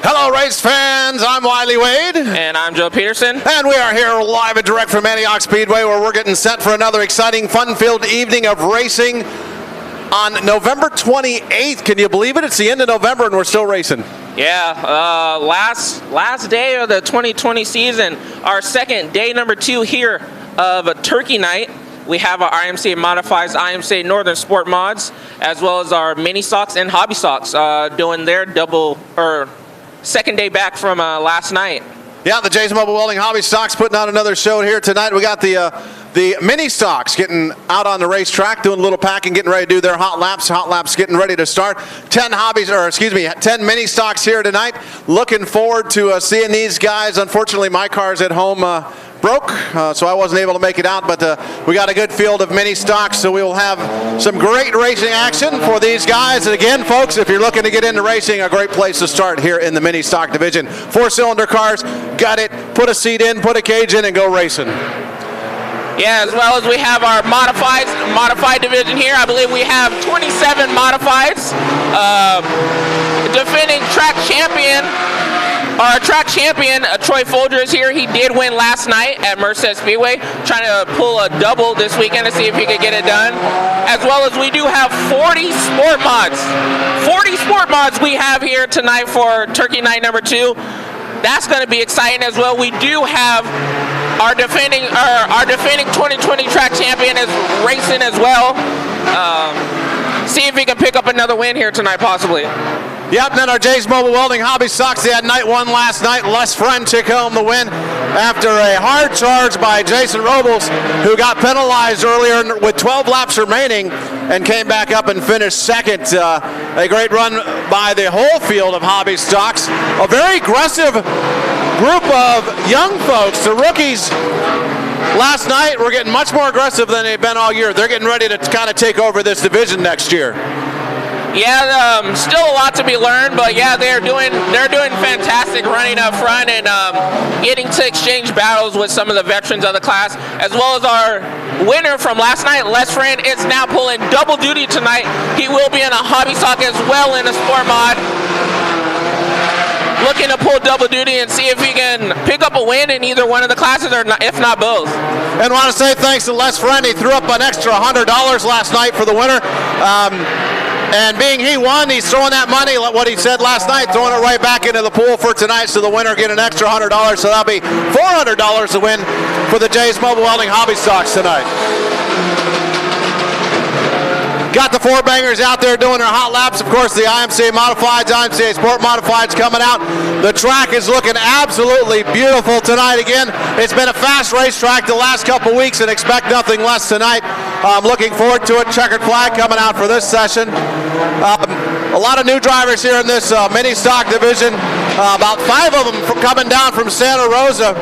Hello, race fans. I'm Wiley Wade. And I'm Joe Peterson. And we are here live and direct from Antioch Speedway, where we're getting set for another exciting, fun-filled evening of racing on November 28th. Can you believe it? It's the end of November and we're still racing. Yeah, last day of the 2020 season, our second day number 2 here of Turkey Night. We have our IMCA Modifieds, IMCA Northern Sport Mods, as well as our Mini Stocks and Hobby Stocks doing their second day back from last night. Yeah, the J's Mobile Welding Hobby Stocks putting on another show here tonight. We got the Mini Stocks getting out on the racetrack, doing a little packing, getting ready to do their hot laps. Hot laps getting ready to start. 10 Mini Stocks here tonight. Looking forward to seeing these guys. Unfortunately, my car's at home broke, so I wasn't able to make it out, but we got a good field of mini stocks, so we will have some great racing action for these guys. And again, folks, if you're looking to get into racing, a great place to start here in the mini stock division. 4-cylinder cars, got it, put a seat in, put a cage in, and go racing. Yeah, as well as we have our modified division here. I believe we have 27 modifieds. Defending track champion, our track champion, Troy Folger, is here. He did win last night at Merced Speedway, trying to pull a double this weekend to see if he could get it done. As well as we do have 40 sport mods. 40 sport mods we have here tonight for Turkey Night number 2. That's going to be exciting as well. We do have our defending 2020 track champion is racing as well. See if he can pick up another win here tonight, possibly. Yep, and then our J's Mobile Welding Hobby Stocks, they had night 1 last night. Les Friend took home the win after a hard charge by Jason Robles, who got penalized earlier with 12 laps remaining and came back up and finished second. A great run by the whole field of Hobby Stocks. A very aggressive group of young folks, the rookies. Last night, we're getting much more aggressive than they've been all year. They're getting ready to kind of take over this division next year. Yeah, still a lot to be learned, but yeah, they're doing fantastic running up front and getting to exchange battles with some of the veterans of the class, as well as our winner from last night, Les Friend, is now pulling double duty tonight. He will be in a hobby stock as well in a sport mod, looking to pull double duty and see if he can pick up a win in either one of the classes, or not, if not both. And want to say thanks to Les Friend. He threw up an extra $100 last night for the winner. And being he won, he's throwing that money, what he said last night, throwing it right back into the pool for tonight, so the winner get an extra $100. So that'll be $400 to win for the J's Mobile Welding Hobby Stocks tonight. Got the 4 bangers out there doing their hot laps. Of course, the IMCA Modifieds, IMCA Sport Modifieds coming out. The track is looking absolutely beautiful tonight again. It's been a fast racetrack the last couple weeks, and expect nothing less tonight. I'm looking forward to it. Checkered flag coming out for this session. A lot of new drivers here in this mini stock division. About 5 of them coming down from Santa Rosa.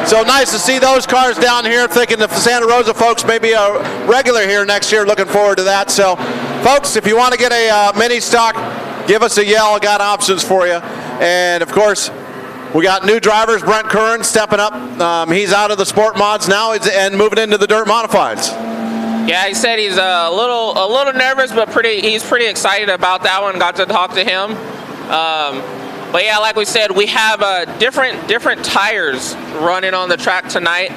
So nice to see those cars down here. Thinking the Santa Rosa folks may be a regular here next year. Looking forward to that. So, folks, if you want to get a mini stock, give us a yell. Got options for you. And, of course, we got new drivers. Brent Curran stepping up. He's out of the sport mods now and moving into the dirt modifieds. Yeah, he said he's a little nervous, but he's pretty excited about that one. Got to talk to him. But yeah, like we said, we have different tires running on the track tonight.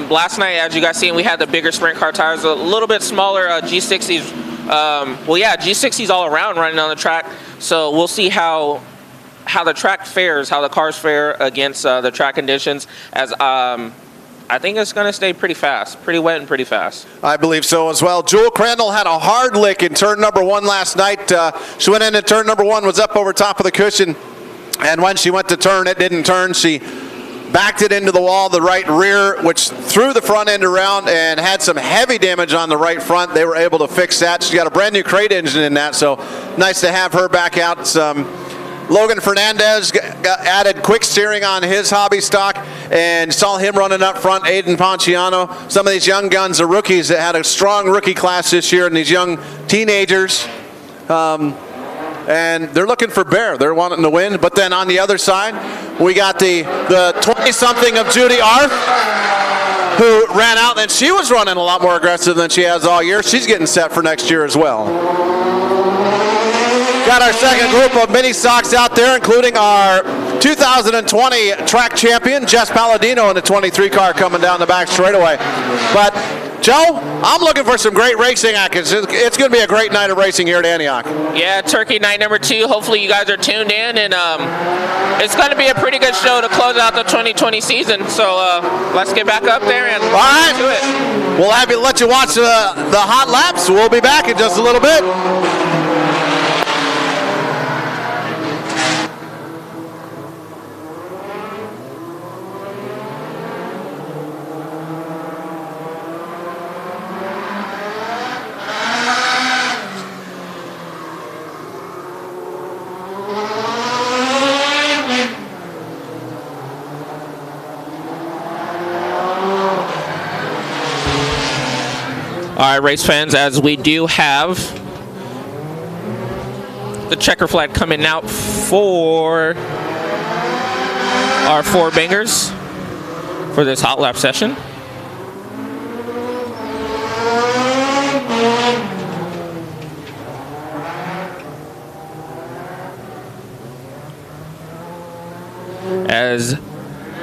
Last night, as you guys seen, we had the bigger sprint car tires, a little bit smaller G60s. G60s all around running on the track. So we'll see how the track fares, how the cars fare against the track conditions. As I think it's going to stay pretty fast, pretty wet and pretty fast. I believe so as well. Jewel Crandall had a hard lick in turn number 1 last night. She went into turn number 1, was up over top of the cushion, and when she went to turn, it didn't turn. She backed it into the wall, the right rear, which threw the front end around and had some heavy damage on the right front. They were able to fix that. She's got a brand new crate engine in that, so nice to have her back out. Logan Fernandez added quick steering on his hobby stock, and saw him running up front. Aiden Ponciano, some of these young guns are rookies that had a strong rookie class this year, and these young teenagers, and they're looking for Bear. They're wanting to win. But then on the other side, we got the 20-something of Judy Arth, who ran out, and she was running a lot more aggressive than she has all year. She's getting set for next year as well. got our second group of mini stocks out there, including our 2020 track champion, Jess Palladino, in the 23 car coming down the back straightaway. But Joe, I'm looking for some great racing action. It's going to be a great night of racing here at Antioch. Yeah, Turkey night number 2. Hopefully you guys are tuned in, and it's going to be a pretty good show to close out the 2020 season. So let's get back up there and do it. We'll let you watch the hot laps. We'll be back in just a little bit. All right, race fans, as we do have the checker flag coming out for our 4 bangers for this hot lap session. As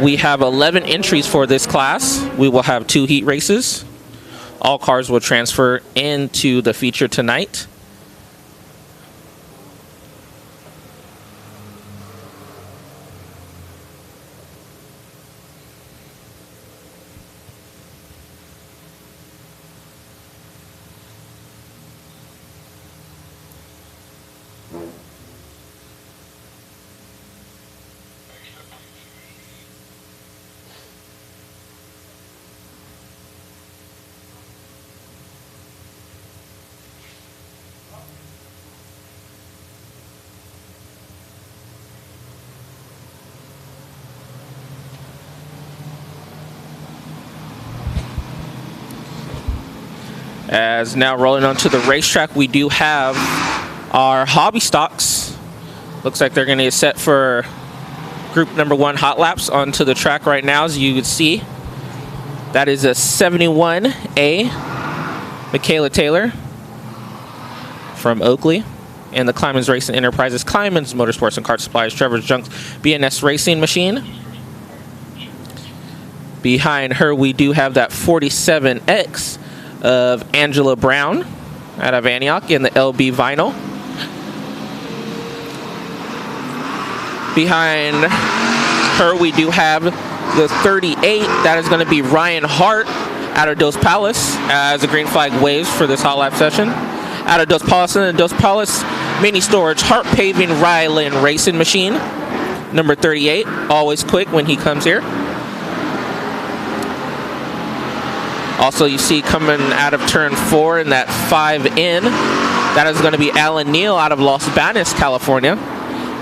we have 11 entries for this class, we will have 2 heat races. All cars will transfer into the feature tonight. As now rolling onto the racetrack, we do have our hobby stocks. Looks like they're going to get set for group number 1 hot laps onto the track right now, as you can see. That is a 71A Michaela Taylor from Oakley, and the Clyman's Racing Enterprises, Clyman's Motorsports and Kart Supplies, Trevor's Junks BNS Racing machine. Behind her, we do have that 47X of Angela Brown out of Antioch in the LB vinyl. Behind her, we do have the 38. That is going to be Ryan Hart out of Dos Palace as the green flag waves for this hot lap session. Out of Dos Palace, and the Dos Palace Mini Storage Hart Paving Ryland Racing machine, number 38. Always quick when he comes here. Also, you see coming out of turn 4 in that 5N, that is going to be Alan Neal out of Los Banos, California,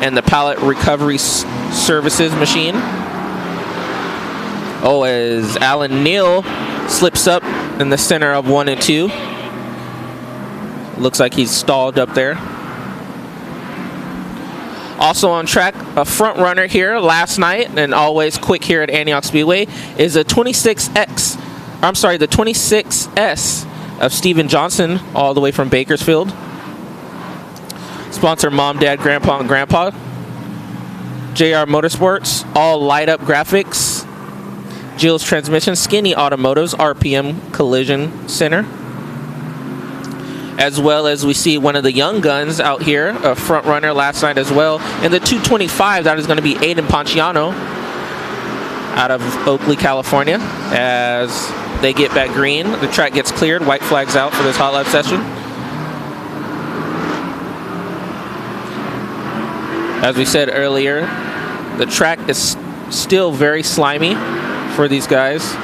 and the Pallet Recovery Services machine. Oh, as Alan Neal slips up in the center of 1 and 2. Looks like he's stalled up there. Also on track, a front runner here last night, and always quick here at Antioch Speedway, is a 26X. I'm sorry, the 26S of Steven Johnson, all the way from Bakersfield. Sponsor Mom, Dad, Grandpa, and Grandpa. JR Motorsports, all light up graphics. Jill's Transmission, Skinny Automotives, RPM Collision Center. As well as we see one of the young guns out here, a front runner last night as well. And the 225, that is going to be Aiden Ponciano out of Oakley, California. As they get back green, the track gets cleared, white flags out for this hot lap session. As we said earlier, the track is still very slimy for these guys.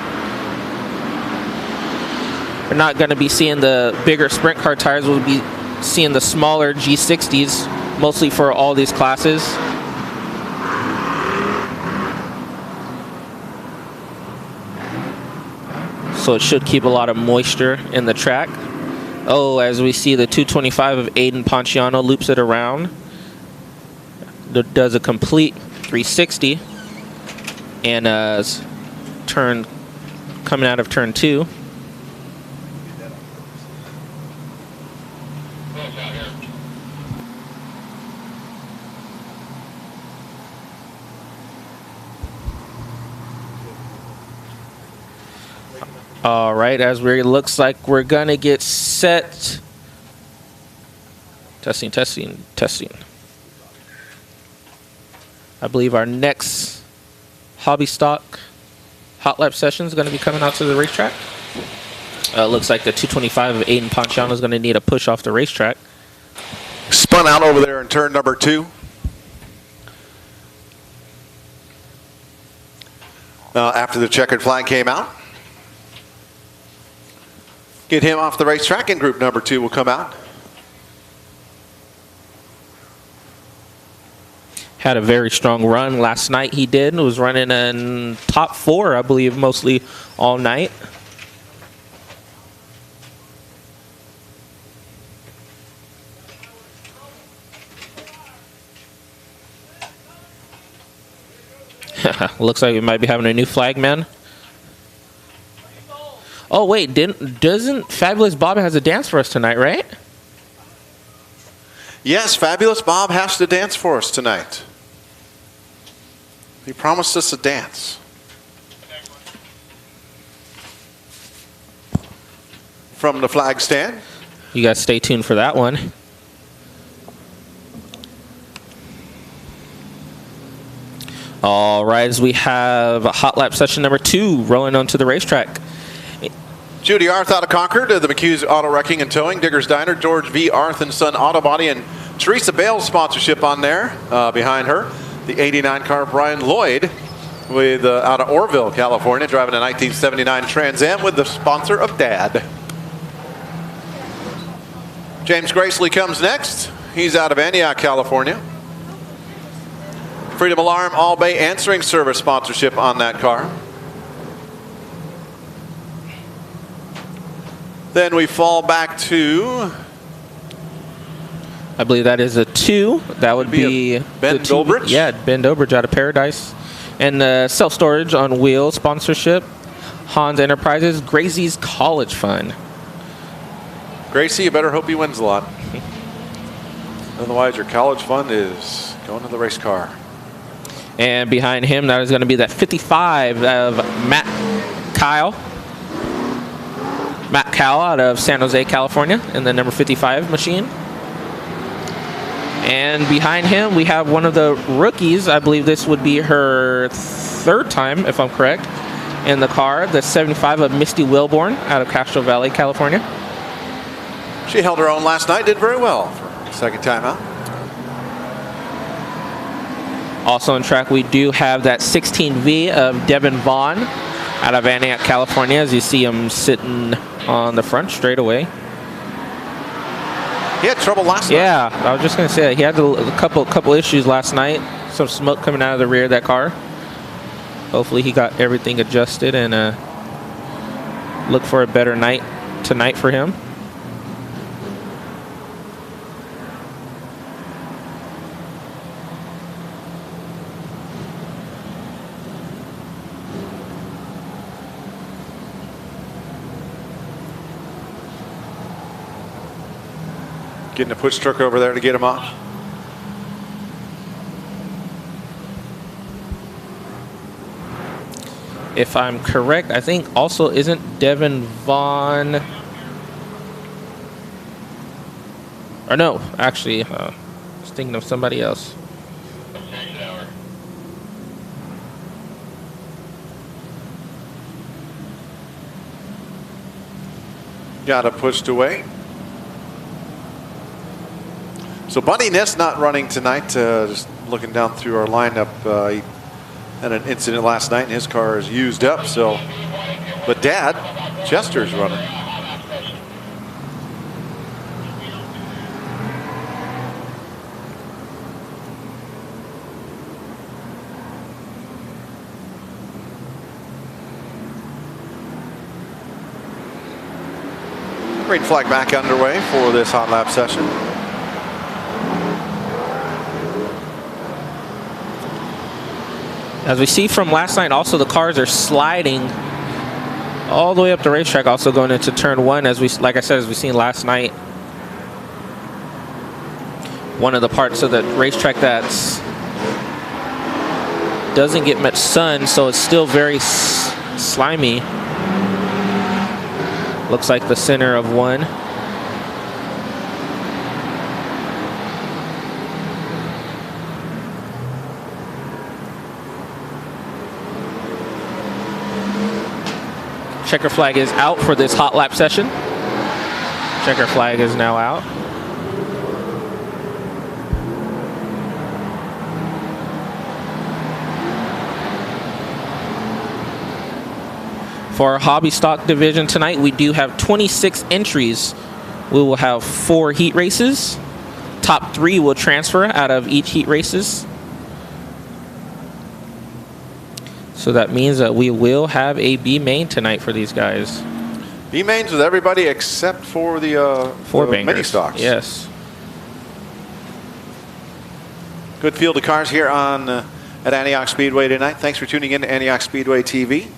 We're not going to be seeing the bigger sprint car tires. We'll be seeing the smaller G60s, mostly for all these classes. So it should keep a lot of moisture in the track. Oh, as we see the 225 of Aiden Ponciano loops it around. Does a complete 360. And coming out of turn 2. All right, as we looks like we're gonna get set. Testing, testing, testing. I believe our next hobby stock hot lap session is going to be coming out to the racetrack. Looks like the 225 of Aiden Ponciano is going to need a push off the racetrack. Spun out over there in turn number 2. After the checkered flag came out. Get him off the racetrack, and group number 2 will come out. Had a very strong run last night. He did. Was running in top 4, I believe, mostly all night. Looks like we might be having a new flagman. Oh wait, doesn't Fabulous Bob has a dance for us tonight, right? Yes, Fabulous Bob has to dance for us tonight. He promised us a dance. From the flag stand. You guys stay tuned for that one. All right, as we have hot lap session number 2 rolling onto the racetrack. Judy Arth out of Concord, the McHugh's Auto Wrecking and Towing, Digger's Diner, George V. Arth and Son Auto Body, and Teresa Bale's sponsorship on there behind her. The 89 car, Brian Lloyd, with out of Orville, California, driving a 1979 Trans Am with the sponsor of Dad. James Gracely comes next. He's out of Antioch, California. Freedom Alarm All Bay Answering Service sponsorship on that car. Then we fall back to, I believe that is a 2. That would be Ben Dobridge. Yeah, Ben Dobridge out of Paradise. And the self-storage on wheel sponsorship, Hans Enterprises, Gracie's College Fund. Gracie, you better hope he wins a lot. Otherwise, your college fund is going to the race car. And behind him, that is going to be that 55 of Matt Kyle. Matt Kyle out of San Jose, California, in the number 55 machine. And behind him, we have one of the rookies. I believe this would be her 3rd time, if I'm correct, in the car. The 75 of Misty Wilborn out of Castro Valley, California. She held her own last night, did very well for her 2nd time out. Also on track, we do have that 16V of Devin Vaughn out of Antioch, California, as you see him sitting on the front straightaway. He had trouble last night. Yeah, I was just going to say that. He had a couple issues last night. Some smoke coming out of the rear of that car. Hopefully he got everything adjusted and look for a better night tonight for him. Getting a push truck over there to get him off. If I'm correct, I think also isn't Devin Vaughn... Or no, actually, I was thinking of somebody else. Got it pushed away. So Buddy Ness not running tonight. Just looking down through our lineup, he had an incident last night and his car is used up. So, but Dad, Chester's running. Green flag back underway for this hot lap session. As we see from last night, also the cars are sliding all the way up the racetrack, also going into turn 1, as we, like I said, as we seen last night. One of the parts of the racetrack that's doesn't get much sun, so it's still very slimy. Looks like the center of one. Checker flag is out for this hot lap session. Checker flag is now out. For our hobby stock division tonight, we do have 26 entries. We will have 4 heat races. Top 3 will transfer out of each heat races. So that means that we will have a B main tonight for these guys. B mains with everybody except for the Four the bangers. mini stocks. Yes. Good field of cars here on at Antioch Speedway tonight. Thanks for tuning in to Antioch Speedway TV.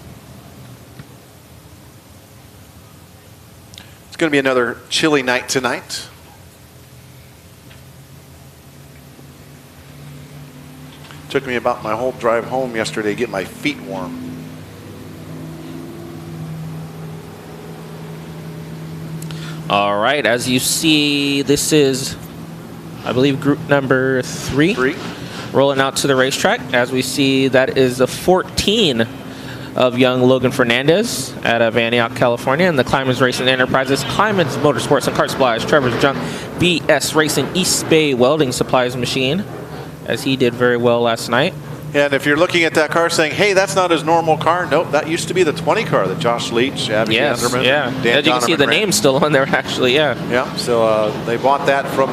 It's going to be another chilly night tonight. Took me about my whole drive home yesterday to get my feet warm. All right, as you see, this is, I believe, group number 3. Rolling out to the racetrack. As we see, that is the 14 of young Logan Fernandez out of Antioch, California, and the Climans Racing Enterprises, Climans Motorsports and Kart Supplies, Trevor's Junk, BS Racing, East Bay Welding Supplies Machine, as he did very well last night. And if you're looking at that car saying, hey, that's not his normal car, nope, that used to be the 20 car that Josh Leach, Abby Anderman, Dan As you can see, the name's still on there, actually, Yeah, so they bought that from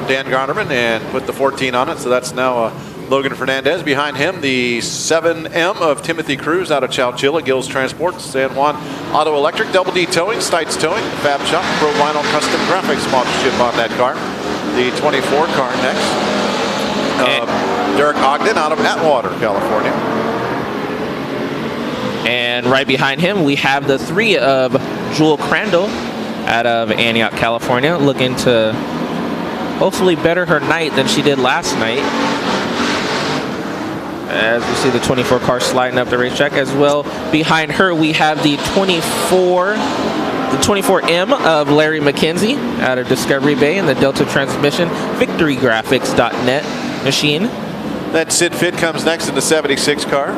Dan Garnerman and put the 14 on it, so that's now Logan Fernandez. Behind him, the 7M of Timothy Cruz out of Chowchilla, Gills Transport, San Juan Auto Electric, Double D Towing, Stites Towing, Fab Shop, Pro Vinyl Custom Graphics sponsorship on that car. The 24 car next. Derek Ogden out of Atwater, California. And right behind him, we have the 3 of Jewel Crandall out of Antioch, California, looking to hopefully better her night than she did last night. As we see the 24 car sliding up the racetrack as well. Behind her, we have the 24M of Larry McKenzie out of Discovery Bay and the Delta Transmission VictoryGraphics.net machine. Then Sid Fitt comes next in the 76 car.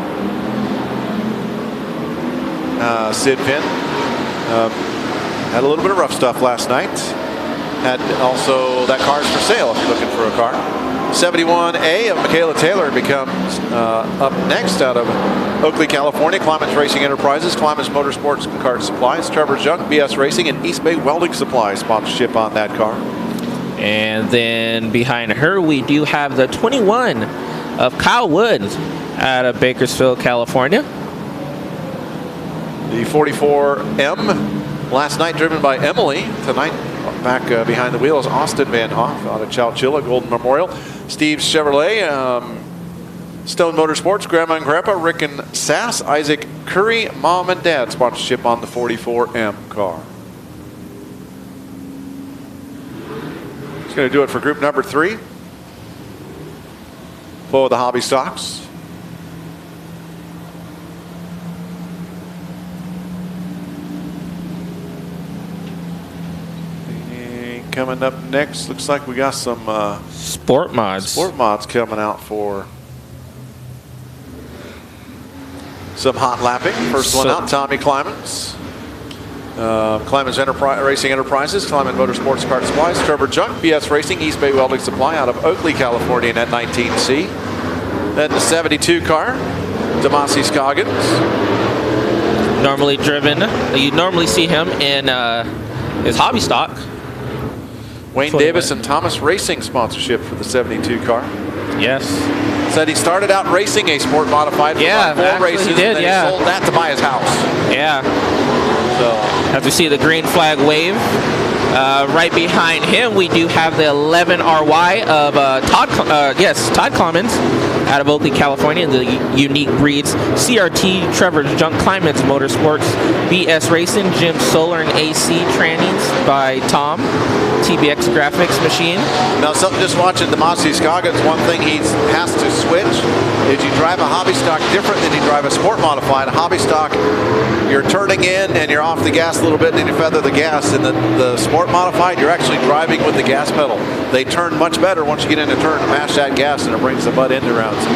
Sid Fitt had a little bit of rough stuff last night. Had also, that car's for sale if you're looking for a car. 71A of Michaela Taylor becomes up next out of Oakley, California. Climans Racing Enterprises, Climans Motorsports and Kart Supplies, Trevor's Junk, BS Racing, and East Bay Welding Supplies sponsorship on that car. And then behind her, we do have the 21 of Kyle Woods out of Bakersfield, California. The 44M, last night driven by Emily. Tonight, back behind the wheel is Austin Van Hoff out of Chowchilla, Golden Memorial. Steve's Chevrolet, Stone Motorsports, Grandma and Grandpa, Rick and Sass, Isaac Curry, Mom and Dad sponsorship on the 44M car. It's going to do it for group number 3. For the hobby stocks. And coming up next, looks like we got some Sport mods coming out for some hot lapping. First one out, Tommy Climans. Climans Racing Enterprises, Climans Motorsports Kart Supplies, Trevor Junk, BS Racing, East Bay Welding Supply out of Oakley, California, net 19C. Then the 72 car, Damasi Scoggins. Normally driven. You normally see him in his hobby stock. Wayne Davis and Thomas Racing sponsorship for the 72 car. Yes. Said he started out racing a sport modified for about 4 races, he did, and then he sold that to buy his house. Yeah. So, as we see the green flag wave, right behind him we do have the 11RY of Todd Clemens out of Oakley, California, and the unique breeds CRT, Trevor's Junk Climates Motorsports, BS Racing, Jim Solar and AC Trannings by Tom, TBX Graphics Machine. Now, something just watching Demasi Scoggins, one thing he has to switch is you drive a hobby stock different than you drive a sport modified. A hobby stock, you're turning in and you're off the gas a little bit and then you feather the gas. In the sport modified, you're actually driving with the gas pedal. They turn much better once you get into turn to mash that gas and it brings the butt end around. So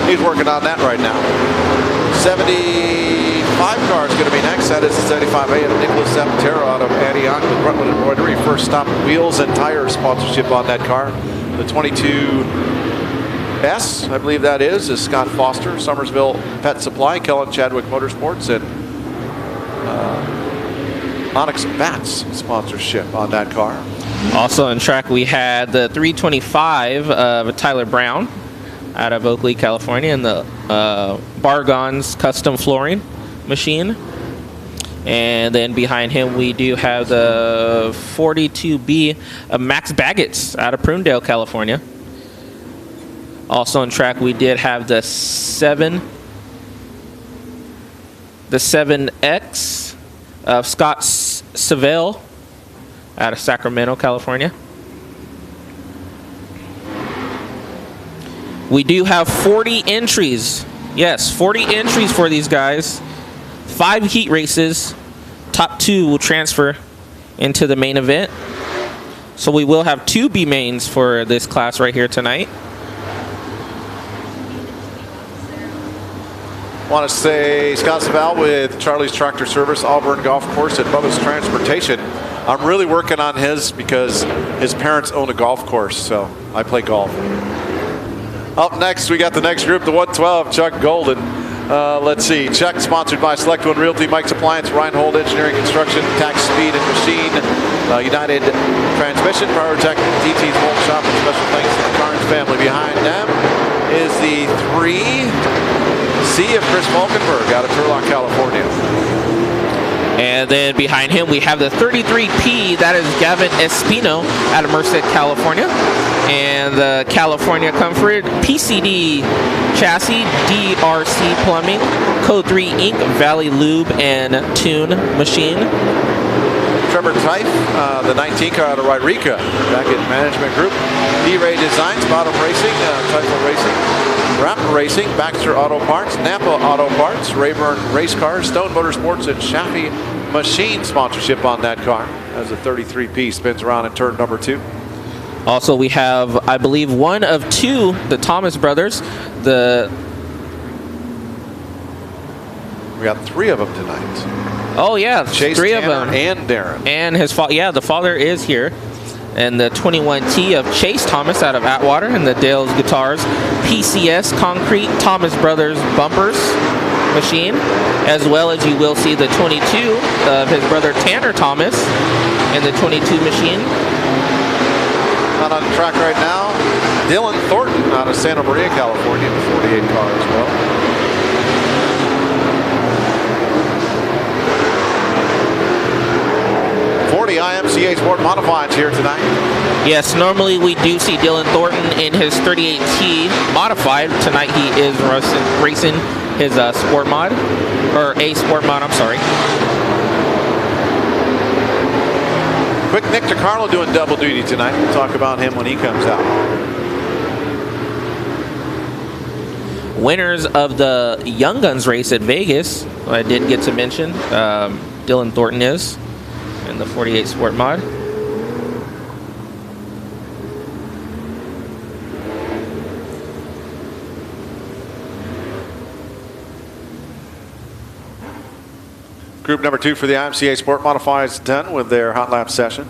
he's working on that right now. 75 car is going to be next. That is the 75A of Nicholas Zapatero out of Antioch with Rutland Embroidery. First stop wheels and tire sponsorship on that car. The 22S, I believe that is Scott Foster, Somersville Pet Supply, Kellen Chadwick Motorsports, and Onyx Bats sponsorship on that car. Also on track, we had the 325 of Tyler Brown out of Oakley, California, and the Bargon's custom flooring machine. And then behind him, we do have the 42B of Max Baggett's out of Prunedale, California. Also on track, we did have the 7X of Scott Savelle out of Sacramento, California. We do have 40 entries. Yes, 40 entries for these guys. 5 heat races. Top 2 will transfer into the main event. So we will have 2 B mains for this class right here tonight. Want to say Scott Savelle with Charlie's Tractor Service, Auburn Golf Course, and Bubba's Transportation. I'm really working on his because his parents own a golf course, so I play golf. Up next, we got the next group, the 112, Chuck Golden. Let's see, Chuck sponsored by Select One Realty, Mike's Appliance, Reinhold Engineering Construction, Tax Speed and Machine, United Transmission, Power Tech, DT's Mold Shop, and special thanks to the Carnes family. Behind them is the 3C of Chris Falkenberg out of Turlock, California. And then behind him, we have the 33P. That is Gavin Espino out of Merced, California. And the California Comfort PCD chassis, DRC Plumbing, Code 3 Inc., Valley Lube and Tune Machine. Trevor Teif, the 19 car out of Wairika, back at Management Group. D-Ray Designs, Bottom Racing, Teifel Racing, Raptor Racing, Baxter Auto Parts, Napa Auto Parts, Rayburn Race Cars, Stone Motorsports, and Chaffee Machine sponsorship on that car as the 33P spins around in turn number 2. Also, we have, I believe, one of 2, the Thomas brothers. We got 3 of them tonight. Oh yeah, Chase 3 Tanner of them. and Darren. And his father, yeah, the father is here. And the 21T of Chase Thomas out of Atwater, and the Dale's Guitars, PCS Concrete Thomas Brothers Bumpers Machine, as well as you will see the 22 of his brother Tanner Thomas and the 22 machine. Not on the track right now, Dylan Thornton out of Santa Maria, California, the 48 car as well. IMCA Sport Modifieds here tonight. Yes, normally we do see Dylan Thornton in his 38T Modified. Tonight he is racing his Sport Mod, or a Sport Mod, I'm sorry. Quick Nick DiCarlo doing double duty tonight. We'll talk about him when he comes out. Winners of the Young Guns race at Vegas, I did get to mention, Dylan Thornton is. In the 48 Sport Mod. Group number 2 for the IMCA Sport Modifieds done with their hot lap session.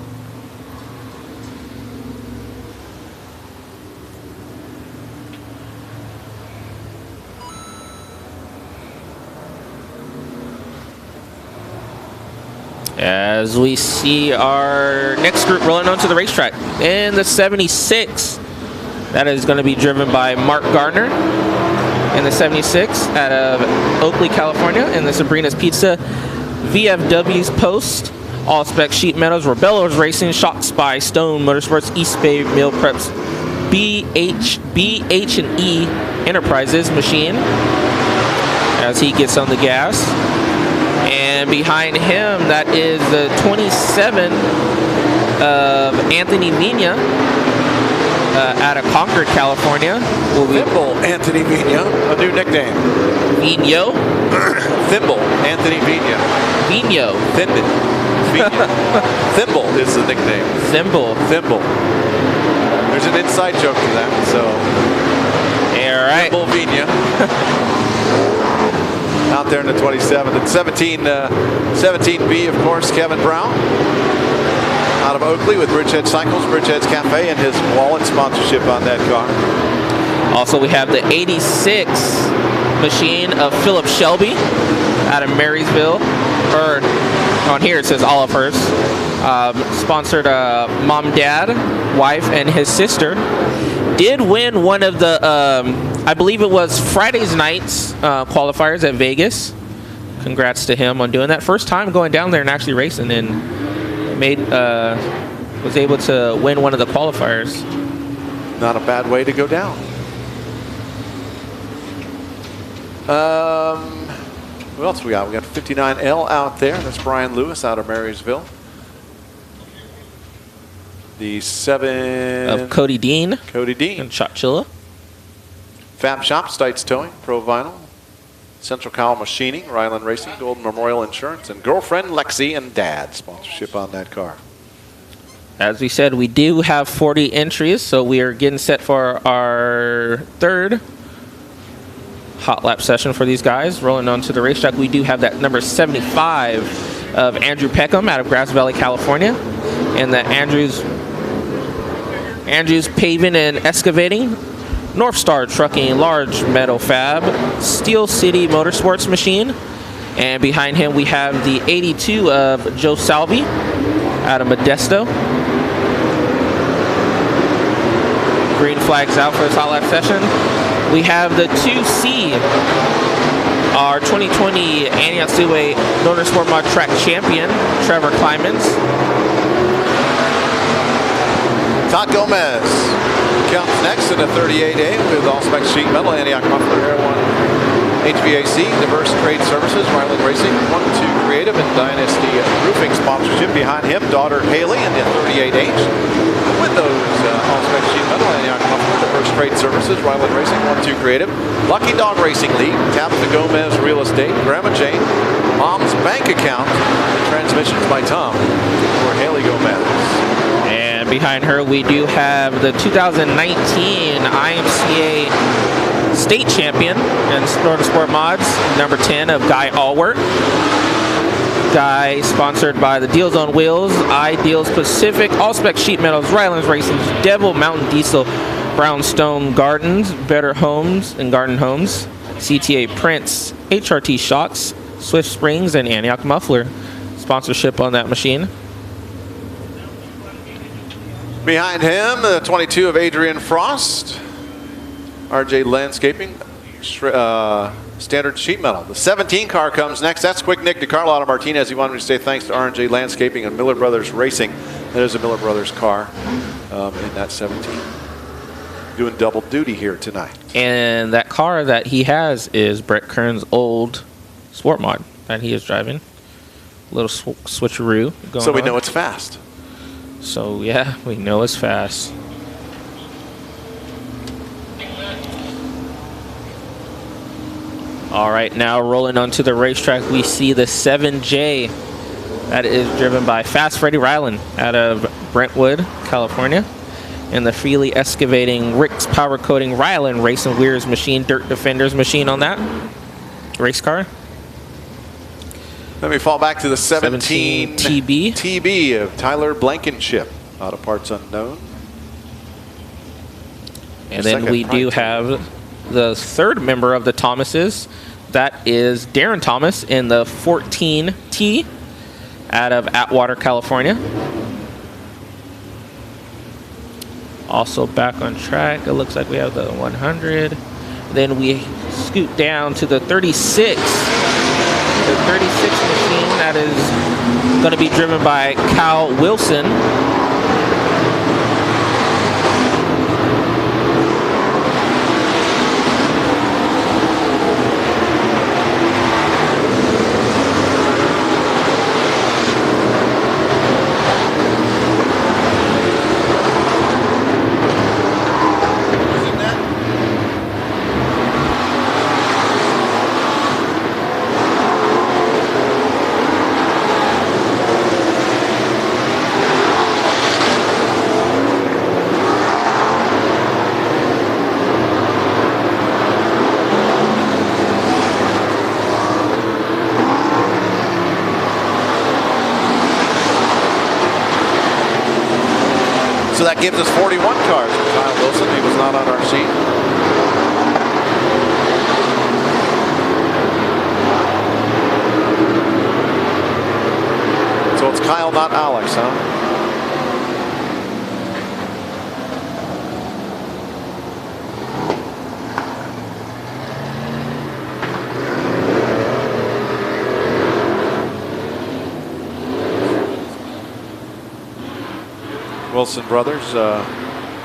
As we see our next group rolling onto the racetrack in the 76. That is going to be driven by Mark Gardner in the 76 out of Oakley, California, in the Sabrina's Pizza VFW's Post, All Spec Sheet Metals, Rebellos Racing, Shots by Stone Motorsports, East Bay Meal Preps BH&E Enterprises machine as he gets on the gas. And behind him, that is the 27 of Anthony Vina out of Concord, California. Thimble Anthony Vina, a new nickname. Vino? Thimble Anthony Vina. Vino. Thimble. Thimble is the nickname. Thimble. Thimble. There's an inside joke to that, so. All right. Thimble Vina. Out there in the 27. And 17B, of course, Kevin Brown. Out of Oakley with Bridgehead Cycles, Bridgehead's Cafe, and his wallet sponsorship on that car. Also, we have the 86 machine of Philip Shelby out of Marysville. Or on here it says Olivehurst. Sponsored mom, dad, wife, and his sister. Did win one of the, I believe it was Friday's night's qualifiers at Vegas. Congrats to him on doing that. First time going down there and actually racing, and was able to win one of the qualifiers. Not a bad way to go down. What else we got? We got 59L out there. That's Brian Lewis out of Marysville. The 7 Of Cody Dean. Cody Dean. And Chotchilla. Fab Shop, Stites Towing, Pro Vinyl, Central Cowl Machining, Ryland Racing, Golden Memorial Insurance, and girlfriend Lexi and dad sponsorship on that car. As we said, we do have 40 entries, so we are getting set for our third hot lap session for these guys. Rolling onto the racetrack, we do have that number 75 of Andrew Peckham out of Grass Valley, California, and the Andrews Paving and Excavating, North Star Trucking, Large Metal Fab, Steel City Motorsports Machine, and behind him we have the 82 of Joe Salvi out of Modesto. Green flags out for this hot lap session. We have the 2C, our 2020 Antioch Speedway Motorsport Mod Track champion, Trevor Climans. Todd Gomez comes next in a 38A with all-spec sheet metal, Antioch Muffler, Air One, HVAC, Diverse Trade Services, Ryland Racing, 1-2 Creative, and Dynasty Roofing sponsorship. Behind him, daughter Haley in the 38H. Windows, all-spec sheet metal, Antioch Muffler, Diverse Trade Services, Ryland Racing, 1-2 Creative, Lucky Dog Racing League, Tabitha Gomez Real Estate, Grandma Jane, Mom's Bank Account, and transmissions by Tom for Haley Gomez. And behind her, we do have the 2019 IMCA State Champion in Motorsport Mods, number 10 of Guy Allworth. Guy sponsored by the Deals on Wheels, Ideals Pacific, All-Spec Sheet Metals, Rylands Racing, Devil Mountain Diesel, Brownstone Gardens, Better Homes and Garden Homes, CTA Prince, HRT Shocks, Swift Springs, and Antioch Muffler. Sponsorship on that machine. Behind him, the 22 of Adrian Frost, RJ Landscaping, standard sheet metal. The 17 car comes next. That's Quick Nick DeCarlo out of Martinez. He wanted me to say thanks to R&J Landscaping and Miller Brothers Racing. That is a Miller Brothers car in that 17. Doing double duty here tonight. And that car that he has is Brett Kern's old Sport Mod that he is driving. A little switcheroo going So we on. know it's fast. So yeah, we know it's fast. All right, now rolling onto the racetrack, we see the 7J. That is driven by Fast Freddy Ryland out of Brentwood, California. And the Freely Excavating Rick's Power Coating Ryland Racing Weirs machine, Dirt Defenders machine on that race car. Let me fall back to the 17 TB. TB of Tyler Blankenship out of Parts Unknown. And then we do have the third member of the Thomases. That is Darren Thomas in the 14T out of Atwater, California. Also back on track, it looks like we have the 100. Then we scoot down to the 36. The 36 machine that is going to be driven by Cal Wilson. So that gives us 41 cars. Kyle Wilson, he was not on our sheet. So it's Kyle, not Alex, huh? Wilson brothers, a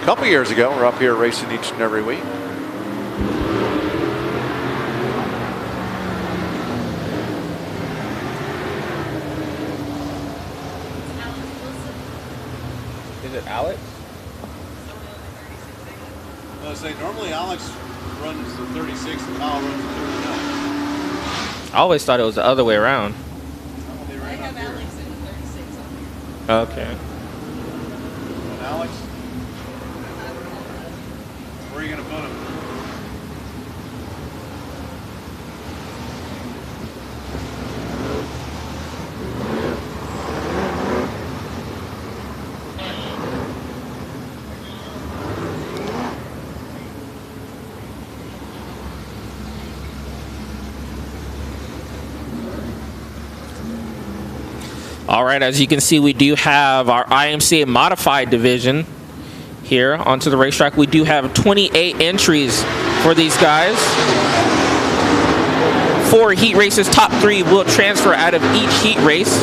couple years ago, were up here racing each and every week. Is it Alex? I was saying, normally Alex runs the 36 and Kyle runs the 39. I always thought it was the other way around. They I ran have up here. Alex in the 36 on here. Okay. And Alex, where are you going to put him? All right, as you can see, we do have our IMCA modified division here onto the racetrack. We do have 28 entries for these guys. 4 heat races, top 3 will transfer out of each heat race.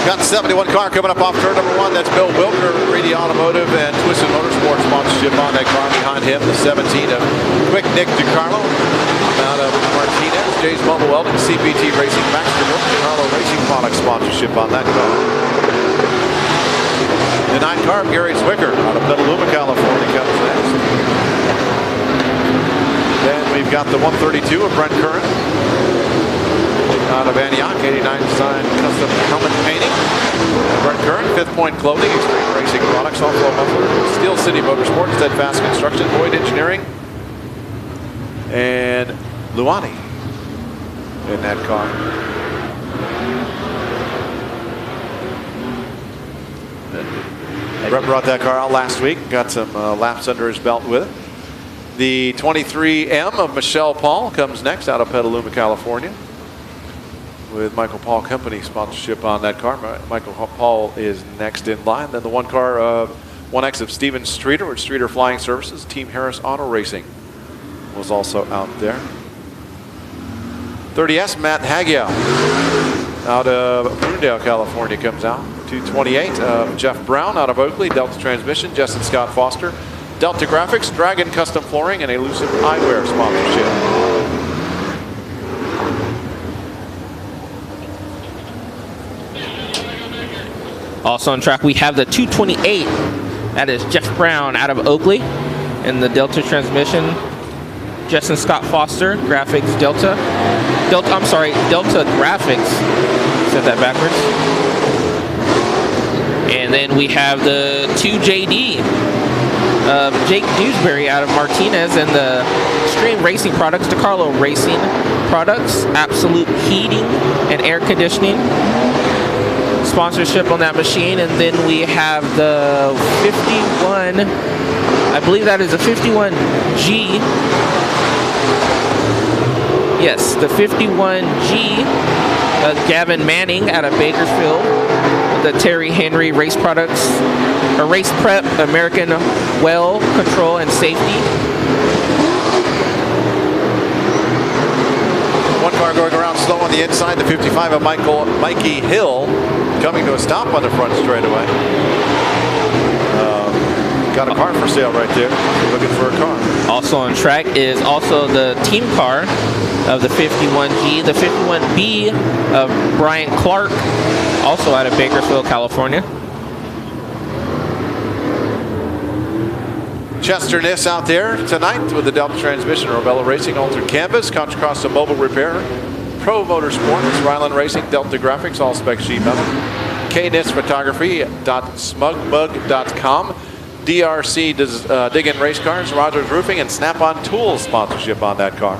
Got the 71 car coming up off turn number 1. That's Bill Wilker, Reedy Automotive and Twisted Motorsports sponsorship on that car. Behind him, the 17 of Quick Nick DiCarlo. Out of Martinez, Jay's Mobile Welding, CPT Racing, Maxterville, DiCarlo Racing Products sponsorship on that car. The 9 car of Gary Zwicker out of Petaluma, California comes next. Then we've got the 132 of Brent Curran. Out of Antioch, 89 Design Custom Helmet Painting. Brent Curran, 5th Point Clothing, Extreme Racing Products, All-Flow Muffler, Steel City Motorsports, Steadfast Construction, Boyd Engineering, and Luani in that car. Brett brought that car out last week, got some laps under his belt with it. The 23M of Michelle Paul comes next out of Petaluma, California, with Michael Paul Company sponsorship on that car. Michael Paul is next in line. Then the 1 car of 1X of Steven Streeter with Streeter Flying Services. Team Harris Auto Racing was also out there. 30S Matt Hagiel out of Prudendale, California comes out. 228 of Jeff Brown out of Oakley. Delta Transmission, Justin Scott Foster. Delta Graphics, Dragon Custom Flooring, and Elusive Eyewear sponsorship. Also on track, we have the 228. That is Jeff Brown out of Oakley. And the Delta Transmission, Justin Scott Foster, Graphics Delta. Delta Graphics. Said that backwards. And then we have the 2JD of Jake Dewsbury out of Martinez, and the Extreme Racing Products, DiCarlo Racing Products, Absolute Heating and Air Conditioning sponsorship on that machine. And then we have the 51, I believe that is a 51G. Yes, the 51G, Gavin Manning out of Bakersfield, the Terry Henry Race Products, or Race Prep, American Well Control and Safety. 1 car going around slow on the inside, the 55 of Mikey Hill coming to a stop on the front straightaway. Got a car for sale right there. Looking for a car. Also on track is also the team car of the 51G, the 51B of Brian Clark, also out of Bakersfield, California. Chester Niss out there tonight with the Delta Transmission, Robella Racing, Altered Canvas, Contra Costa Mobile Repair, Pro Motorsports, Ryland Racing, Delta Graphics, All Spec Sheet Metal, KNIS Photography.smugmug.com, DRC Dig-In Race Cars, Rogers Roofing, and Snap-on Tools sponsorship on that car.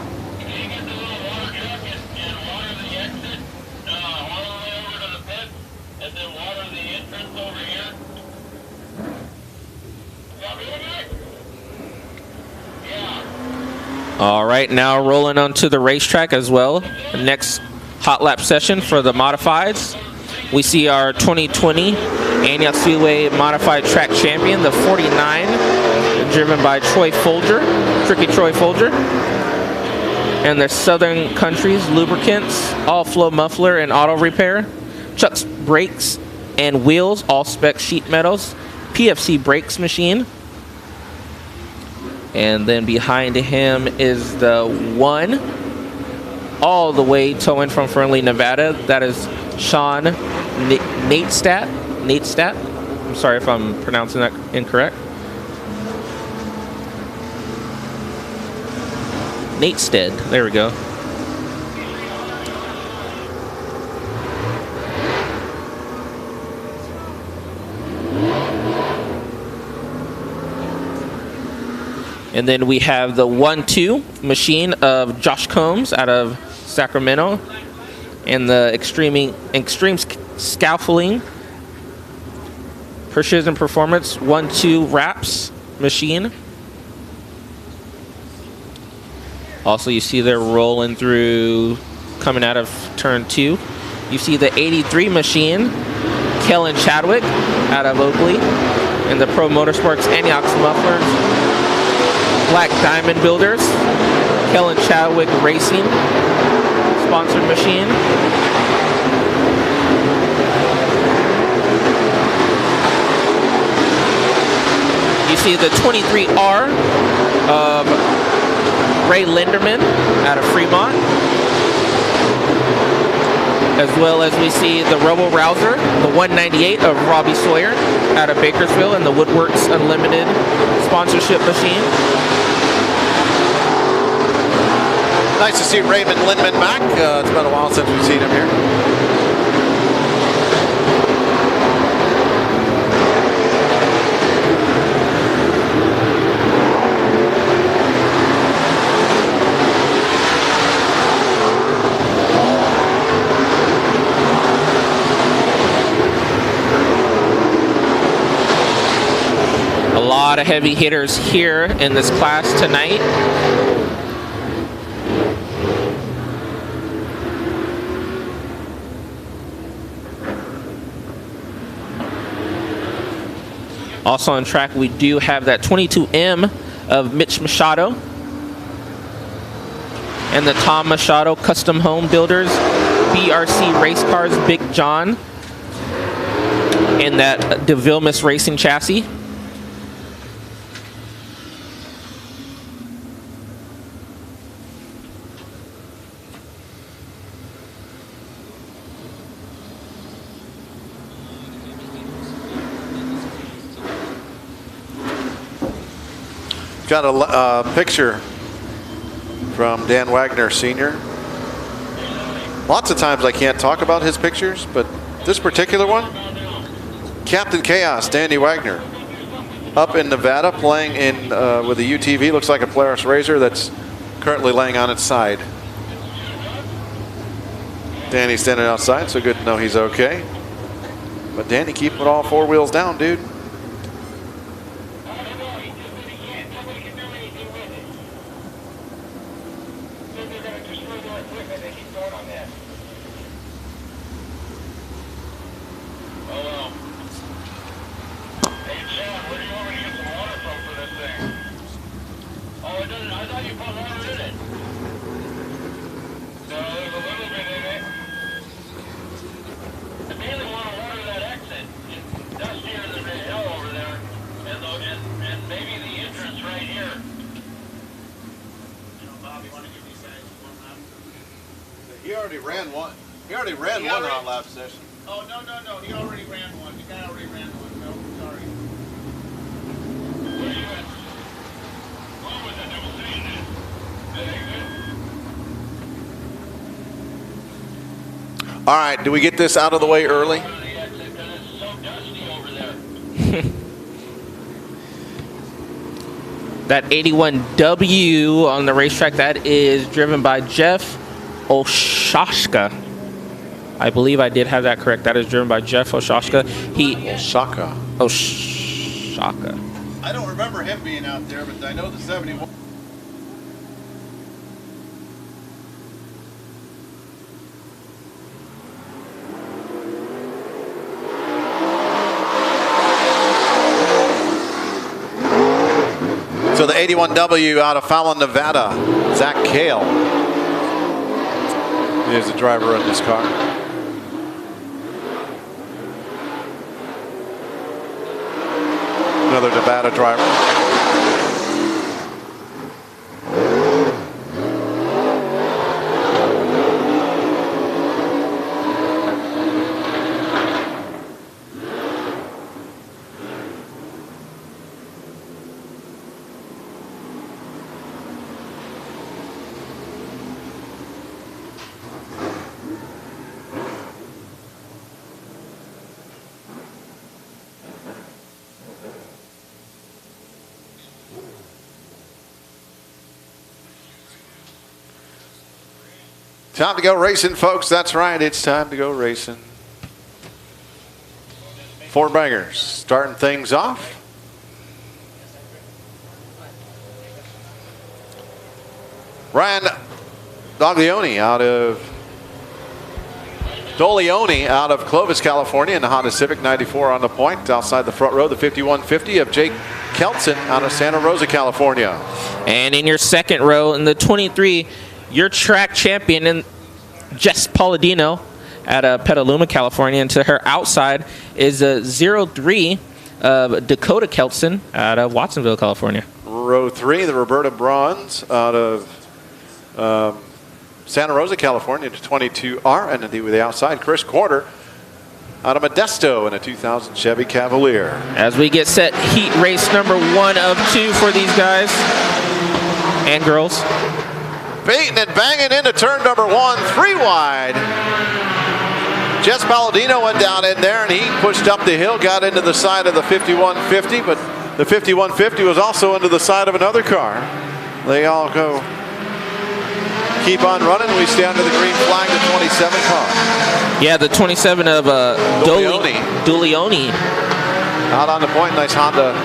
All right, now rolling onto the racetrack as well. The next hot lap session for the modifieds. We see our 2020 Antioch Speedway Modified Track Champion, the 49, driven by Troy Folger, Tricky Troy Folger. And the Southern Countries Lubricants, All Flow Muffler and Auto Repair, Chuck's Brakes and Wheels, All Spec Sheet Metals, PFC Brakes Machine. And then behind him is the 1, all the way towing from Fernley, Nevada. That is Sean Natestat. I'm sorry if I'm pronouncing that incorrect. Natestead. There we go. And then we have the 1-2 machine of Josh Combs out of Sacramento. And the Extreme Scaffolding Precision Performance 1-2 wraps machine. Also, you see they're rolling through, coming out of turn 2. You see the 83 machine, Kellen Chadwick out of Oakley. And the Pro Motorsports Antioch Mufflers, Black Diamond Builders, Kellen Chadwick Racing, sponsored machine. You see the 23R of Ray Linderman out of Fremont. As well as we see the Robo Rouser, the 198 of Robbie Sawyer out of Bakersfield, and the Woodworks Unlimited sponsorship machine. Nice to see Raymond Lindman back. It's been a while since we've seen him here. A lot of heavy hitters here in this class tonight. Also on track, we do have that 22M of Mitch Machado and the Tom Machado Custom Home Builders BRC Race Cars Big John and that DeVilmus Racing chassis. Got a picture from Dan Wagner Sr. Lots of times I can't talk about his pictures, but this particular one, Captain Chaos, Danny Wagner, up in Nevada playing in with a UTV. Looks like a Polaris Razor that's currently laying on its side. Danny's standing outside, so good to know he's okay. But Danny keeping all 4 wheels down, dude. He already ran one hot lap session. Oh, no. He already ran one. The guy already ran one. No, sorry. Where are you at? What was that? Never saying that. All right, do we get this out of the way early? That 81W on the racetrack, that is driven by Jeff Oshashka. I believe I did have that correct. That is driven by Jeff Oshashka. Shaka. Oshaka. I don't remember him being out there, but I know the 71. So the 81W out of Fallon, Nevada, Zach Kale is the driver of this car. Another Nevada driver. Time to go racing, folks. That's right. It's time to go racing. Four bangers starting things off. Ryan Dolione out of Clovis, California in the Honda Civic 94 on the point. Outside the front row, the 5150 of Jake Kelton out of Santa Rosa, California. And in your second row, in the 23, your track champion, and Jess Palladino out of Petaluma, California. And to her outside is a 03 of Dakota Kelton out of Watsonville, California. Row 3, the Roberta Bronze out of Santa Rosa, California, to 22R. And with the outside, Chris Quarter out of Modesto in a 2000 Chevy Cavalier. As we get set, heat race number 1 of 2 for these guys and girls. Beating and banging into turn number 1, 3 wide. Jess Palladino went down in there and he pushed up the hill, got into the side of the 5150, but the 5150 was also into the side of another car. They all go, keep on running. We stay under the green flag, the 27 car. Yeah, the 27 of Dolione. Out on the point, nice Honda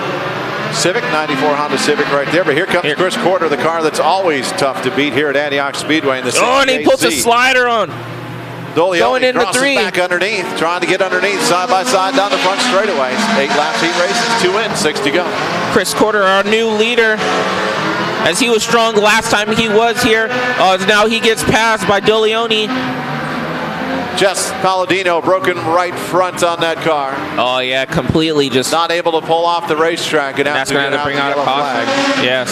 Civic, 94 Honda Civic right there. But here comes Chris Quarter, the car that's always tough to beat here at Antioch Speedway in the 68Z. Oh, and he puts a slider on. Dolione Going into crosses 3. back underneath, trying to get underneath, side by side down the front straightaways. 8 laps, heat races, 2 in, 6 to go. Chris Quarter, our new leader, as he was strong last time he was here. Now he gets passed by Dolione. Jess Palladino broken right front on that car. Oh yeah, completely just Not able to pull off the racetrack. And that's going to bring out a caution. Yes.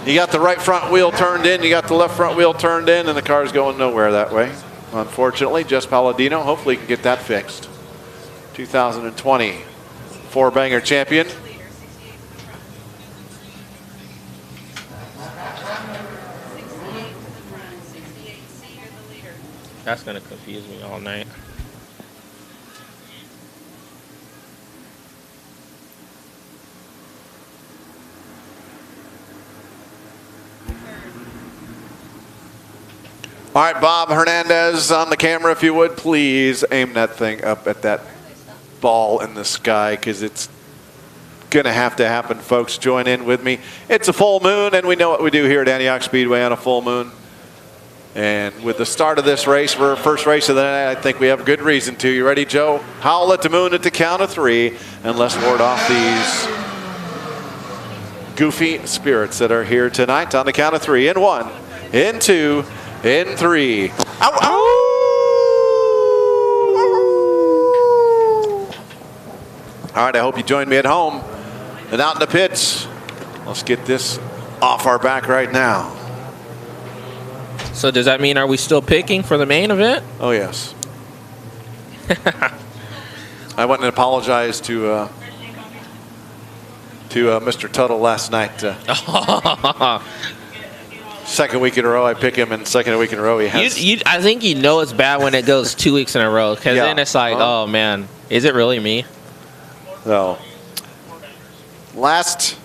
You got the right front wheel turned in, you got the left front wheel turned in, and the car's going nowhere that way. Unfortunately, Jess Palladino, hopefully can get that fixed. 2020 four-banger champion. That's going to confuse me all night. All right, Bob Hernandez on the camera, if you would, please aim that thing up at that ball in the sky, because it's going to have to happen, folks. Join in with me. It's a full moon, and we know what we do here at Antioch Speedway on a full moon. And with the start of this race, for our first race of the night, I think we have good reason to. You ready, Joe? Howl at the moon at the count of 3, and let's ward off these goofy spirits that are here tonight on the count of 3. In 1, in 2, in 3. Ow, ow! All right, I hope you join me at home and out in the pits. Let's get this off our back right now. So does that mean, are we still picking for the main event? Oh, yes. I went and apologized to Mr. Tuttle last night. Second week in a row, I pick him, and second week in a row, he has. I think you know it's bad when it goes 2 weeks in a row, because Yeah. then it's like, oh man, is it really me? So last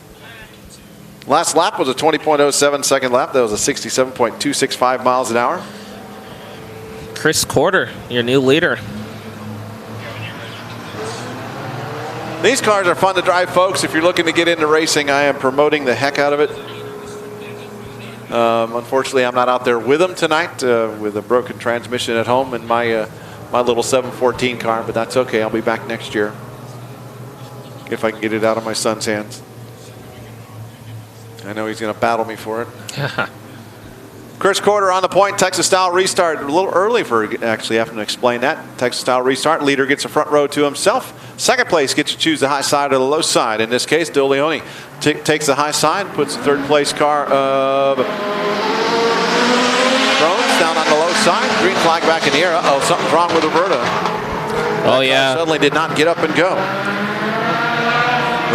lap was a 20.07 second lap. That was a 67.265 miles an hour. Chris Quarter, your new leader. These cars are fun to drive, folks. If you're looking to get into racing, I am promoting the heck out of it. Unfortunately, I'm not out there with them tonight with a broken transmission at home in my my little 714 car, but that's okay. I'll be back next year if I can get it out of my son's hands. I know he's going to battle me for it. Chris Quarter on the point, Texas style restart. A little early for actually having to explain that. Texas style restart. Leader gets a front row to himself. Second place gets to choose the high side or the low side. In this case, DeLeone takes the high side, puts the third place car of Drones down on the low side. Green flag back in the air. Uh-oh, something's wrong with Roberta. Oh, yeah. Suddenly did not get up and go.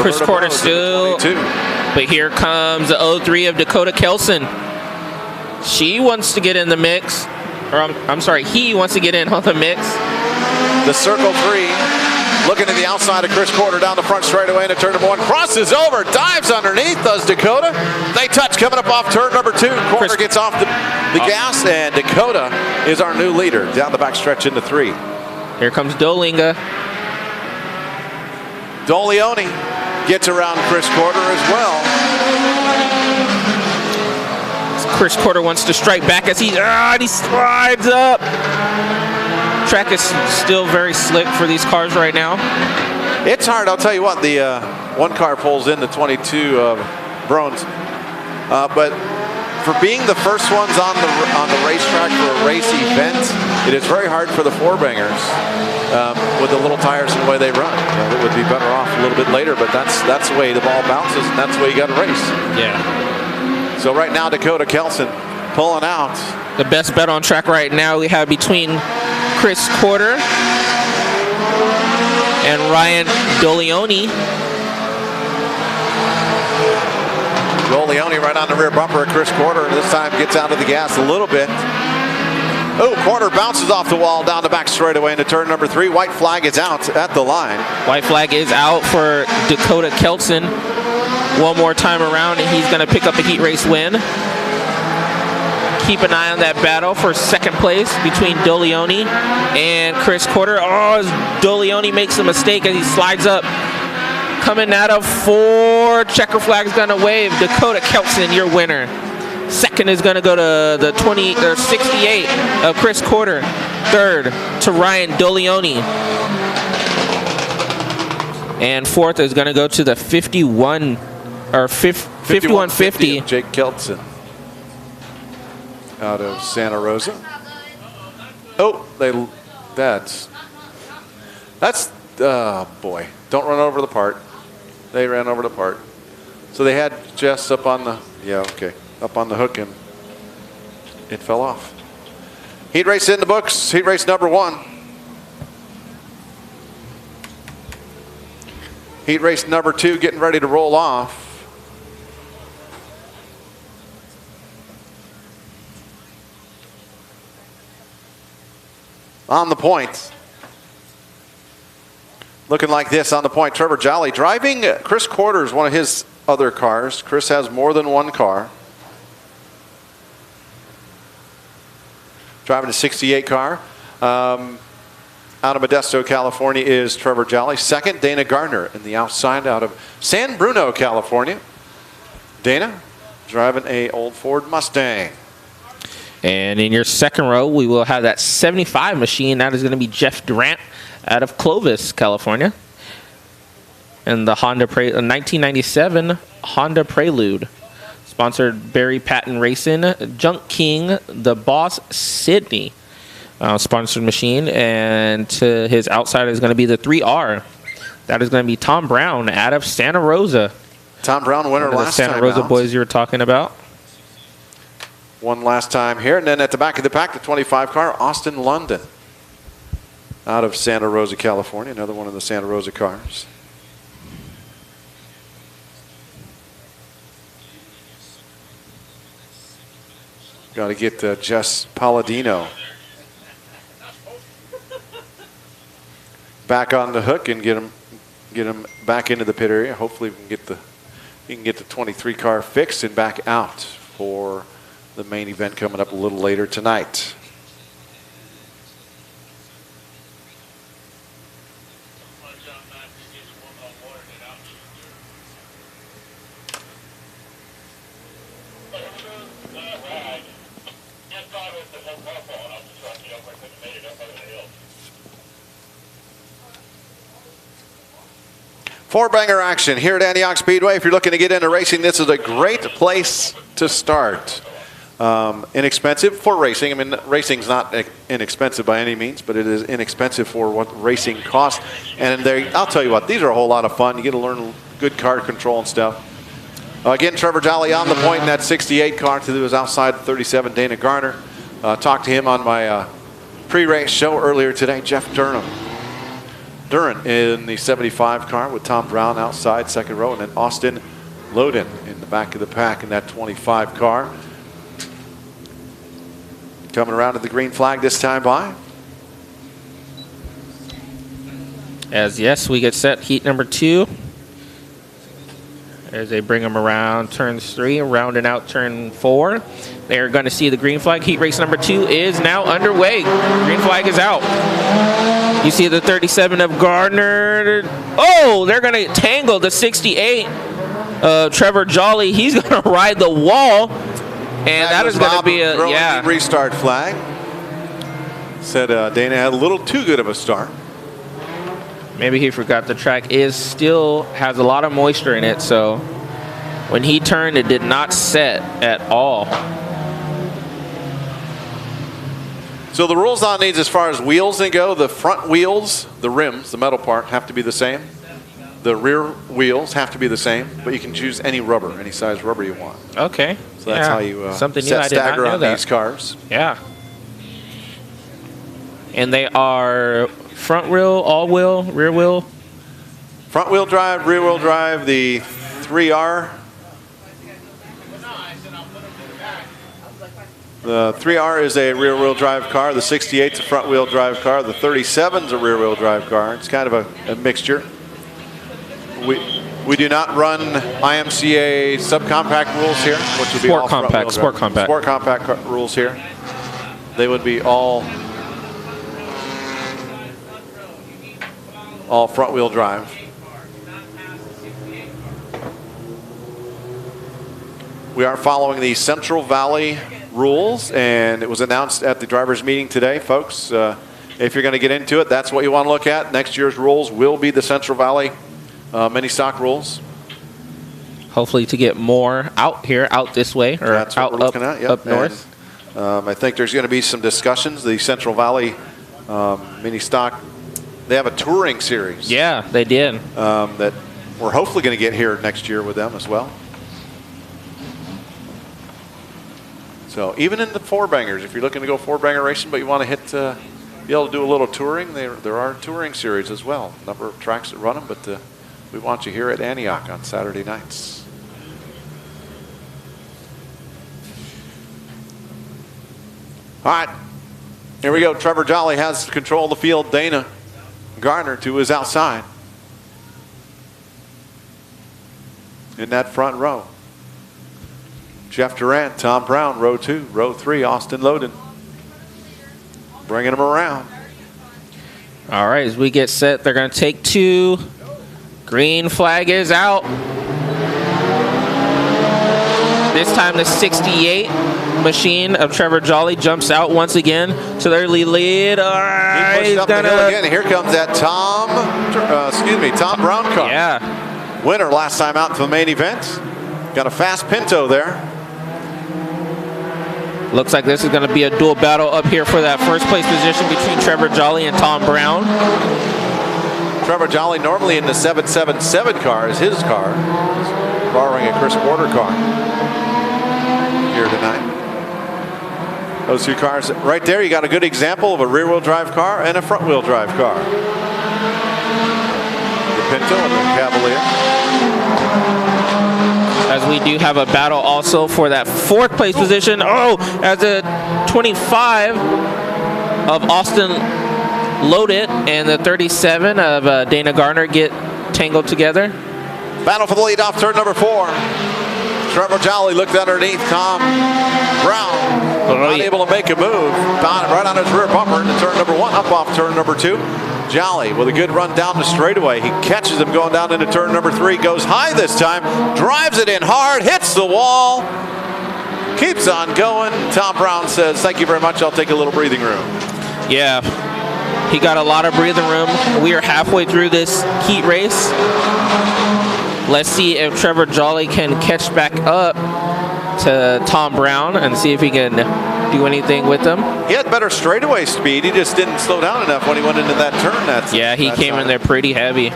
Chris Roberta Quarter Bowes at still. 22. But here comes the 03 of Dakota Kelson. She wants to get in the mix. Or I'm sorry, he wants to get in on the mix. The circle 3. Looking to the outside of Chris Quarter down the front straightaway into turn number 1. Crosses over, dives underneath, does Dakota. They touch coming up off turn number 2. Quarter gets off the gas, and Dakota is our new leader down the back stretch into 3. Here comes Dolinga. DeLeone gets around Chris Quarter as well. Chris Quarter wants to strike back as he slides up. Track is still very slick for these cars right now. It's hard, I'll tell you what. The one car pulls in the 22 Brones, but for being the first ones on the racetrack for a race event, it is very hard for the four-bangers with the little tires and the way they run. It would be better off a little bit later, but that's the way the ball bounces, and that's the way you got to race. Yeah. So right now, Dakota Kelson pulling out. The best bet on track right now we have between Chris Quarter and Ryan DeLeone. DeLeone right on the rear bumper of Chris Quarter. This time gets out of the gas a little bit. Oh, Quarter bounces off the wall down the back straightaway into turn number 3. White flag is out at the line. White flag is out for Dakota Kelson. One more time around, and he's going to pick up a heat race win. Keep an eye on that battle for second place between DeLeone and Chris Quarter. Oh, DeLeone makes a mistake as he slides up. Coming out of 4, checker flag's going to wave. Dakota Kelson, your winner. Second is going to go to the 68 of Chris Quarter. Third to Ryan DeLeone. And fourth is going to go to the 5150 Jake Kelson out of Santa Rosa. Oh, that's boy, don't run over the part. They ran over the part. So they had Jess up on the up on the hook, and it fell off. Heat race in the books. Heat race number 1. Heat race number 2 getting ready to roll off. On the point. Looking like this on the point. Trevor Jolly driving Chris Quarter's one of his other cars. Chris has more than one car. Driving a 68 car. Out of Modesto, California is Trevor Jolly. Second, Dana Gardner in the outside out of San Bruno, California. Dana driving a old Ford Mustang. And in your second row, we will have that 75 machine. That is going to be Jeff Durant out of Clovis, California. And the 1997 Honda Prelude. Sponsored Barry Patton Racing. Junk King, the Boss Sydney. Sponsored machine. And to his outside is going to be the 3R. That is going to be Tom Brown out of Santa Rosa. Tom Brown winner last time. The Santa Rosa boys you were talking about. One last time here. And then at the back of the pack, the 25 car, Austin London. Out of Santa Rosa, California. Another one of the Santa Rosa cars. Got to get Jess Palladino back on the hook and get him get him back into the pit area. Hopefully, we can get the 23 car fixed and back out for the main event coming up a little later tonight. Four-banger action here at Antioch Speedway. If you're looking to get into racing, this is a great place to start. Inexpensive for racing. I mean, racing's not inexpensive by any means, but it is inexpensive for what racing costs. And I'll tell you what, these are a whole lot of fun. You get to learn good car control and stuff. Again, Trevor Jolly on the point in that 68 car to was outside 37, Dana Garner. Talked to him on my pre-race show earlier today, Jeff Duran in the 75 car with Tom Brown outside second row, and then Austin Loden in the back of the pack in that 25 car. Coming around to the green flag this time by. As yes, we get set heat number 2. As they bring them around turns 3, rounding out turn 4. They're going to see the green flag. Heat race number 2 is now underway. Green flag is out. You see the 37 of Gardner. Oh, they're going to tangle the 68. Trevor Jolly, he's going to ride the wall. And that is going to be a restart flag. Said Dana had a little too good of a start. Maybe he forgot the track still has a lot of moisture in it, so when he turned, it did not set at all. So the rules on these as far as wheels go, the front wheels, the rims, the metal part, have to be the same. The rear wheels have to be the same, but you can choose any rubber, any size rubber you want. Okay. So that's how you Something set new. I did not stagger know on that. these cars. Yeah. And they are front wheel, all wheel, rear wheel? Front wheel drive, rear wheel drive, the 3R. The 3R is a rear wheel drive car. The 68 is a front wheel drive car. The 37 is a rear wheel drive car. It's kind of a mixture. We do not run IMCA subcompact rules here, which would be all front wheel drive. Sport compact rules here. They would be all front wheel drive. We are following the Central Valley rules, and it was announced at the drivers meeting today, folks. If you're going to get into it, that's what you want to look at. Next year's rules will be the Central Valley mini stock rules. Hopefully to get more out here, out this way, or that's what out we're looking at. Yep. up north. And, I think there's going to be some discussions. The Central Valley mini stock, they have a touring series. Yeah, they did. That we're hopefully going to get here next year with them as well. So even in the four-bangers, if you're looking to go four-banger racing, but you want to be able to do a little touring, there are touring series as well. A number of tracks that run them, but we want you here at Antioch on Saturday nights. All right, here we go. Trevor Jolly has control of the field. Dana Garner to his outside in that front row. Jeff Durant, Tom Brown, row 2. Row 3, Austin Loden. Bringing him around. All right, as we get set, they're going to take 2. Green flag is out. This time the 68 machine of Trevor Jolly jumps out once again to their lead. All right, he pushed up the hill again. Here comes that Tom Brown car. Yeah. Winner last time out to the main event. Got a fast Pinto there. Looks like this is going to be a dual battle up here for that first place position between Trevor Jolly and Tom Brown. Trevor Jolly normally in the 777 car is his car. He's borrowing a Chris Porter car here tonight. Those two cars right there, you got a good example of a rear-wheel drive car and a front-wheel drive car. The Pinto and the Cavalier. As we do have a battle also for that fourth place position. Oh, as the 25 of Austin Loden and the 37 of Dana Garner get tangled together. Battle for the lead off turn number 4. Trevor Jolly looked underneath Tom Brown. Not able to make a move. Found it right on his rear bumper into turn number 1. Up off turn number 2. Jolly with a good run down the straightaway. He catches him going down into turn number 3. Goes high this time. Drives it in hard. Hits the wall. Keeps on going. Tom Brown says, thank you very much. I'll take a little breathing room. Yeah, he got a lot of breathing room. We are halfway through this heat race. Let's see if Trevor Jolly can catch back up to Tom Brown and see if he can do anything with him. He had better straightaway speed. He just didn't slow down enough when he went into that turn. Yeah, he came in there pretty heavy.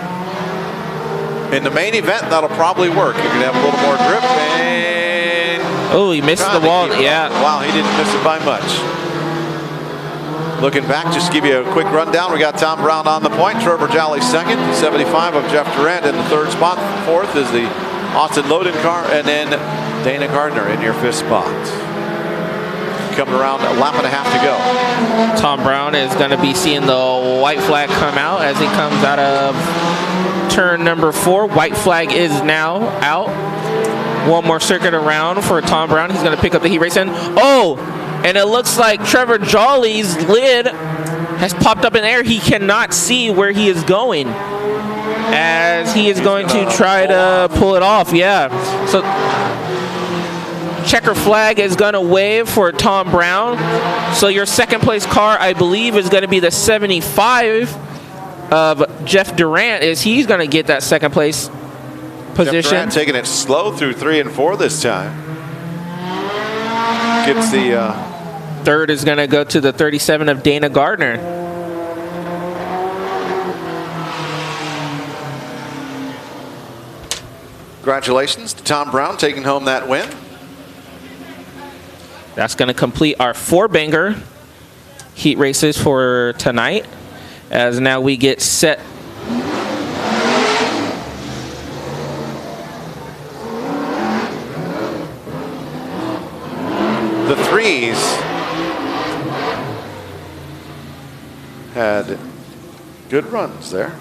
In the main event, that'll probably work. You're going to have a little more grip. And oh, he missed the wall. Yeah. Wow, he didn't miss it by much. Looking back, just to give you a quick rundown, we got Tom Brown on the point, Trevor Jolly second, 75 of Jeff Durant in the 3rd spot. 4th is the Austin Loden car, and then Dana Gardner in your 5th spot. Coming around a lap and a half to go. Tom Brown is going to be seeing the white flag come out as he comes out of turn number 4. White flag is now out. One more circuit around for Tom Brown. He's going to pick up the heat race in. Oh! And it looks like Trevor Jolly's lid has popped up in the air. He cannot see where he is going as he is going to try to pull it off. Yeah. So checker flag is going to wave for Tom Brown. So your second place car, I believe, is going to be the 75 of Jeff Durant. He's going to get that second place position. Jeff Durant taking it slow through 3 and 4 this time. Gets the... Third is going to go to the 37 of Dana Gardner. Congratulations to Tom Brown taking home that win. That's going to complete our 4-banger heat races for tonight. As now we get set. The 3s had good runs there.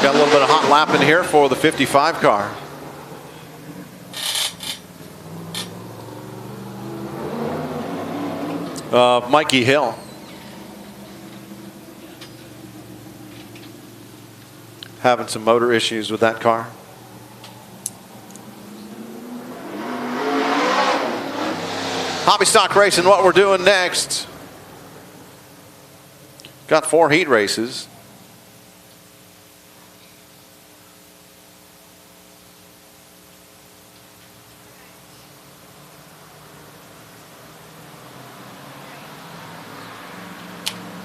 Got a little bit of hot lap in here for the 55 car. Mikey Hill. Having some motor issues with that car. Hobby Stock Racing, what we're doing next. Got 4 heat races.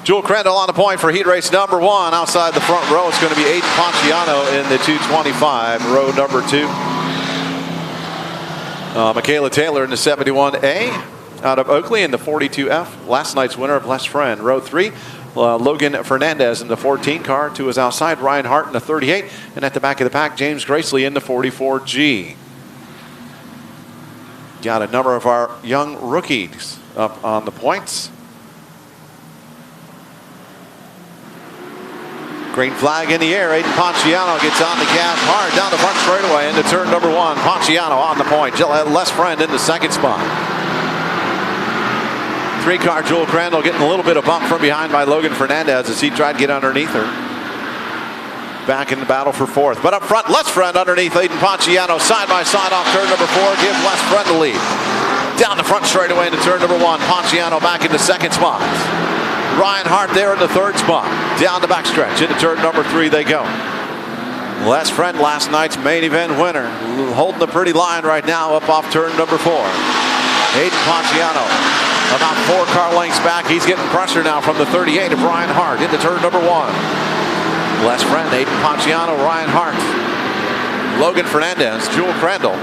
Jewel Crandall on the point for heat race number 1. Outside the front row, it's going to be Aiden Ponciano in the 225, row number 2. Michaela Taylor in the 71A out of Oakley in the 42F. Last night's winner of Les Friend, row 3. Logan Fernandez in the 14 car. 2 is outside. Ryan Hart in the 38. And at the back of the pack, James Gracely in the 44G. Got a number of our young rookies up on the points. Green flag in the air. Aiden Ponciano gets on the gas hard down the front straightaway into turn number 1. Ponciano on the point. Les Friend in the 2nd spot. 3-car Jewel Crandall getting a little bit of bump from behind by Logan Fernandez as he tried to get underneath her. Back in the battle for 4th. But up front, Les Friend underneath Aiden Ponciano. Side by side off turn number 4. Give Les Friend the lead. Down the front straightaway into turn number 1. Ponciano back in the 2nd spot. Ryan Hart there in the 3rd spot. Down the backstretch. Into turn number 3 they go. Les Friend, last night's main event winner. Holding a pretty line right now up off turn number 4. Aiden Ponciano about 4 car lengths back. He's getting pressure now from the 38 of Ryan Hart into turn number 1. Les Friend, Aiden Ponciano, Ryan Hart, Logan Fernandez, Jewel Crandall,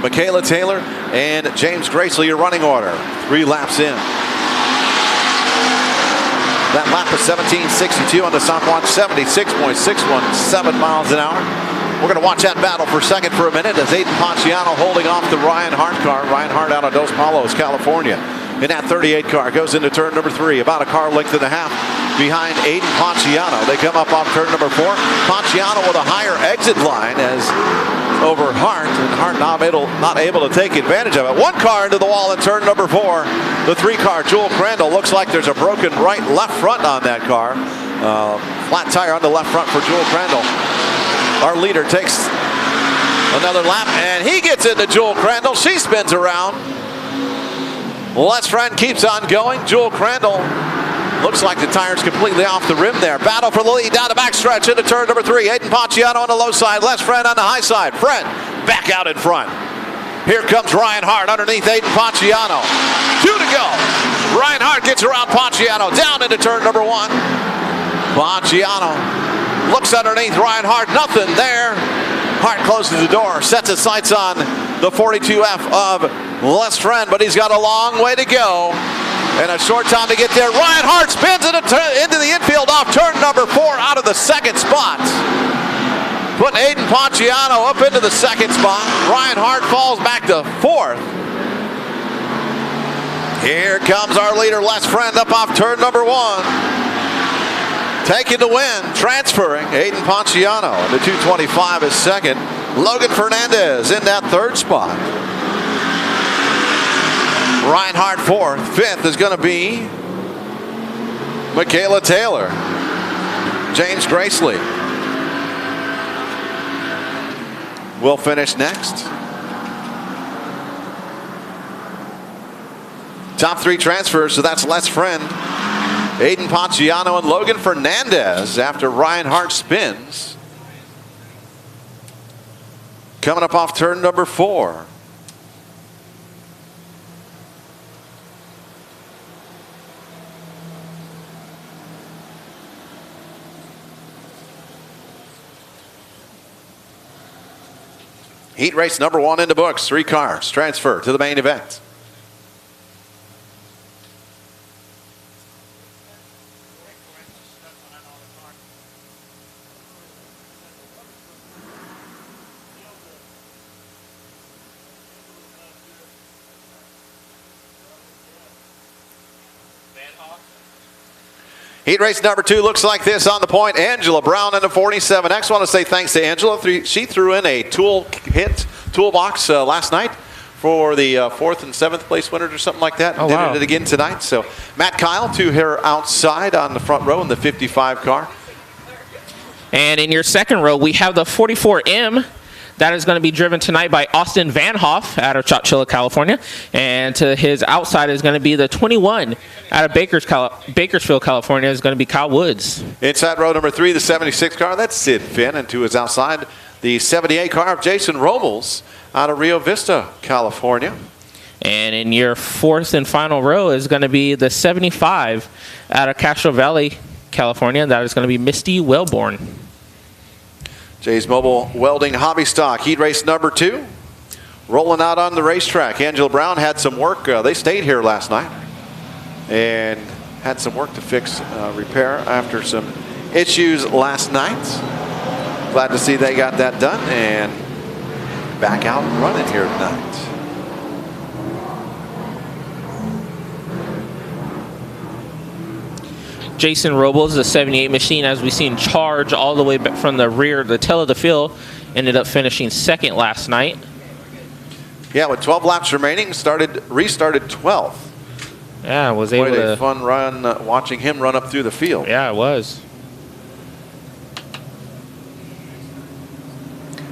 Michaela Taylor, and James Gracely, your running order. 3 laps in. That lap is 17:62 on the stopwatch, 76.617 miles an hour. We're going to watch that battle for second for a minute as Aiden Ponciano holding off the Ryan Hart car. Ryan Hart out of Dos Palos, California. in that 38 car. Goes into turn number 3, about a car length and a half behind Aiden Ponciano. They come up off turn number 4. Ponciano with a higher exit line as over Hart, and Hart not able to take advantage of it. One car into the wall in turn number 4. The 3-car, Jewel Crandall. Looks like there's a broken left front on that car. Flat tire on the left front for Jewel Crandall. Our leader takes another lap, and he gets into Jewel Crandall. She spins around. Les Friend keeps on going. Jewel Crandall looks like the tire's completely off the rim there. Battle for the lead down the backstretch into turn number 3. Aiden Ponciano on the low side. Les Friend on the high side. Friend back out in front. Here comes Ryan Hart underneath Aiden Ponciano. 2 to go. Ryan Hart gets around Ponciano down into turn number 1. Ponciano looks underneath Ryan Hart. Nothing there. Hart closes the door, sets his sights on the 42F of Les Friend, but he's got a long way to go and a short time to get there. Ryan Hart spins into the infield off turn number 4 out of the second spot. Putting Aiden Ponciano up into the second spot. Ryan Hart falls back to 4th. Here comes our leader, Les Friend, up off turn number 1. Taking the win, transferring Aiden Ponciano. The 225 is second. Logan Fernandez in that 3rd spot. Reinhardt 4th. 5th is going to be Michaela Taylor. James Gracely will finish next. Top 3 transfers, so that's Les Friend, Aiden Ponciano, and Logan Fernandez after Ryan Hart spins. Coming up off turn number 4. Heat race number 1 in the books. 3 cars transfer to the main event. Heat race number 2 looks like this on the point. Angela Brown in the 47X. Want to say thanks to Angela. She threw in a toolbox last night for the 4th and 7th place winners or something like that. Oh, Did wow. it again tonight. So Matt Kyle to her outside on the front row in the 55 car. And in your second row, we have the 44M. That is going to be driven tonight by Austin Van Hoff out of Chowchilla, California. And to his outside is going to be the 21 out of Bakersfield, California, is going to be Kyle Woods. Inside row number 3, the 76 car. That's Sid Finn. And to his outside, the 78 car of Jason Robles out of Rio Vista, California. And in your 4th and final row is going to be the 75 out of Castro Valley, California. That is going to be Misty Wellborn. Jay's Mobile Welding Hobby Stock, heat race number 2. Rolling out on the racetrack. Angela Brown had some work. They stayed here last night and had some work to fix, repair after some issues last night. Glad to see they got that done and back out and running here tonight. Jason Robles, the 78 machine, as we've seen, charge all the way back from the rear, the tail of the field, ended up finishing 2nd last night. Yeah, with 12 laps remaining, restarted 12th. Yeah, was able Quite to. a fun run watching him run up through the field. Yeah, it was.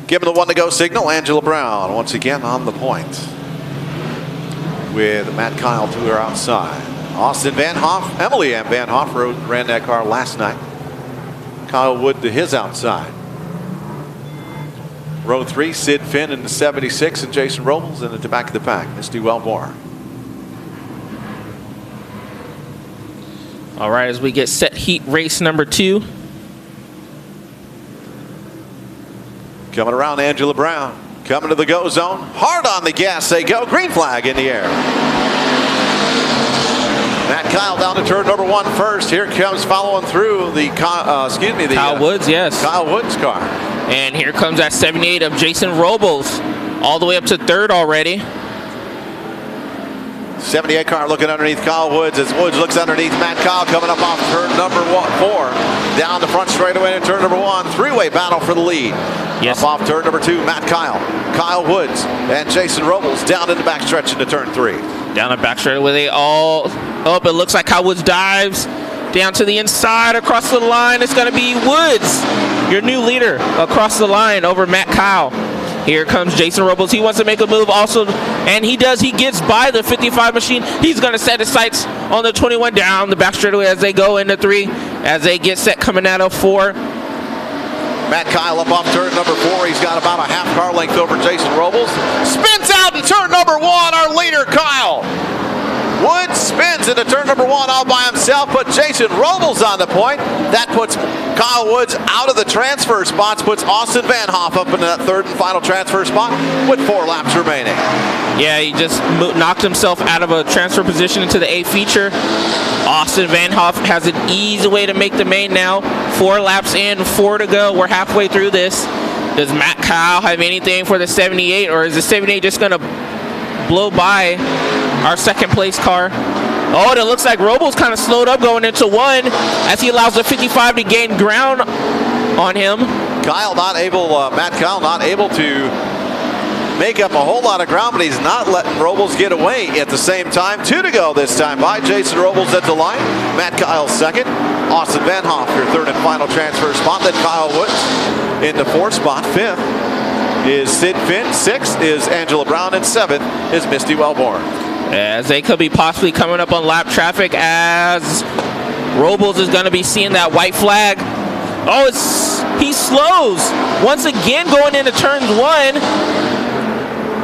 Give him the 1 to go signal. Angela Brown once again on the point with Matt Kyle to her outside. Austin Van Hoff, Emily Ann Van Hoff ran that car last night. Kyle Wood to his outside. Row 3, Sid Finn in the 76 and Jason Robles in the back of the pack. Misty Wellborn. All right, as we get set heat race number 2. Coming around, Angela Brown. Coming to the go zone. Hard on the gas they go. Green flag in the air. Matt Kyle down to turn number 1 first. Here comes following through the Kyle Woods, yes. Kyle Woods car. And here comes that 78 of Jason Robles, all the way up to 3rd already. 78 car looking underneath Kyle Woods as Woods looks underneath Matt Kyle coming up off turn number 4. Down the front straightaway in turn number 1. Three-way battle for the lead. Yes. Up off turn number 2, Matt Kyle, Kyle Woods, and Jason Robles down in the backstretch into turn 3. Down the back straightaway, they all up. It looks like Kyle Woods dives down to the inside across the line. It's going to be Woods, your new leader, across the line over Matt Kyle. Here comes Jason Robles. He wants to make a move also, and he does. He gets by the 55 machine. He's going to set his sights on the 21 down the back straightaway as they go into 3, as they get set coming out of 4. Matt Kyle up off turn number 4. He's got about a half car length over Jason Robles. Spins out in turn number 1, our leader, Kyle Woods spins into turn number 1 all by himself, but Jason Robles on the point. That puts Kyle Woods out of the transfer spots, puts Austin Van Hoff up in that third and final transfer spot with 4 laps remaining. Yeah, he just knocked himself out of a transfer position into the A feature. Austin Van Hoff has an easy way to make the main now. 4 laps in, 4 to go. We're halfway through this. Does Matt Kyle have anything for the 78, or is the 78 just going to blow by our second place car? Oh, and it looks like Robles kind of slowed up going into 1 as he allows the 55 to gain ground on him. Matt Kyle not able to make up a whole lot of ground, but he's not letting Robles get away at the same time. 2 to go this time by Jason Robles at the line. Matt Kyle second. Austin Van Hoff, your third and final transfer spot. Then Kyle Woods in the 4th spot. 5th is Sid Finn. 6th is Angela Brown. And 7th is Misty Wellborn. As they could be possibly coming up on lap traffic, as Robles is going to be seeing that white flag. Oh, he slows once again going into turn 1.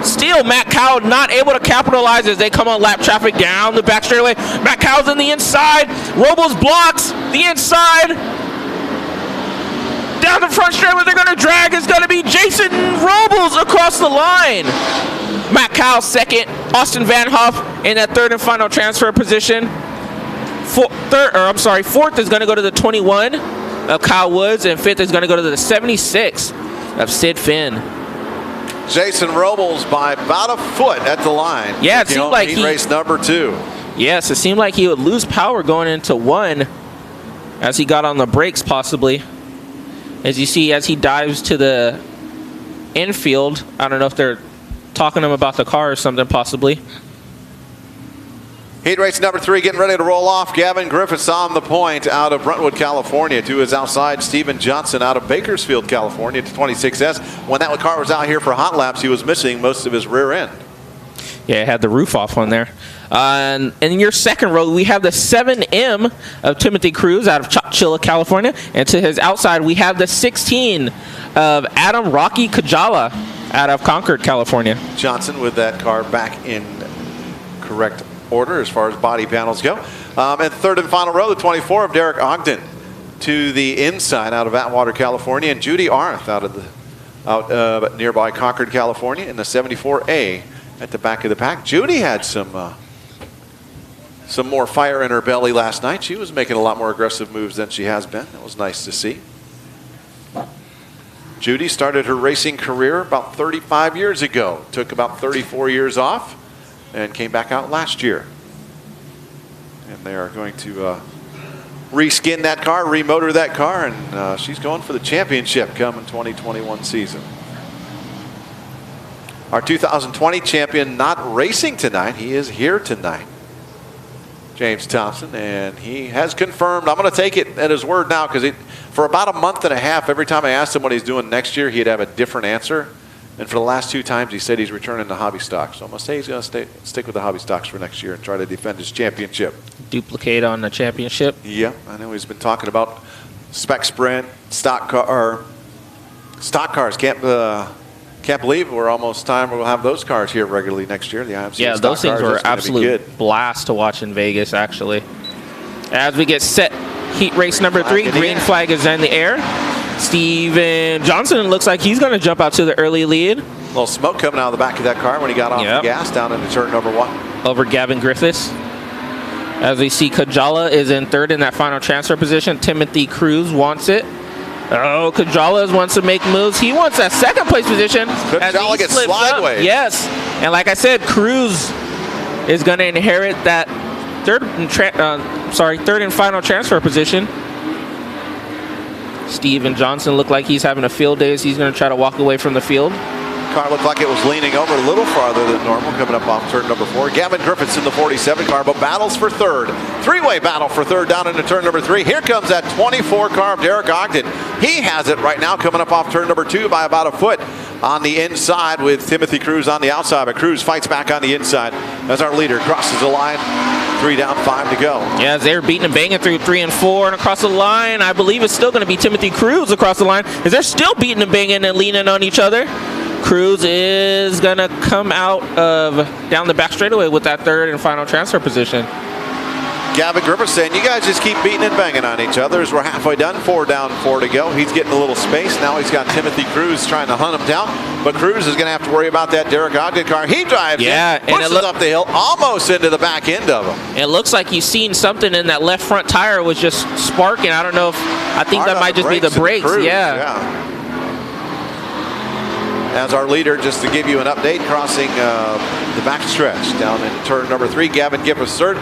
Still, Matt Kyle not able to capitalize as they come on lap traffic down the back straightaway. Matt Kyle's in the inside. Robles blocks the inside. Down the front straightaway, they're going to drag. It's going to be Jason Robles across the line. Matt Kyle second. Austin Van Hoff in that third and final transfer position. 4th is going to go to the 21 of Kyle Woods, and 5th is going to go to the 76 of Sid Finn. Jason Robles by about a foot at the line. Yeah, it seemed like race number 2. Yes, it seemed like he would lose power going into 1 as he got on the brakes possibly. As you see, as he dives to the infield, I don't know if they're talking to him about the car or something possibly. Heat race number 3 getting ready to roll off. Gavin Griffiths on the point out of Brentwood, California. To his outside, Steven Johnson out of Bakersfield, California to 26S. When that car was out here for hot laps, he was missing most of his rear end. Yeah, it had the roof off on there. And in your second row, we have the 7M of Timothy Cruz out of Chowchilla, California. And to his outside, we have the 16 of Adam Rocky Kajala out of Concord, California. Johnson with that car back in correct order as far as body panels go. And third and final row, the 24 of Derek Ogden to the inside out of Atwater, California. And Judy Arndt out nearby Concord, California in the 74A at the back of the pack. Judy had some more fire in her belly last night. She was making a lot more aggressive moves than she has been. That was nice to see. Judy started her racing career about 35 years ago. Took about 34 years off and came back out last year. And they are going to reskin that car, remotor that car, and she's going for the championship coming 2021 season. Our 2020 champion not racing tonight. He is here tonight. James Thompson, and he has confirmed. I'm going to take it at his word now because for about a month and a half, every time I asked him what he's doing next year, he'd have a different answer. And for the last 2 times, he said he's returning to hobby stocks. So I'm going to say he's going to stick with the hobby stocks for next year and try to defend his championship. Duplicate on the championship. Yeah, I know he's been talking about spec sprint, stock cars. Can't believe we're almost time we'll have those cars here regularly next year. The IMCA yeah, those things were absolute blast to watch in Vegas, actually. As we get set, heat race number 3, green flag is in the air. Steven Johnson looks like he's going to jump out to the early lead. A little smoke coming out of the back of that car when he got off the gas down into turn number 1. Over Gavin Griffiths. As we see, Kajala is in third in that final transfer position. Timothy Cruz wants it. Oh, Kajala wants to make moves. He wants that second place position. Kajala gets slideways. Yes. And like I said, Cruz is going to inherit that third and final transfer position. Steven Johnson looked like he's having a field day as he's going to try to walk away from the field. Car looked like it was leaning over a little farther than normal coming up off turn number 4. Gavin Griffiths in the 47 car, but battles for third. Three-way battle for third down into turn number 3. Here comes that 24 car of Derek Ogden. He has it right now coming up off turn number 2 by about a foot on the inside with Timothy Cruz on the outside. But Cruz fights back on the inside as our leader crosses the line. 3 down, 5 to go. Yeah, as they're beating and banging through 3 and 4 and across the line, I believe it's still going to be Timothy Cruz across the line as they're still beating and banging and leaning on each other. Cruz is going to come out of down the back straightaway with that third and final transfer position. Gavin Griffiths saying, you guys just keep beating and banging on each other as we're halfway done. 4 down, 4 to go. He's getting a little space. Now he's got Timothy Cruz trying to hunt him down. But Cruz is going to have to worry about that Derek Ogden car. He drives in, pushes up the hill, almost into the back end of him. It looks like you've seen something in that left front tire was just sparking. I don't know if, I think that might just be the brakes. Yeah. As our leader, just to give you an update, crossing the back stretch down into turn number 3. Gavin Griffiths third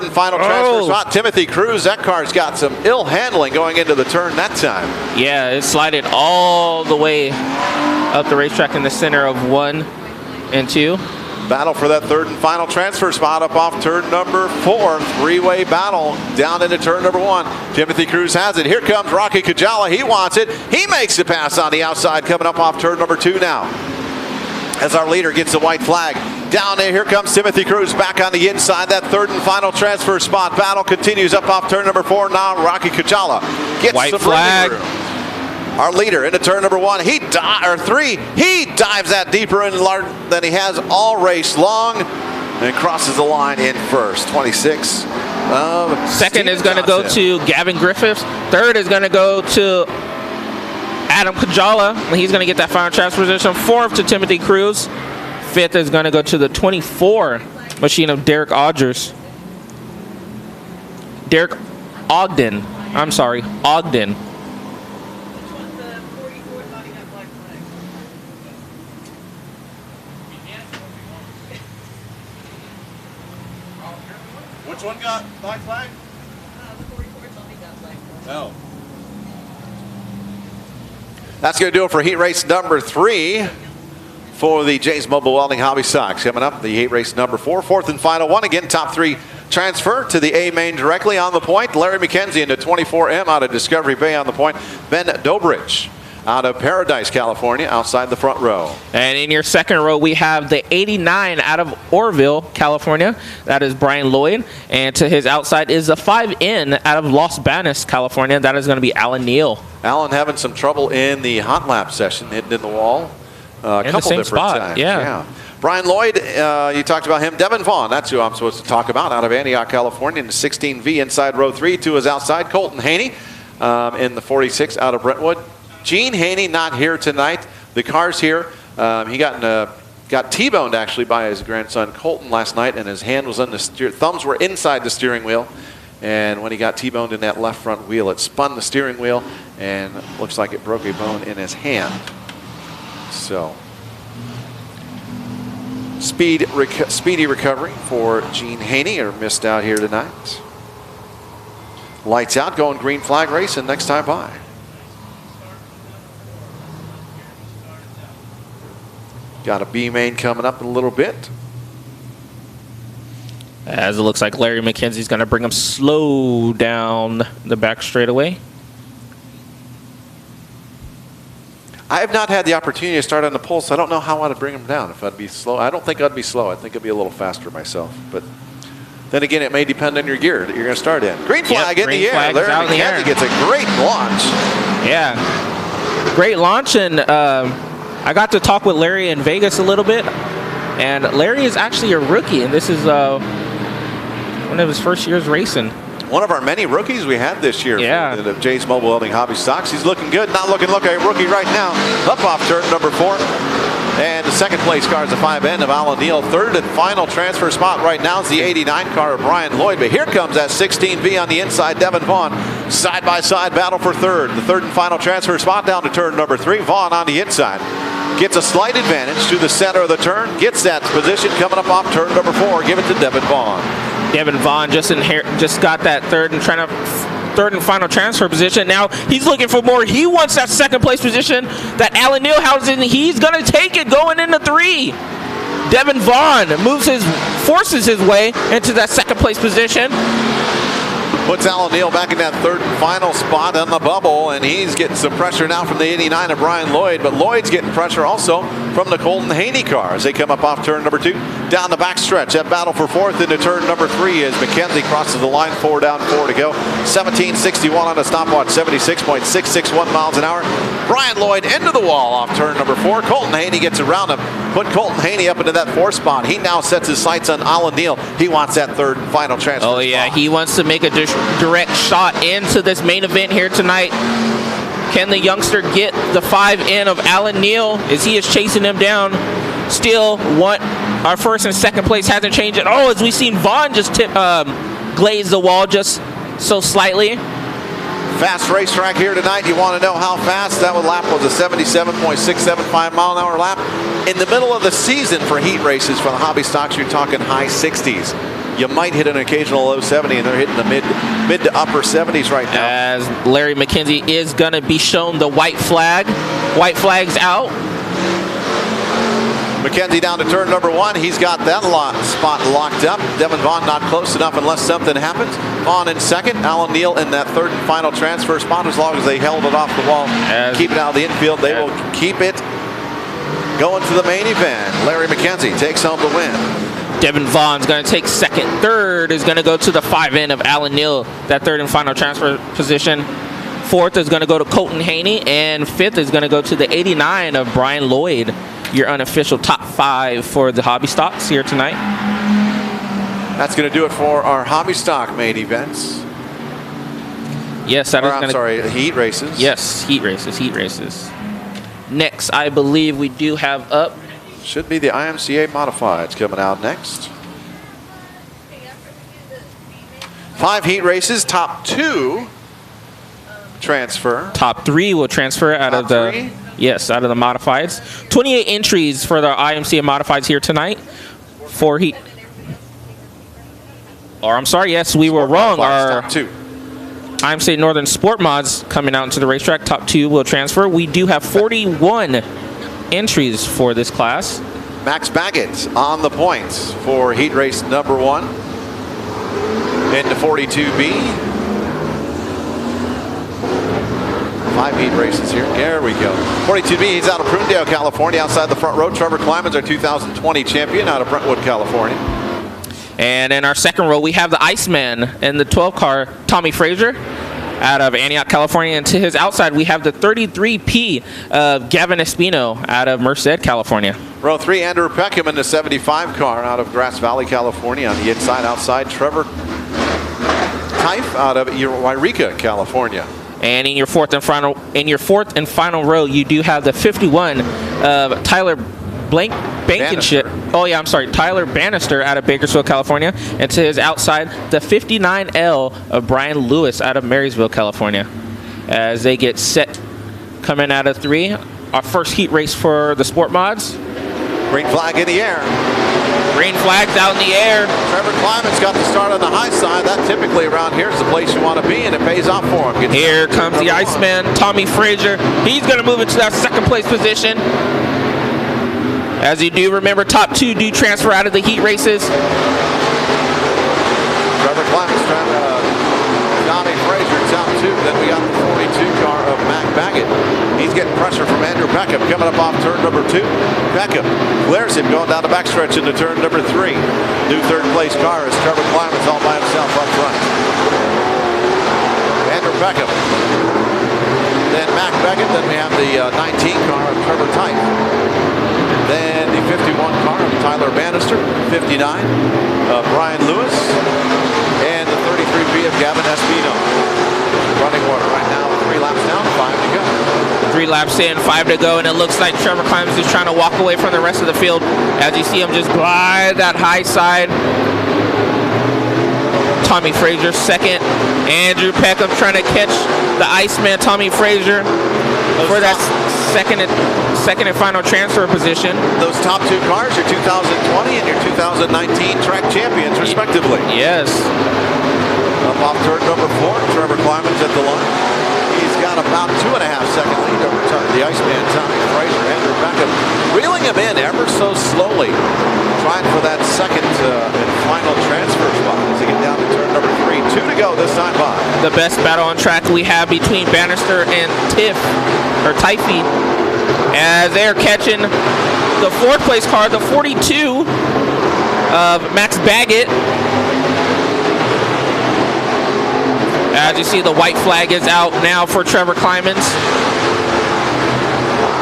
and final transfer spot. Timothy Cruz, that car's got some ill handling going into the turn that time. Yeah, it slided all the way up the racetrack in the center of 1 and 2. Battle for that third and final transfer spot up off turn number 4. Three-way battle down into turn number 1. Timothy Cruz has it. Here comes Rocky Kajala. He wants it. He makes the pass on the outside coming up off turn number 2 now. As our leader gets the white flag. Down there, here comes Timothy Cruz back on the inside. That third and final transfer spot. Battle continues up off turn number 4. Now Rocky Kajala gets white some flag. Our leader into turn number 1. He dives that deeper in than he has all race long and crosses the line in first. 26. Second is going to go to Gavin Griffiths. Third is going to go to Adam Kajala. He's going to get that final transfer position. Fourth to Timothy Cruz. Fifth is going to go to the 24 machine of Derek Ogden. I'm sorry, Ogden. Which one got black flag? No. That's going to do it for heat race number 3 for the Jays Mobile Welding Hobby Sox. Coming up, the heat race number 4, fourth and final one. Again, top 3 transfer to the A main directly on the point. Larry McKenzie into 24M out of Discovery Bay on the point. Ben Dobrich out of Paradise, California, outside the front row. And in your second row, we have the 89 out of Orville, California. That is Brian Lloyd. And to his outside is the 5N out of Los Banos, California. That is going to be Alan Neal. Alan having some trouble in the hot lap session, hitting in the wall. A couple the same different spot, times. yeah. Brian Lloyd, you talked about him. Devin Vaughn, that's who I'm supposed to talk about, out of Antioch, California, in the 16V inside row 3. To his outside, Colton Haney in the 46 out of Brentwood. Gene Haney not here tonight. The car's here. He got T-boned actually by his grandson Colton last night, and his hand was on the thumbs were inside the steering wheel. And when he got T-boned in that left front wheel, it spun the steering wheel, and looks like it broke a bone in his hand. So, speedy recovery for Gene Haney, or missed out here tonight. Lights out, going green flag race, and next time by. Got a B main coming up in a little bit. As it looks like Larry McKenzie's going to bring him slow down the back straightaway. I have not had the opportunity to start on the pole, so I don't know how I'd bring him down. If I'd be slow, I don't think I'd be slow. I think I'd be a little faster myself. But then again, it may depend on your gear that you're going to start in. Green flag in the air. Larry McKenzie gets a great launch. Yeah, great launch, and I got to talk with Larry in Vegas a little bit. And Larry is actually a rookie, and this is one of his first years racing. One of our many rookies we had this year. Yeah. For the Jays Mobile Welding Hobby Stocks. He's looking good. Not looking like a rookie right now. Up off turn number 4. And the second place car is the 5N of Alan Neal. Third and final transfer spot right now is the 89 car of Brian Lloyd. But here comes that 16V on the inside, Devin Vaughn. Side-by-side battle for third. The third and final transfer spot down to turn number 3. Vaughn on the inside. gets a slight advantage to the center of the turn, gets that position coming up off turn number 4. Give it to Devin Vaughn. Devin Vaughn just got that third and final transfer position. Now he's looking for more. He wants that second place position that Alan Neal has, and he's going to take it going into 3. Devin Vaughn forces his way into that second place position. Puts Alan Neal back in that third and final spot on the bubble, and he's getting some pressure now from the 89 of Brian Lloyd, but Lloyd's getting pressure also from the Colton Haney car as they come up off turn number 2. Down the backstretch, that battle for 4th into turn number 3 as McKenzie crosses the line, 4 down, 4 to go. 17.61 on the stopwatch, 76.661 miles an hour. Brian Lloyd into the wall off turn number 4. Colton Haney gets around him, put Colton Haney up into that 4th spot. He now sets his sights on Alan Neal. He wants that third and final transfer Oh yeah, spot. he wants to make a direct shot into this main event here tonight. Can the youngster get the 5 in of Alan Neal as he is chasing him down? Still, our first and second place hasn't changed at all, as we've seen Vaughn just glaze the wall just so slightly. Fast racetrack here tonight. You want to know how fast? That lap was a 77.675 mile an hour lap. In the middle of the season for heat races for the hobby stocks, you're talking high 60s. You might hit an occasional low 70, and they're hitting the mid to upper 70s right now. As Larry McKenzie is going to be shown the white flag. White flag's out. McKenzie down to turn number 1. He's got that spot locked up. Devin Vaughn not close enough unless something happens. Vaughn in second. Alan Neal in that third and final transfer spot. As long as they held it off the wall, keep it out of the infield, they will keep it going to the main event. Larry McKenzie takes home the win. Devin Vaughn's going to take second. Third is going to go to the 5 in of Alan Neal, that third and final transfer position. 4th is going to go to Colton Haney, and 5th is going to go to the 89 of Brian Lloyd, your unofficial top 5 for the hobby stocks here tonight. That's going to do it for our hobby stock main events. Yes, that is going to... sorry, heat races. Yes, heat races. Next, I believe we do have up... Should be the IMCA Modifieds coming out next. 5 heat races, top 2 transfer. Top 3 will transfer out of the... Three? Yes, out of the Modifieds. 28 entries for the IMCA Modifieds here tonight. 4 heat... Or I'm sorry, yes, we were wrong. Our top 2. IMCA Northern Sport Mods coming out into the racetrack. Top 2 will transfer. We do have 41 entries for this class. Max Baggett on the points for heat race number 1 into 42B. 5 heat races here. There we go. 42B, he's out of Prunedale, California. Outside the front row, Trevor Kleiman's our 2020 champion out of Brentwood, California. And in our second row, we have the Iceman in the 12 car, Tommy Frazier, out of Antioch, California. And to his outside, we have the 33P of Gavin Espino out of Merced, California. Row 3, Andrew Peckham in the 75 car out of Grass Valley, California. On the inside, outside, Trevor Teif out of Eureka, California. And in your fourth and final row, you do have the 51 of Tyler Blankenship. Oh yeah, I'm sorry, Tyler Bannister out of Bakersfield, California, and to his outside, the 59L of Brian Lewis out of Marysville, California. As they get set, coming out of 3, our first heat race for the Sport Mods. Green flag in the air. Green flag's out in the air. Trevor Kleiman's got the start on the high side. That typically around here is the place you want to be, and it pays off for him. Here comes the Iceman, Tommy Frazier. He's going to move into that second place position. As you do remember, top 2 do transfer out of the heat races. Trevor Kleiman's trying to Tommy Frazier, top 2. Then we got the 42 car of Mac Baggett. He's getting pressure from Andrew Peckham coming up off turn number 2. Peckham clears him going down the backstretch into turn number 3. New third place car is Trevor Kleiman's all by himself up front. Andrew Peckham. Then Mac Baggett. Then we have the 19 car of Trevor Teif. Then the 51 car of Tyler Bannister, 59 of Brian Lewis, and the 33B of Gavin Espino. Running water right now, 3 laps down, 5 to go. 3 laps in, 5 to go, and it looks like Trevor Kleiman is trying to walk away from the rest of the field. As you see him just glide that high side. Tommy Frazier second. Andrew Peckham trying to catch the Iceman, Tommy Frazier, for that second and final transfer position. Those top two cars, your 2020 and your 2019 track champions, respectively. Yes. Up off turn number 4, Trevor Kleiman's at the line. He's got about 2.5 second lead over the Iceman, Tommy Fraser. Andrew Beckham reeling him in ever so slowly, trying for that second and final transfer spot as they get down to turn number 3. 2 to go this time by. The best battle on track we have between Bannister and Typhy, as they're catching the 4th place car, the 42 of Max Baggett. As you see, the white flag is out now for Trevor Kleiman's.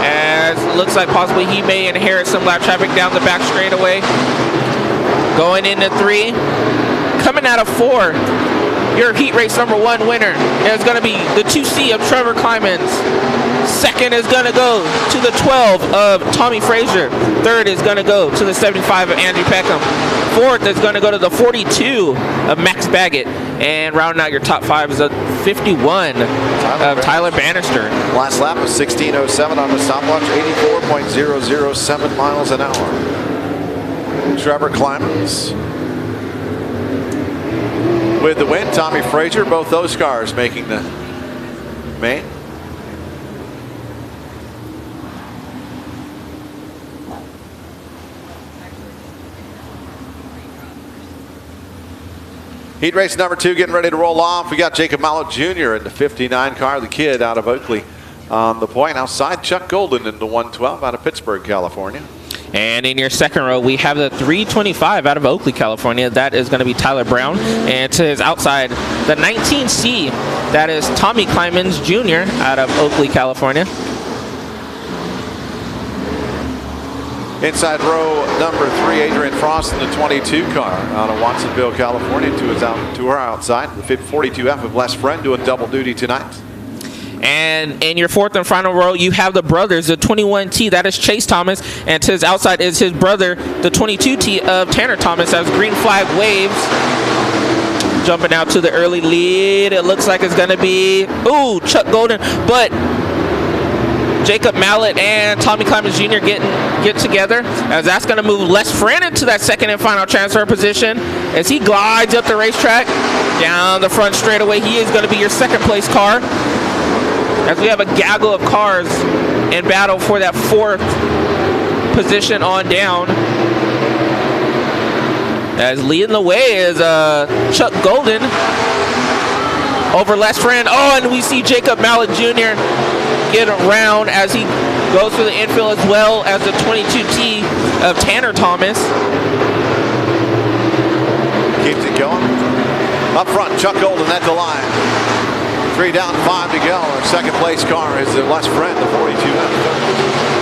As it looks like possibly he may inherit some lap traffic down the back straightaway. Going into 3. Coming out of 4, your heat race number 1 winner is going to be the 2C of Trevor Kleiman's. 2nd is going to go to the 12 of Tommy Fraser. 3rd is going to go to the 75 of Andrew Peckham. 4th is going to go to the 42 of Max Baggett. And rounding out your top 5 is a 51 of Tyler Bannister. Last lap was 16:07 on the stopwatch, 84.007 miles an hour. Trevor Kleiman's with the win. Tommy Fraser, both those cars making the main. Heat race number 2 getting ready to roll off. We got Jacob Mallet Jr. in the 59 car, the kid out of Oakley on the point. Outside, Chuck Golden in the 112 out of Pittsburgh, California. And in your second row, we have the 325 out of Oakley, California. That is going to be Tyler Brown. And to his outside, the 19C, that is Tommy Kleiman's Jr. out of Oakley, California. Inside row number 3, Adrian Frost in the 22 car out of Watsonville, California. To her outside, the 42F of Les Friend doing double duty tonight. And in your 4th and final row, you have the brothers, the 21T, that is Chase Thomas. And to his outside is his brother, the 22T of Tanner Thomas, as green flag waves. Jumping out to the early lead. It looks like it's going to be, Chuck Golden. But Jacob Mallet and Tommy Kleiman's Jr. get together, as that's going to move Les Friend into that 2nd and final transfer position as he glides up the racetrack down the front straightaway. He is going to be your 2nd place car, as we have a gaggle of cars in battle for that 4th position on down. As leading the way is Chuck Golden over Les Friend. And we see Jacob Mallet Jr. get around as he goes for the infield, as well as the 22T of Tanner Thomas. Keeps it going. Up front, Chuck Golden at the line. 3 down, 5 to go. Our 2nd place car is the Les Friend, the 42F.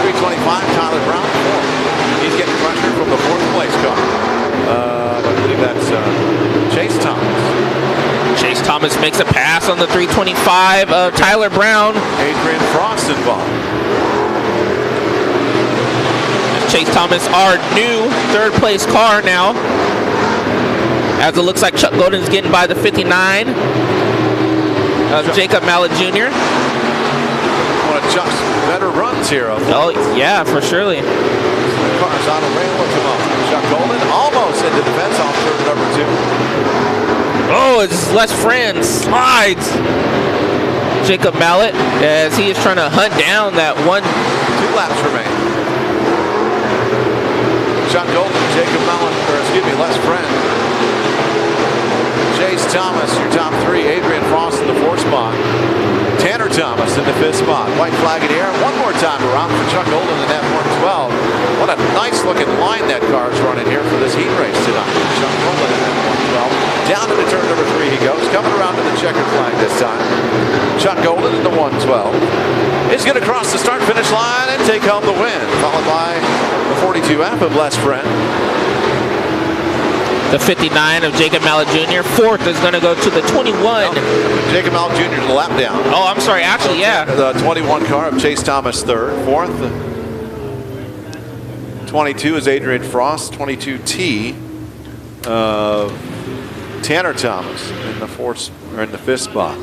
325, Tyler Brown, 4th. He's getting pressure from the 4th place car. I believe that's Chase Thomas. Chase Thomas makes a pass on the 325 of Tyler Brown. Adrian Frost involved. Chase Thomas, our new 3rd place car now, as it looks like Chuck Golden's getting by the 59 of Jacob Mallet Jr. One of Chuck's better runs here. Yeah, for surely. The car's on a rail at the moment. Chuck Golden almost into the fence off turn number 2. It's Les Friend slides Jacob Mallet as he is trying to hunt down that 2 laps remain. Chuck Golden, Jacob Mallet, Les Friend. Chase Thomas, your top 3. Adrian Frost in the 4th spot. Tanner Thomas in the 5th spot. White flag in the air. One more time around for Chuck Golden in that 112. What a nice looking line that car's running here for this heat race tonight. Chuck Golden in that 112. Down into turn number 3 he goes. Coming around to the checkered flag this time. Chuck Golden in the 112. Is going to cross the start finish line and take home the win. Followed by the 42F of Les Friend. The 59 of Jacob Mallet Jr. 4th is going to go to the 21. Jacob Mallet Jr. to the lap down. I'm sorry. Actually, yeah. The 21 car of Chase Thomas 3rd. 4th. 22 is Adrian Frost. 22T of Tanner Thomas in the 5th spot.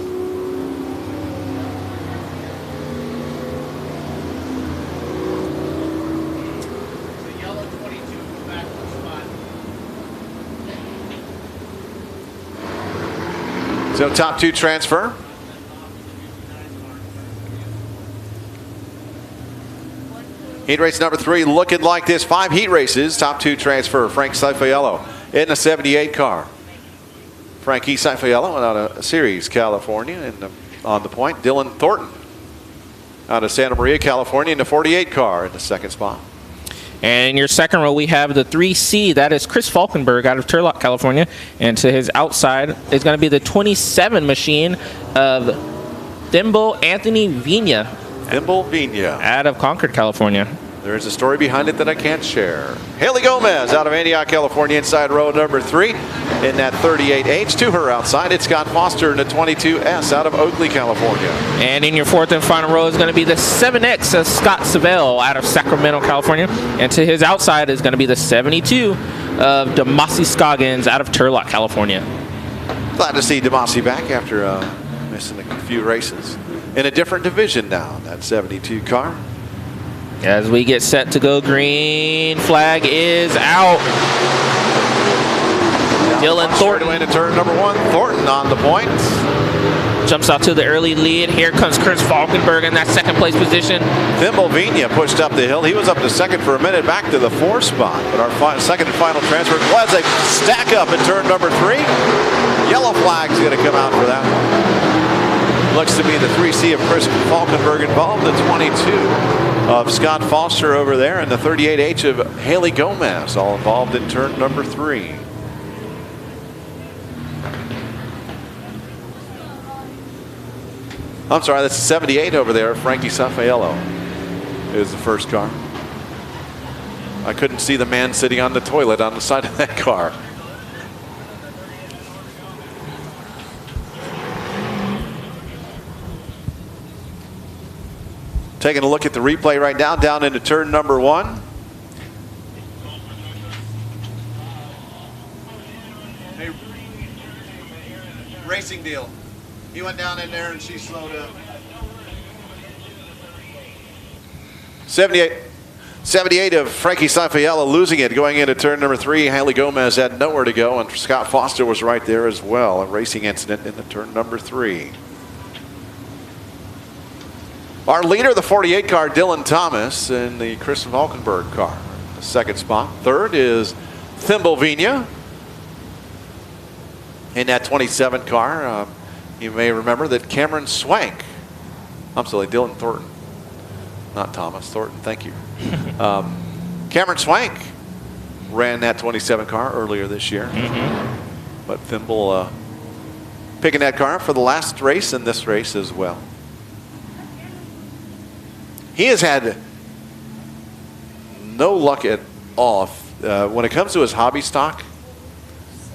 So top 2 transfer. Heat race number 3 looking like this. 5 heat races. Top 2 transfer. Frank Saifiello in the 78 car. Frankie Saifiello out of Ceres, California, on the point. Dylan Thornton out of Santa Maria, California, in the 48 car in the 2nd spot. And in your second row, we have the 3C. That is Chris Falkenberg out of Turlock, California. And to his outside is going to be the 27 machine of Thimble Anthony Vina. Thimble Vina. Out of Concord, California. There's a story behind it that I can't share. Haley Gomez out of Antioch, California, inside row number 3 in that 38H. To her outside, it's Scott Foster in the 22S out of Oakley, California. And in your 4th and final row is going to be the 7X of Scott Savell out of Sacramento, California. And to his outside is going to be the 72 of Demasi Scoggins out of Turlock, California. Glad to see Demasi back after missing a few races. In a different division now, that 72 car. As we get set to go, green flag is out. Dylan Thornton Straight away to turn number 1. Thornton on the point. jumps out to the early lead. Here comes Chris Falkenberg in that 2nd place position. Thimble Vina pushed up the hill. He was up to 2nd for a minute, back to the 4th spot. But our 2nd and final transfer, as they stack up in turn number 3. Yellow flag's going to come out for that one. Looks to be the 3C of Chris Falkenberg involved, the 22 of Scott Foster over there, and the 38H of Haley Gomez, all involved in turn number 3. I'm sorry, that's 78 over there. Frankie Saifiello is the first car. I couldn't see the man sitting on the toilet on the side of that car. Taking a look at the replay right now, down into turn number 1. Hey, racing deal. He went down in there and she slowed up. 78 of Frankie Saifiello losing it going into turn number 3. Haley Gomez had nowhere to go, and Scott Foster was right there as well. A racing incident in the turn number 3. Our leader, the 48 car, Dylan Thomas, in the Chris Falkenberg car, the 2nd spot. 3rd is Thimble Vina in that 27 car. You may remember that Cameron Swank, I'm sorry, Dylan Thornton, not Thomas, Thornton, thank you. Cameron Swank ran that 27 car earlier this year. But Thimble picking that car up for the last race and this race as well. He has had no luck at all. When it comes to his hobby stock,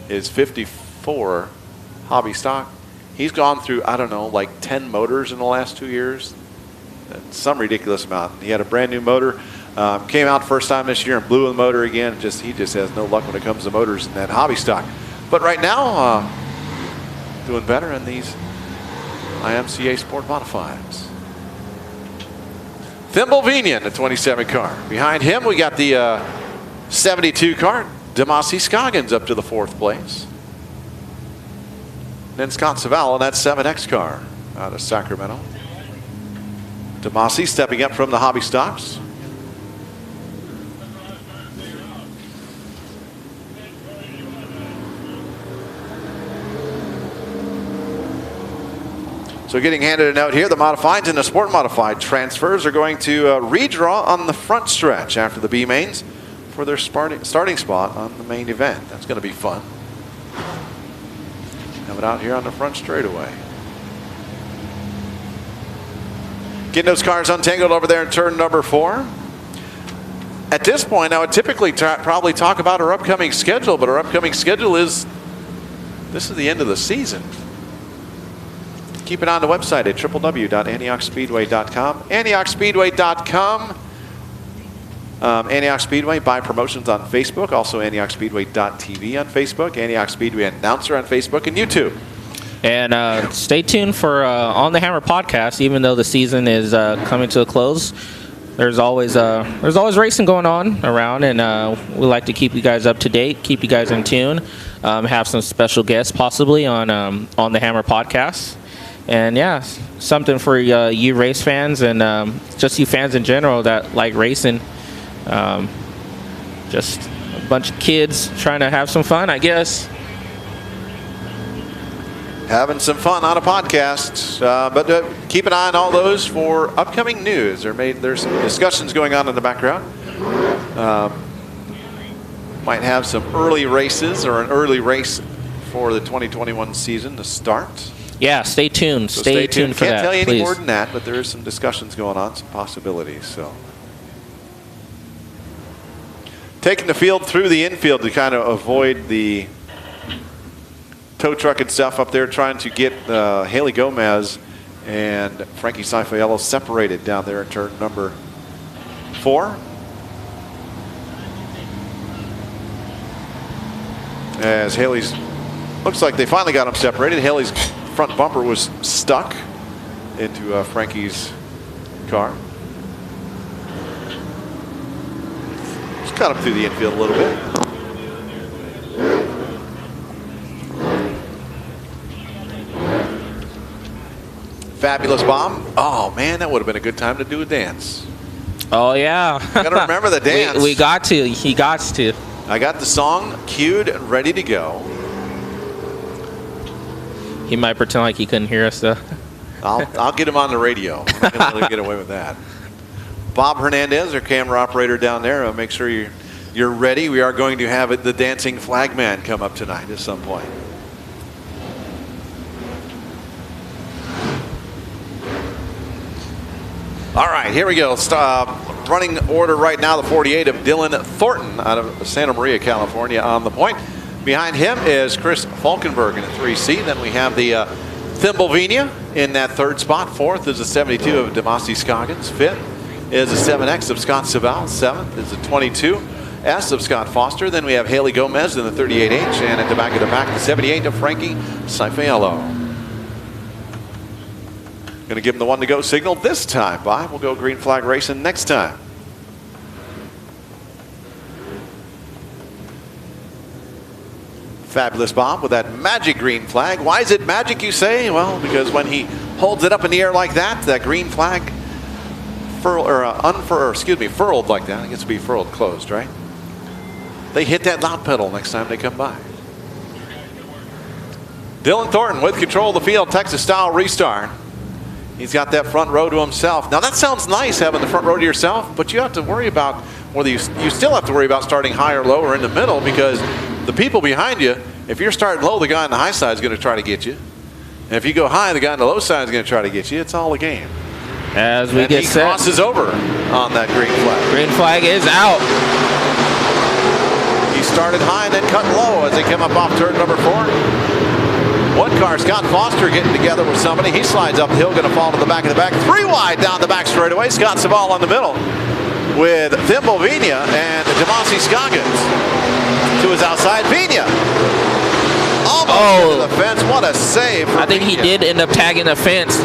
his 54 hobby stock, he's gone through, I don't know, like 10 motors in the last 2 years. Some ridiculous amount. He had a brand new motor, came out first time this year and blew the motor again. He just has no luck when it comes to motors in that hobby stock. But right now, doing better in these IMCA Sport Modifieds. Thimble Vina in the 27 car. Behind him, we got the 72 car, Demasi Scoggins, up to the 4th place. Then Scott Savell in that 7X car out of Sacramento. Demasi stepping up from the hobby stocks. So getting handed a note here, the modifieds and the sport modified transfers are going to redraw on the front stretch after the B mains for their starting spot on the main event. That's going to be fun. Have it out here on the front straightaway. Getting those cars untangled over there in turn number 4. At this point, I would typically probably talk about our upcoming schedule, but our upcoming schedule is, this is the end of the season. Keep it on the website at www.antiochspeedway.com. AntiochSpeedway.com. Antioch Speedway, buy promotions on Facebook. Also AntiochSpeedway.tv on Facebook. Antioch Speedway announcer on Facebook and YouTube. And stay tuned for On the Hammer podcast. Even though the season is coming to a close, there's always racing going on around, and we like to keep you guys up to date, keep you guys in tune, have some special guests possibly on the Hammer podcast, and yeah, something for you race fans and just you fans in general that like racing. Just a bunch of kids trying to have some fun, I guess. Having some fun on a podcast, but keep an eye on all those for upcoming news. There's some discussions going on in the background. Might have some early races or an early race for the 2021 season to start. Yeah, stay tuned. So stay tuned for Can't that. tell you any please. more than that, but there is some discussions going on, some possibilities. So, taking the field through the infield to kind of avoid the tow truck and stuff up there, trying to get Haley Gomez and Frankie Saifiello separated down there in turn number 4. As Haley's, looks like they finally got them separated. Haley's front bumper was stuck into Frankie's car. Just cut him through the infield a little bit. Fabulous Bob. Oh man, that would have been a good time to do a dance. Oh yeah. Gotta remember the dance. we got to. He got to. I got the song cued and ready to go. He might pretend like he couldn't hear us though. I'll get him on the radio. I'm not gonna let him get away with that. Bob Hernandez, our camera operator down there, make sure you're ready. We are going to have the dancing flag man come up tonight at some point. All right, here we go. Running order right now, the 48 of Dylan Thornton out of Santa Maria, California on the point. Behind him is Chris Falkenberg in a 3C. Then we have the Thimblevinia in that third spot. Fourth is the 72 of Demasi Scoggins. Fifth is the 7X of Scott Savall. Seventh is the 22S of Scott Foster. Then we have Haley Gomez in the 38H. And at the back of the pack, the 78 of Frankie Saifiello. Going to give him the one to go signal this time. Bob, we'll go green flag racing next time. Fabulous Bob with that magic green flag. Why is it magic, you say? Well, because when he holds it up in the air like that, that green flag furled like that. I guess it'd be furled closed, right? They hit that loud pedal next time they come by. Dylan Thornton with control of the field, Texas style restart. He's got that front row to himself. Now that sounds nice, having the front row to yourself, but you have to worry about whether you still have to worry about starting high or low or in the middle, because the people behind you, if you're starting low, the guy on the high side is going to try to get you. And if you go high, the guy on the low side is going to try to get you. It's all a game. As we and get he set. crosses over on that green flag. Green flag is out. He started high and then cut low as they come up off turn number 4. One car, Scott Foster getting together with somebody. He slides up the hill, going to fall to the back of the back. 3 wide down the back straightaway. Scott Savall on the middle with Thimblevinia and Demasi Scoggins to his outside. Vina almost into the fence. What a save. I think he did end up tagging the fence.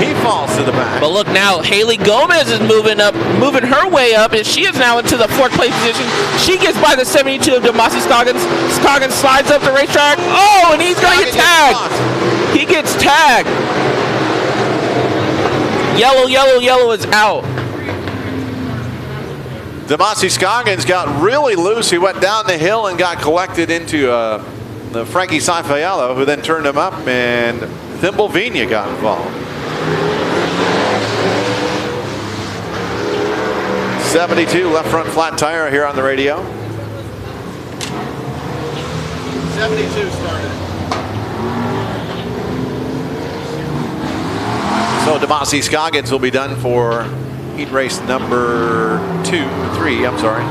He falls to the back. But look now, Haley Gomez is moving her way up, and she is now into the 4th place position. She gets by the 72 of Demasi Scoggins. Scoggins slides up the racetrack. Oh, and he's going to get tagged. He gets tagged. Yellow, yellow, yellow is out. Demasi Scoggins got really loose. He went down the hill and got collected into the Frankie Saifiello, who then turned him up, and Thimblevinia got involved. 72 left front flat tire here on the radio. 72 started. So Demasi Scoggins will be done for heat race number 3. I'm sorry.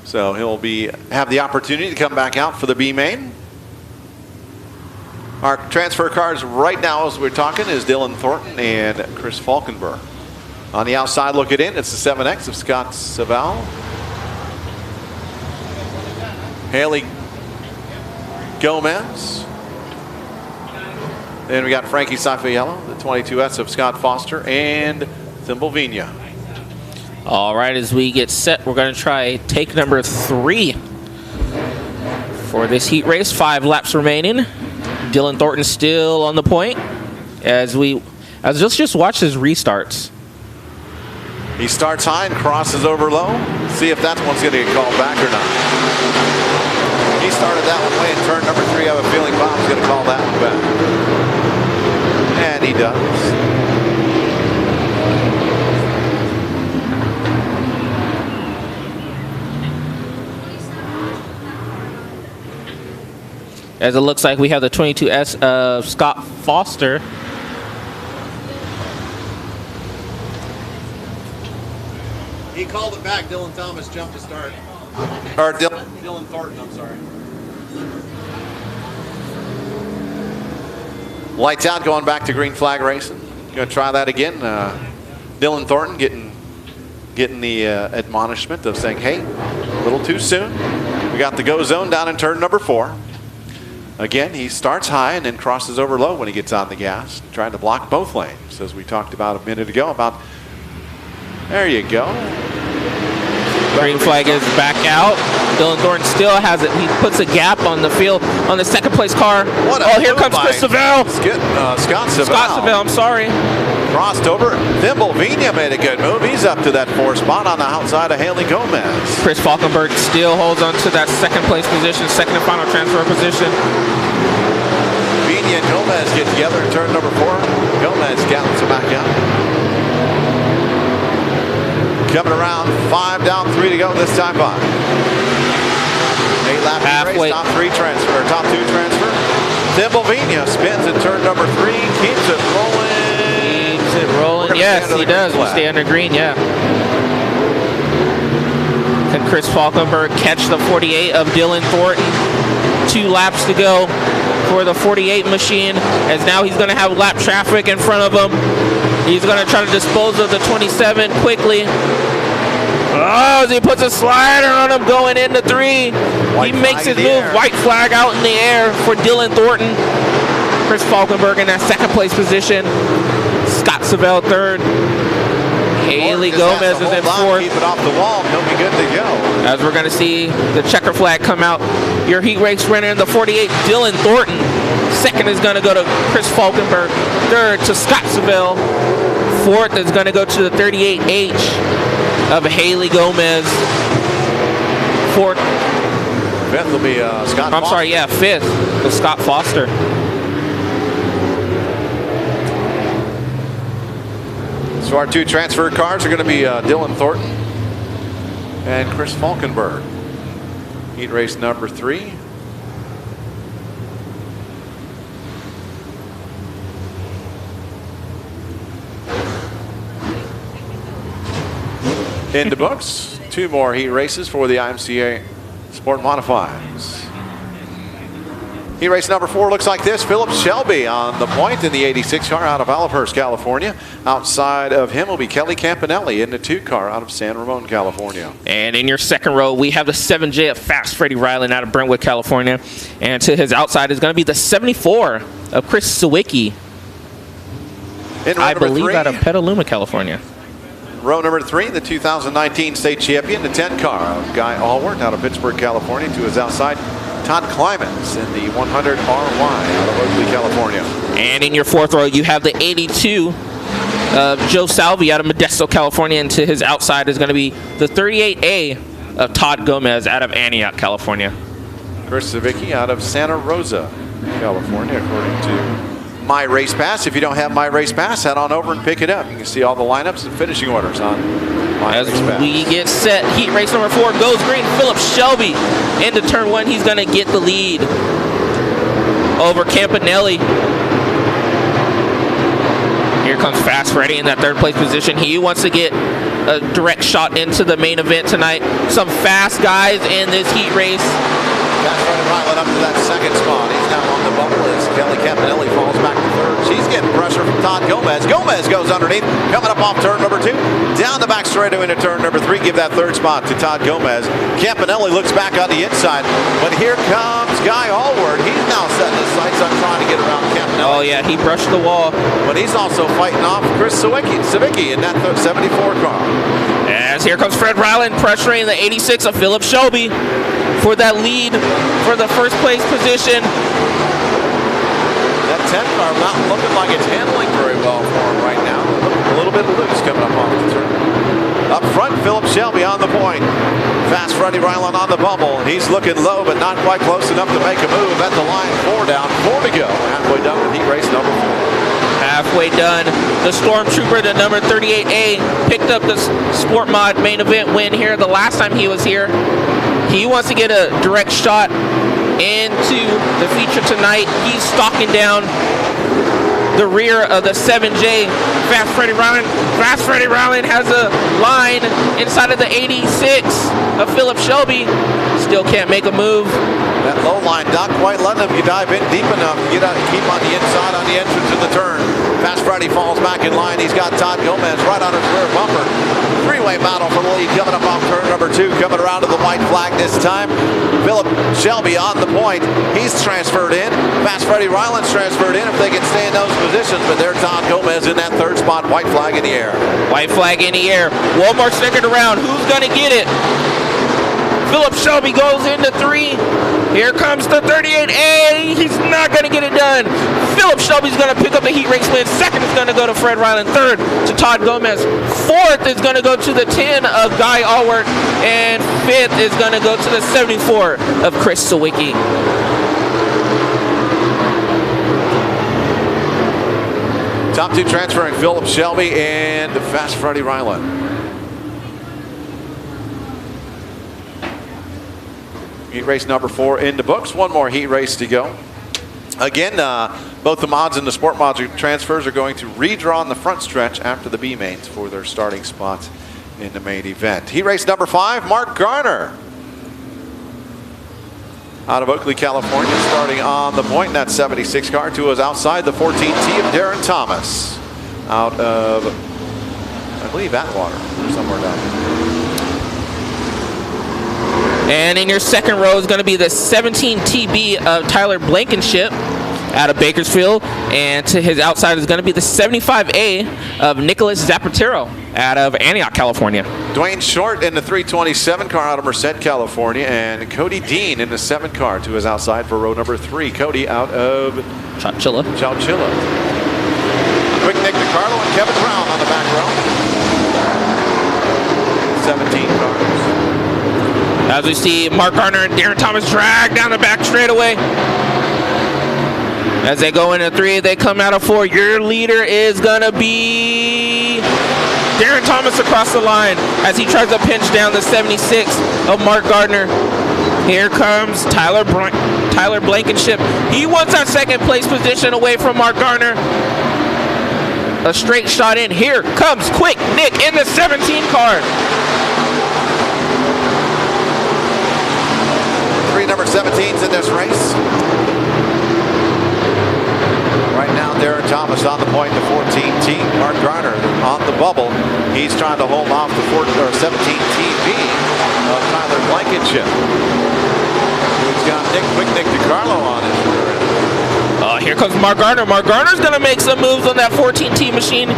So he'll have the opportunity to come back out for the B main. Our transfer cars right now, as we're talking, is Dylan Thornton and Chris Falkenberg. On the outside looking in, it's the 7X of Scott Savall. Haley Gomez Then we got Frankie Safayello, the 22S of Scott Foster, and Thimblevinia. All right, as we get set, we're going to try take number 3 for this heat race. 5 laps remaining. Dylan Thornton still on the point. As let's just watch his restarts. He starts high and crosses over low. See if that one's going to get called back or not. He started that one way in turn number 3. I have a feeling Bob's going to call that one back. And he does. As it looks like we have the 22S of Scott Foster. He called it back. Dylan Thomas jumped to start. Or Dylan Thornton, I'm sorry. lights out, going back to green flag racing. Going to try that again. Dylan Thornton getting the admonishment of saying, hey, a little too soon. We got the go zone down in turn number 4. Again, he starts high and then crosses over low when he gets on the gas, trying to block both lanes, as we talked about a minute ago. There you go. Green flag is back out. Dylan Thornton still has it. He puts a gap on the field on the second place car. Here comes Chris Savelle. Scott Savelle. Scott Savelle, I'm sorry. Crossed over. Thimblevinia made a good move. He's up to that 4th spot on the outside of Haley Gomez. Chris Falkenberg still holds on to that second place position, second and final transfer position. Vinia and Gomez get together in turn number 4. Gomez gallops it back out. Coming around, 5 down, 3 to go this time by. 8 lap race, top 2 transfer. Thimblevinia spins in turn number 3, keeps it rolling. Yes, he does. We stay under green, yeah. Can Chris Falkenberg catch the 48 of Dylan Thornton? 2 laps to go for the 48 machine, as now he's going to have lap traffic in front of him. He's going to try to dispose of the 27 quickly. Oh, as he puts a slider on him going into 3. He makes his move. White flag out in the air for Dylan Thornton. Chris Falkenberg in that second place position. Scott Savelle 3rd. Haley Gomez is in 4th. Keep it off the wall. He'll be good to go. As we're going to see the checker flag come out. Your heat race winner in the 48, Dylan Thornton. 2nd is going to go to Chris Falkenberg. 3rd to Scott Savelle. 4th is going to go to the 38H of Haley Gomez. 4th. 5th will be Scott Foster. 5th is Scott Foster. So our 2 transfer cars are going to be Dylan Thornton and Chris Falkenberg. Heat race number 3. In the books, 2 more heat races for the IMCA Sport Modifieds. Heat race number 4 looks like this. Philip Shelby on the point in the 86 car out of Olivehurst, California. Outside of him will be Kelly Campanelli in the 2 car out of San Ramon, California. And in your second row, we have the 7J of Fast Freddie Ryland out of Brentwood, California. And to his outside is going to be the 74 of Chris Sawicki, I believe, out of Petaluma, California. Row number 3, the 2019 state champion, the 10 car of Guy Allward out of Pittsburgh, California. To his outside, Todd Climans in the 100 RY out of Oakley, California. And in your 4th row, you have the 82 of Joe Salvi out of Modesto, California. And to his outside is going to be the 38A of Todd Gomez out of Antioch, California. Chris Sawicki out of Santa Rosa, California, according to My Race Pass. If you don't have My Race Pass, head on over and pick it up. You can see all the lineups and finishing orders on My Race Pass. As we get set, heat race number 4 goes green. Philip Shelby into turn 1. He's going to get the lead over Campanelli. Here comes Fast Freddy in that 3rd place position. He wants to get a direct shot into the main event tonight. Some fast guys in this heat race. Fast Freddy Ryland up to that 2nd spot. He's now on the bubble as Kelly Campanelli falls back to 3rd. She's getting pressure from Todd Gomez. Gomez goes under underneath. Coming up off turn number 2. Down the back straightaway into turn number 3. Give that third spot to Todd Gomez. Campanelli looks back on the inside. But here comes Guy Allward. He's now setting his sights on trying to get around Campanelli. Oh, yeah, he brushed the wall. But he's also fighting off Chris Savicki in that 74 car. As here comes Fred Ryland pressuring the 86 of Philip Shelby for that lead for the first place position. That 10 car not looking like it's handling very well for him right now. A little bit loose coming up off the turn. Up front, Philip Shelby on the point. Fast Freddie Ryland on the bubble. He's looking low, but not quite close enough to make a move. At the line, 4 down, 4 to go. Halfway done with heat race number 4. Halfway done. The Stormtrooper, the number 38A, picked up the Sport Mod main event win here the last time he was here. He wants to get a direct shot into the feature tonight. He's stalking down the rear of the 7J. Fast Freddie Ryland. Fast Freddie Ryland has a line inside of the 86 of Philip Shelby. Still can't make a move. That low line not quite letting him dive in deep enough to get out and keep on the inside on the entrance of the turn. Fast Freddie falls back in line. He's got Todd Gomez right on his rear bumper. Three-way battle for the lead coming up off turn number 2. Coming around to the white flag this time. Philip Shelby on the point. He's transferred in. Fast Freddie Ryland's transferred in if they can stay in those positions. But there's Todd Gomez in that third spot. White flag in the air. White flag in the air. One more second around. Who's going to get it? Philip Shelby goes into 3. Here comes the 38A. He's not going to get it done. Philip Shelby's going to pick up the heat race win. Second is going to go to Fred Ryland. Third to Todd Gomez. Fourth is going to go to the 10 of Guy Allward. And fifth is going to go to the 74 of Chris Sawicki. Top 2 transferring Philip Shelby and Fast Freddie Ryland. Heat race number 4 in the books. One more heat race to go. Again, both the mods and the sport mods transfers are going to redraw on the front stretch after the B mains for their starting spots in the main event. Heat race number 5, Mark Garner. Out of Oakley, California, starting on the point in that 76 car. 2 is outside the 14T of Darren Thomas. Out of, I believe, Atwater or somewhere down there. And in your second row is going to be the 17 TB of Tyler Blankenship out of Bakersfield. And to his outside is going to be the 75A of Nicholas Zapatero out of Antioch, California. Dwayne Short in the 327 car out of Merced, California. And Cody Dean in the 7 car to his outside for row number 3. Cody out of Chowchilla. Quick Nick DiCarlo and Kevin Brown on the back row. 17 cars. As we see Mark Garner and Darren Thomas drag down the back straightaway. As they go into 3, they come out of 4. Your leader is going to be Darren Thomas across the line as he tries to pinch down the 76 of Mark Gardner. Here comes Tyler Blankenship. He wants that second place position away from Mark Garner. A straight shot in. Here comes Quick Nick in the 17 car. 3 number 17s in this race. Right now, Darren Thomas on the point, the 14T. Mark Garner on the bubble. He's trying to hold off the 17TB of Tyler Blankenship. He's got Quick Nick DiCarlo on his rear end. Here comes Mark Garner. Mark Garner's going to make some moves on that 14T machine.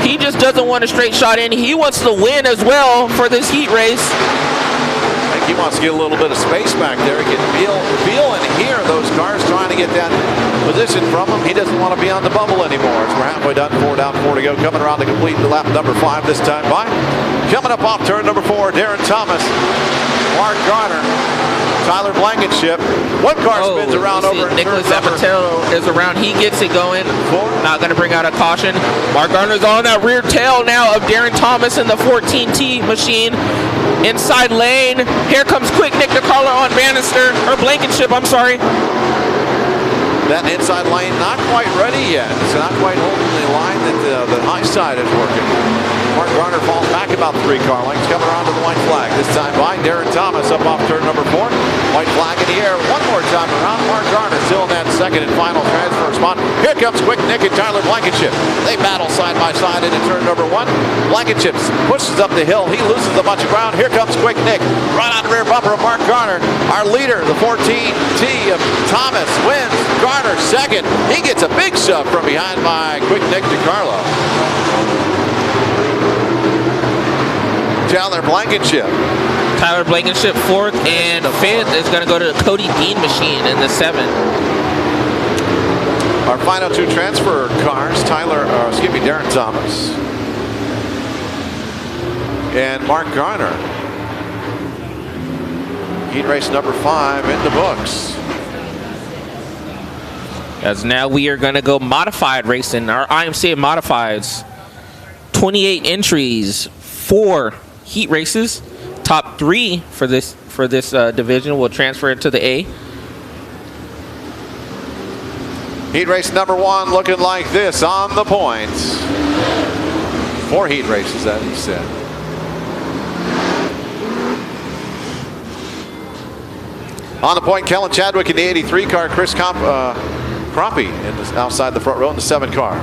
He just doesn't want a straight shot in. He wants to win as well for this heat race. I think he wants to get a little bit of space back there. He can feel and hear those cars trying to get that position from him. He doesn't want to be on the bubble anymore. As we're halfway done, 4 down, 4 to go. Coming around to complete the lap number 5 this time by. Coming up off turn number 4, Darren Thomas, Mark Garner, Tyler Blankenship. One car spins around over. Nicholas Zapatero is around. He gets it going. Not going to bring out a caution. Mark Garner's on that rear tail now of Darren Thomas in the 14T machine. Inside lane. Here comes Quick Nick DiCarlo on Bannister. Or Blankenship, I'm sorry. That inside lane not quite ready yet. It's not quite holding the line that the high side is working. Mark Garner falls back about 3 car lengths, coming around to the white flag. This time by Darren Thomas up off turn number 4. White flag in the air. One more time around. Mark Garner still in that second and final transfer spot. Here comes Quick Nick and Tyler Blankenship. They battle side by side into turn number 1. Blankenship pushes up the hill. He loses a bunch of ground. Here comes Quick Nick. Right on the rear bumper of Mark Garner. Our leader, the 14T of Thomas, wins. Garner second. He gets a big shove from behind by Quick Nick DiCarlo. Tyler Blankenship. Tyler Blankenship fourth, and fifth is going to go to the Cody Dean machine in the 7. Our final 2 transfer cars, Darren Thomas and Mark Garner. Heat race number 5 in the books. As now we are going to go modified racing, our IMCA modifieds. 28 entries, 4 heat races. Top 3 for this division will transfer into the A. Heat race number 1 looking like this on the points. 4 heat races, as he said. On the point, Kellen Chadwick in the 83 car, Chris Crompie outside the front row in the 7 car.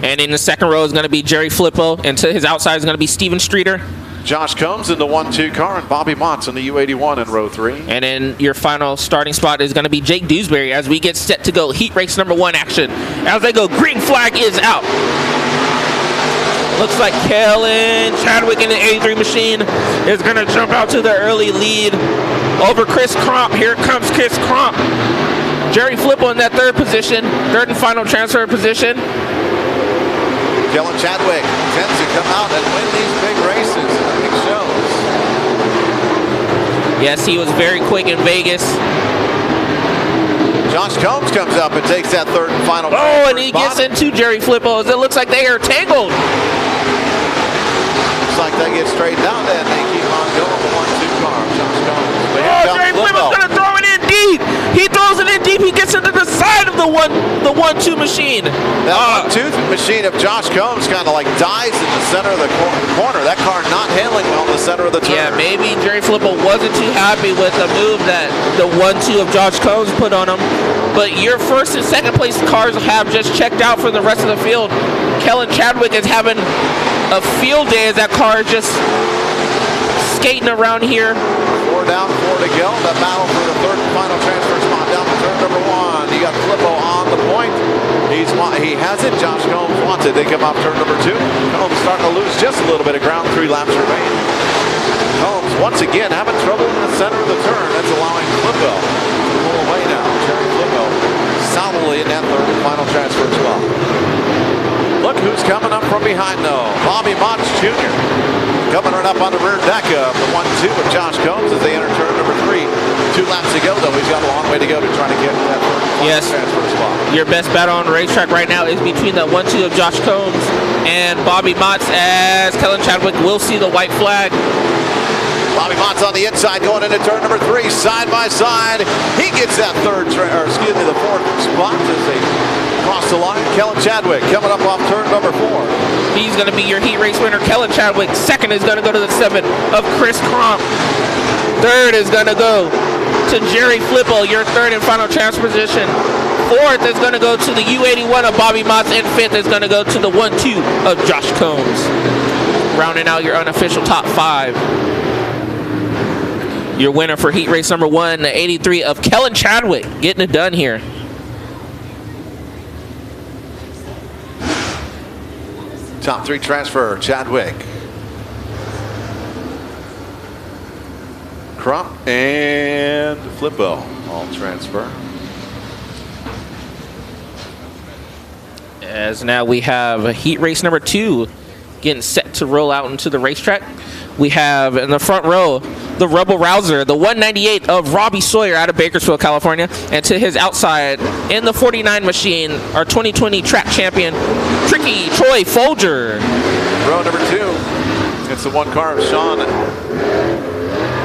And in the second row is going to be Jerry Flippo, and to his outside is going to be Steven Streeter. Josh Combs in the 1-2 car, and Bobby Motts in the U81 in row 3. And then your final starting spot is going to be Jake Dewsbury as we get set to go heat race number 1 action. As they go, green flag is out. Looks like Kellen Chadwick in the 83 machine is going to jump out to the early lead over Chris Crump. Here comes Chris Crump. Jerry Flippo in that 3rd position, 3rd and final transfer position. Kellen Chadwick tends to come out and win these big races, big shows. Yes, he was very quick in Vegas. Josh Combs comes up and takes that 3rd and final. Oh, and he gets into Jerry Flippo. It looks like they are tangled. Looks like they get straightened out and they keep on going with 1-2 car. Josh Combs. But here Oh, comes Jerry Flippo. Flippo's going to throw it in deep. He throws it in deep. He gets into the side of the 1-2 machine. That 1-2 machine of Josh Combs kind of like dies in the center of the corner. That car not handling well in the center of the turn. Yeah, maybe Jerry Flippo wasn't too happy with the move that the 1-2 of Josh Combs put on him. But your 1st and 2nd place cars have just checked out for the rest of the field. Kellen Chadwick is having a field day as that car is just skating around here. 4 down, 4 to go. The battle for the 3rd and final transfer spot down to turn number 1. You got Flippo on the point. He has it. Josh Combs wants it. They come off turn number 2. Combs starting to lose just a little bit of ground. 3 laps remain. Combs once again having trouble in the center of the turn. That's allowing Flippo to pull away now. Jerry Flippo solidly in that 3rd and final transfer spot. Look who's coming up from behind though. Bobby Motts Jr. coming right up on the rear deck of the 1-2 of Josh Combs as they enter turn number 3. 2 laps to go though. He's got a long way to go to try to get that 3rd and final transfer spot. Your best battle on the racetrack right now is between the 1-2 of Josh Combs and Bobby Motts, as Kellen Chadwick will see the white flag. Bobby Motts on the inside going into turn number 3, side by side. He gets that the 4th spot as they cross the line. Kellen Chadwick coming up off turn number 4. He's going to be your heat race winner, Kellen Chadwick. 2nd is going to go to the 7 of Chris Crump. 3rd is going to go to Jerry Flippo, your 3rd and final transfer position. 4th is going to go to the U81 of Bobby Motts, and 5th is going to go to the 1-2 of Josh Combs. Rounding out your unofficial top 5. Your winner for heat race number 1, the 83 of Kellen Chadwick, getting it done here. Top 3 transfer, Chadwick. Crump and Flippo all transfer. As now we have a heat race number 2 getting set to roll out into the racetrack. We have in the front row the Rebel Rouser, the 198 of Robbie Sawyer out of Bakersfield, California. And to his outside in the 49 machine, our 2020 track champion, Tricky Troy Folger. Row number 2. It's the 1 car of Sean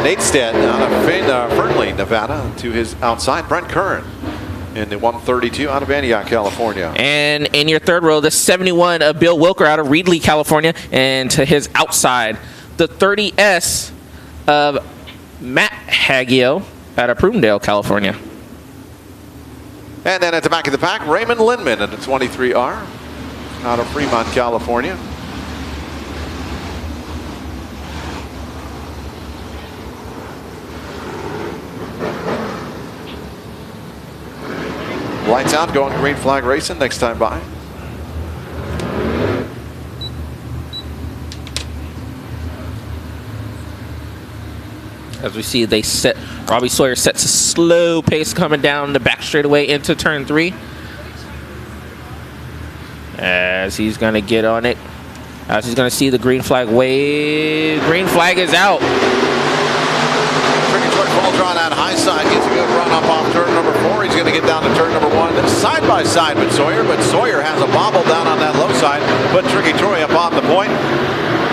Natestead out of Fernley, Nevada. To his outside, Brent Curran in the 132 out of Antioch, California. And in your 3rd row, the 71 of Bill Wilker out of Reedley, California. And to his outside, the 30S of Matt Haggio out of Prudendale, California. And then at the back of the pack, Raymond Lindman in the 23R out of Fremont, California. Lights out, going green flag racing next time by. As we see, Robbie Sawyer sets a slow pace coming down the back straightaway into turn 3. As he's going to get on it. As he's going to see the green flag wave. Green flag is out. Tricky Troy Folger on that high side. Gets a good run up off turn number 4. He's going to get down to turn number 1. Side by side with Sawyer, but Sawyer has a bobble down on that low side. But Tricky Troy up on the point.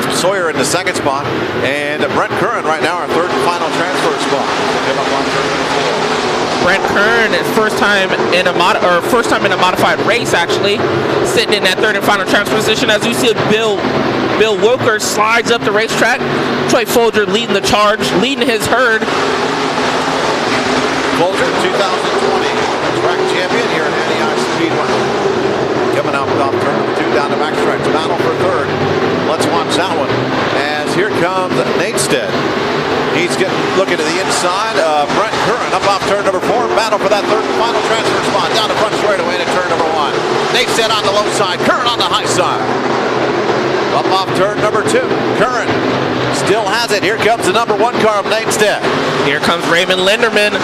Sawyer in the second spot, and Brent Curran right now our third and final transfer spot. Brent Kern, first time in a modified race, actually, sitting in that third and final transfer position. As you see, Bill Wilker slides up the racetrack. Troy Folger leading the charge, leading his herd. Folger, 2020 track champion here at Antioch Speedway. Coming out off turn number 2 down the backstretch. Battle for third. Let's watch that one. As here comes Nate Stead. He's looking to the inside. Brent Curran up off turn number 4. Battle for that third and final transfer spot. Down the front straightaway to turn number 1. Nate Stead on the low side. Curran on the high side. Up off turn number 2. Curran still has it. Here comes the number 1 car of Nate Stead. Here comes Raymond Linderman.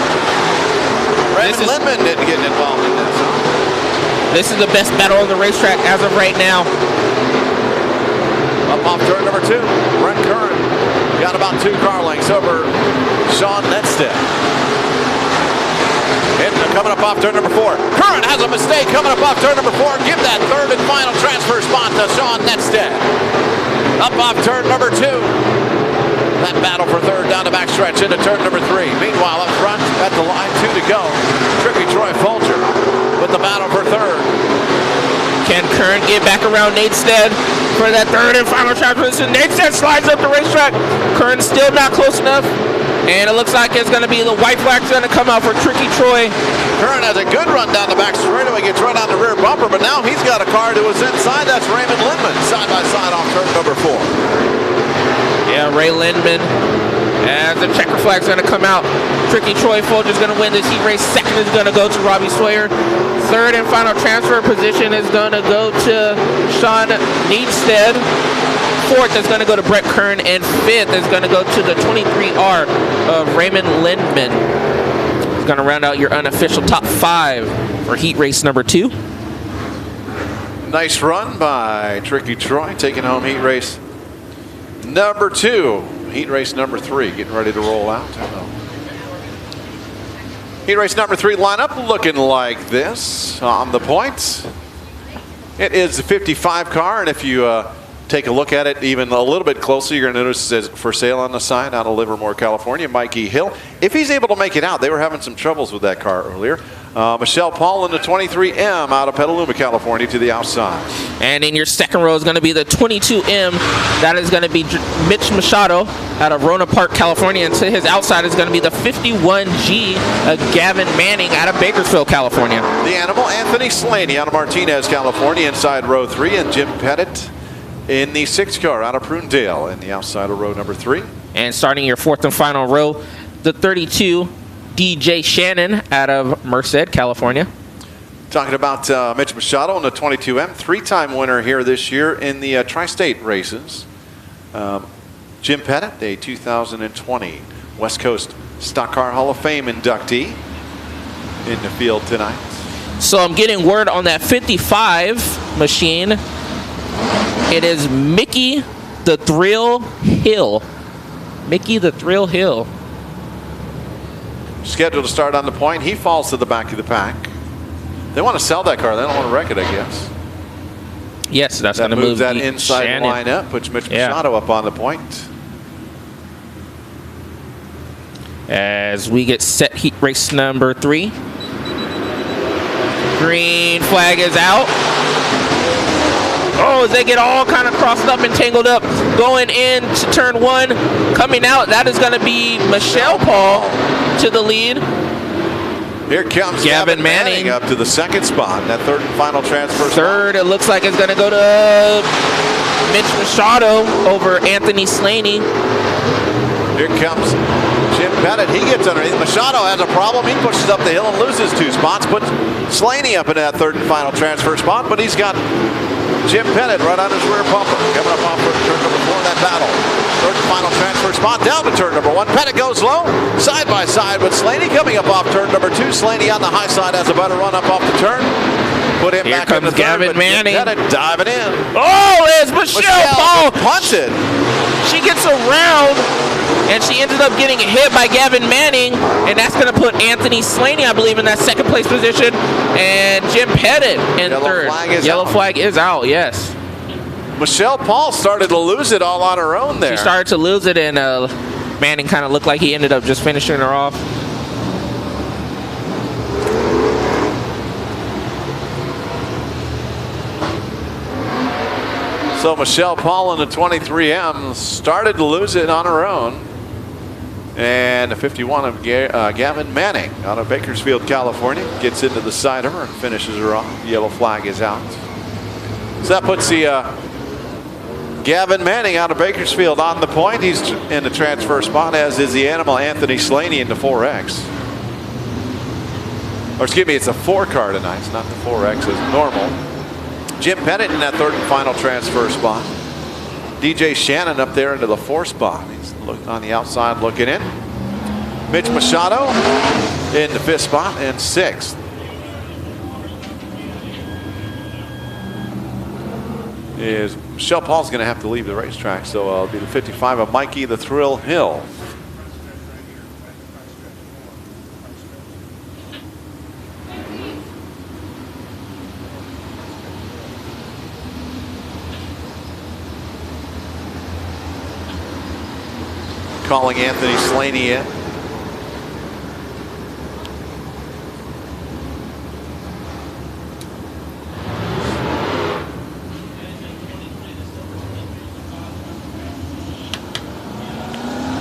Raymond Lindman didn't get involved in this, huh? This is the best battle on the racetrack as of right now. Up off turn number 2, Brent Curran got about 2 car lengths over Sean Netstead. And coming up off turn number 4, Curran has a mistake coming up off turn number 4. Give that third and final transfer spot to Sean Netstead. Up off turn number 2. That battle for third down the backstretch into turn number 3. Meanwhile, up front at the line, 2 to go. Tricky Troy Folger with the battle for third. Can Kern get back around Nate Stead for that third and final transfer position? Nate Stead slides up the racetrack. Kern still not close enough. And it looks like it's going to be the white flag's going to come out for Tricky Troy. Kern has a good run down the back straightaway, gets right on the rear bumper, but now he's got a car to his inside. That's Raymond Lindman, side by side off turn number 4. Yeah, Ray Lindman. As the checker flag's going to come out, Tricky Troy Folger's going to win this heat race. Second is going to go to Robbie Sawyer. Third and final transfer position is going to go to Sean Needstead. Fourth is going to go to Brett Kern. And fifth is going to go to the 23R of Raymond Lindman. It's going to round out your unofficial top 5 for heat race number 2. Nice run by Tricky Troy, taking home heat race number 2. Heat race number 3 getting ready to roll out. Heat race number 3 lineup looking like this on the points. It is the 55 car, and if you take a look at it even a little bit closer, you're going to notice it says for sale on the side out of Livermore, California. Mikey Hill, if he's able to make it out, they were having some troubles with that car earlier. Michelle Paul in the 23M out of Petaluma, California to the outside. And in your second row is going to be the 22M. That is going to be Mitch Machado out of Rona Park, California. And to his outside is going to be the 51G Gavin Manning out of Bakersfield, California. The animal, Anthony Slaney out of Martinez, California, inside row 3. And Jim Pettit in the 6 car out of Prunedale in the outside of row number 3. And starting your fourth and final row, the 32 DJ Shannon out of Merced, California. Talking about Mitch Machado in the 22M, 3-time winner here this year in the Tri-State races. Jim Pettit, a 2020 West Coast Stock Car Hall of Fame inductee in the field tonight. So I'm getting word on that 55 machine. It is Mickey the Thrill Hill. Mickey the Thrill Hill. Scheduled to start on the point. He falls to the back of the pack. They want to sell that car. They don't want to wreck it, I guess. Yes, that's going That to move moves that inside Shannon. line up, puts Mitch Machado up on the point. As we get set heat race number 3. Green flag is out. Oh, as they get all kind of crossed up and tangled up. Going into turn 1. Coming out, that is going to be Michelle Paul to the lead. Here comes Gavin Gavin Manning. Manning up to the second spot. That third and final transfer Third, it looks like it's going to go to Mitch Machado over Anthony Slaney. Here comes Jim Pettit. He gets underneath. Machado has a problem. He pushes up the hill and loses 2 spots. Puts Slaney up into that third and final transfer spot. But he's got Jim Pettit right on his rear bumper. Coming up off turn number 4 in that battle. Third and final transfer spot down to turn number 1. Pettit goes low. Side by side with Slaney coming up off turn number 2. Slaney on the high side has a better run up off the turn. Put him Here back comes in the third. Gavin But Manning. Pettit diving in. Oh, it's Michelle Paul. punted. She gets around, and she ended up getting hit by Gavin Manning, and that's going to put Anthony Slaney, I believe, in that second place position, and Jim Pettit in Yellow third. flag is Yellow out. flag is out, yes. Michelle Paul started to lose it all on her own there. She started to lose it, and Manning kind of looked like he ended up just finishing her off. So Michelle Paul in the 23M started to lose it on her own. And the 51 of Gavin Manning out of Bakersfield, California, gets into the side of her and finishes her off. The yellow flag is out. So that puts the Gavin Manning out of Bakersfield on the point. He's in the transfer spot, as is the animal Anthony Slaney in the 4X. Or excuse me, it's a 4 car tonight. It's not the 4X as normal. Jim Pettit in that third and final transfer spot. DJ Shannon up there into the 4 spot. He's on the outside looking in. Mitch Machado in the 5th spot and 6th. Is Michelle Paul's going to have to leave the racetrack, so it'll be the 55 of Mikey the Thrill Hill. Calling Anthony Slaney in.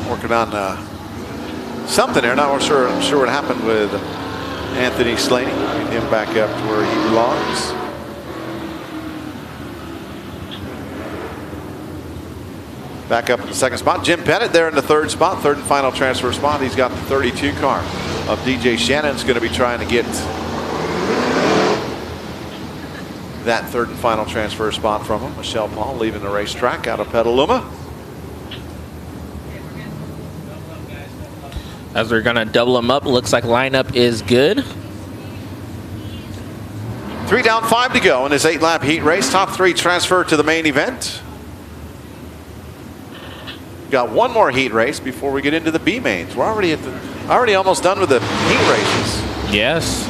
Working on something there. Not sure what happened with Anthony Slaney. Get him back up to where he belongs. Back up in the 2nd spot. Jim Pettit there in the 3rd spot, 3rd and final transfer spot. He's got the 32 car of DJ Shannon's going to be trying to get that 3rd and final transfer spot from him. Michelle Paul leaving the racetrack out of Petaluma. As they're going to double him up, looks like lineup is good. 3 down, 5 to go in this 8-lap heat race. Top 3 transfer to the main event. Got one more heat race before we get into the B mains. We're already almost done with the heat races. Yes.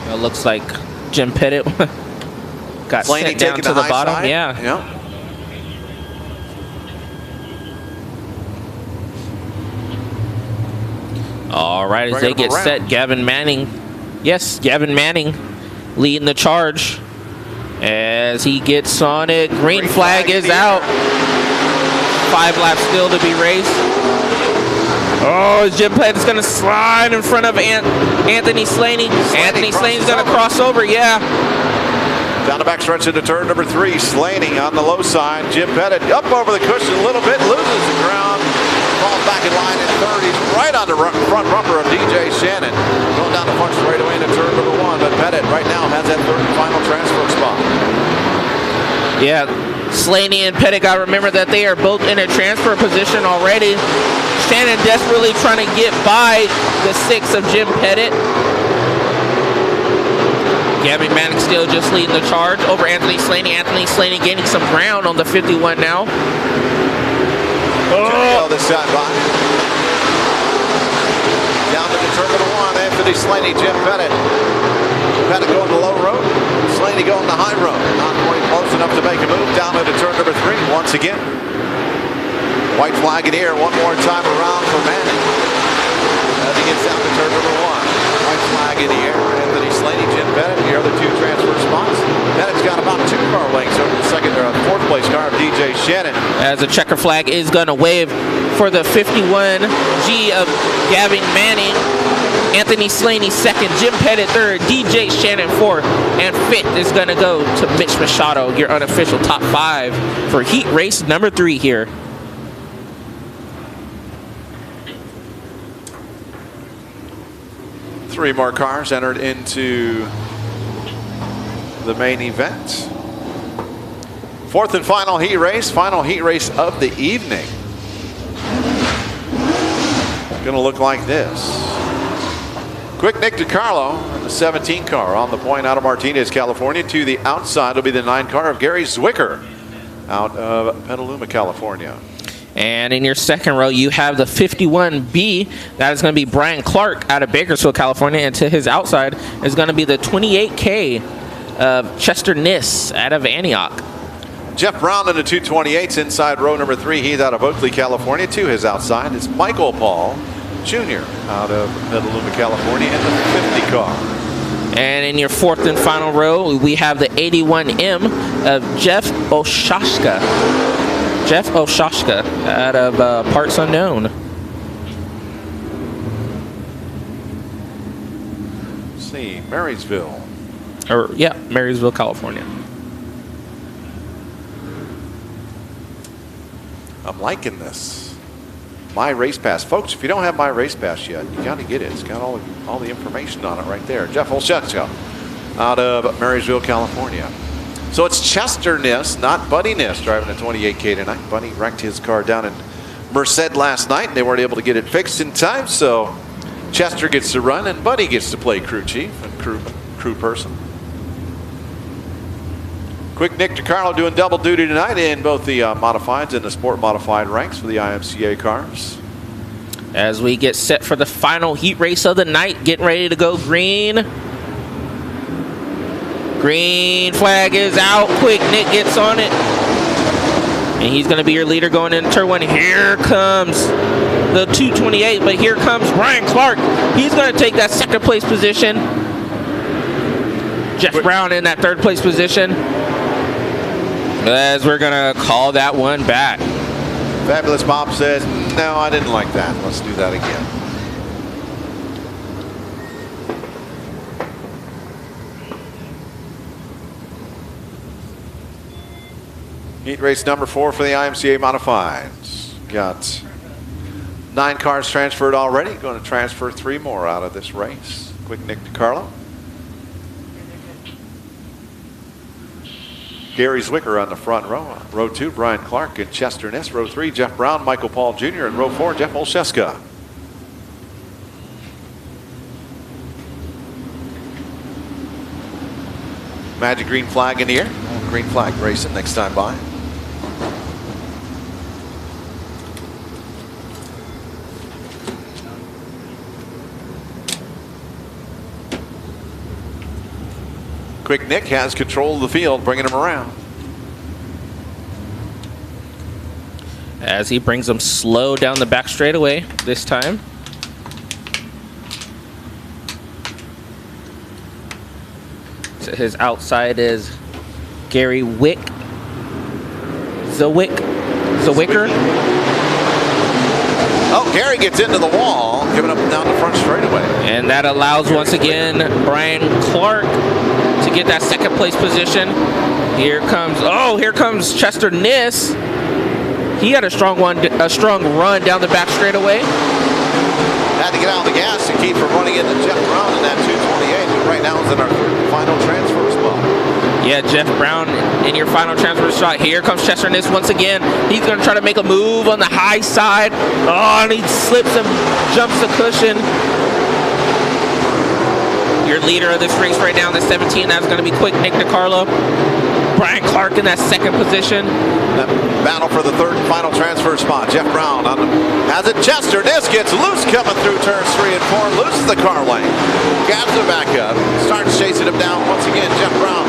It looks like Jim Pettit got Slaney sent down taking to the high bottom. side. Yeah. All right, as Bring they him get around. set, Gavin Manning. Yes, Gavin Manning leading the charge. As he gets on it, green flag is out. 5 laps still to be raced. Oh, Jim Pettit's going to slide in front of Anthony Slaney. Anthony Slaney's going to cross over, yeah. Down the back stretch into turn number 3. Slaney on the low side. Jim Pettit up over the cushion a little bit, loses the ground. Falls back in line in 3rd. He's right on the front bumper of DJ Shannon. Going down the front straightaway into turn number 1. But Pettit right now has that 3rd and final transfer spot. Yeah, Slaney and Pettit got to remember that they are both in a transfer position already. Shannon desperately trying to get by the 6 of Jim Pettit. Gavin Manning still just leading the charge over Anthony Slaney. Anthony Slaney gaining some ground on the 51 now. Oh, this shot by. Down to the turn number 1. Anthony Slaney, Jim Pettit. Pettit going the low road. Slaney going the high road. Not quite close enough to make a move. Down to turn number 3 once again. White flag in here one more time around for Manning. As he gets down to turn number 1. White flag in the air. Anthony Slaney, Jim Pettit, the other 2 transfer spots. Pettit's got about 2 car lengths over the 4th place car of DJ Shannon. As a checker flag is going to wave for the 51G of Gavin Manning. Anthony Slaney second, Jim Pettit third, DJ Shannon fourth, and fifth is going to go to Mitch Machado, your unofficial top 5 for heat race number 3 here. Three more cars entered into the main event. Fourth and final heat race of the evening. Gonna look like this. Quick Nick DiCarlo in the 17 car on the point out of Martinez, California. To the outside will be the 9 car of Gary Zwicker out of Petaluma, California. And in your second row, you have the 51B. That is going to be Brian Clark out of Bakersfield, California. And to his outside is going to be the 28K of Chester Niss out of Antioch. Jeff Brown in the 228s inside row number 3. He's out of Oakley, California. To his outside is Michael Paul Jr. out of Petaluma, California in the 50 car. And in your fourth and final row, we have the 81M of Jeff Oshashka. Jeff Oshashka out of Parts Unknown. Let's see, Marysville. Marysville, California. I'm liking this. My Race Pass. Folks, if you don't have My Race Pass yet, you got to get it. It's got all the information on it right there. Jeff Oshashka out of Marysville, California. So it's Chester Niss, not Buddy Niss, driving the 28K tonight. Buddy wrecked his car down in Merced last night, and they weren't able to get it fixed in time, so Chester gets to run, and Buddy gets to play crew chief and crew person. Quick Nick DiCarlo doing double duty tonight in both the modifieds and the sport modified ranks for the IMCA cars. As we get set for the final heat race of the night, getting ready to go green. Green flag is out. Quick Nick gets on it. And he's going to be your leader going into turn 1. Here comes the 228, but here comes Brian Clark. He's going to take that second place position. Jeff Brown in that third place position. As we're going to call that one back. Fabulous Bob says, no, I didn't like that. Let's do that again. Heat race number 4 for the IMCA Modifieds. Got 9 cars transferred already. Going to transfer 3 more out of this race. Quick Nick DiCarlo. Gary Zwicker on the front row. Row 2, Brian Clark and Chester Niss. Row 3, Jeff Brown, Michael Paul Jr. And row 4, Jeff Oshashka. Magic green flag in the air. Green flag racing next time by. Quick Nick has control of the field, bringing him around. As he brings them slow down the back straightaway this time. To his outside is Gary Zwicker. Oh, Gary gets into the wall, giving up down the front straightaway. And that allows, once again, Brian Clark to get that second place position. Here comes Chester Niss. He had a strong run down the back straightaway. Had to get out of the gas to keep from running into Jeff Brown in that 228, who right now is in our final transfer spot. Yeah, Jeff Brown in your final transfer shot. Here comes Chester Niss once again. He's going to try to make a move on the high side. Oh, and he slips and jumps the cushion. Your leader of this race right now in the 17, that's going to be Quick Nick DiCarlo. Brian Clark in that second position. That battle for the third and final transfer spot. Jeff Brown has it. Chester Niss gets loose coming through turns 3 and 4. Loses the car lane. Gabs it back up. Starts chasing him down once again. Jeff Brown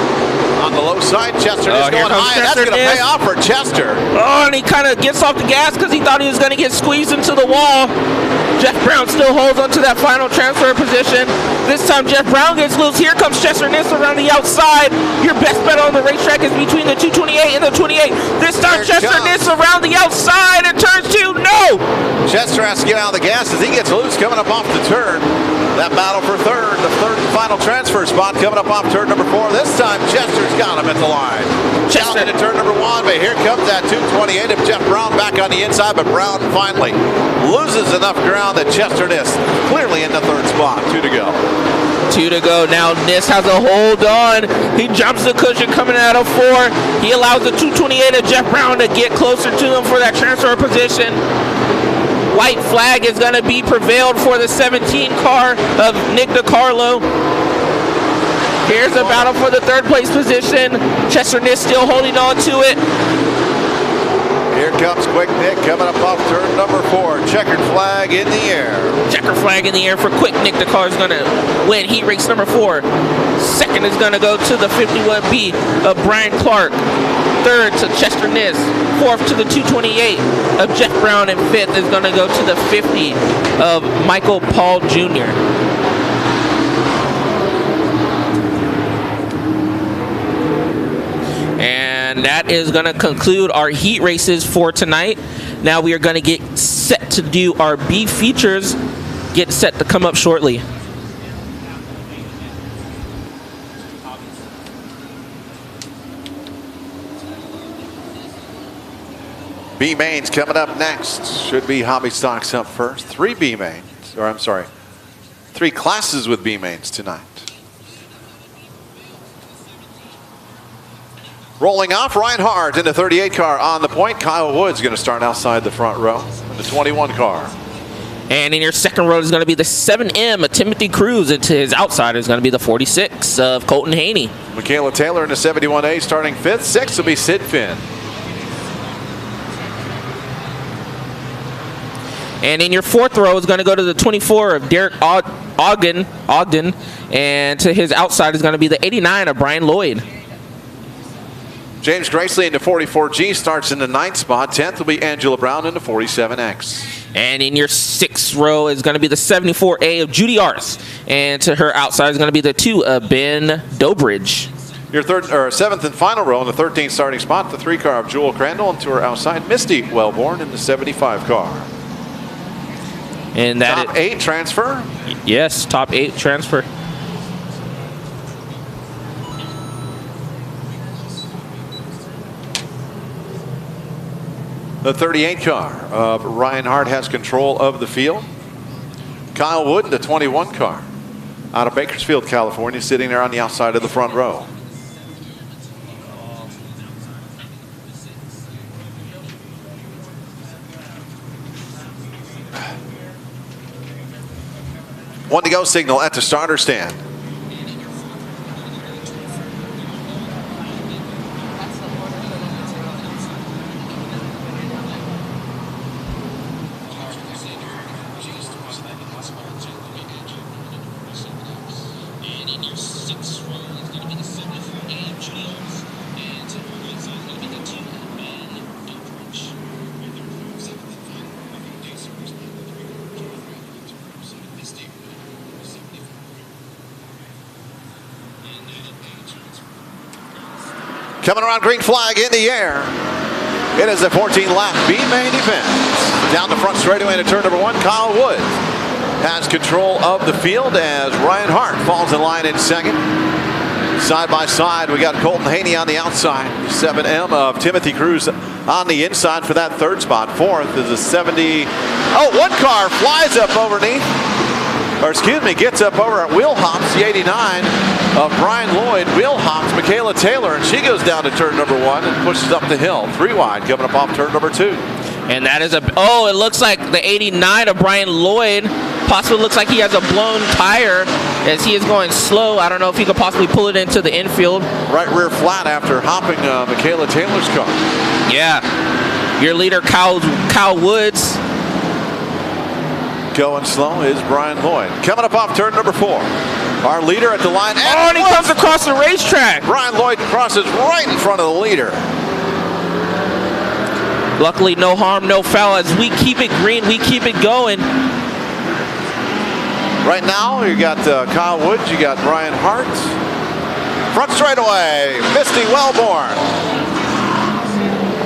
on the low low side. Chester Oh, is here going comes high, and that's Chester going to pay Niss. off for Chester. Oh, and he kind of gets off the gas because he thought he was going to get squeezed into the wall. Jeff Brown still holds onto that final transfer position. This time Jeff Brown gets loose. Here comes Chester Niss around the outside. Your best bet on the racetrack is between the 228 and the 28. This time Here it Chester comes. Niss around the outside and turns two. No! Chester has to get out of the gas as he gets loose coming up off the turn. That battle for third, the third and final transfer spot coming up off turn number 4. This time Chester's got him at the line. Chester. Down into turn number 1, but here comes that 228 of Jeff Brown back on the inside, but Brown finally loses enough ground that Chester Niss clearly in the third spot. 2 to go. 2 to go. Now Niss has a hold on. He jumps the cushion coming out of 4. He allows the 228 of Jeff Brown to get closer to him for that transfer position. White flag is going to be prevailed for the 17 car of Nick DiCarlo. Here's a battle for the third place position. Chester Niss still holding on to it. Here comes Quick Nick coming up off turn number 4. Checkered flag in the air. Checker flag in the air for Quick Nick. The car is going to win heat race number 4. Second is going to go to the 51B of Brian Clark. Third to Chester Niss. Fourth to the 228 of Jeff Brown. And fifth is going to go to the 50 of Michael Paul Jr. And that is going to conclude our heat races for tonight. Now we are going to get set to do our B features. Get set to come up shortly. B mains coming up next. Should be Hobby Stocks up first. 3 B mains, or I'm sorry, 3 classes with B mains tonight. Rolling off, Ryan Hart in the 38 car on the point. Kyle Woods going to start outside the front row in the 21 car. And in your second row is going to be the 7M of Timothy Cruz. And to his outside is going to be the 46 of Colton Haney. Michaela Taylor in the 71A starting 5th. 6th will be Sid Finn. And in your fourth row is going to go to the 24 of Derek Ogden. And to his outside is going to be the 89 of Brian Lloyd. James Gracely in the 44G starts in the 9th spot. 10th will be Angela Brown in the 47X. And in your sixth row is going to be the 74A of Judy Arce. And to her outside is going to be the 2 of Ben Dobridge. Your 7th and final row in the 13th starting spot, the 3 car of Jewel Crandall, and to her outside, Misty Wellborn in the 75 car. And that Top 8 transfer. Yes, top 8 transfer. The 38 car of Ryan Hart has control of the field. Kyle Wood, the 21 car out of Bakersfield, California, sitting there on the outside of the front row. One to go signal at the starter stand. Coming around, green flag in the air. It is a 14-lap B main event. Down the front straightaway into turn number 1, Kyle Wood has control of the field as Ryan Hart falls in line in second. Side by side, we got Colton Haney on the outside. 7M of Timothy Cruz on the inside for that third spot. Fourth is a 70. Oh, one car flies up underneath. Or excuse me, gets up over at wheel hops, the 89 of Brian Lloyd. Wheel hops Michaela Taylor, and she goes down to turn number 1 and pushes up the hill. 3 wide coming up off turn number 2. And that is it looks like the 89 of Brian Lloyd possibly looks like he has a blown tire as he is going slow. I don't know if he could possibly pull it into the infield. Right rear flat after hopping Michaela Taylor's car. Yeah. Your leader, Kyle Woods. Going slow is Brian Lloyd. Coming up off turn number 4. Our leader at the line. Oh, and he comes across the racetrack. Brian Lloyd crosses right in front of the leader. Luckily, no harm, no foul. As we keep it green, we keep it going. Right now, you got Kyle Woods, you got Brian Hart. Front straightaway, Misty Wellborn.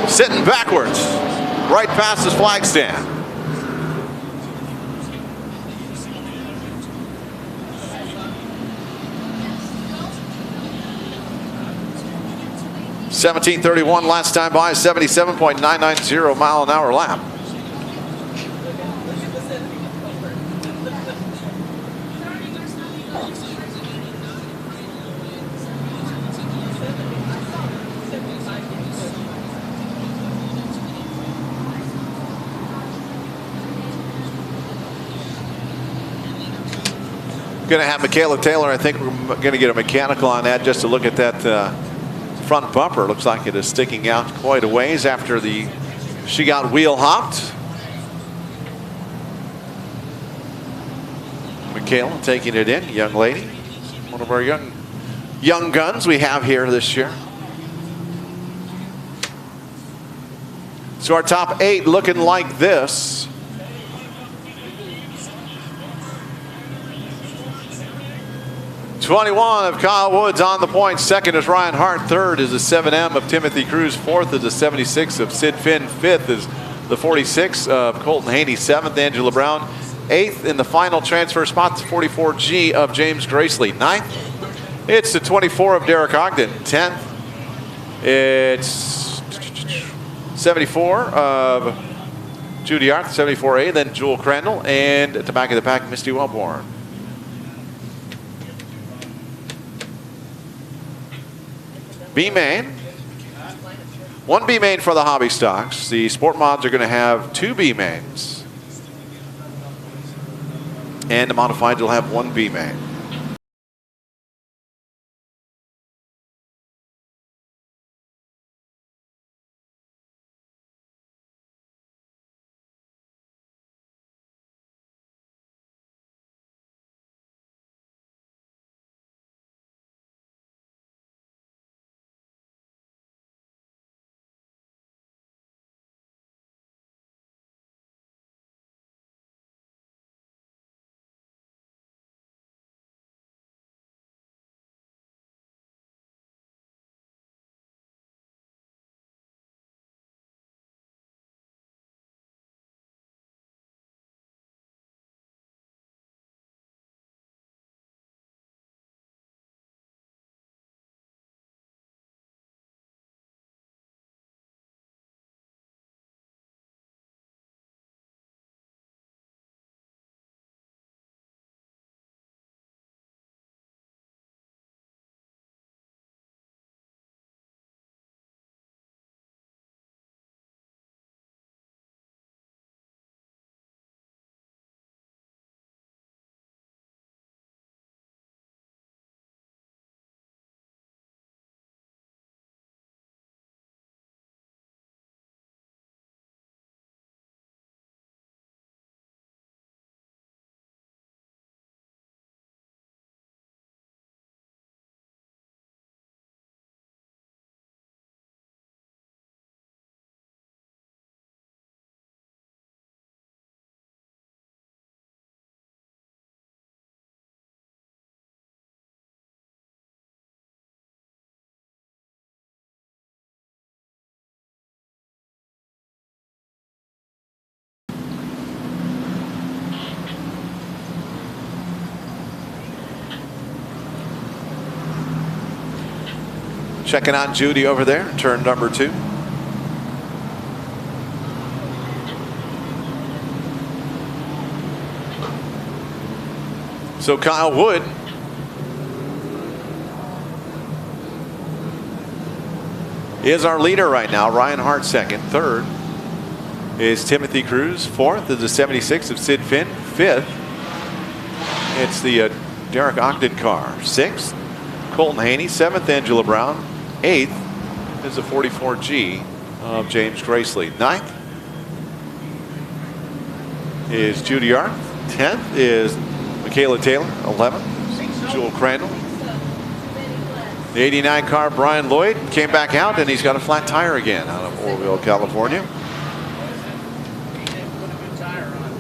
Sitting backwards, right past his flag stand. (17:31) last time by, 77.990 mile an hour lap. Going to have Michaela Taylor. I think we're going to get a mechanical on that just to look at that front bumper. Looks like it is sticking out quite a ways after she got wheel hopped. Michaela taking it in, young lady. One of our young guns we have here this year. So our top 8 looking like this. '21 of Kyle Woods on the point. Second is Ryan Hart. Third is the 7M of Timothy Cruz. Fourth is the 76 of Sid Finn. Fifth is the 46 of Colton Haney. Seventh, Angela Brown. Eighth in the final transfer spot, the 44G of James Gracely. Ninth, it's the 24 of Derek Ogden. 10th, it's 74 of Judy Arth. 74A, then Jewel Crandall. And at the back of the pack, Misty Wellborn. B-Main. One B-Main for the hobby stocks. The sport mods are going to have 2 B-Mains. And the modified will have 1 B-Main. Checking on Judy over there, turn number 2. So Kyle Wood is our leader right now. Ryan Hart second. Third is Timothy Cruz. Fourth is the 76 of Sid Finn. Fifth, it's the Derek Ogden car. Sixth, Colton Haney. Seventh, Angela Brown. Eighth is the 44G of James Gracely. Ninth is Judy Arth. 10th is Michaela Taylor. 11th, Jewel Crandall. The 89 car, Brian Lloyd, came back out, and he's got a flat tire again out of Oroville, California. He didn't put a good tire on.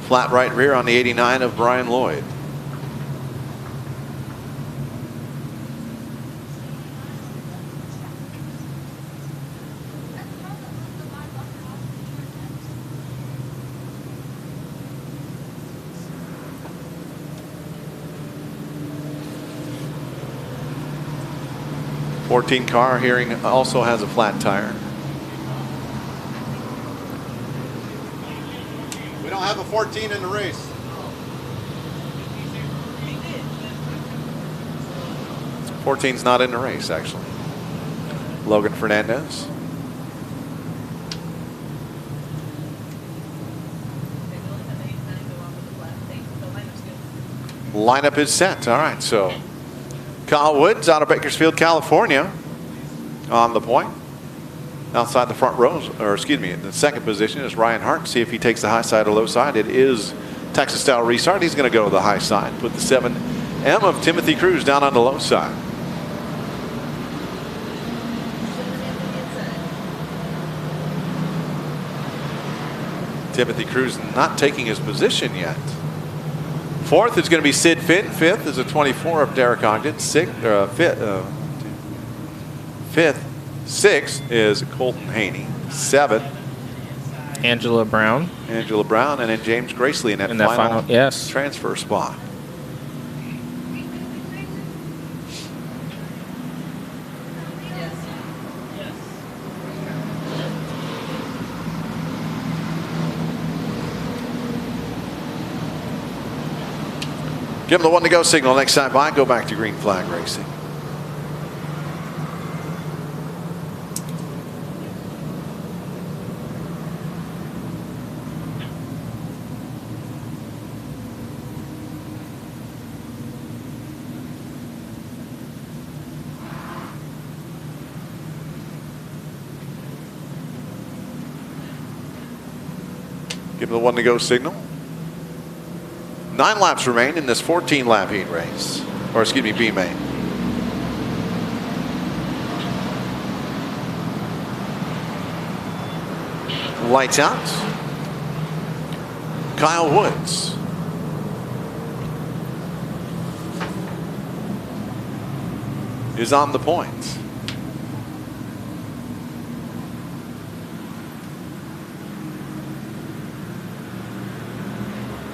Flat right rear on the 89 of Brian Lloyd. '14 car Hearing also has a flat tire. We don't have a 14 in the race. '14's not in the race, actually. Logan Fernandez. Lineup is set. All right, so Kyle Woods out of Bakersfield, California, on the point. Outside the front rows, or excuse me, in the second position is Ryan Hart. See if he takes the high side or low side. It is Texas style restart. He's going to go to the high side. Put the 7M of Timothy Cruz down on the low side. Timothy Cruz not taking his position yet. Fourth is going to be Sid Finn. Fifth is a 24 of Derek Ogden. Sixth is Colton Haney. Seventh, Angela Brown. Angela Brown, and then James Gracely in that final yes. transfer spot. Give them the 1 to go signal next time by. Go back to green flag racing. Give them the 1 to go signal. 9 laps remain in this 14-lap heat race, or excuse me, B main. Lights out. Kyle Woods. Is on the point.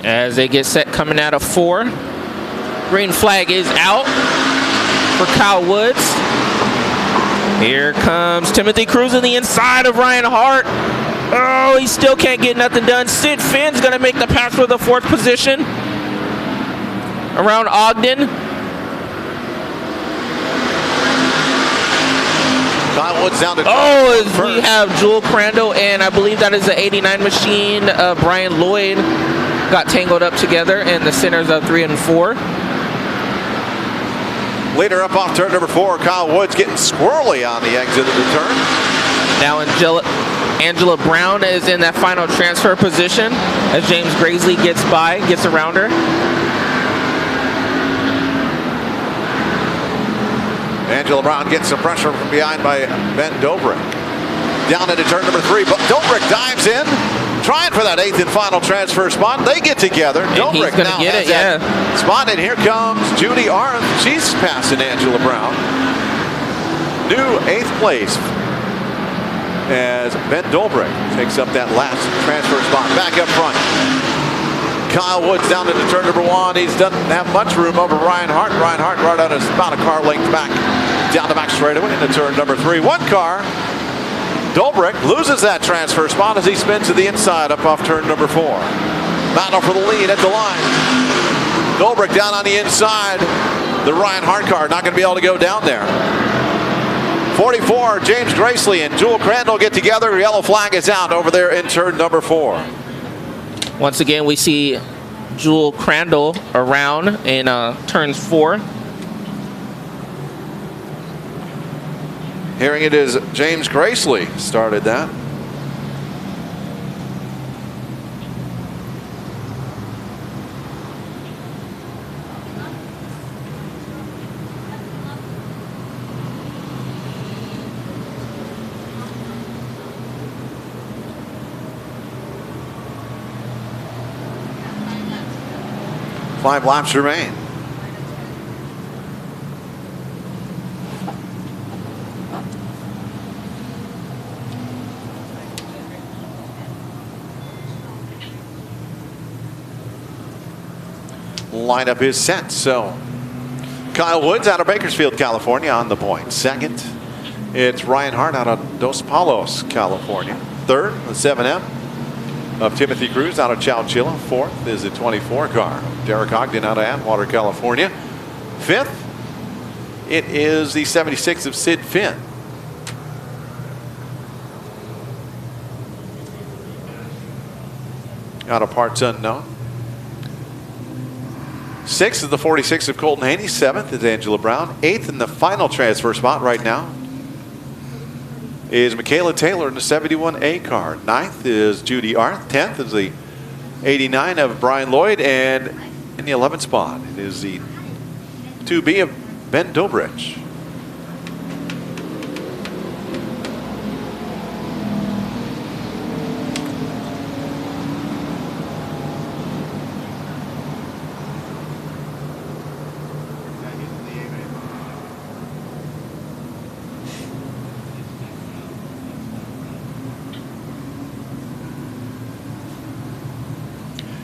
As they get set coming out of 4. Green flag is out for Kyle Woods. Here comes Timothy Cruz on the inside of Ryan Hart. Oh, he still can't get nothing done. Sid Finn's going to make the pass for the 4th position. Around Ogden. Kyle Woods down to we have Jewel Crandall, and I believe that is the 89 machine. Brian Lloyd got tangled up together in the centers of 3 and 4. Leader up off turn number 4. Kyle Woods getting squirrely on the exit of the turn. Now Angela Brown is in that final transfer position as James Gracely gets around her. Angela Brown gets some pressure from behind by Ben Dobrik. Down into turn number 3, but Dobrik dives in, trying for that 8th and final transfer spot. They get together. Dobrik now has that spot, and here comes Judy Arndt. She's passing Angela Brown. New 8th place as Ben Dobrik takes up that last transfer spot. Back up front. Kyle Woods down into turn number 1. He doesn't have much room over Ryan Hart. Ryan Hart right out of about a car length back down the back straightaway into turn number 3. 1 car. Dobrik loses that transfer spot as he spins to the inside up off turn number 4. Battle for the lead at the line. Dobrik down on the inside. The Ryan Hart car not going to be able to go down there. 44, James Gracely and Jewel Crandall get together. Yellow flag is out over there in turn number 4. Once again, we see Jewel Crandall around in turns 4. Hearing it is James Gracely started that. 5 laps remain. Lineup is set. So Kyle Woods out of Bakersfield, California on the point. Second, it's Ryan Hart out of Dos Palos, California. Third, the 7M of Timothy Cruz out of Chowchilla. Fourth is the 24 car, Derek Ogden out of Atwater, California. Fifth, it is the 76 of Sid Finn. Out of parts unknown. Sixth is the 46 of Colton Haney. Seventh is Angela Brown. Eighth in the final transfer spot right now is Michaela Taylor in the 71A car. Ninth is Judy Arth. 10th is the 89 of Brian Lloyd. And in the 11th spot, it is the 2B of Ben Dobrich.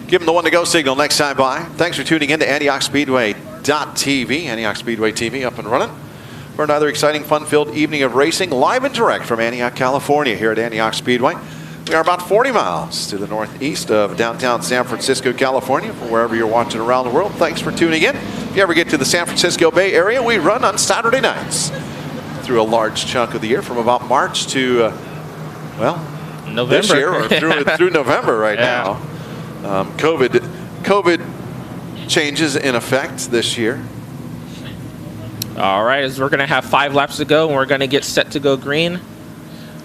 Give them the one to go signal next time by. Thanks for tuning in to AntiochSpeedway.tv. Antioch Speedway TV up and running for another exciting, fun-filled evening of racing, live and direct from Antioch, California, here at Antioch Speedway. We are about 40 miles to the northeast of downtown San Francisco, California. For wherever you're watching around the world, thanks for tuning in. If you ever get to the San Francisco Bay Area, we run on Saturday nights through a large chunk of the year, from about March to, well, November. This year, or through November right now. COVID changes in effect this year. All right, as we're going to have 5 laps to go, and we're going to get set to go green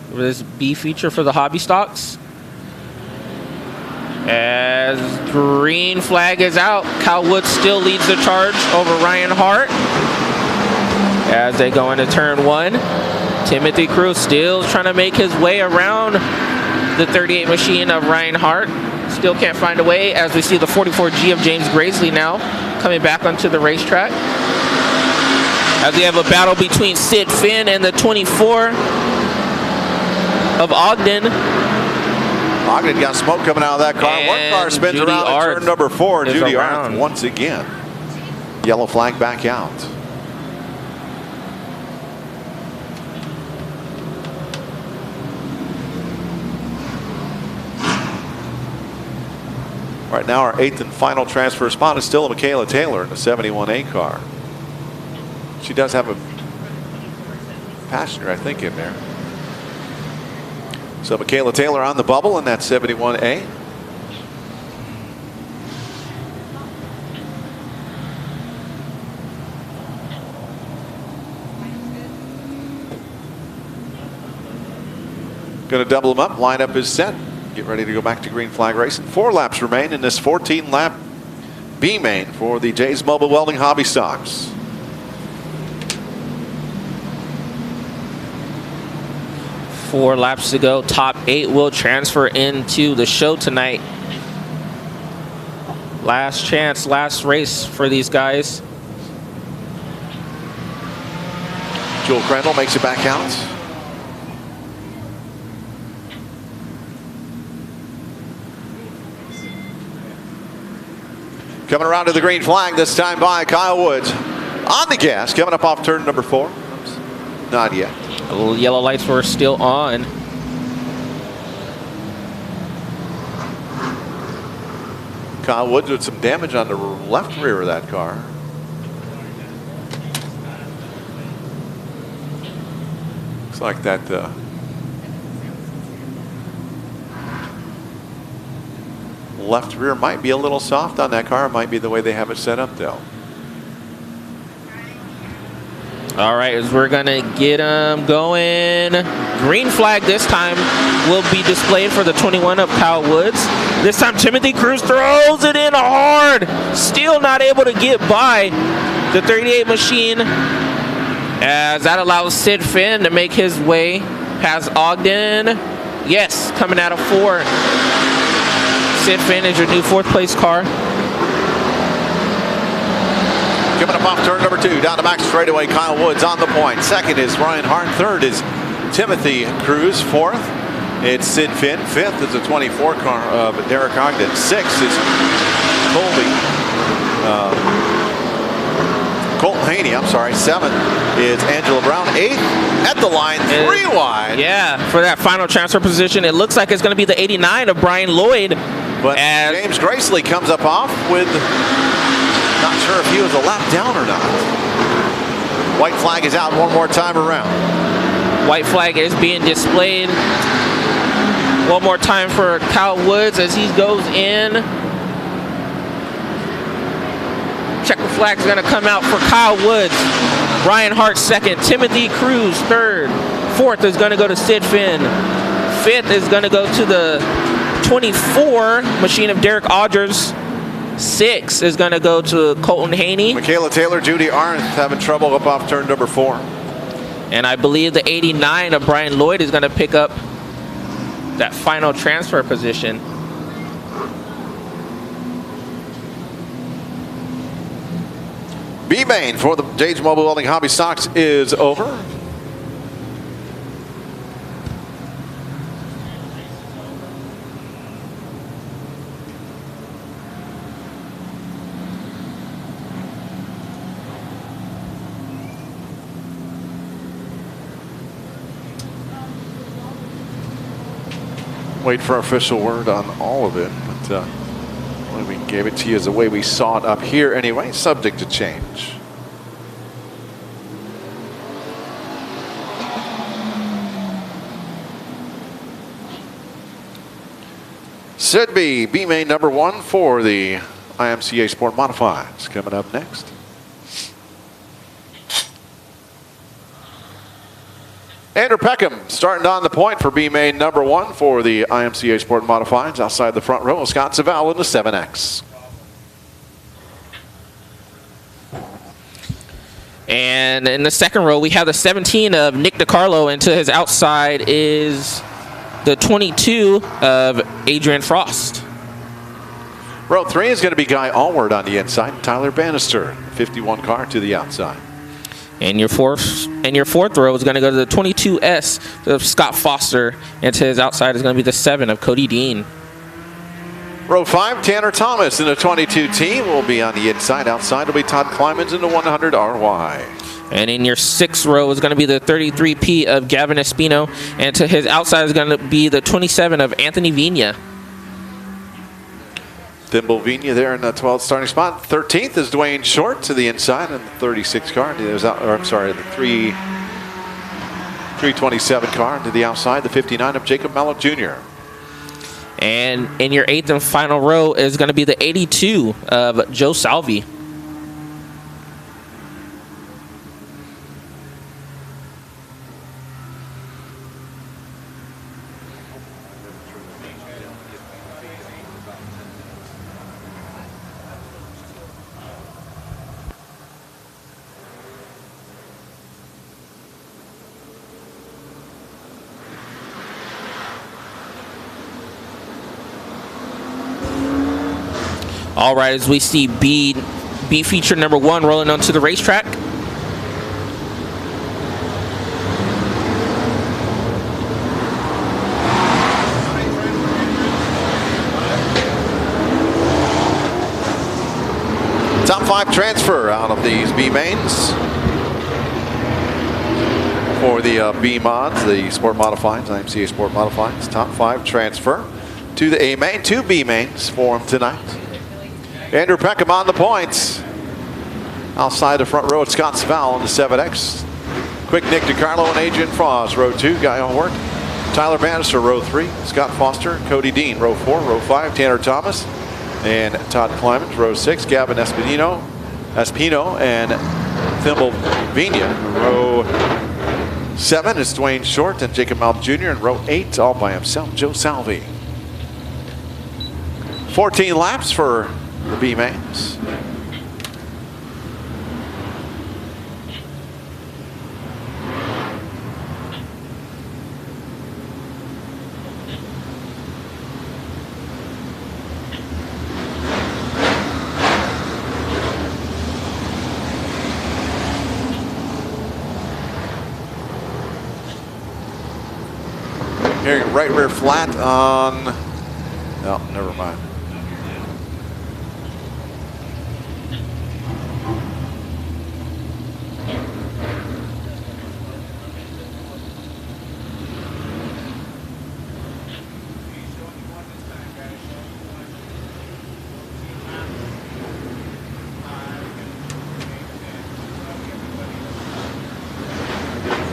for this B feature for the hobby stocks. As green flag is out, Kyle Woods still leads the charge over Ryan Hart. As they go into turn 1, Timothy Cruz still trying to make his way around the 38 machine of Ryan Hart. Still can't find a way, as we see the 44G of James Graisley now coming back onto the racetrack. As we have a battle between Sid Finn and the 24 of Ogden. Ogden got smoke coming out of that car. And one car spins Judy around Arth at turn number 4. is Judy around. Arth once again. Yellow flag back out. Right now, our 8th and final transfer spot is still Michaela Taylor in the 71A car. She does have a passenger, I think, in there. So Michaela Taylor on the bubble in that 71A. Going to double them up. Lineup is set. Get ready to go back to green flag racing. 4 laps remain in this 14-lap B main for the Jays Mobile Welding Hobby Stocks. Four laps to go. Top 8 will transfer into the show tonight. Last chance, last race for these guys. Joel Crandall makes it back out. Coming around to the green flag this time by Kyle Woods. On the gas, coming up off turn number 4. Oops. Not yet. The little yellow lights were still on. Kyle Woods with some damage on the left rear of that car. Looks like that left rear might be a little soft on that car. It might be the way they have it set up, though. All right, as we're going to get them going. Green flag this time will be displayed for the 21 of Kyle Woods. This time, Timothy Cruz throws it in hard. Still not able to get by the 38 machine, as that allows Sid Finn to make his way past Ogden. Yes, coming out of 4. Sid Finn is your new 4th place car. Coming up off turn number 2, down to Max straightaway, Kyle Woods on the point. Second is Ryan Hart. Third is Timothy Cruz. Fourth, it's Sid Finn. Fifth is a 24 car of Derek Ogden. Sixth is Colton Haney, I'm sorry. Seventh is Angela Brown. Eighth at the line, 3 wide. Yeah, for that final transfer position, it looks like it's going to be the 89 of Brian Lloyd. But James Gracely comes up off with, not sure if he was a lap down or not. White flag is out one more time around. White flag is being displayed one more time for Kyle Woods as he goes in. Checker flag is going to come out for Kyle Woods. Ryan Hart second. Timothy Cruz third. Fourth is going to go to Sid Finn. Fifth is going to go to the 24 machine of Derek Odgers. Six is going to go to Colton Haney. Michaela Taylor, Judy Arndt having trouble up off turn number 4. And I believe the 89 of Brian Lloyd is going to pick up that final transfer position. B-Main for the Jades Mobile Welding Hobby Stocks is over. Wait for official word on all of it, but we gave it to you as the way we saw it up here anyway, subject to change. Sid B-Main number 1 for the IMCA Sport Modifieds. Coming up next. Andrew Peckham starting on the point for B-Main number 1 for the IMCA Sport Modifieds. Outside the front row, Scott Savall in the 7X. And in the second row, we have the 17 of Nick DiCarlo, and to his outside is the 22 of Adrian Frost. Row 3 is going to be Guy Allward on the inside. Tyler Bannister, 51 car to the outside. And your fourth row is going to go to the 22S of Scott Foster, and to his outside is going to be the 7 of Cody Dean. Row 5, Tanner Thomas in the 22 team will be on the inside. Outside will be Todd Klimans in the 100 RY. And in your sixth row is going to be the 33P of Gavin Espino, and to his outside is going to be the 27 of Anthony Vigna. Thimble Vigna there in the 12th starting spot. 13th is Dwayne Short to the inside, and the 36 car, the 327 car to the outside. The 59 of Jacob Mallow Jr. And in your eighth and final row is going to be the 82 of Joe Salvi. All right, as we see B feature number 1 rolling onto the racetrack. Top 5 transfer out of these B-Mains for the B-Mods, the Sport Modifieds, IMCA Sport Modifieds. Top 5 transfer to the A-Main, 2 B-Mains for them tonight. Andrew Peckham on the points. Outside the front row, it's Scott Savall in the 7X. Quick Nick DiCarlo and Adrian Frost, row 2, Guy Allward. Tyler Bannister, row 3. Scott Foster, Cody Dean, row 4. Row 5, Tanner Thomas and Todd Klimans. Row 6, Gavin Espino and Thimble Vigna. Row 7 is Dwayne Short and Jacob Malp Jr. And row 8, all by himself, Joe Salvi. 14 laps for the B-Mains. Here, right rear flat on. No, never mind.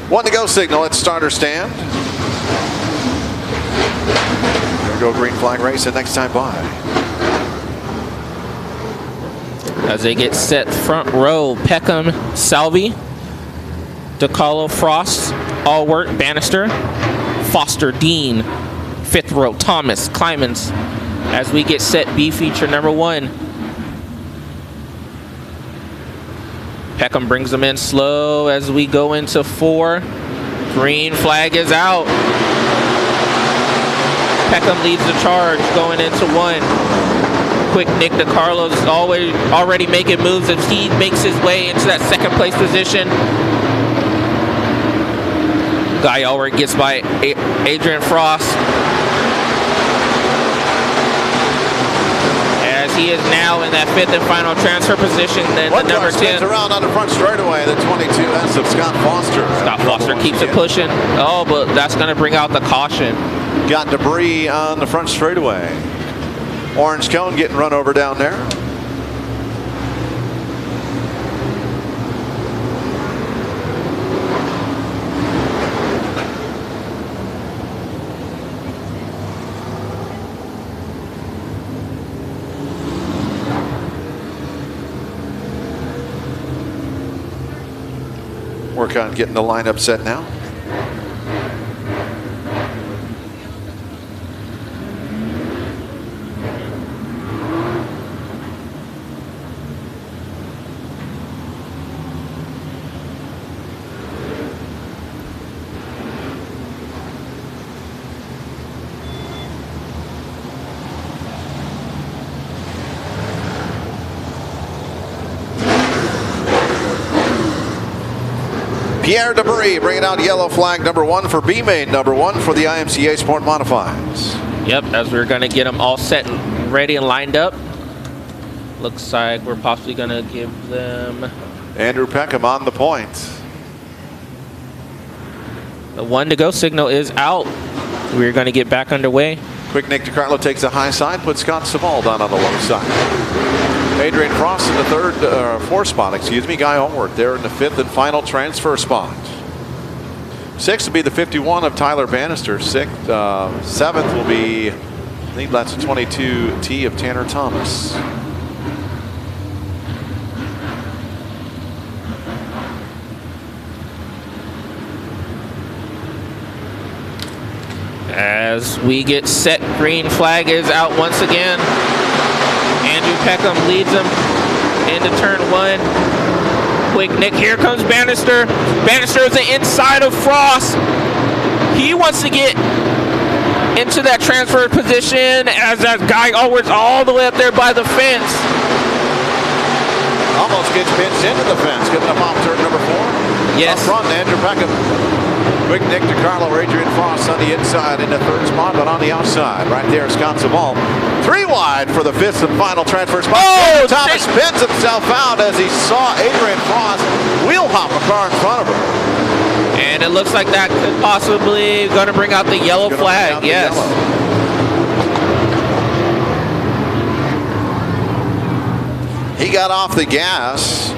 One to go signal at starter stand. There we go, green flag race, and next time by. As they get set, front row, Peckham, Salvi, DeCarlo, Frost, Allwork, Bannister, Foster, Dean, fifth row, Thomas, Climans. As we get set, B feature number 1. Peckham brings them in slow as we go into 4. Green flag is out. Peckham leads the charge going into 1. Quick Nick DeCarlo's already making moves as he makes his way into that second place position. Guy Allwork gets by Adrian Frost. As he is now in that 5th and final transfer position, then the number 10. Spins around on the front straightaway, the 22S of Scott Foster. Scott Foster keeps it pushing. Oh, but that's going to bring out the caution. Got debris on the front straightaway. Orange cone getting run over down there. Work on getting the lineup set now. Pierre Debris bringing out yellow flag number 1 for B-Main, number 1 for the IMCA Sport Modifieds. Yep, as we're going to get them all set and ready and lined up. Looks like we're possibly going to give them Andrew Peckham on the point. the 1 to go signal is out. We're going to get back underway. Quick Nick DeCarlo takes the high side, puts Scott Savall down on the low side. Adrian Frost in the 4th spot, Guy Allwork there in the 5th and final transfer spot. 6th will be the 51 of Tyler Bannister. 7th will be, I think that's the 22T of Tanner Thomas. As we get set, green flag is out once again. Andrew Peckham leads them into turn 1. Quick Nick, here comes Bannister. Bannister is the inside of Frost. He wants to get into that transfer position as that Guy Allwork's all the way up there by the fence. Almost gets pinched into the fence, giving up off turn number 4. Yes. Up front, Andrew Peckham. Quick Nick DeCarlo, Adrian Frost on the inside in the 3rd spot, but on the outside, right there, Scott Savall. 3 wide for the 5th and final transfer spot. Oh, Thomas spins himself out as he saw Adrian Frost wheel hop a car in front of him. And it looks like that could possibly going to bring out the yellow flag. Yes. He got off the gas.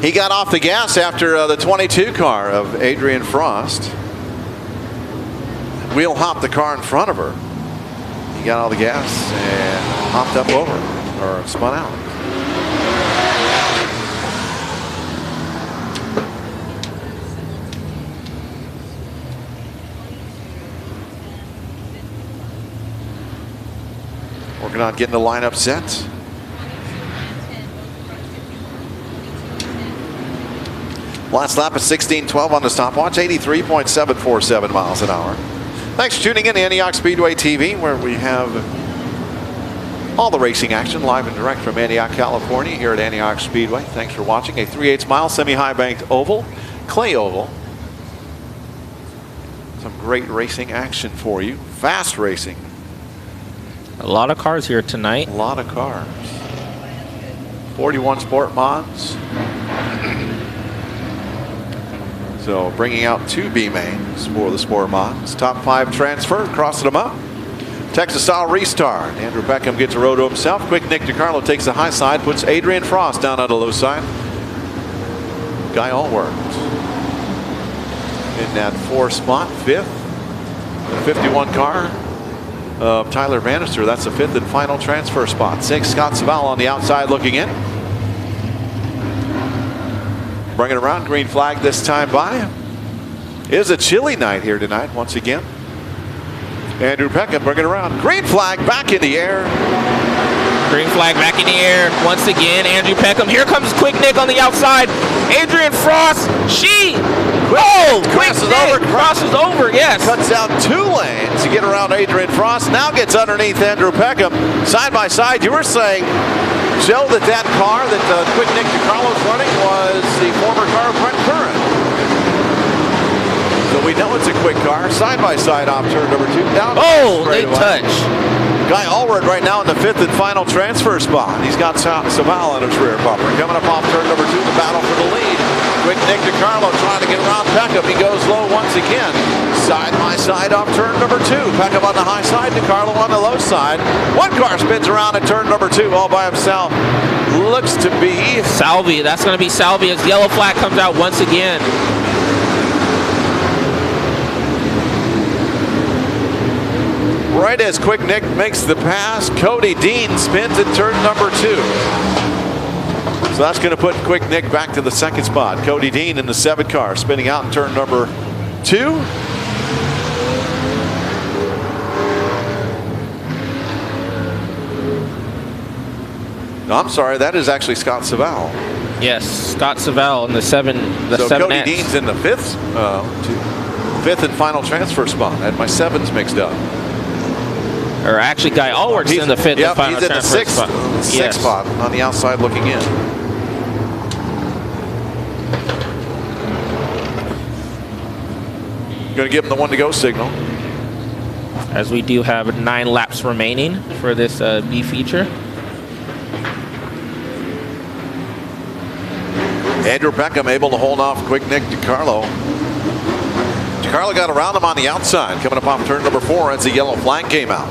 He got off the gas after the 22 car of Adrian Frost. Wheel hopped the car in front of her. He got all the gas and hopped up over, or spun out. Working on getting the lineup set. Last lap at 16:12 on the stopwatch, 83.747 miles an hour. Thanks for tuning in to Antioch Speedway TV, where we have All the racing action live and direct from Antioch, California, here at Antioch Speedway. Thanks for watching a 3/8 mile semi-high banked oval, clay oval. Some great racing action for you. Fast racing. A lot of cars here tonight. A lot of cars. 41 Sport Mods. So bringing out 2 B mains for the Sport Mods. Top 5 transfer, crossing them up. Texas style restart. Andrew Peckham gets a row to himself. Quick Nick DiCarlo takes the high side, puts Adrian Frost down on the low side. Guy Allworth in that 4 spot, 5th. 51 car of Tyler Bannister. That's the 5th and final transfer spot. 6, Scott Savall on the outside looking in. Bring it around, green flag this time by. It is a chilly night here tonight once again. Andrew Peckham bring it around. Green flag back in the air. Green flag back in the air once again. Andrew Peckham. Here comes Quick Nick on the outside. Adrian Frost. Crosses over. Yes. Cuts out 2 lanes to get around Adrian Frost. Now gets underneath Andrew Peckham. Side by side. You were saying, Joe, that car that Quick Nick DiCarlo's running was the former car of Brent Curran. So we know it's a quick car. Side by side off turn number 2. Down. They touch. Guy Allred right now in the 5th and final transfer spot. He's got Savall on his rear bumper. Coming up off turn number 2, the battle for the lead. Quick Nick DiCarlo trying to get around Peckham. He goes low once again. Side by side off turn number 2. Peckham on the high side, DiCarlo on the low side. One car spins around at turn number 2 all by himself. Looks to be Salvi. That's going to be Salvi as yellow flag comes out once again. right as Quick Nick makes the pass. Cody Dean spins at turn number 2. So that's going to put Quick Nick back to the 2nd spot. Cody Dean in the 7 car spinning out in turn number 2. No, I'm sorry, that is actually Scott Savall. Yes, Scott Savall in the 7. So Cody Dean's in the 5th and final transfer spot. I had my 7s mixed up. Or actually, Guy Allworth's in the 5th and final he's in the transfer 6th spot. Yes. spot on the outside looking in. Going to give him the 1 to go signal. As we do have 9 laps remaining for this B feature. Andrew Peckham able to hold off Quick Nick DiCarlo. DiCarlo got around him on the outside, coming up off turn number 4 as the yellow flag came out.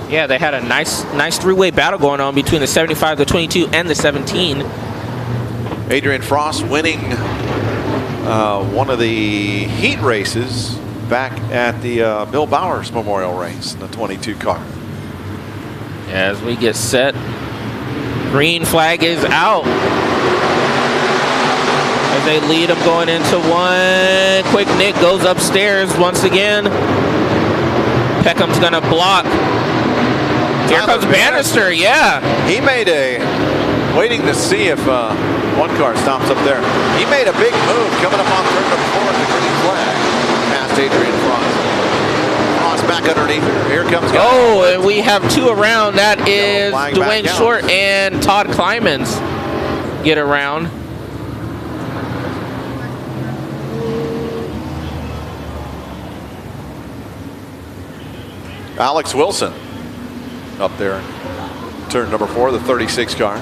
Yeah, they had a nice three-way battle going on between the 75, the 22, and the 17. Adrian Frost winning one of the heat races back at the Bill Bowers Memorial Race in the 22 car. As we get set, green flag is out. As they lead him going into 1. Quick Nick goes upstairs once again. Peckham's going to block. Here comes Bannister, yeah. He made waiting to see if one car stops up there. He made a big move coming up on turn number 4 at the green flag. Past Adrian Frost. Frost back underneath her. Here comes Guy. Oh, and we have 2 around. That is Dwayne Short and Todd Klymans get around. Alex Wilson up there, turn number 4, the 36 car.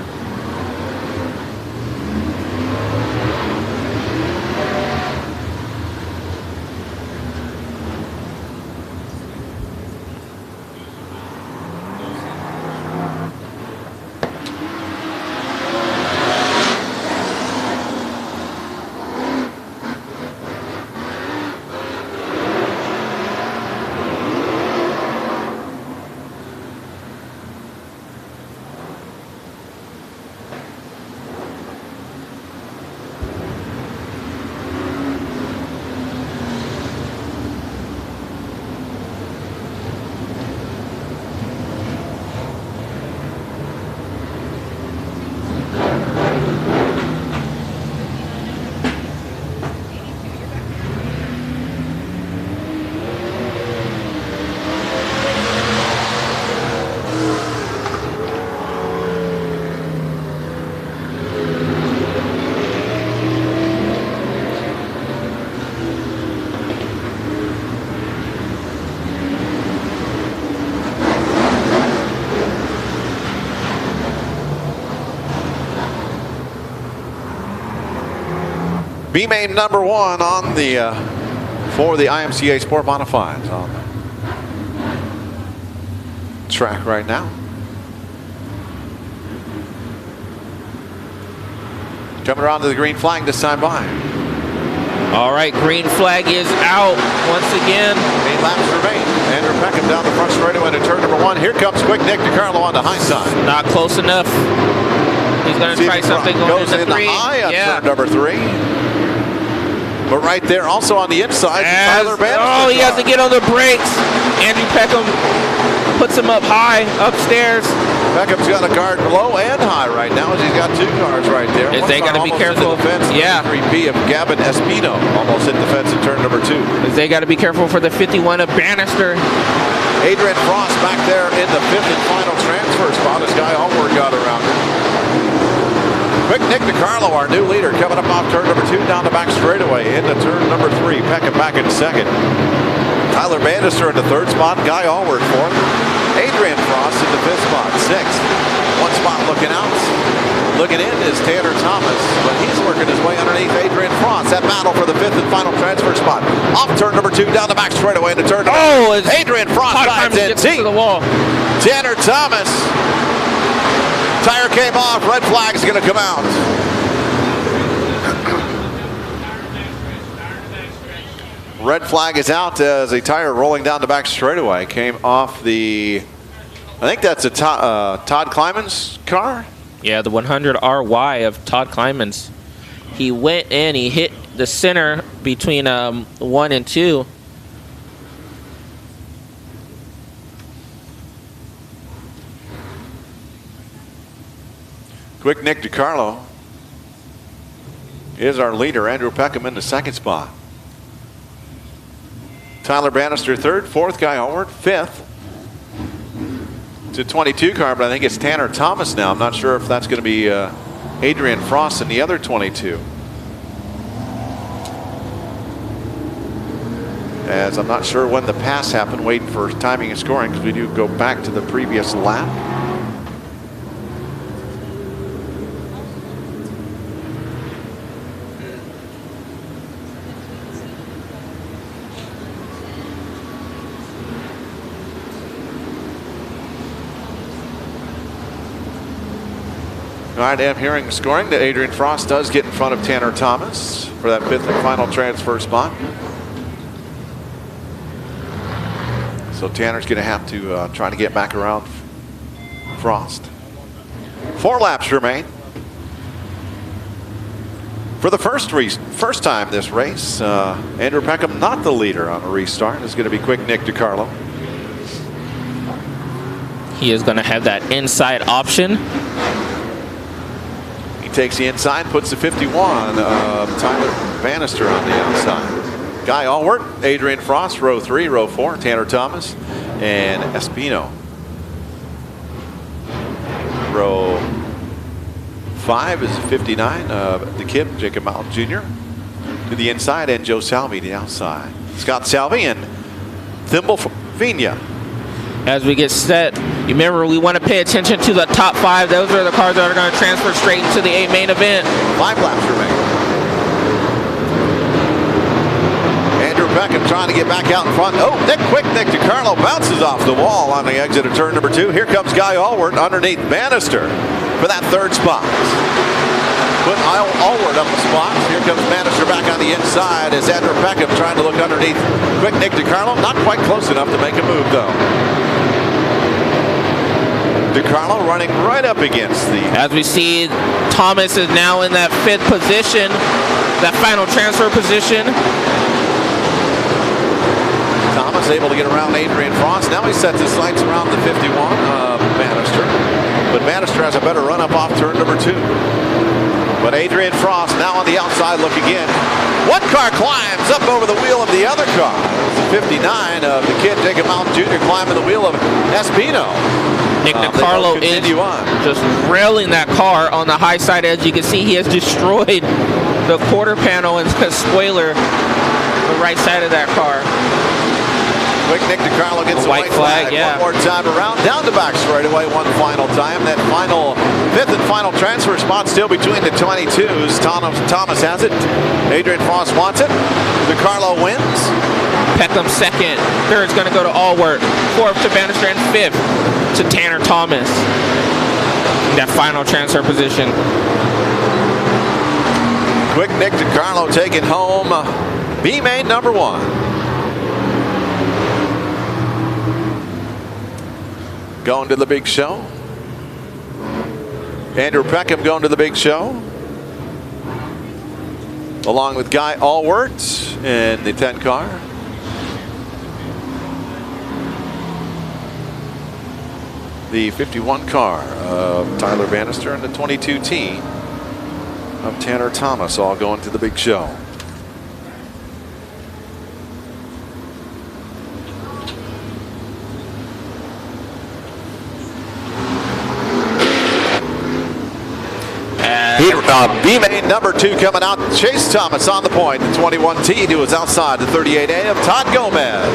B main number 1 on the for the IMCA Sport Modifieds on the track right now. Coming around to the green flag this time by. All right, green flag is out once again. 8 laps remain. Andrew Peckham down the front straightaway to turn number 1. Here comes Quick Nick DiCarlo on the high side. Not close enough. He's going to try something going goes into in 3. the high on turn number 3. But right there, also on the inside, Tyler Bannister. Oh, he has to get on the brakes. Andrew Peckham puts him up high, upstairs. Beckham's got a guard low and high right now as he's got 2 cars right there. Is One they car got to be almost careful? into the fence. Yeah. 3B of Gavin Espino almost hit the fence in turn number 2. Is they got to be careful for the 51 of Bannister. Adrian Frost back there in the 5th and final transfer spot as Guy Allward got around him. Quick Nick DiCarlo, our new leader, coming up off turn number 2 down the back straightaway into turn number 3. Peckham back in 2nd. Tyler Bannister in the 3rd spot. Guy Allward 4th. Adrian Frost in the 5th spot, 6th. 1 spot looking out. Looking in is Tanner Thomas, but he's working his way underneath Adrian Frost. That battle for the 5th and final transfer spot. Off turn number 2 down the back straightaway into turn number 3. Adrian Frost dives in deep. To the wall. Tanner Thomas. Tire came off. Red flag's going to come out. Red flag is out as a tire rolling down the back straightaway came off the. I think that's a Todd Kleiman's car. Yeah, the 100 RY of Todd Kleiman's. He went in. He hit the center between 1 and 2. Quick Nick DiCarlo is our leader. Andrew Peckham in the 2nd spot. Tyler Bannister 3rd, 4th Guy Allward, 5th. It's a 22 car, but I think it's Tanner Thomas now. I'm not sure if that's going to be Adrian Frost in the other 22. As I'm not sure when the pass happened, waiting for timing and scoring because we do go back to the previous lap. All right, I'm hearing the scoring that Adrian Frost does get in front of Tanner Thomas for that 5th and final transfer spot. So Tanner's going to have to try to get back around Frost. 4 laps remain. For the first time this race, Andrew Peckham not the leader on a restart. It's going to be Quick Nick DiCarlo. He is going to have that inside option. He takes the inside, puts the 51 of Tyler Bannister on the outside. Guy Allward, Adrian Frost, row 3, row 4, Tanner Thomas, and Espino. Row 5 is 59 of the kid, Jacob Mount Jr. to the inside, and Joe Salvi the outside. Scott Salvi and Thimble Vigna. As we get set, you remember we want to pay attention to the top 5. Those are the cars that are going to transfer straight into the A main event. 5 laps remain. Andrew Peckham trying to get back out in front. Oh, Quick Nick DiCarlo bounces off the wall on the exit of turn number 2. Here comes Guy Allward underneath Bannister for that 3rd spot. Put Allward up the spot. Here comes Bannister back on the inside as Andrew Peckham trying to look underneath Quick Nick DiCarlo. Not quite close enough to make a move though. DiCarlo running right up against the... As we see, Thomas is now in that 5th position, that final transfer position. Thomas able to get around Adrian Frost. Now he sets his sights around the 51 of Bannister. But Bannister has a better run up off turn number 2. But Adrian Frost now on the outside look again. One car climbs up over the wheel of the other car. The 59 of the kid Jacob Mount Jr. climbing the wheel of Espino. Nick DiCarlo is just railing that car on the high side edge. You can see he has destroyed the quarter panel and the spoiler, the right side of that car. Quick Nick DiCarlo gets the White white flag. flag, yeah. One more time around, down the back straightaway, one final time. That final, fifth and final transfer spot still between the 22s. Thomas has it. Adrian Foss wants it. DiCarlo wins. Peckham second. Third's going to go to Allworth. Fourth to Bannister, and fifth to Tanner Thomas. That final transfer position. Quick Nick DiCarlo taking home B main number 1. Going to the big show. Andrew Peckham going to the big show. Along with Guy Allworth in the 10 car. The 51 car of Tyler Bannister and the 22T of Tanner Thomas all going to the big show. B main number 2 coming out. Chase Thomas on the point. The 21T to his outside. The 38A of Todd Gomez.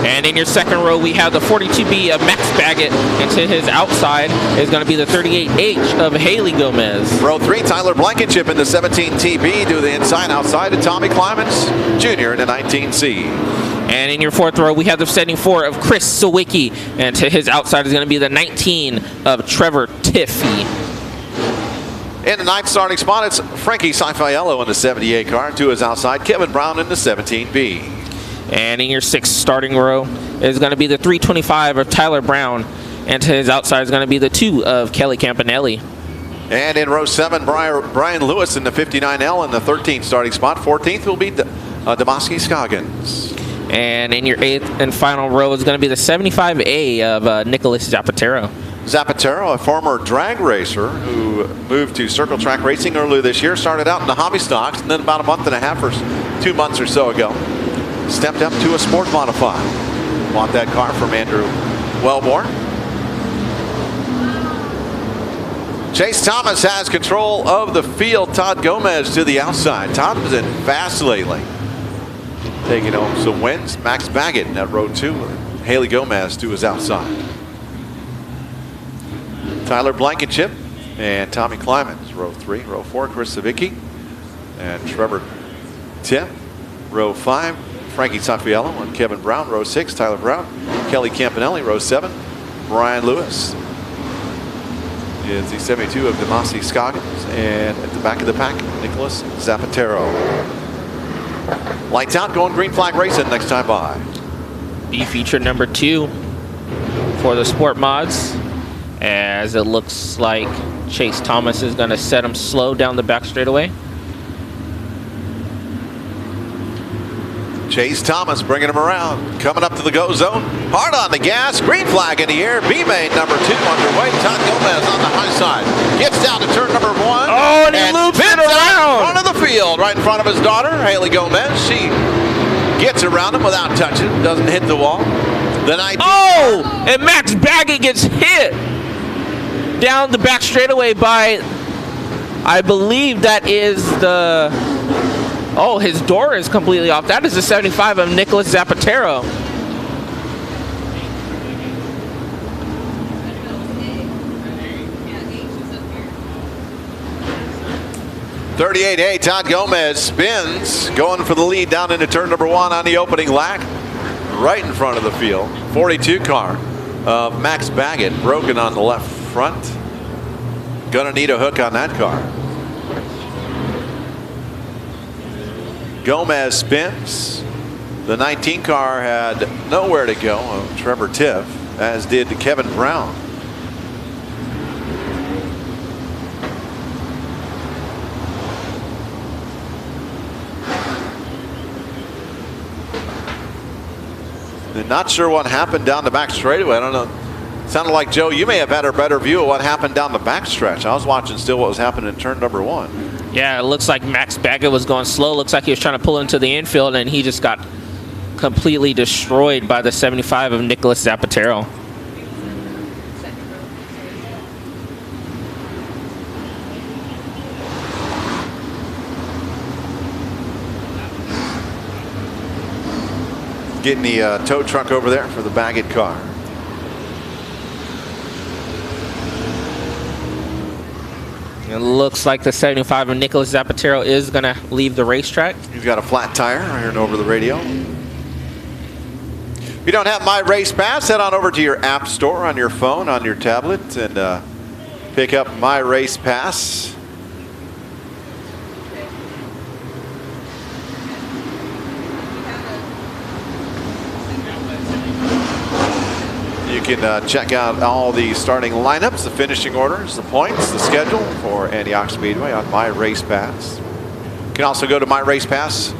And in your second row, we have the 42B of Max Baggett, and to his outside is going to be the 38H of Haley Gomez. Row 3, Tyler Blankenship in the 17TB to the inside outside of Tommy Clements Jr. in the 19C. And in your fourth row, we have the setting 4 of Chris Sawicki, and to his outside is going to be the 19 of Trevor Tiffy. In the 9th starting spot, it's Frankie Saifiello in the 78 car. To his outside, Kevin Brown in the 17B. And in your 6th starting row is going to be the 325 of Tyler Brown, and to his outside is going to be the 2 of Kelly Campanelli. And in row 7, Brian Lewis in the 59L in the 13th starting spot. 14th will be Damaski Scoggins. And in your 8th and final row is going to be the 75A of Nicholas Zapatero. Zapatero, a former drag racer who moved to Circle Track Racing earlier this year, started out in the hobby stocks, and then about a month and a half or 2 months or so ago, stepped up to a sport modified. Bought that car from Andrew Wellborn. Chase Thomas has control of the field. Todd Gomez to the outside. Todd has been fast lately, taking home some wins. Max Baggett in that row 2. Haley Gomez to his outside. Tyler Blankenship and Tommy Clements, row 3. Row 4, Chris Savicki and Trevor Tiff. Row 5, Frankie Saifiello and Kevin Brown. Row 6, Tyler Brown, Kelly Campanelli. Row 7, Brian Lewis is the 72 of Damaski Scoggins. And at the back of the pack, Nicholas Zapatero. Lights out, going green flag racing next time by. B feature number 2 for the Sport Mods, as it looks like Chase Thomas is going to set him slow down the back straightaway. Chase Thomas bringing him around, coming up to the go zone, hard on the gas, green flag in the air. B main number 2 underway. Todd Gomez on the high side, gets down to turn number 1. Oh, and he loops it around front of the field, right in front of his daughter, Haley Gomez. She gets around him without touching, doesn't hit the wall. Then and Max Baggett gets hit down the back straightaway by, I believe that is the, his door is completely off. That is the 75 of Nicholas Zapatero. .38A, Todd Gomez spins, going for the lead down into turn number 1 on the opening lap, right in front of the field. 42 car of Max Baggett, broken on the left front. Gonna need a hook on that car. Gomez spins. The 19 car had nowhere to go. Trevor Tiff, as did Kevin Brown. Not sure what happened down the back straightaway. I don't know. Sounded like, Joe, you may have had a better view of what happened down the back stretch. I was watching still what was happening in turn number 1. Yeah, it looks like Max Baggett was going slow. Looks like he was trying to pull into the infield, and he just got completely destroyed by the 75 of Nicholas Zapatero. Getting the tow truck over there for the Baggett car. It looks like the 75 of Nicholas Zapatero is going to leave the racetrack. You've got a flat tire. I heard over the radio. If you don't have My Race Pass, head on over to your app store on your phone, on your tablet, and pick up My Race Pass. You can check out all the starting lineups, the finishing orders, the points, the schedule for Antioch Speedway on My Race Pass. You can also go to My Race Pass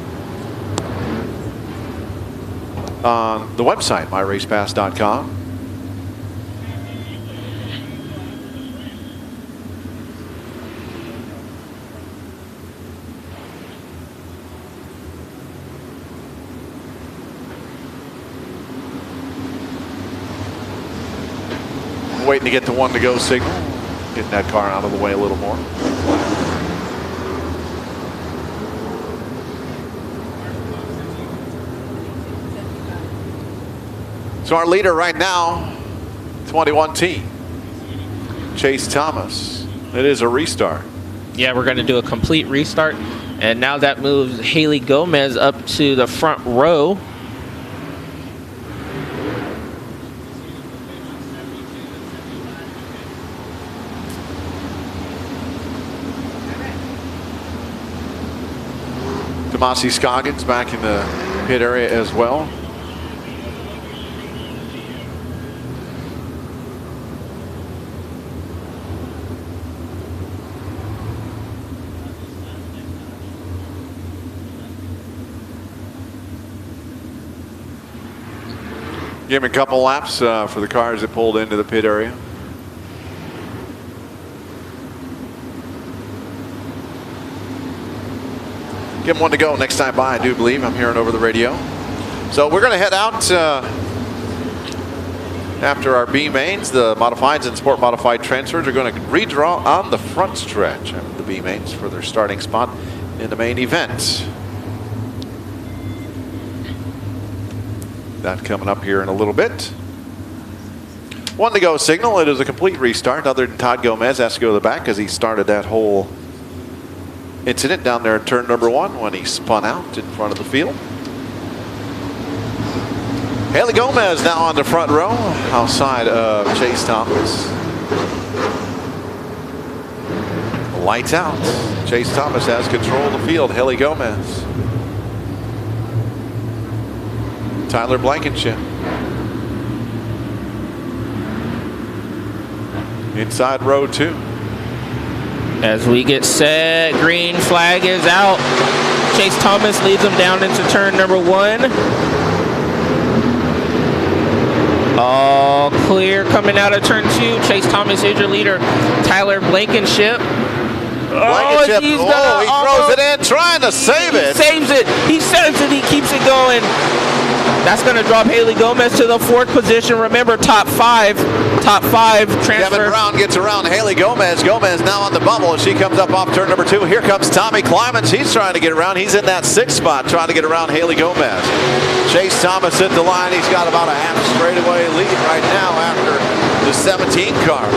on the website, myracepass.com. Waiting to get the one to go signal. Getting that car out of the way a little more. So our leader right now, 21T, Chase Thomas. It is a restart. Yeah, we're going to do a complete restart. And now that moves Haley Gomez up to the front row. Tomasi Scoggins back in the pit area as well. Give him a couple laps for the cars that pulled into the pit area. Give him one to go next time by, I do believe. I'm hearing over the radio. So we're going to head out after our B mains. The modifieds and sport modified transfers are going to redraw on the front stretch of the B mains for their starting spot in the main event. That coming up here in a little bit. One to go signal. It is a complete restart, other than Todd Gomez has to go to the back because he started that whole incident down there at turn number 1 when he spun out in front of the field. Haley Gomez now on the front row outside of Chase Thomas. Lights out. Chase Thomas has control of the field. Haley Gomez. Tyler Blankenship. Inside row 2. As we get set, green flag is out. Chase Thomas leads him down into turn number 1. All clear coming out of turn 2. Chase Thomas is your leader. Tyler Blankenship. Blankenship. He throws it in, trying to save it. He saves it. He saves it. He keeps it going. That's going to drop Haley Gomez to the 4th position. Remember, top five transfer. Kevin Brown gets around Haley Gomez. Gomez now on the bubble as she comes up off turn number 2. Here comes Tommy Climans. He's trying to get around. He's in that 6th spot trying to get around Haley Gomez. Chase Thomas at the line. He's got about a half straightaway lead right now after the 17 car.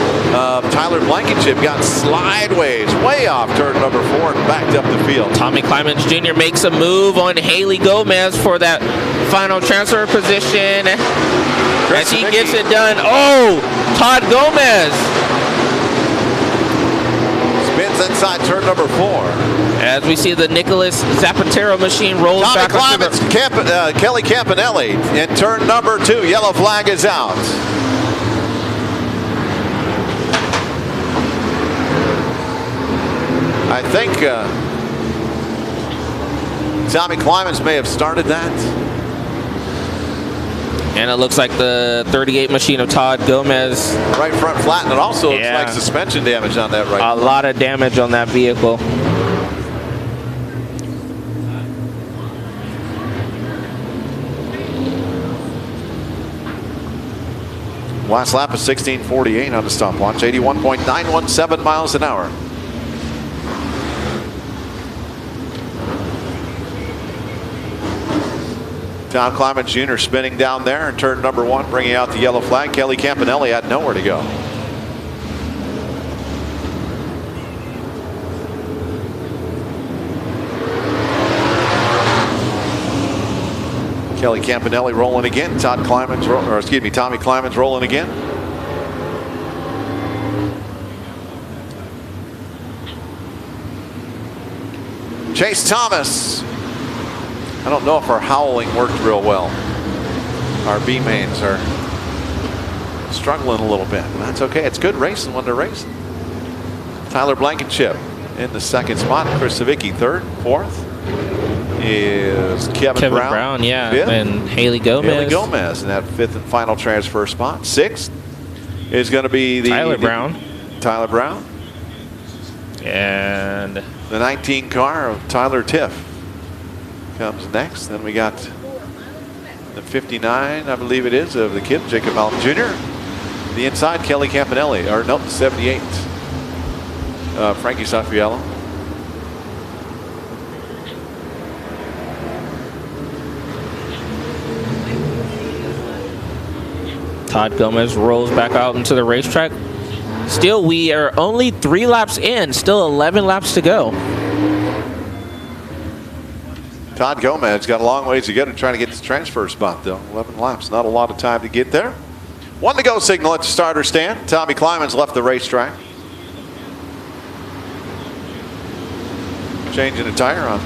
Tyler Blankenship got slideways way off turn number 4 and backed up the field. Tommy Climans Jr. makes a move on Haley Gomez for that final transfer position. As he gets it done. Oh, Todd Gomez spins inside turn number 4. As we see the Nicholas Zapatero machine rolls Tommy back. Climans, Kelly Campanelli in turn number 2. Yellow flag is out. I think Tommy Climans may have started that. And it looks like the 38 machine of Todd Gomez. Right front flat, and it also looks like suspension damage on that right. A lot of damage on that vehicle. Last lap is 16:48 on the stopwatch, 81.917 miles an hour. Tom Clement Jr. spinning down there in turn number 1, bringing out the yellow flag. Kelly Campanelli had nowhere to go. Kelly Campanelli rolling again. Tommy Clement's rolling again. Chase Thomas. I don't know if our howling worked real well. Our B-mains are struggling a little bit. That's okay. It's good racing when they're racing. Tyler Blankenship in the 2nd spot. Chris Savicki 3rd. 4th is Kevin Brown. Yeah, 5th. and Haley Gomez. Haley Gomez in that 5th and final transfer spot. 6th is going to be Tyler Brown. Tyler Brown. And the 19 car of Tyler Tiff comes next. Then we got the 59, I believe it is, of the kid, Jacob Allen Jr. The inside, Kelly Campanelli, or nope, 78. Frankie Sanfiello. Todd Gomez rolls back out into the racetrack. Still, we are only 3 laps in. Still 11 laps to go. Todd Gomez got a long ways to go to try to get this transfer spot, though. 11 laps, not a lot of time to get there. 1 to go signal at the starter stand. Tommy Clyman's left the racetrack. Changing a tire on.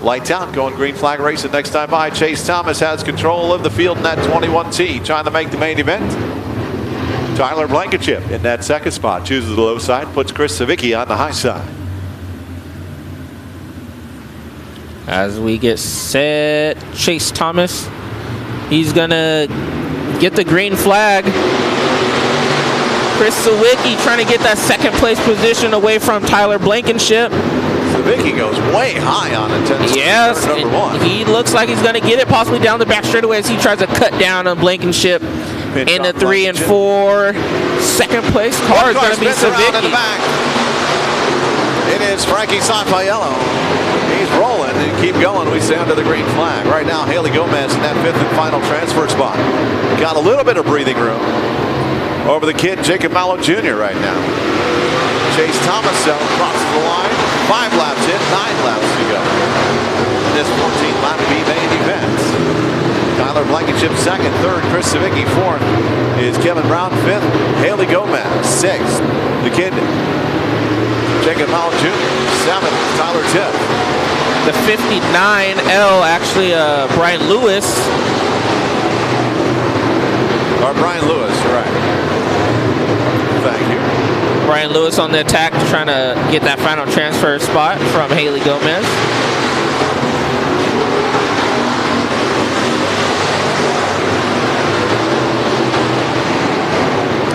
Lights out, going green flag racing next time by. Chase Thomas has control of the field in that 21T, trying to make the main event. Tyler Blankenship in that 2nd spot, chooses the low side, puts Chris Savicki on the high side. As we get set, Chase Thomas, he's gonna get the green flag. Chris Savicki trying to get that 2nd place position away from Tyler Blankenship. Savicki goes way high on it. Yes, number 1. He looks like he's gonna get it possibly down the back straightaway as he tries to cut down on Blankenship. In the 3 and 4, 2nd place car is going to be Savicki. It is Frankie Sanfiello. He's rolling and keep going. We stay under the green flag. Right now, Haley Gomez in that 5th and final transfer spot. Got a little bit of breathing room over the kid, Jacob Mallow Jr. right now. Chase Thomas crosses the line. 5 laps in, 9 laps to go. In this 14-lap B-main event. Tyler Blankenship 2nd, 3rd, Chris Savicki 4th, is Kevin Brown 5th, Haley Gomez 6th, the kid Jacob Mallow Jr. 7th, Tyler Tiff. The 59L, actually Brian Lewis. Or Brian Lewis, you're right. Thank you. Brian Lewis on the attack, trying to get that final transfer spot from Haley Gomez.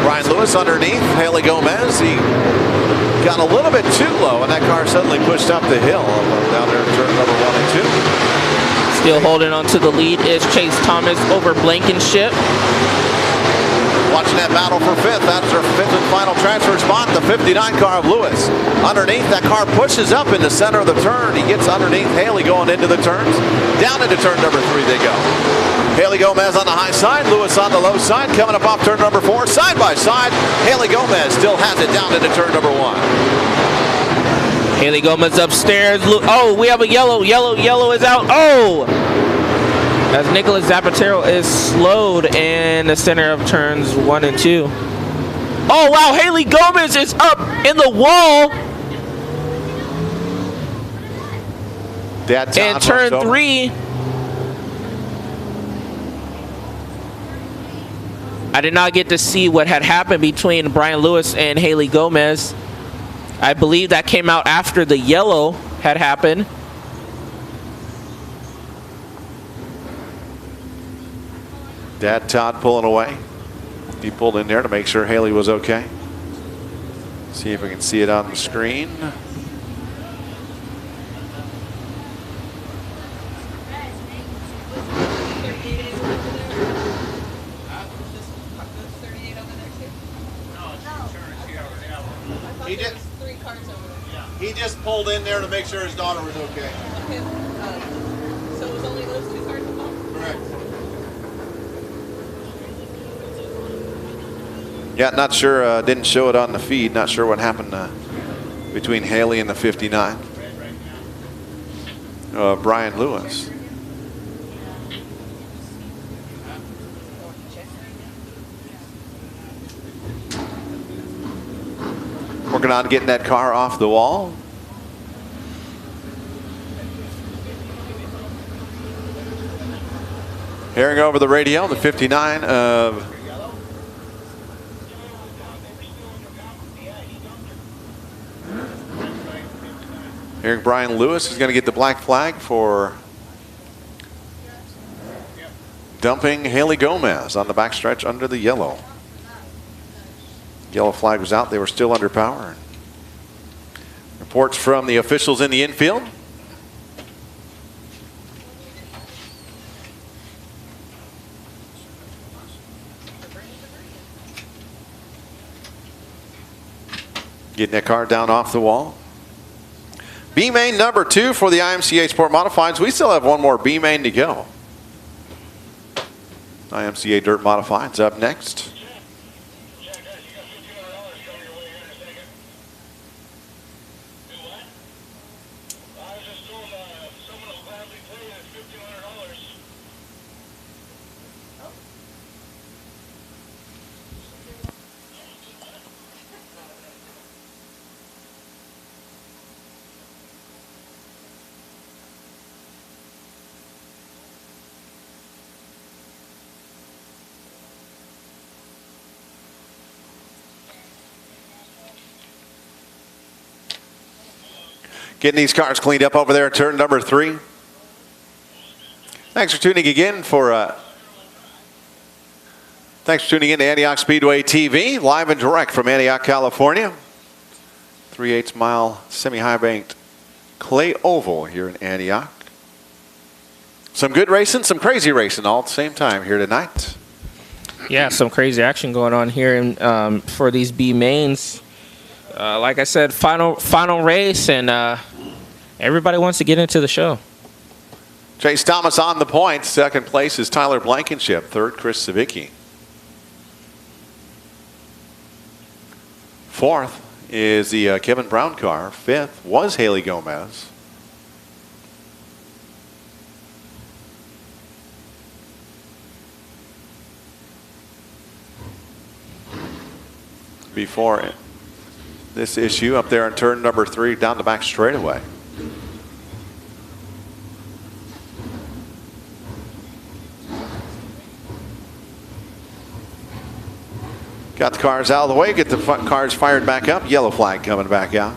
Brian Lewis underneath, Haley Gomez. He got a little bit too low, and that car suddenly pushed up the hill down there in turn number 1 and 2. Still holding on to the lead is Chase Thomas over Blankenship. Watching that battle for 5th. That's their 5th and final transfer spot. The 59 car of Lewis. Underneath, that car pushes up in the center of the turn. He gets underneath Haley going into the turns. Down into turn number 3 they go. Haley Gomez on the high side, Lewis on the low side, coming up off turn number 4, side by side. Haley Gomez still has it down into turn number 1. Haley Gomez upstairs. Oh, we have a yellow. Yellow is out. Oh! As Nicholas Zapatero is slowed in the center of turns 1 and 2. Oh, wow, Haley Gomez is up in the wall. In turn 3. I did not get to see what had happened between Brian Lewis and Haley Gomez. I believe that came out after the yellow had happened. Dad Todd pulling away. He pulled in there to make sure Haley was okay. See if we can see it on the screen. He did. cars over there. He just pulled in there to make sure his daughter was okay. Okay. So it was only those 2 cars involved? Correct. Yeah, not sure. Didn't show it on the feed. Not sure what happened between Haley and the 59. Brian Lewis. Working on getting that car off the wall. Hearing over the radio, the 59 of hearing Brian Lewis is going to get the black flag for dumping Haley Gomez on the backstretch under the yellow. Yellow flag was out. They were still under power. Reports from the officials in the infield. Getting that car down off the wall. B main number 2 for the IMCA Sport Modifieds. We still have one more B main to go. IMCA Dirt Modifieds up next. Getting these cars cleaned up over there at turn number 3. Thanks for tuning again thanks for tuning in to Antioch Speedway TV, live and direct from Antioch, California. 3/8 mile semi-high banked clay oval here in Antioch. Some good racing, some crazy racing all at the same time here tonight. Yeah, some crazy action going on here in, for these B mains. Like I said, final race, and everybody wants to get into the show. Chase Thomas on the points. Second place is Tyler Blankenship. Third, Chris Savicki. Fourth is the Kevin Brown car. Fifth was Haley Gomez. Before this issue up there in turn number 3 down the back straightaway. Got the cars out of the way, get the cars fired back up. Yellow flag coming back out.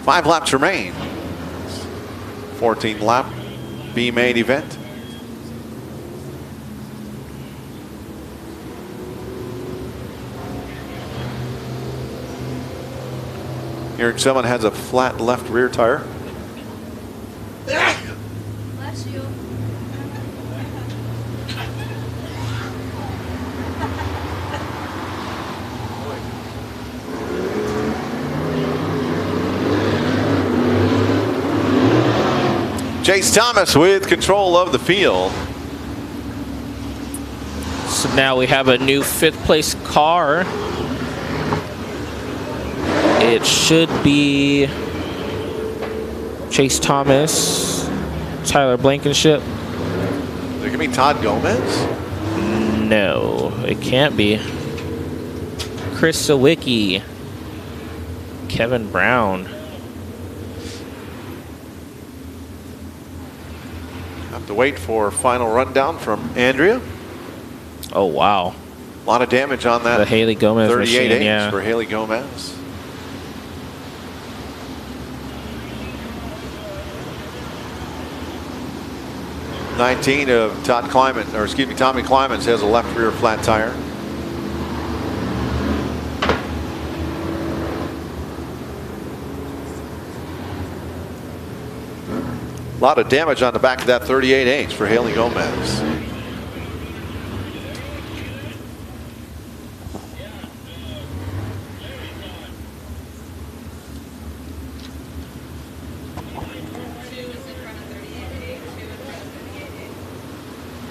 Five laps remain. 14th lap B main event. Hearing someone has a flat left rear tire. Bless you. Chase Thomas with control of the field. So now we have a new 5th place car. It should be Chase Thomas, Tyler Blankenship. There could be Todd Gomez. No, it can't be. Chris Sawicki, Kevin Brown. Have to wait for final rundown from Andrea. Oh, wow. A lot of damage on that. The Haley Gomez 38 machine, yeah. for Haley Gomez. '19 of Todd Climans, or excuse me, Tommy Climans has a left rear flat tire. A lot of damage on the back of that 38H for Haley Gomez.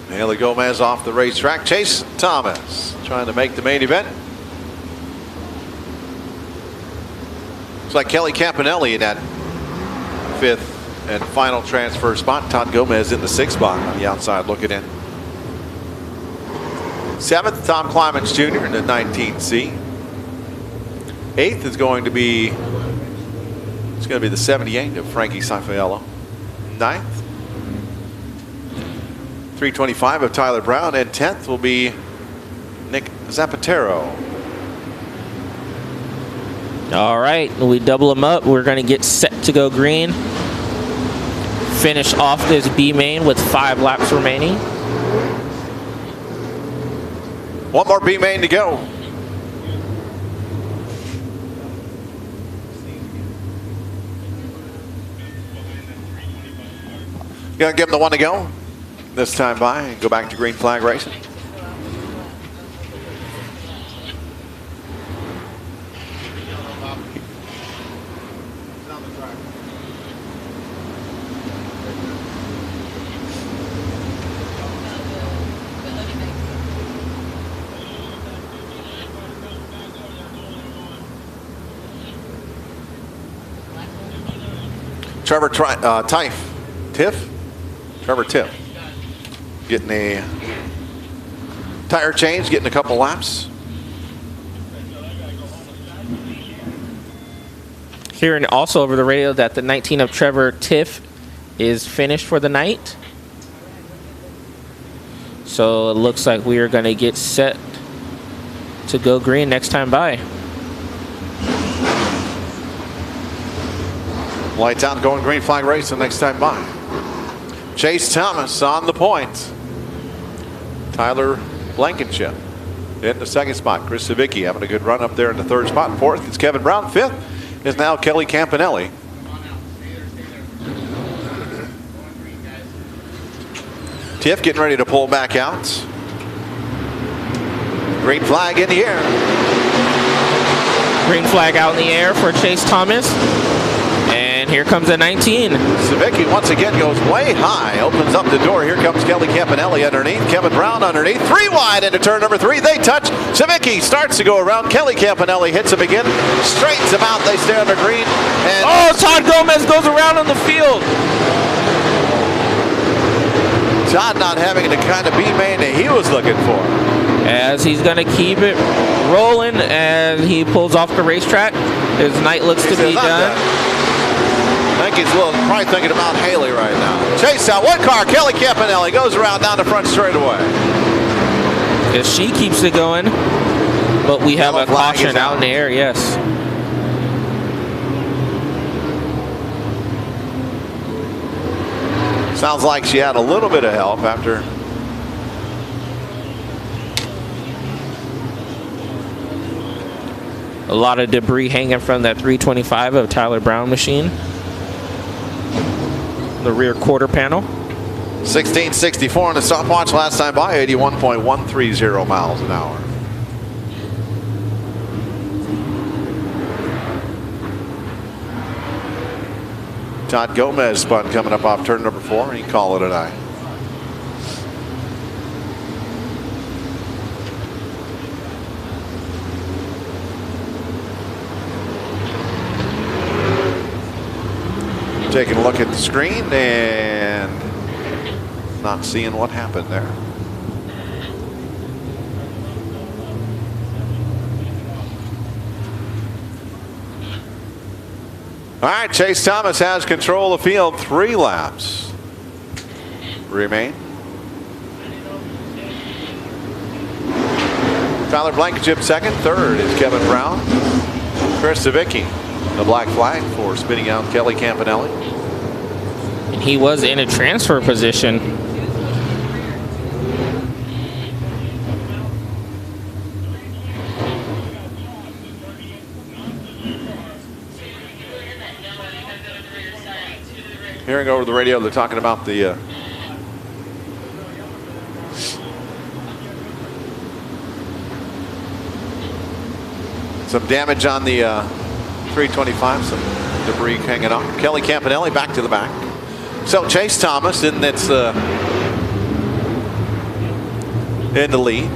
Haley Gomez off the racetrack. Chase Thomas trying to make the main event. Looks like Kelly Campanelli in that 5th and final transfer spot. Todd Gomez in the 6th spot on the outside looking in. 7th, Tom Clements Jr. in the 19C. 8th is going to be the 78 of Frankie Saifiello. 9th, 325 of Tyler Brown, and 10th will be Nick Zapatero. All right, we double them up. We're going to get set to go green. Finish off this B main with 5 laps remaining. One more B main to go. Gonna give him the one to go this time by and go back to green flag racing. Trevor Tiff getting a tire change, getting a couple laps. Hearing also over the radio that the 19 of Trevor Tiff is finished for the night. So it looks like we are going to get set to go green next time by. Lights out, going green flag race the next time by. Chase Thomas on the point. Tyler Blankenship in the 2nd spot. Chris Savicki having a good run up there in the 3rd spot. 4th is Kevin Brown. 5th is now Kelly Campanelli. Tiff getting ready to pull back out. Green flag in the air. Green flag out in the air for Chase Thomas. And here comes a 19. Savicki once again goes way high, opens up the door. Here comes Kelly Campanelli underneath, Kevin Brown underneath, 3 wide into turn number 3. They touch. Savicki starts to go around. Kelly Campanelli hits him again, straightens him out. They stay under green. And oh, Todd Gomez goes around on the field. Todd not having the kind of B-main that he was looking for. As he's going to keep it rolling and he pulls off the racetrack. His night looks to be done. I think he's probably thinking about Haley right now. Chase out one car. Kelly Campanelli goes around down the front straightaway. If she keeps it going, but we have a caution out in the air, yes. Sounds like she had a little bit of help after. A lot of debris hanging from that 325 of Tyler Brown machine. The rear quarter panel. 1664 on the stopwatch last time by, 81.130 miles an hour. Todd Gomez spun coming up off turn number 4. He call it a night. Taking a look at the screen and not seeing what happened there. All right, Chase Thomas has control of the field. 3 laps remain. Tyler Blankenship 2nd. 3rd is Kevin Brown. Chris Savicki, the black flag for spinning out Kelly Campanelli. And he was in a transfer position. hearing over the radio, they're talking about the some damage on the 325, some debris hanging on. Kelly Campanelli back to the back. So Chase Thomas in that's in the lead.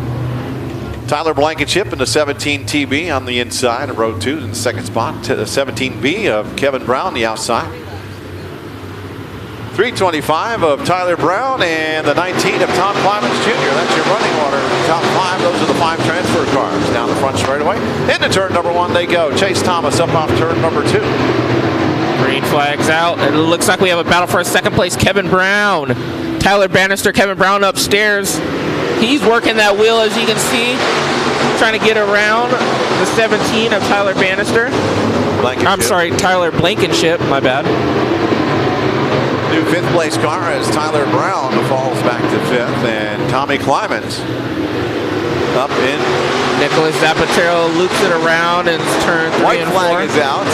Tyler Blankenship in the 17 TB on the inside of row 2 in the second spot. To the 17B of Kevin Brown, the outside. 325 of Tyler Brown and the 19 of Tom Clemens Jr. That's your running order. Top 5, those are the 5 transfer cars. Down the front straightaway. Into turn number 1 they go. Chase Thomas up off turn number 2. Green flags out. It looks like we have a battle for a second place. Kevin Brown. Tyler Bannister, Kevin Brown upstairs. He's working that wheel, as you can see, trying to get around the 17 of Tyler Bannister. I'm sorry, Tyler Blankenship, my bad. New 5th place car as Tyler Brown falls back to 5th, and Tommy Clemens up in. Nicholas Zapatero loops it around and turn 3 White and 4. flag is out.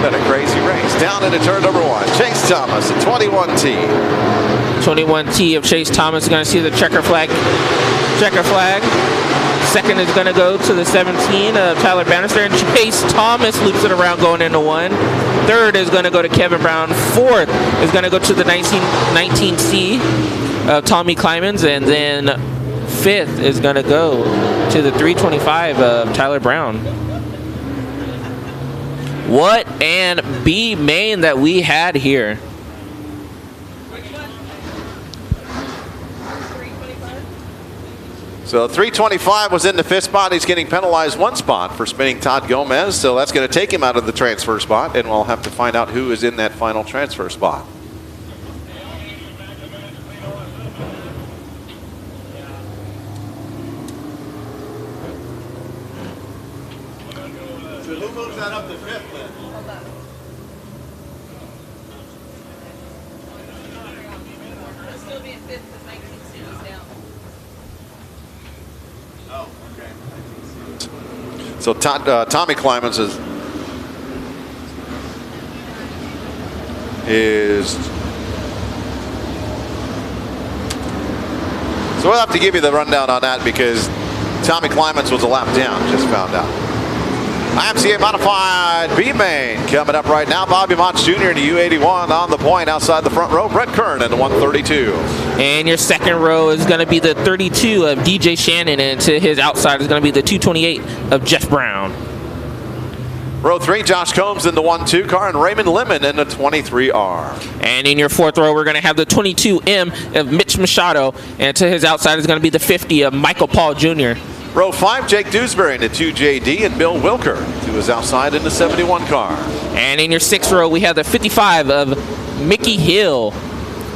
Been a crazy race. Down into turn number 1. Chase Thomas at 21T. 21T of Chase Thomas is going to see the checker flag. Second is going to go to the 17 of Tyler Bannister, and Chase Thomas loops it around going into 1. Third is going to go to Kevin Brown. Fourth is going to go to the 19C of Tommy Clemens, and then fifth is going to go to the 325 of Tyler Brown. What an B main that we had here. So 325 was in the 5th spot. He's getting penalized 1 spot for spinning Todd Gomez. So that's going to take him out of the transfer spot, and we'll have to find out who is in that final transfer spot. So who moves that up to 5th then? It'll still be at 5th because 19C is down. Oh, okay. So Tommy Clemens is so we'll have to give you the rundown on that because Tommy Clemens was a lap down, just found out. IMCA Modified B-Main coming up right now. Bobby Motts Jr. in the U81 on the point outside the front row. Brett Kern in the 132. And your second row is going to be the 32 of DJ Shannon, and to his outside is going to be the 228 of Jeff Brown. Row 3, Josh Combs in the 1-2 car, and Raymond Lemon in the 23R. And in your fourth row, we're going to have the 22M of Mitch Machado, and to his outside is going to be the 50 of Michael Paul Jr. Row 5, Jake Dewsbury in the 2JD, and Bill Wilker to his outside in the 71 car. And in your sixth row, we have the 55 of Mickey Hill,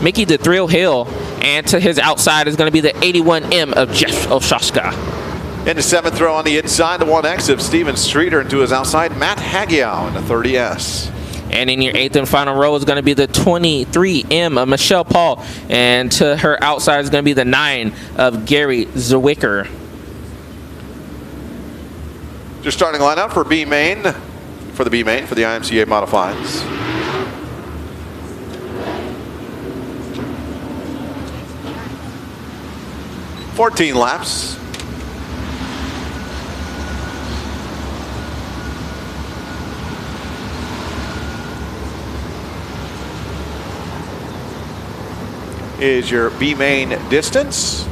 Mickey the Thrill Hill, and to his outside is going to be the 81M of Jeff Oshoska. In the 7th row on the inside, the 1X of Steven Streeter, and to his outside, Matt Hagiow in the 30S. And in your eighth and final row is going to be the 23M of Michelle Paul, and to her outside is going to be the 9 of Gary Zwicker. Your starting lineup for B-Main, for the IMCA Modifieds. $14 laps. Is your B-Main distance.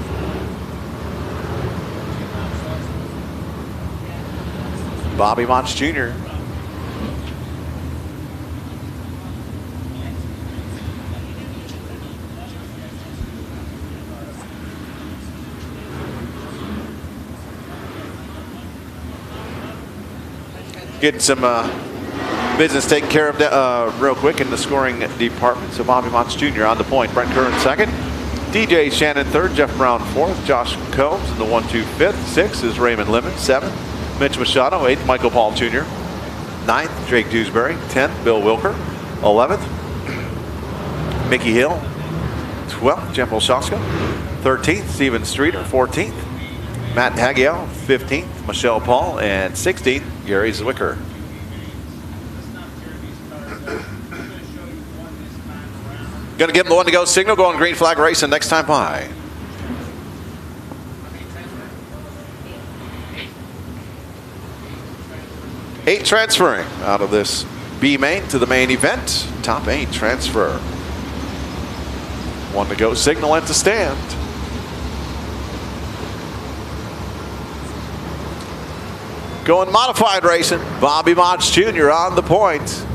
Bobby Motts Jr. Getting some business taken care of real quick in the scoring department. So Bobby Motts Jr. on the point. Brent Kern second. DJ Shannon third. Jeff Brown fourth. Josh Combs in the 1-2 fifth. Sixth is Raymond Lemon. Seventh, Mitch Machado. 8th, Michael Paul Jr. 9th, Jake Dewsbury. 10th, Bill Wilker. 11th, Mickey Hill. 12th, Jeff Olszewska. 13th, Steven Streeter. 14th, Matt Hagiow. 15th, Michelle Paul. And 16th, Gary Zwicker. Going to give him the one to go signal. Going green flag racing next time by. Eight transferring out of this B main to the main event. Top 8 transfer. One to go signal and to stand. Going modified racing. Bobby Motts Jr. on the point.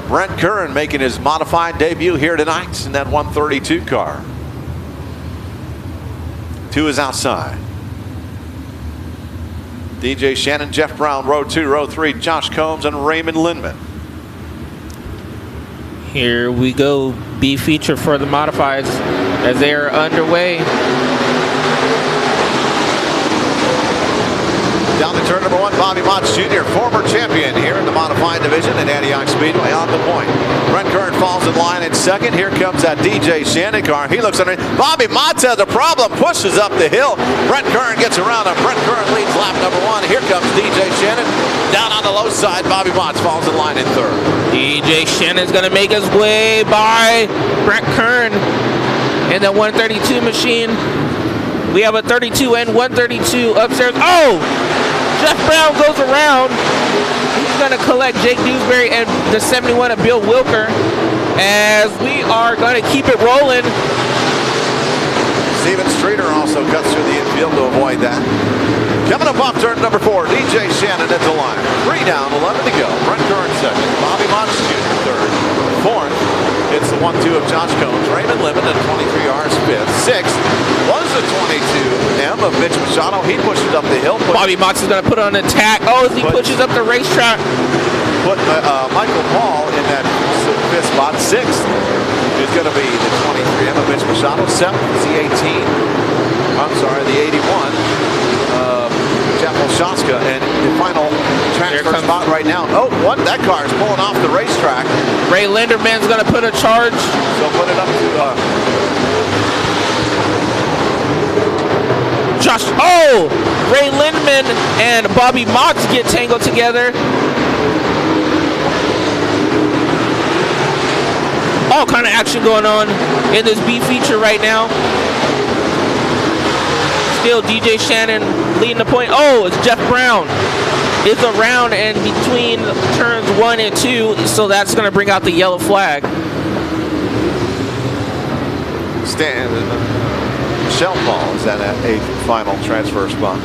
Brent Curran making his modified debut here tonight in that 132 car. 2 is outside. DJ Shannon, Jeff Brown, row 2, row 3, Josh Combs and Raymond Lindman. Here we go. B feature for the modifieds as they are underway. Down to turn number 1, Bobby Motts Jr., former champion here in the modified division at Antioch Speedway on the point. Brent Curran falls in line in second. Here comes that DJ Shannon car. He looks underneath. Bobby Motts has a problem, pushes up the hill. Brent Curran gets around him. Brent Curran leads lap number 1. Here comes DJ Shannon. Down on the low side, Bobby Motts falls in line in third. DJ Shannon's going to make his way by Brent Curran in the 132 machine. We have a 32 and 132 upstairs. Oh! Jeff Brown goes around. He's going to collect Jake Dewsbury and the 71 of Bill Wilker as we are going to keep it rolling. Steven Streeter also cuts through the infield to avoid that. Coming up off turn number 4, DJ Shannon at the line. 3 down, 11 to go. Brent Curran second. Bobby Motts Jr. third. Fourth, it's the 1-2 of Josh Combs. Raymond Lindman at 23R's fifth. Sixth was the 22M of Mitch Machado. He pushes up the hill. Bobby Motts is going to put on an attack. Oh, as he pushes up the racetrack. Put Michael Paul in that 5th spot. 6th is going to be the 23M of Mitch Machado. 7th is the 18. I'm sorry, the 81. Jeff Olshaska, and the final transfer spot right now. Oh, what? That car is pulling off the racetrack. Ray Linderman's going to put a charge. So put it up to Josh. Oh! Ray Linderman and Bobby Motts get tangled together. All kind of action going on in this B feature right now. Still DJ Shannon leading the point. Oh, it's Jeff Brown. It's around and between turns 1 and 2, so that's going to bring out the yellow flag. Michelle Paul is at a final transfer spot.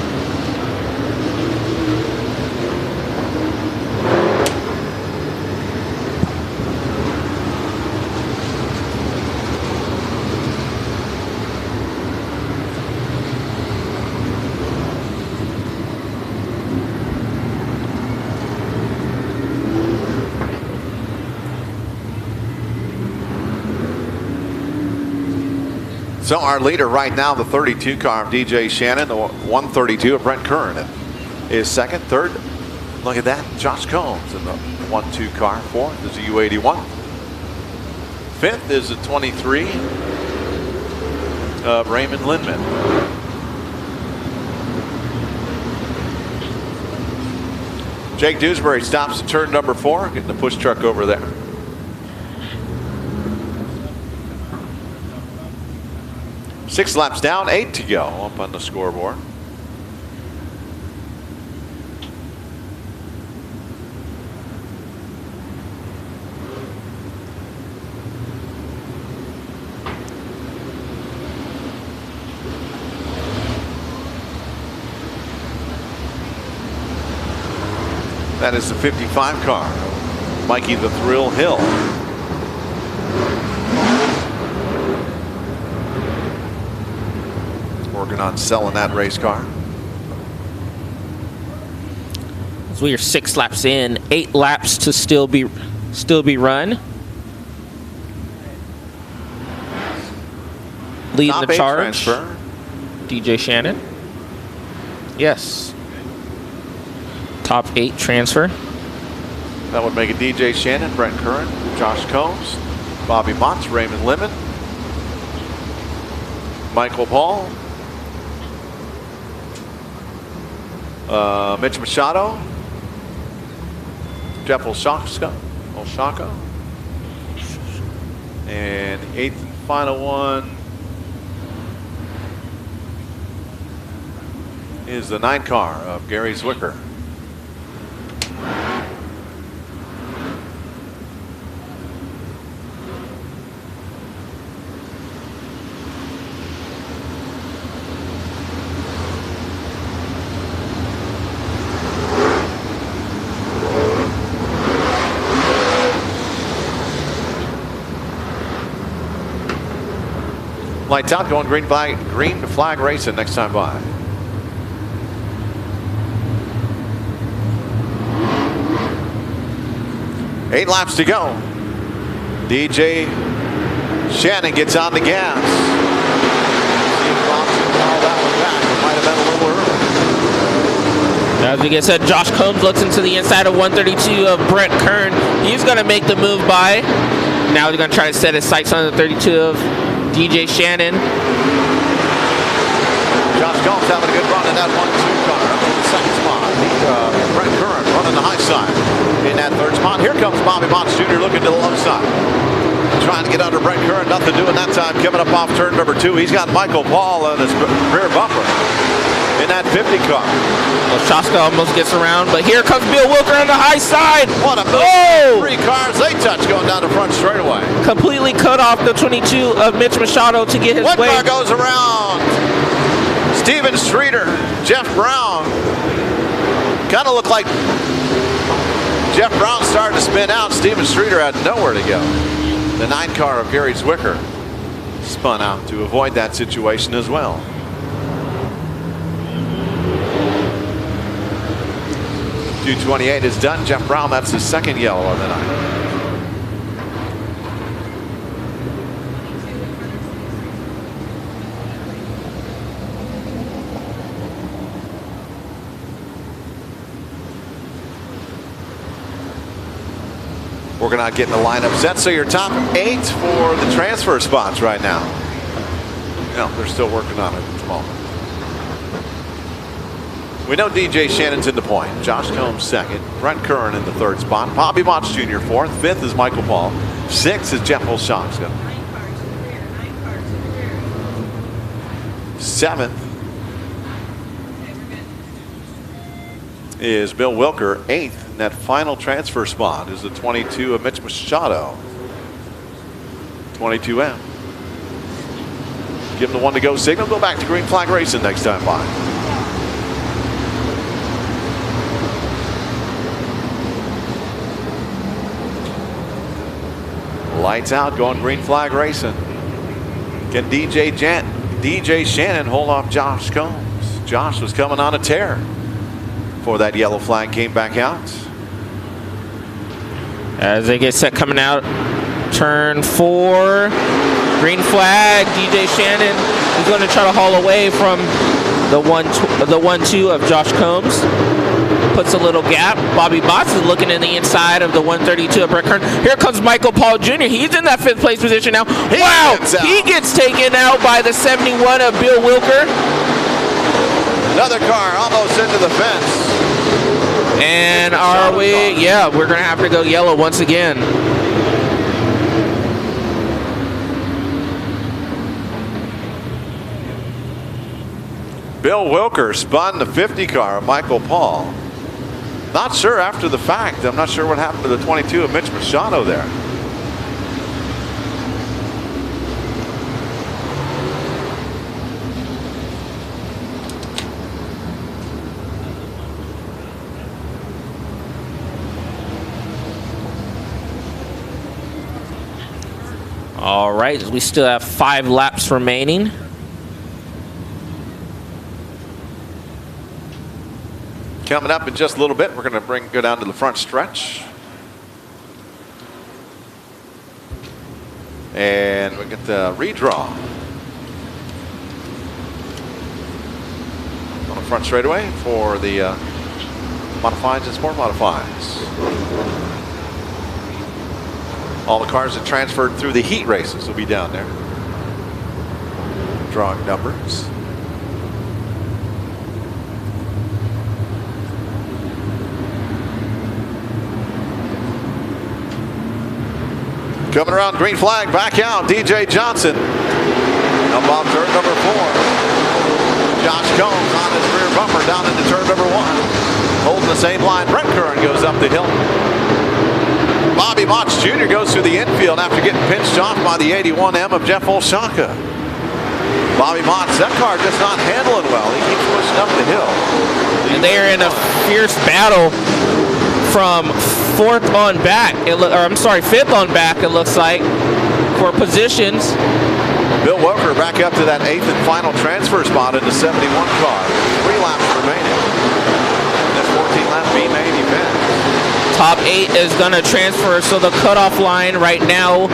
So our leader right now, the 32 car of DJ Shannon, the 132 of Brent Curran is second. Third, look at that, Josh Combs in the 1-2 car. Fourth is the U81. Fifth is the 23 of Raymond Lindman. Jake Dewsbury stops at turn number 4, getting the push truck over there. Six laps down, 8 to go up on the scoreboard. That is the 55 car, Mikey the Thrill Hill. Working on selling that race car. So we are 6 laps in, 8 laps to still be run. Leading Top the 8 charge, transfer. DJ Shannon. Yes. Top 8 transfer. That would make it DJ Shannon, Brent Curran, Josh Combs, Bobby Motts, Raymond Lindman, Michael Paul, Mitch Machado, Jeff Olshaka, And eighth and final one is the 9 car of Gary Zwicker. Lights out, going green flag racing next time by. Eight laps to go. DJ Shannon gets on the gas. See if Bob's going to call that one back. It might have been a little early. As we get said, Josh Combs looks into the inside of 132 of Brett Kern. He's going to make the move by. Now he's going to try to set his sights on the 32 of DJ Shannon. Josh Combs having a good run in that 1-2 car up to the second spot. Brett Kern running the high side in that third spot. Here comes Bobby Motts Jr. looking to the low side. Trying to get under Brett Kern. Nothing doing that time. Coming up off turn number 2. He's got Michael Paul on his rear bumper in that 50 car. Well, Shaska almost gets around, but here comes Bill Wilker on the high side. What a move. Oh! 3 cars, they touch going down the front straightaway. Completely cut off the 22 of Mitch Machado to get his One way. car goes around. Steven Streeter, Jeff Brown. Kind of looked like Jeff Brown started to spin out. Steven Streeter had nowhere to go. The 9 car of Gary Zwicker spun out to avoid that situation as well. .228 is done. Jeff Brown, that's his second yellow of the night. Working on getting the lineup set. So your top 8 for the transfer spots right now. No, they're still working on it at the moment. We know DJ Shannon's in the point. Josh Combs second. Brett Kern in the third spot. Bobby Motts Jr. fourth. Fifth is Michael Paul. Sixth is Jeff Olszewski. 9 cars to the rear, 9 cars to the rear. Seventh Okay, we're good. is Bill Wilker. Eighth in that final transfer spot is the 22 of Mitch Machado. 22M. Give him the 1 to go signal. Go back to green flag racing next time by. Lights out, going green flag racing. Can DJ Shannon hold off Josh Combs? Josh was coming on a tear before that yellow flag came back out. As they get set coming out, turn 4, green flag. DJ Shannon is going to try to haul away from the 1-2 of Josh Combs. Puts a little gap. Bobby Motts is looking in the inside of the 132 of Brett Kern. Here comes Michael Paul Jr. He's in that 5th place position now. Wow! He gets taken out by the 71 of Bill Wilker. Another car almost into the fence. And are we? Yeah, we're going to have to go yellow once again. Bill Wilker spun the 50 car of Michael Paul. Not sure after the fact. I'm not sure what happened to the 22 of Mitch Machado there. All right, we still have 5 laps remaining. Coming up in just a little bit, we're going to go down to the front stretch. And we get the redraw on the front straightaway for the modifieds and sport modifieds. All the cars that transferred through the heat races will be down there. Drawing numbers. Coming around green flag, back out, DJ Johnson. Up off turn number 4. Josh Combs on his rear bumper down into turn number 1. Holding the same line, Brett Curran goes up the hill. Bobby Motch Jr. goes through the infield after getting pinched off by the 81M of Jeff Olshaka. Bobby Motch, that car just not handling well. He keeps pushing up the hill. And they are in a fierce battle from 4th on back. Fifth on back, it looks like, for positions. Bill Welker back up to that 8th and final transfer spot in the 71 car. 3 laps remaining. This 14-lap B-main event. Top 8 is going to transfer, so the cutoff line right now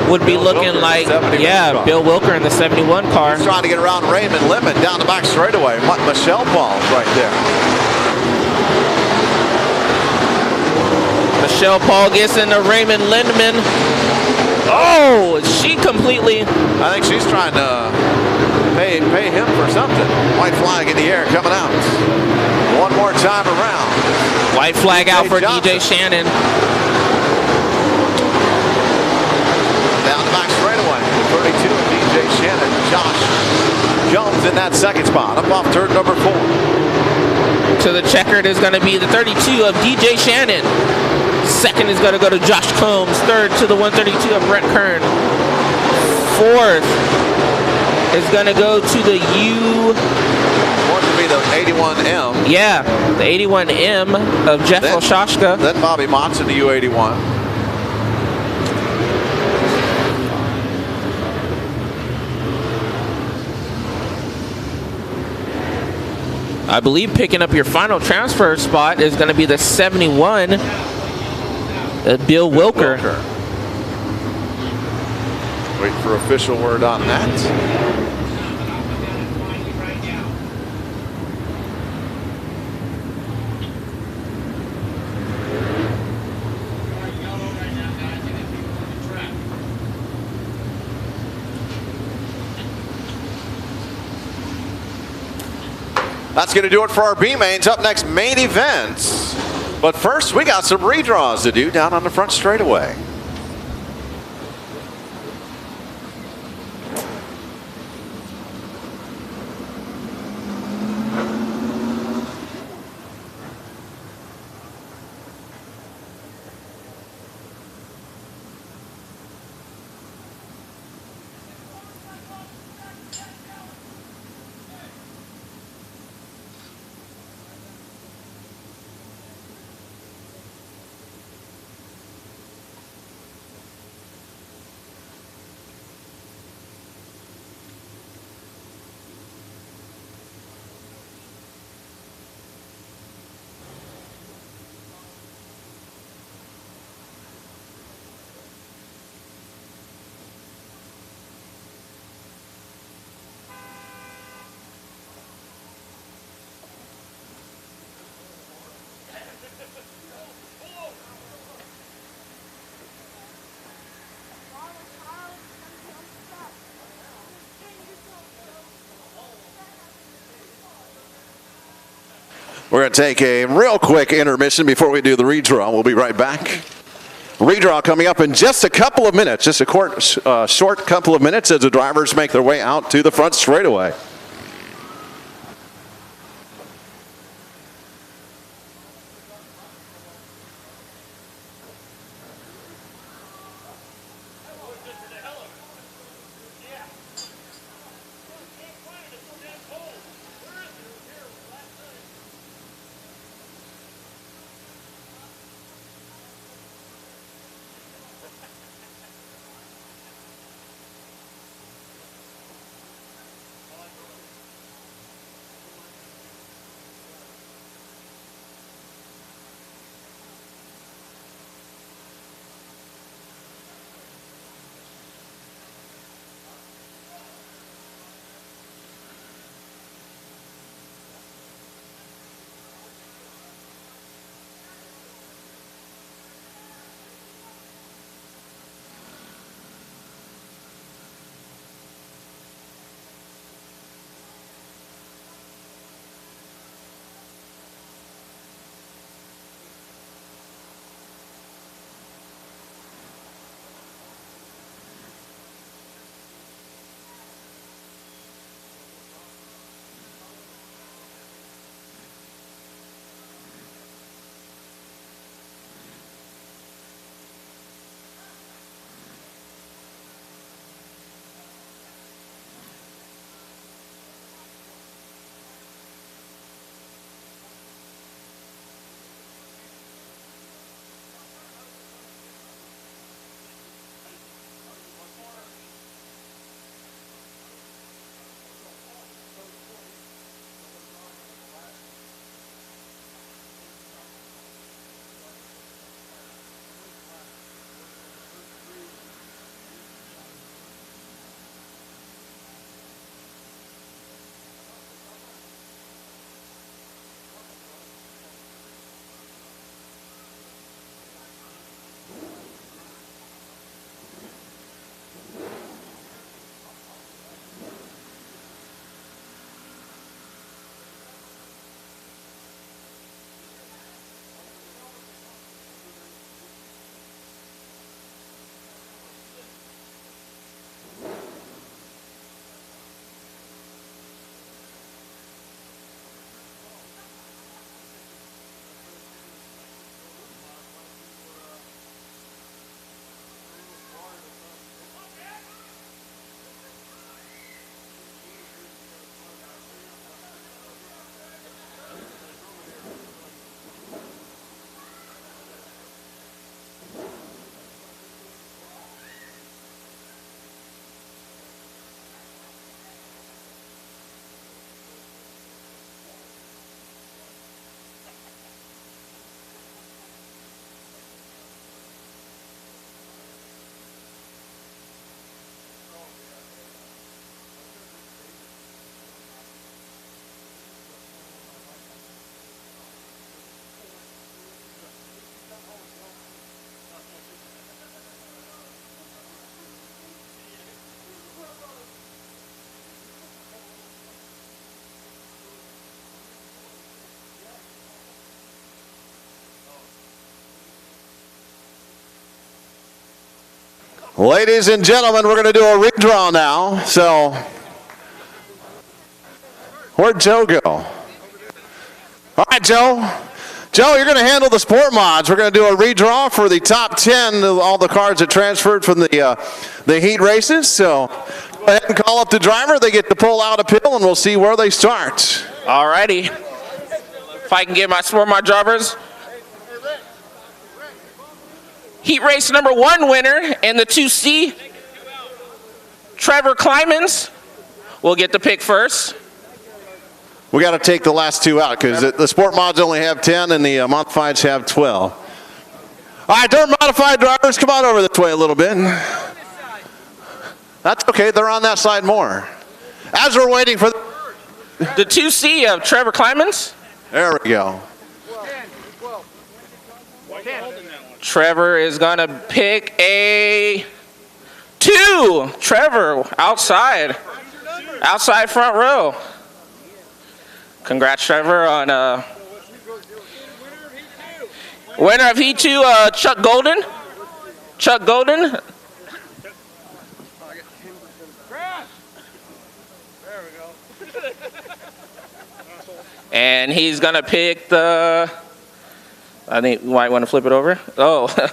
would be Bill looking Wilker, like, 71 car. Bill Wilker in the 71 car. He's trying to get around Raymond Lemon down the back straightaway. Michelle Paul's right there. Michelle Paul gets into Raymond Lindman. Oh, she completely. I think she's trying to pay him for something. White flag in the air coming out. One more time around. White flag out for Johnson. DJ Shannon. Down the back straightaway. 32 of DJ Shannon. Josh Jones in that second spot. Up off turn number 4. To the checkered is going to be the 32 of DJ Shannon. Second is going to go to Josh Combs. Third to the 132 of Brett Kern. Fourth is going to go to the Fourth would be the 81M. Yeah, the 81M of Jeff Olshaka. Then Bobby Motch in the U81. I believe picking up your final transfer spot is going to be the 71, Bill Wilker. Wait for official word on that. That's going to do it for our B-mains. Up next, main events. But first, we got some redraws to do down on the front straightaway. We're going to take a real quick intermission before we do the redraw. We'll be right back. Redraw coming up in just a couple of minutes, just a short couple of minutes as the drivers make their way out to the front straightaway. Ladies and gentlemen, we're going to do a redraw now. So, where'd Joe go? All right, Joe. Joe, you're going to handle the sport mods. We're going to do a redraw for the top 10 of all the cards that transferred from the heat races. So, go ahead and call up the driver. They get to pull out a pill, and we'll see where they start. Alrighty. If I can get my sport mod drivers. Heat race number 1 winner in the 2C, Trevor Klimans will get the pick first. We got to take the last 2 out because the sport mods only have 10 and the modifieds have 12. All right, dirt modified drivers, come on over this way a little bit. That's okay, they're on that side more. As we're waiting for the 2C of Trevor Klimans. There we go. Trevor is going to pick a 2. Trevor, outside front row. Congrats, Trevor, on winner of Heat 2, Chuck Golden. Chuck Golden. And he's going to pick the... I think you might want to flip it over. Oh. 10.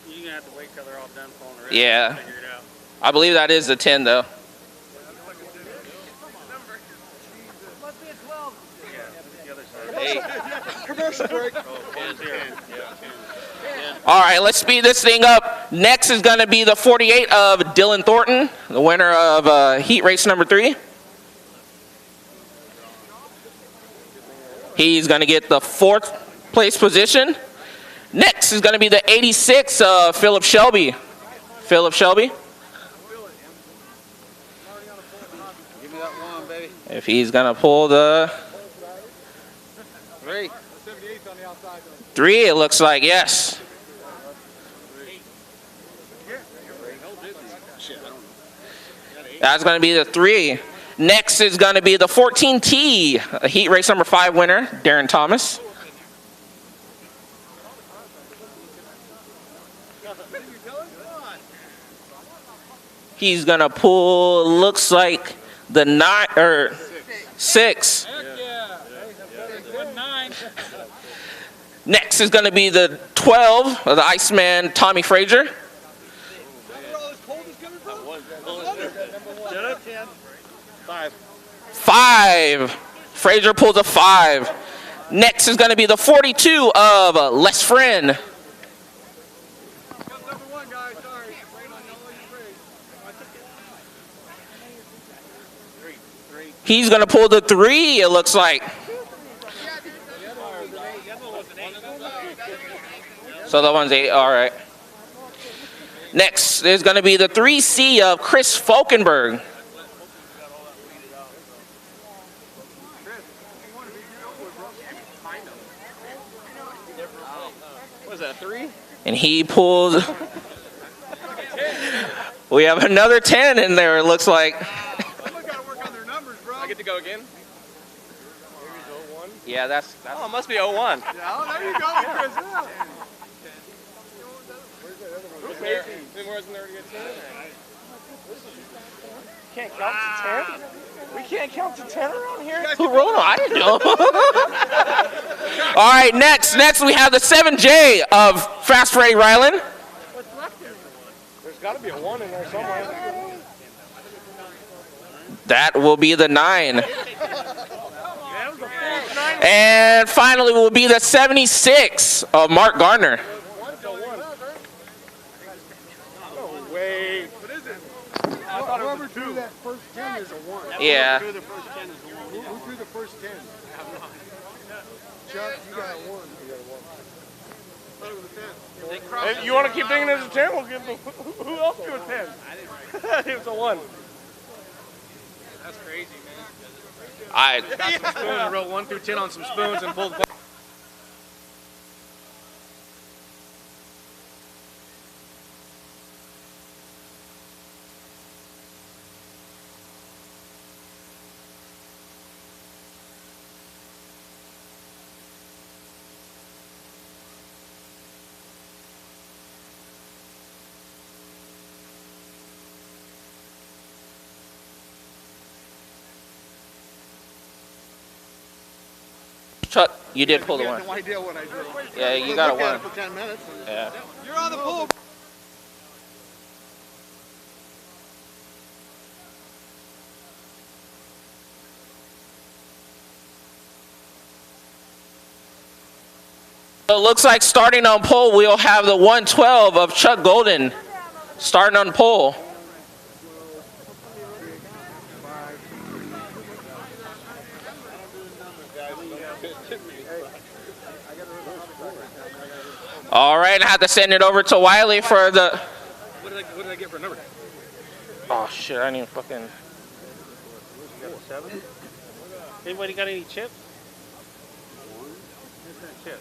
You're going to have to wait till they're all done pulling around. Yeah. Figure it out. I believe that is the 10, though. Must be a 12. Commercial break. All right, let's speed this thing up. Next is going to be the 48 of Dylan Thornton, the winner of heat race number 3. He's going to get the 4th place position. Next is going to be the 86 of Philip Shelby. Philip Shelby. Give me that 1, baby. If he's going to pull the 3. 3, it looks like, yes. That's going to be the 3. Next is going to be the 14T, heat race number 5 winner, Darren Thomas. He's going to pull, looks like the 6. Next is going to be the 12 of the Iceman, Tommy Frazier. 5. Frazier pulls a 5. Next is going to be the 42 of Les Friend. He's going to pull the 3, it looks like. So the one's 8, all right. Next, there's going to be the 3C of Chris Falkenberg. What is that, 3? And he pulls... We have another 10 in there, it looks like. Someone's got to work on their numbers, bro. I get to go again? Yeah, that's Oh, it must be 01. Yeah, there you go, Chris. Wasn't there to get 10? Can't count to 10? We can't count to 10 around here? Who wrote them? I didn't know. All right, next we have the 7J of Fast Ray Ryland. There's got to be a 1 in there somewhere. That will be the 9. And finally will be the 76 of Mark Gardner. Whoever drew that first 10 is a 1. Yeah. Who drew the first 10 is a 1. Who drew the first 10? Chuck, you got a 1. If you want to keep thinking it's a 10, we'll give them. Who else drew a 10? It was a 1. That's crazy, man. I Got some spoons and wrote 1 through 10 on some spoons and pulled. You did pull the You one. had no idea what I drew. Yeah, you got a Look at it one. for 10 minutes. Yeah. You're on the pool. So it looks like starting on pole, we'll have the 112 of Chuck Golden starting on pole. All right, I have to send it over to Wiley for the. What did I get for a number? Oh shit! I need fucking. You got a 7? Anybody got any chips? Chip.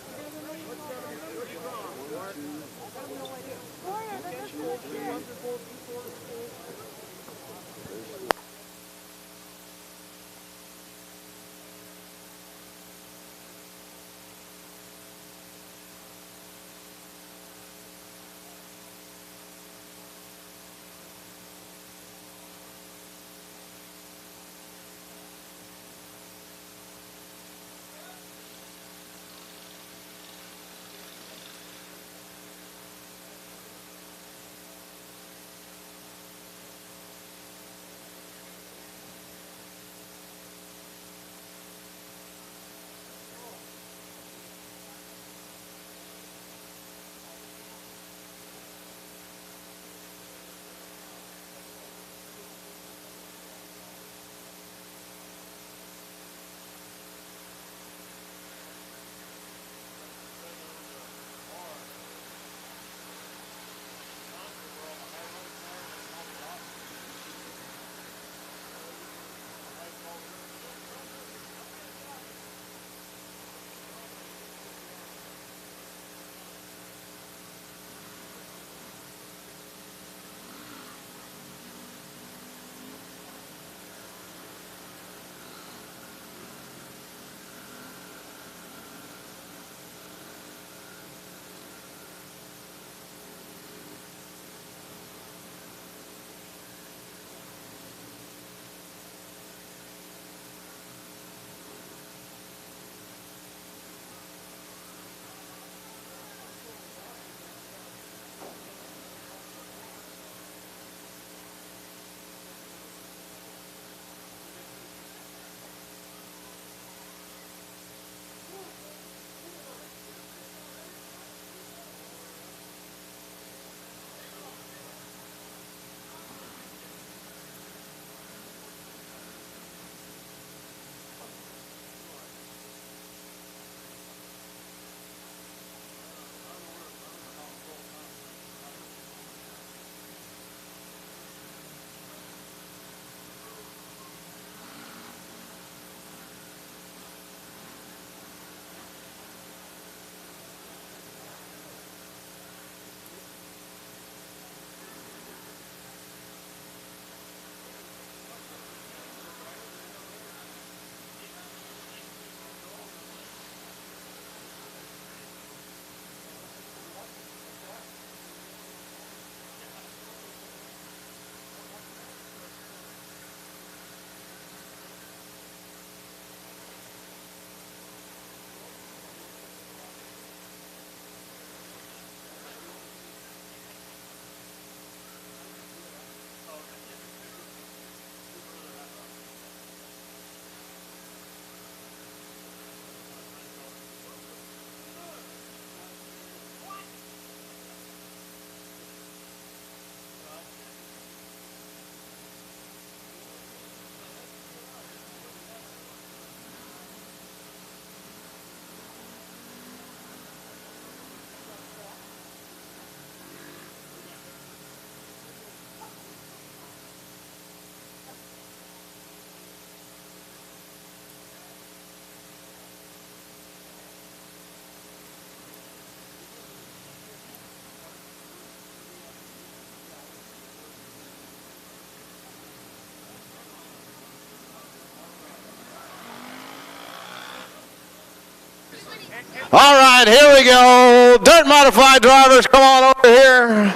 All right, here we go. Dirt modified drivers, come on over here.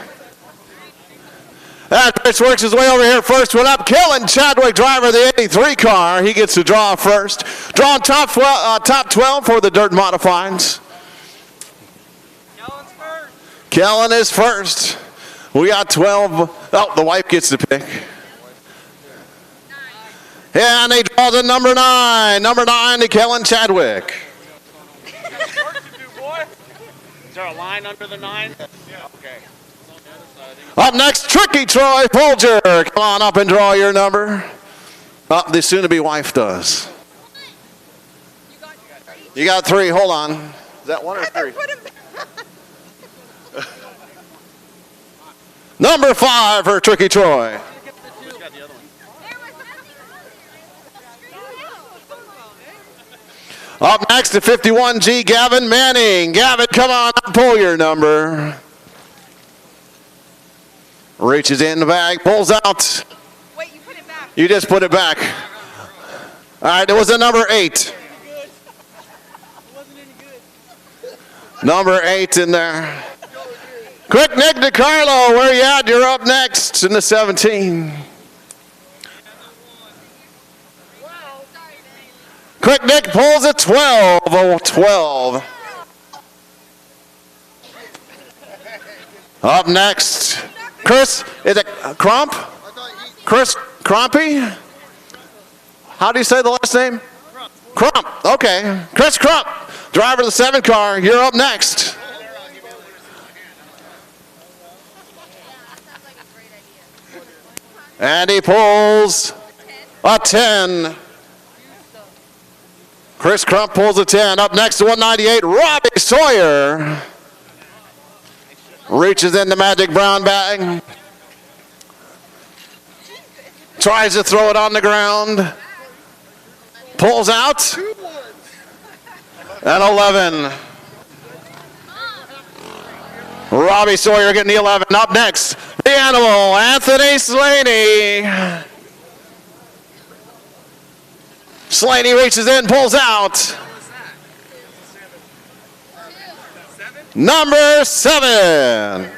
Chris works his way over here. First one up, Kellen Chadwick, driver of the 83 car. He gets to draw first. Drawing top 12 for the dirt modifieds. Kellen's first. Kellen is first. We got 12. Oh, the wife gets to pick. And he draws a number 9. Number 9 to Kellen Chadwick. Work to do, boy. Is there a line under the 9? Yeah. Okay. Up next, Tricky Troy Folger. Come on up and draw your number. The soon-to-be wife does. You got 3. Hold on. Is that 1 or 3? Number 5 for Tricky Troy. Who's got the other one? Up next to 51G, Gavin Manning. Gavin, come on up, pull your number. Reaches in the bag, pulls out. Wait, you put it back. You just put it back. All right, it was a number 8. Number 8 in there. Quick, Nick DiCarlo, where you at? You're up next in the 17. Quick, Nick pulls a 12. Oh, 12. Up next, Chris, is it Crump? Chris Crumpy? How do you say the last name? Crump. Okay. Chris Crump, driver of the 7 car. You're up next. And he pulls a 10. Chris Crump pulls a 10. Up next to 198, Robbie Sawyer. Reaches in the magic brown bag. Tries to throw it on the ground. Pulls out. And 11. Robbie Sawyer getting the 11. Up next, the animal, Anthony Slaney. Slaney reaches in, pulls out. Number 7.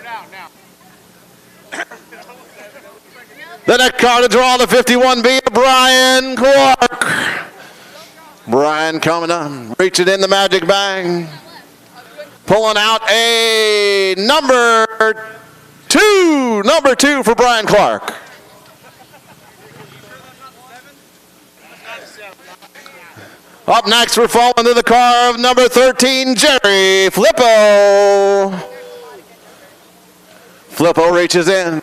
The next car to draw the 51B, Brian Clark. Brian coming up, reaching in the magic bag. Pulling out a number 2. Number 2 for Brian Clark. Up next, we're falling to the car of number 13, Jerry Flippo. Flippo reaches in.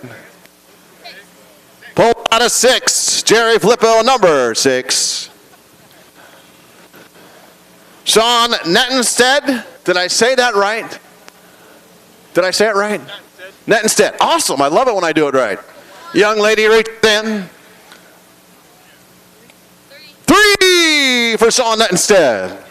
Pull out a 6. Jerry Flippo, number 6. Sean Nettenstead. Did I say that right? Did I say it right? Nettenstead. Awesome. I love it when I do it right. Young lady reaches in. 3 for Sean Nettenstead.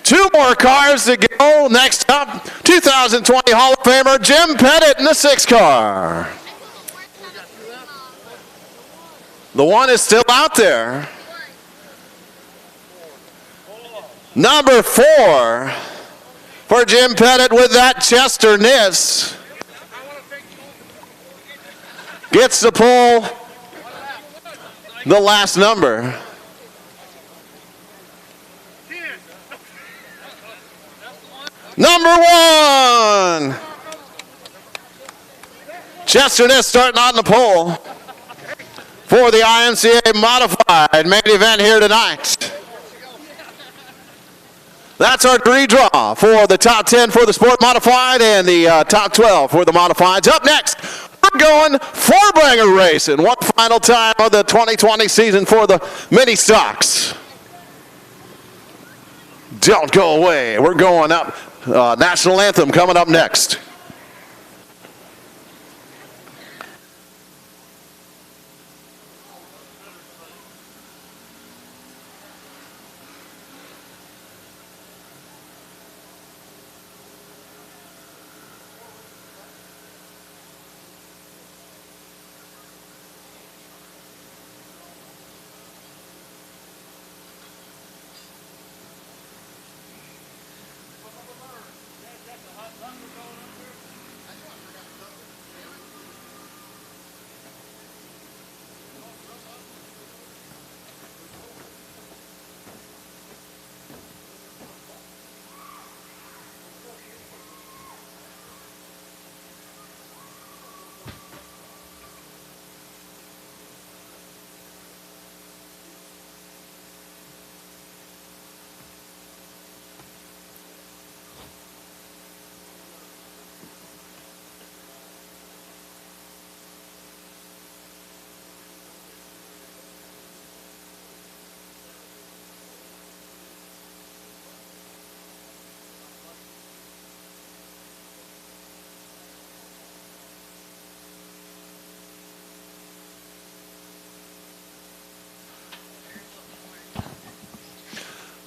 2 more cars to go. Next up, 2020 Hall of Famer Jim Pettit in the 6 car. The 1 is still out there. Number 4 for Jim Pettit with that Chester Nis. Gets to pull the last number. Number 1. Chester Nis starting on the pole for the IMCA Modified main event here tonight. That's our redraw for the top 10 for the Sport Modified and the top 12 for the Modifieds. Up next, we're going 4-banger racing. One final time of the 2020 season for the mini stocks. Don't go away. We're going up. National Anthem coming up next.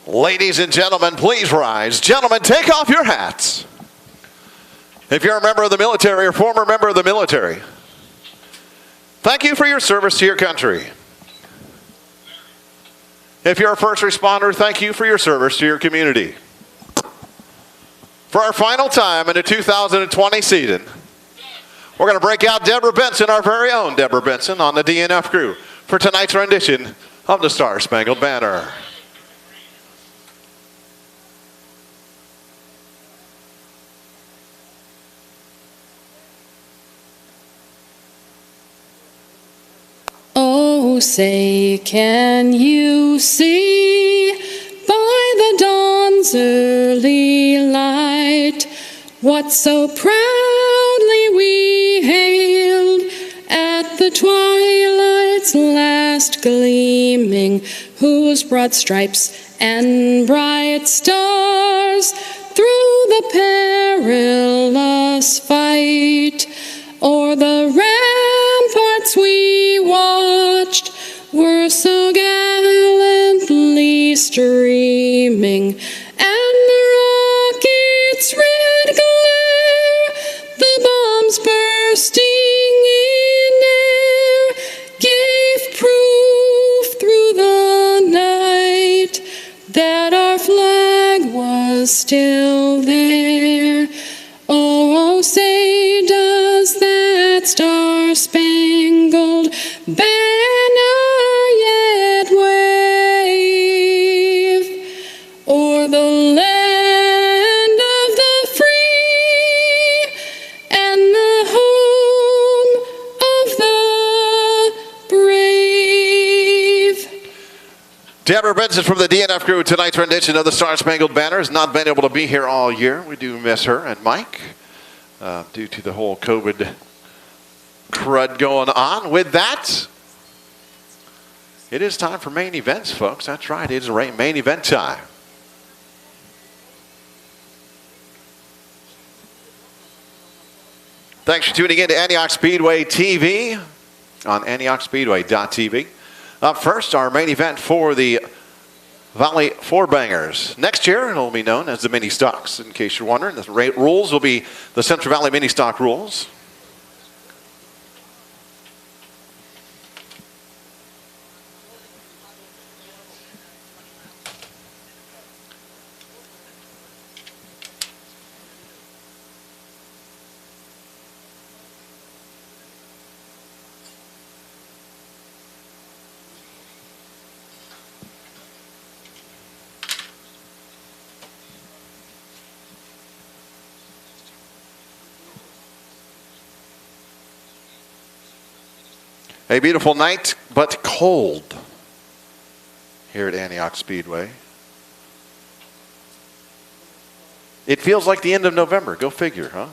Ladies and gentlemen, please rise. Gentlemen, take off your hats. If you're a member of the military or former member of the military, thank you for your service to your country. If you're a first responder, thank you for your service to your community. For our final time in the 2020 season, we're going to break out Deborah Benson, our very own Deborah Benson, on the DNF crew for tonight's rendition of the Star Spangled Banner. Oh, say, can you see by the dawn's early light what so proudly we hailed at the twilight's last gleaming, whose broad stripes and bright stars through the perilous fight o'er the ramparts we watched were so gallantly streaming, and the rockets' red glare, the bombs bursting in air, gave proof through the night that our flag was still there. Oh, say does that star-spangled banner yet wave o'er the land of the free and the home of the brave? Deborah Benson from the DNF crew. Tonight's rendition of the Star Spangled Banner has not been able to be here all year. We do miss her and Mike due to the whole COVID crud going on. With that, it is time for main events, folks. That's right. It is main event time. Thanks for tuning in to Antioch Speedway TV on AntiochSpeedway.tv. Up first, our main event for the Valley Four Bangers. Next year, it'll be known as the Mini Stocks. In case you're wondering, the rules will be the Central Valley Mini Stock rules. A beautiful night, but cold here at Antioch Speedway. It feels like the end of November. Go figure, huh?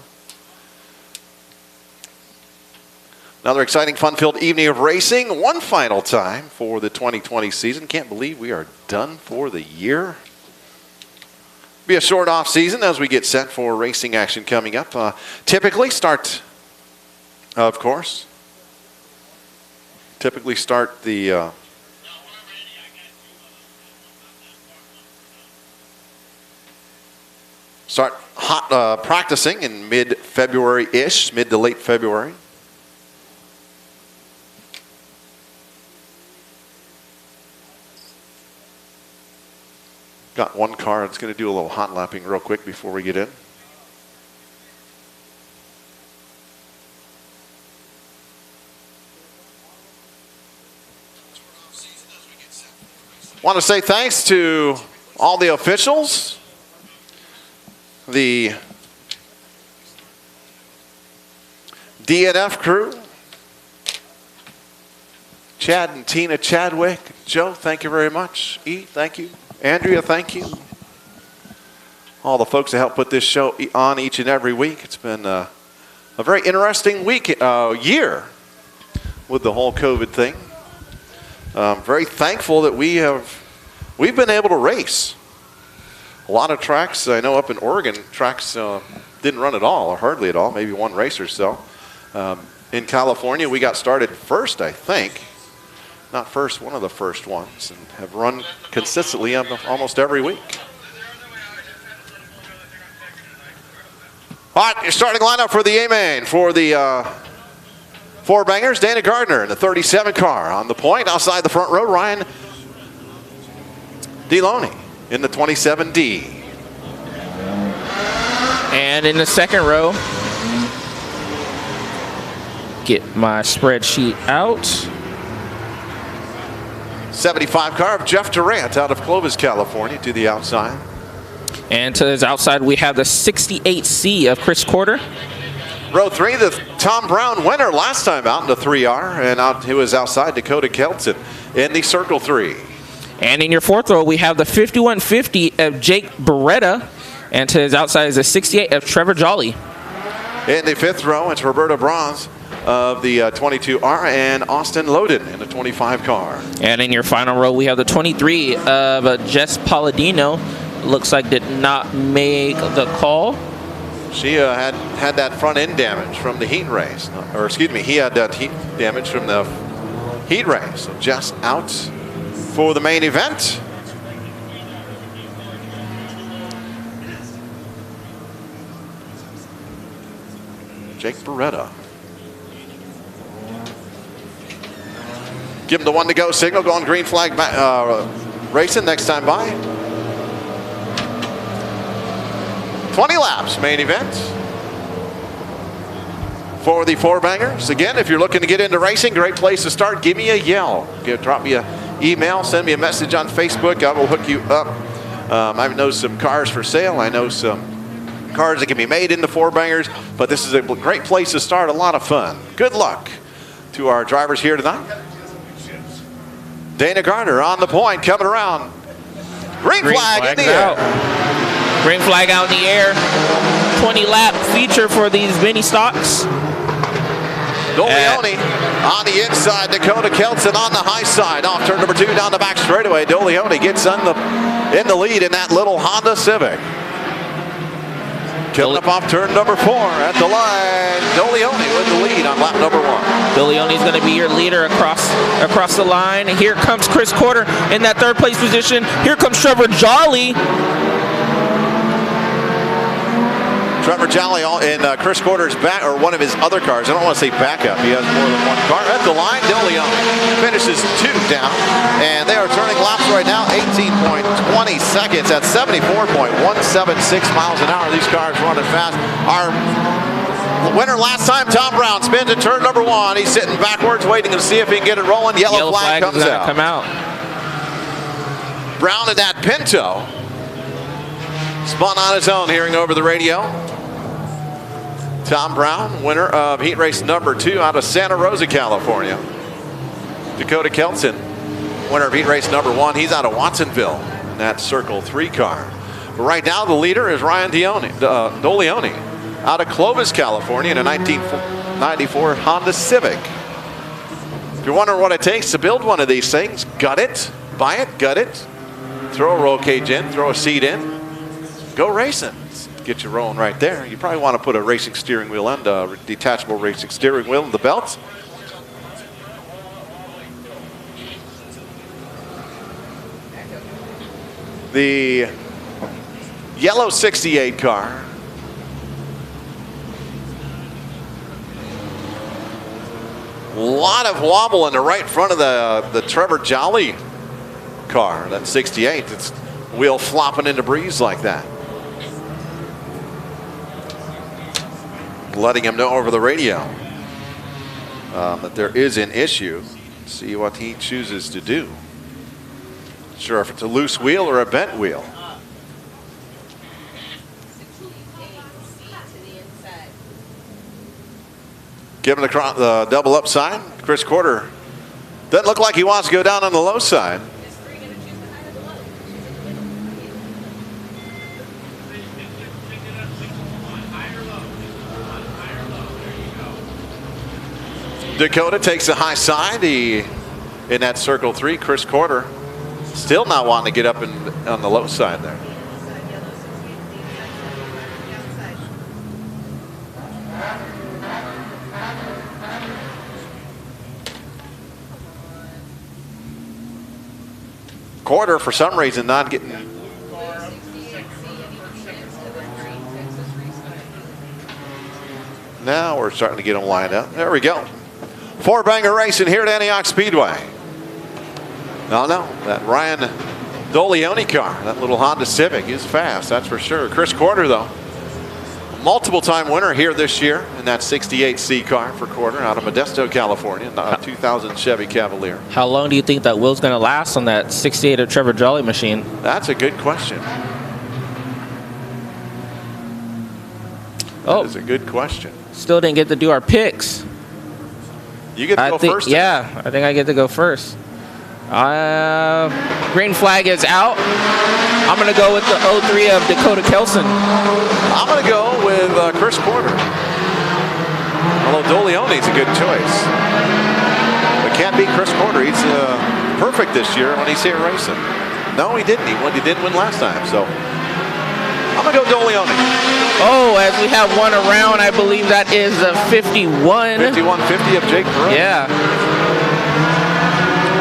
Another exciting, fun-filled evening of racing. One final time for the 2020 season. Can't believe we are done for the year. Be a short off season as we get set for racing action coming up. Typically start the start hot practicing in mid-February-ish, mid to late February. Got one car that's going to do a little hot lapping real quick before we get in. Want to say thanks to all the officials, the DNF crew, Chad and Tina Chadwick. Joe, thank you very much. E, thank you. Andrea, thank you. All the folks that help put this show on each and every week. It's been a very interesting year with the whole COVID thing. Very thankful that we've been able to race. A lot of tracks, I know up in Oregon, tracks didn't run at all, or hardly at all, maybe one race or so. In California, we got started first, I think. not first, one of the first ones, and have run consistently almost every week. All right, your starting lineup for the A-Main. For the four bangers, Dana Gardner in the 37 car. On the point, outside the front row, Ryan Deloney in the 27D. And in the second row, get my spreadsheet out. 75 car of Jeff Durant out of Clovis, California, to the outside. And to his outside, we have the 68C of Chris Quarter. Row 3, the Tom Brown winner last time out in the 3R, and out he was outside Dakota Kelton in the Circle 3. And in your fourth row, we have the 5150 of Jake Beretta. And to his outside is the 68 of Trevor Jolly. In the fifth row, it's Roberto Bronze of the 22R and Austin Loden in the 25 car. And in your final row, we have the 23 of Jess Palladino. Looks like did not make the call. She had that front end damage from the heat race. Or excuse me, he had that heat damage from the heat race. So Jess out for the main event. Jake Beretta. Give him the 1 to go signal, going green flag racing next time by. 20 laps, main event. For the four bangers. Again, if you're looking to get into racing, great place to start. Give me a yell. Drop me an email, send me a message on Facebook. I will hook you up. I know some cars for sale. I know some cars that can be made in the four bangers, but this is a great place to start. A lot of fun. Good luck to our drivers here tonight. Dana Gardner on the point, coming around. Green flag in the air. Green flag out in the air. 20 lap feature for these mini stocks. Doleone on the inside, Dakota Kelton on the high side. Off turn number 2 down the back straightaway. Doleone gets in the lead in that little Honda Civic. Coming up off turn number 4 at the line. Doleone with the lead on lap number 1. Doleone's going to be your leader across the line. Here comes Chris Quarter in that third place position. Here comes Trevor Jolly. Trevor Jolly in Chris Quarter's back, or one of his other cars. I don't want to say backup. He has more than one car. At the line, Doleone finishes 2 down. And they are turning laps right now, 18.20 seconds at 74.176 miles an hour. These cars running fast. Our winner last time, Tom Brown, spins at turn number 1. He's sitting backwards, waiting to see if he can get it rolling. Yellow flag comes out. Come out. Brown in that Pinto. Spun on his own, hearing over the radio. Tom Brown, winner of heat race number 2 out of Santa Rosa, California. Dakota Kelton, winner of heat race number 1. He's out of Watsonville in that Circle 3 car. But right now, the leader is Ryan Doleone out of Clovis, California in a 1994 Honda Civic. If you're wondering what it takes to build one of these things, gut it, buy it, gut it, throw a roll cage in, throw a seat in, go racing. Get you rolling right there. You probably want to put a racing steering wheel and a detachable racing steering wheel in the belt. The yellow 68 car. A lot of wobble in the right front of the Trevor Jolly car. That 68. It's wheel flopping into breeze like that. Letting him know over the radio that there is an issue. See what he chooses to do. Not sure if it's a loose wheel or a bent wheel. Give him the double up side. Chris Quarter doesn't look like he wants to go down on the low side. Dakota takes the high side. In that Circle 3, Chris Quarter still not wanting to get up on the low side there. Quarter, for some reason, not getting. Now we're starting to get them lined up. There we go. Four-banger racing here at Antioch Speedway. No, that Ryan Dolione car, that little Honda Civic, is fast, that's for sure. Chris Quarter, though, multiple-time winner here this year in that 68C car for Quarter out of Modesto, California, 2000 Chevy Cavalier. How long do you think that wheel's going to last on that 68 of Trevor Jolly machine? That's a good question. Oh, That is a good question. still didn't get to do our picks. You get to go first. Yeah, I think I get to go first. Green flag is out. I'm going to go with the 03 of Dakota Kelson. I'm going to go with Chris Quarter. Although Dolione's a good choice. But can't beat Chris Quarter. He's perfect this year when he's here racing. No, he didn't. He didn't win last time. So I'm going to go Dolione. Oh, as we have one around, I believe that is a 51. 5150 of Jake Perot. Yeah.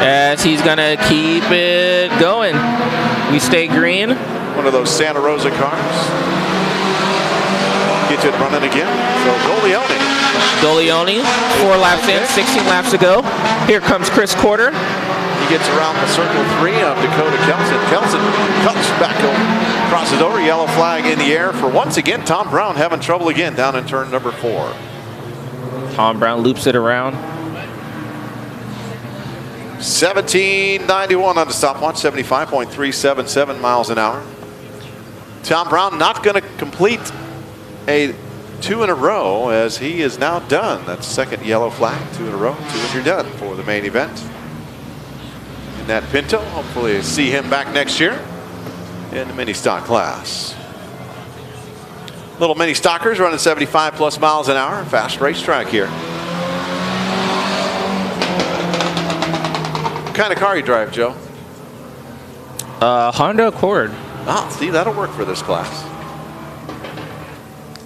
As he's going to keep it going. We stay green. One of those Santa Rosa cars. Gets it running again. So Dolione. Dolione, 4 laps in, 16 laps to go. Here comes Chris Quarter. He gets around the circle 3 of Dakota Kelson. Kelson cuts back over, crosses over, yellow flag in the air for once again Tom Brown having trouble again down in turn number 4. Tom Brown loops it around. 1791 on the stopwatch, 75.377 miles an hour. Tom Brown not going to complete a 2 in a row as he is now done. That's second yellow flag, 2 in a row, 2 and you're done for the main event. In that Pinto, hopefully see him back next year in the mini stock class. Little mini stockers running 75 plus miles an hour, fast racetrack here. What kind of car you drive, Joe? Honda Accord. Oh, see, that'll work for this class.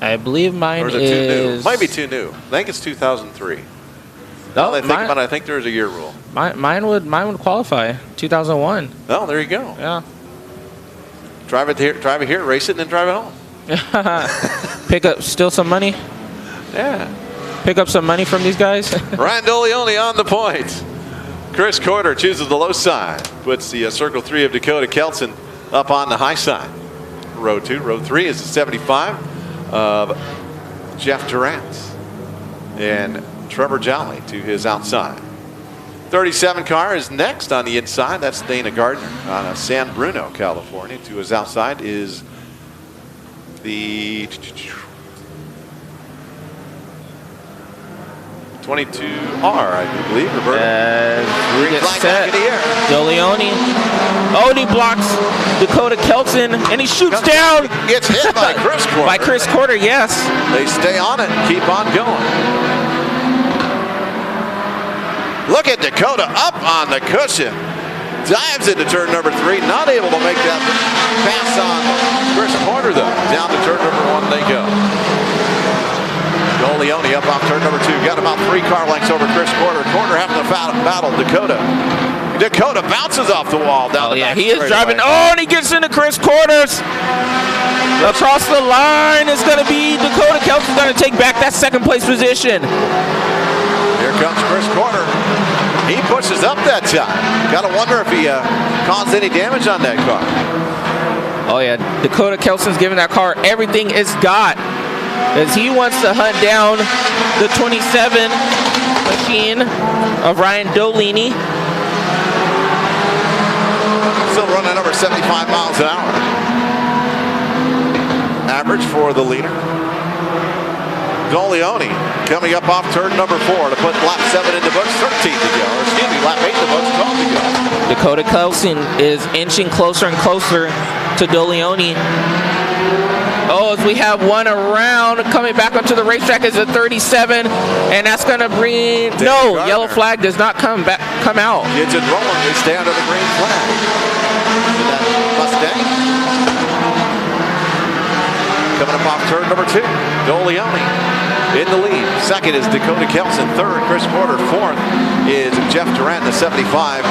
I believe mine Or is it too new? Might be too new. I think it's 2003. Now that I think about it, I think there's a year rule. Mine would qualify. 2001. Oh, there you go. Yeah. Drive it here, race it, and then drive it home. Pick up still some money. Yeah. Pick up some money from these guys. Ryan Dolione on the point. Chris Quarter chooses the low side. Puts the circle 3 of Dakota Kelson up on the high side. Row 2. Row 3 is the 75 of Jeff Durant. And Trevor Jolly to his outside. 37 car is next on the inside. That's Dana Gardner out of San Bruno, California. To his outside is the 22R, I believe. Roberto. We get set. Dolione. Oh, and he blocks Dakota Kelson, and he shoots down. Gets hit by Chris Quarter. By Chris Quarter, yes. They stay on it and keep on going. Look at Dakota up on the cushion. Dives into turn number 3. Not able to make that pass on Chris Quarter, though. Down to turn number 1 they go. Dolione up off turn number 2. Got about 3 car lengths over Chris Quarter. Quarter having to battle Dakota. Dakota bounces off the wall down the back. He is driving. Oh, and he gets into Chris Quarters. Across the line is going to be Dakota Kelson's going to take back that second place position. Here comes Chris Quarter. He pushes up that time. Got to wonder if he caused any damage on that car. Oh, yeah. Dakota Kelson's giving that car everything it's got as he wants to hunt down the 27 machine of Ryan Dolione. Still running over 75 miles an hour. Average for the leader. Dolione coming up off turn number 4 to put lap 7 in the books, 13 to go. Or excuse me, lap 8 in the books, 12 to go. Dakota Kelson is inching closer and closer to Dolione. Oh, as we have one around, coming back onto the racetrack is a 37, and that's going to bring... No, Gardner. yellow flag does not come out. Kids and rolling, they stay under the green flag. Is that Mustang? Coming up off turn number 2, Dolioni in the lead. Second is Dakota Kelson. Third, Chris Porter. Fourth is Jeff Durant in the 75.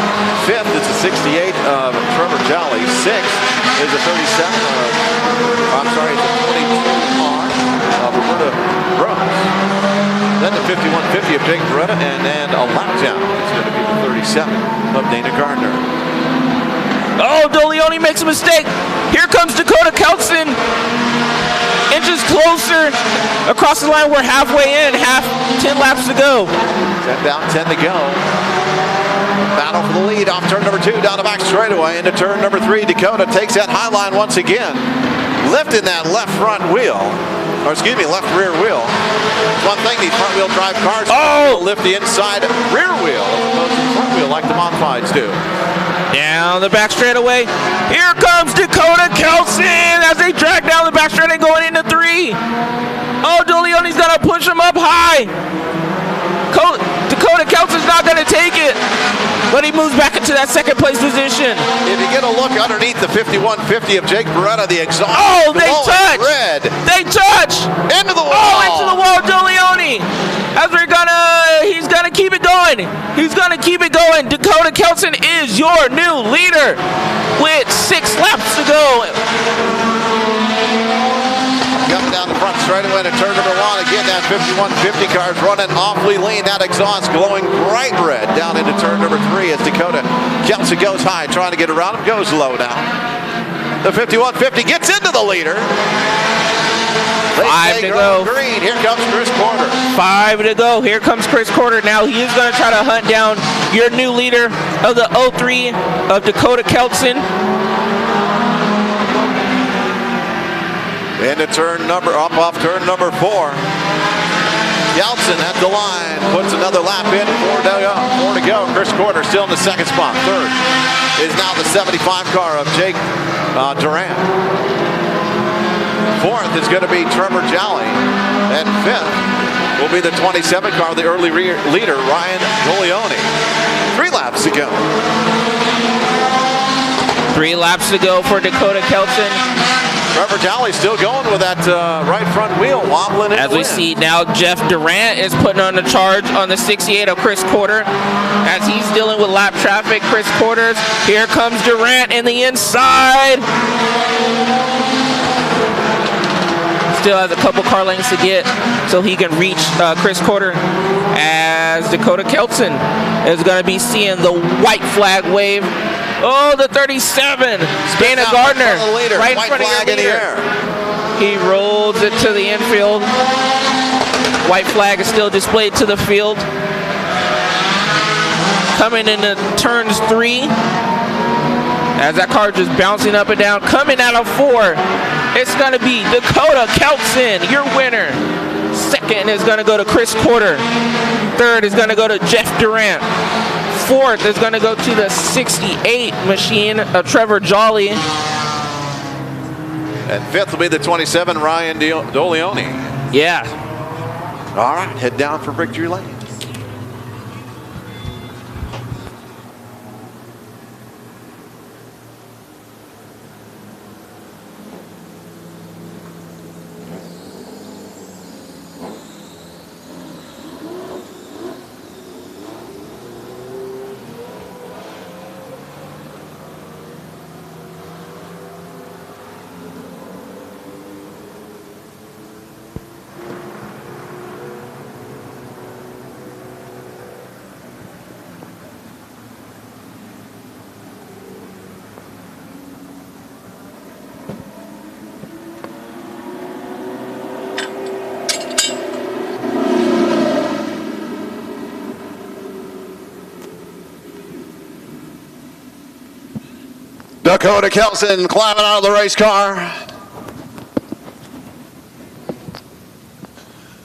Fifth is the 68 of Trevor Jolly. Sixth is the 37 of, I'm sorry, it's the 22R of Roberta Rose. Then the 5150 of Jake Beretta, and then a lap down is going to be the 37 of Dana Gardner. Oh, Dolioni makes a mistake. Here comes Dakota Kelson. Inches closer across the line. We're halfway in. 10 laps to go. 10 down, 10 to go. Battle for the lead off turn number 2 down the back straightaway into turn number 3. Dakota takes that high line once again, lifting that left front wheel, or excuse me, left rear wheel. One thing these front wheel drive cars lift the inside rear wheel as opposed to the front wheel like the modifieds do. Down the back straightaway. Here comes Dakota Kelson as they drag down the back straightaway going into 3. Oh, Dolioni's gonna push him up high. Dakota Kelson's not gonna take it, but he moves back into that second place position. If you get a look underneath the 5150 of Jake Beretta, the exhaust. Oh, they glowing touch. red They touch. into the wall. Oh, into the wall, Dolioni. As he's gonna keep it going. He's gonna keep it going. Dakota Kelson is your new leader with 6 laps to go. Coming down the front straightaway to turn number 1. Again, that 5150 car is running awfully lean. That exhaust glowing bright red down into turn number 3 as Dakota Kelson goes high, trying to get around him, goes low now. The 5150 gets into the leader. 5 to go. Green. Here comes Chris Porter. 5 to go. Here comes Chris Porter. Now he is going to try to hunt down your new leader of the 03 of Dakota Kelson. Into off turn number 4. Kelson at the line, puts another lap in, 4 to go. Chris Porter still in the second spot. Third is now the 75 car of Jake Durant. Fourth is going to be Trevor Jolly. And fifth will be the 27 car, the early leader, Ryan Dolioni. 3 laps to go. 3 laps to go for Dakota Kelson. Trevor Jolly still going with that right front wheel, wobbling in As the we wind. see now, Jeff Durant is putting on the charge on the 68 of Chris Porter. As he's dealing with lap traffic, Chris Porter's. Here comes Durant in the inside. Still has a couple car lengths to get so he can reach Chris Porter. As Dakota Kelson is going to be seeing the white flag wave. Oh, the 37, Dana Gardner, right in front of your leader. He rolls it to the infield. White flag is still displayed to the field. Coming into turns 3, as that car just bouncing up and down. Coming out of 4, it's going to be Dakota Kelson, your winner. Second is going to go to Chris Porter. Third is going to go to Jeff Durant. Fourth is going to go to the 68 machine of Trevor Jolly. And fifth will be the 27, Ryan Dolioni. Yeah. All right, head down for victory lane. Dakota Kelson climbing out of the race car.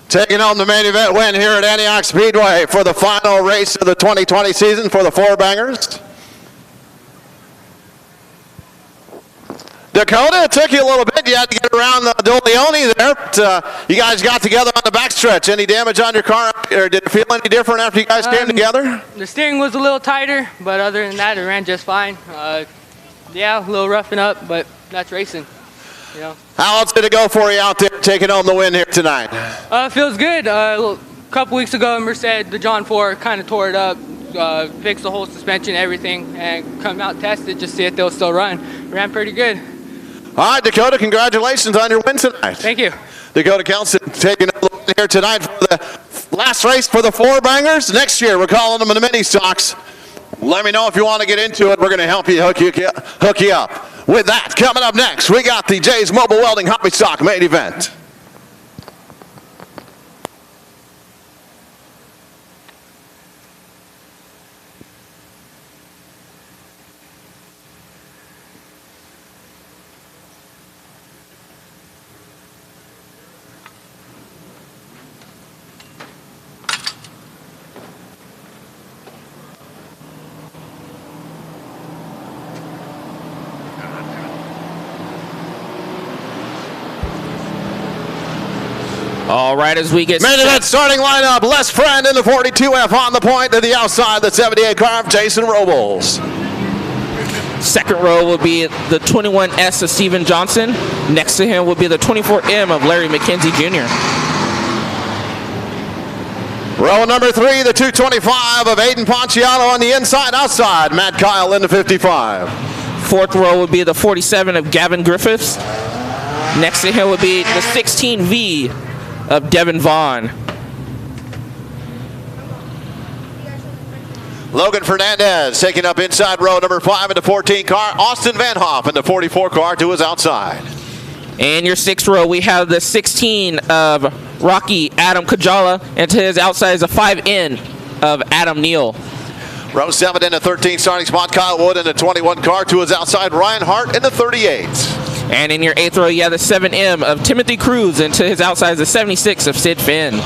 Taking on the main event win here at Antioch Speedway for the final race of the 2020 season for the Four Bangers. Dakota, it took you a little bit. You had to get around the Dolioni there. But, you guys got together on the backstretch. Any damage on your car, or did it feel any different after you guys came together? The steering was a little tighter, but other than that, it ran just fine. Yeah, a little roughing up, but that's racing. You know. How else did it go for you out there taking home the win here tonight? Feels good. A couple weeks ago in Merced, the John 4 kind of tore it up, fixed the whole suspension, everything, and come out tested, just see if they'll still run. Ran pretty good. All right, Dakota, congratulations on your win tonight. Thank you. Dakota Kelson taking the win here tonight for the last race for the Four Bangers. Next year, we're calling them the Mini Stocks. Let me know if you want to get into it. We're going to help you hook you up. With that, coming up next, we got the Jay's Mobile Welding Hobby Stock main event. All right, as we get Main event starting lineup, Les Friend in the 42F on the point to the outside, the 78 car of Jason Robles. second row will be the 21S of Steven Johnson. Next to him will be the 24M of Larry McKenzie Jr. Row number 3, the 225 of Aiden Ponciano on the inside outside, Matt Kyle in the 55. Fourth row will be the 47 of Gavin Griffiths. Next to him will be the 16V of Devin Vaughn. Logan Fernandez taking up inside row number 5 in the 14 car. Austin Van Hoff in the 44 car to his outside. And your sixth row, we have the 16 of Rocky Adam Kajala, and to his outside is a 5N of Adam Neal. Row 7 in the 13 starting spot, Kyle Wood in the 21 car to his outside, Ryan Hart in the 38. And in your eighth row, you have the 7M of Timothy Cruz, and to his outside is the 76 of Sid Finn.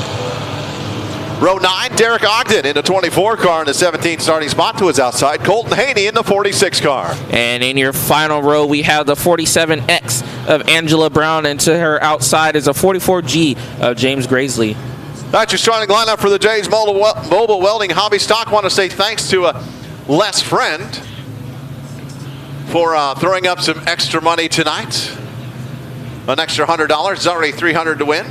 Row 9, Derek Ogden in the 24 car in the 17 starting spot to his outside, Colton Haney in the 46 car. And in your final row, we have the 47X of Angela Brown, and to her outside is a 44G of James Graisley. That's your starting lineup for the Jays Mobile Welding Hobby Stock. Want to say thanks to Les Friend for throwing up some extra money tonight. An extra $100. It's already $300 to win.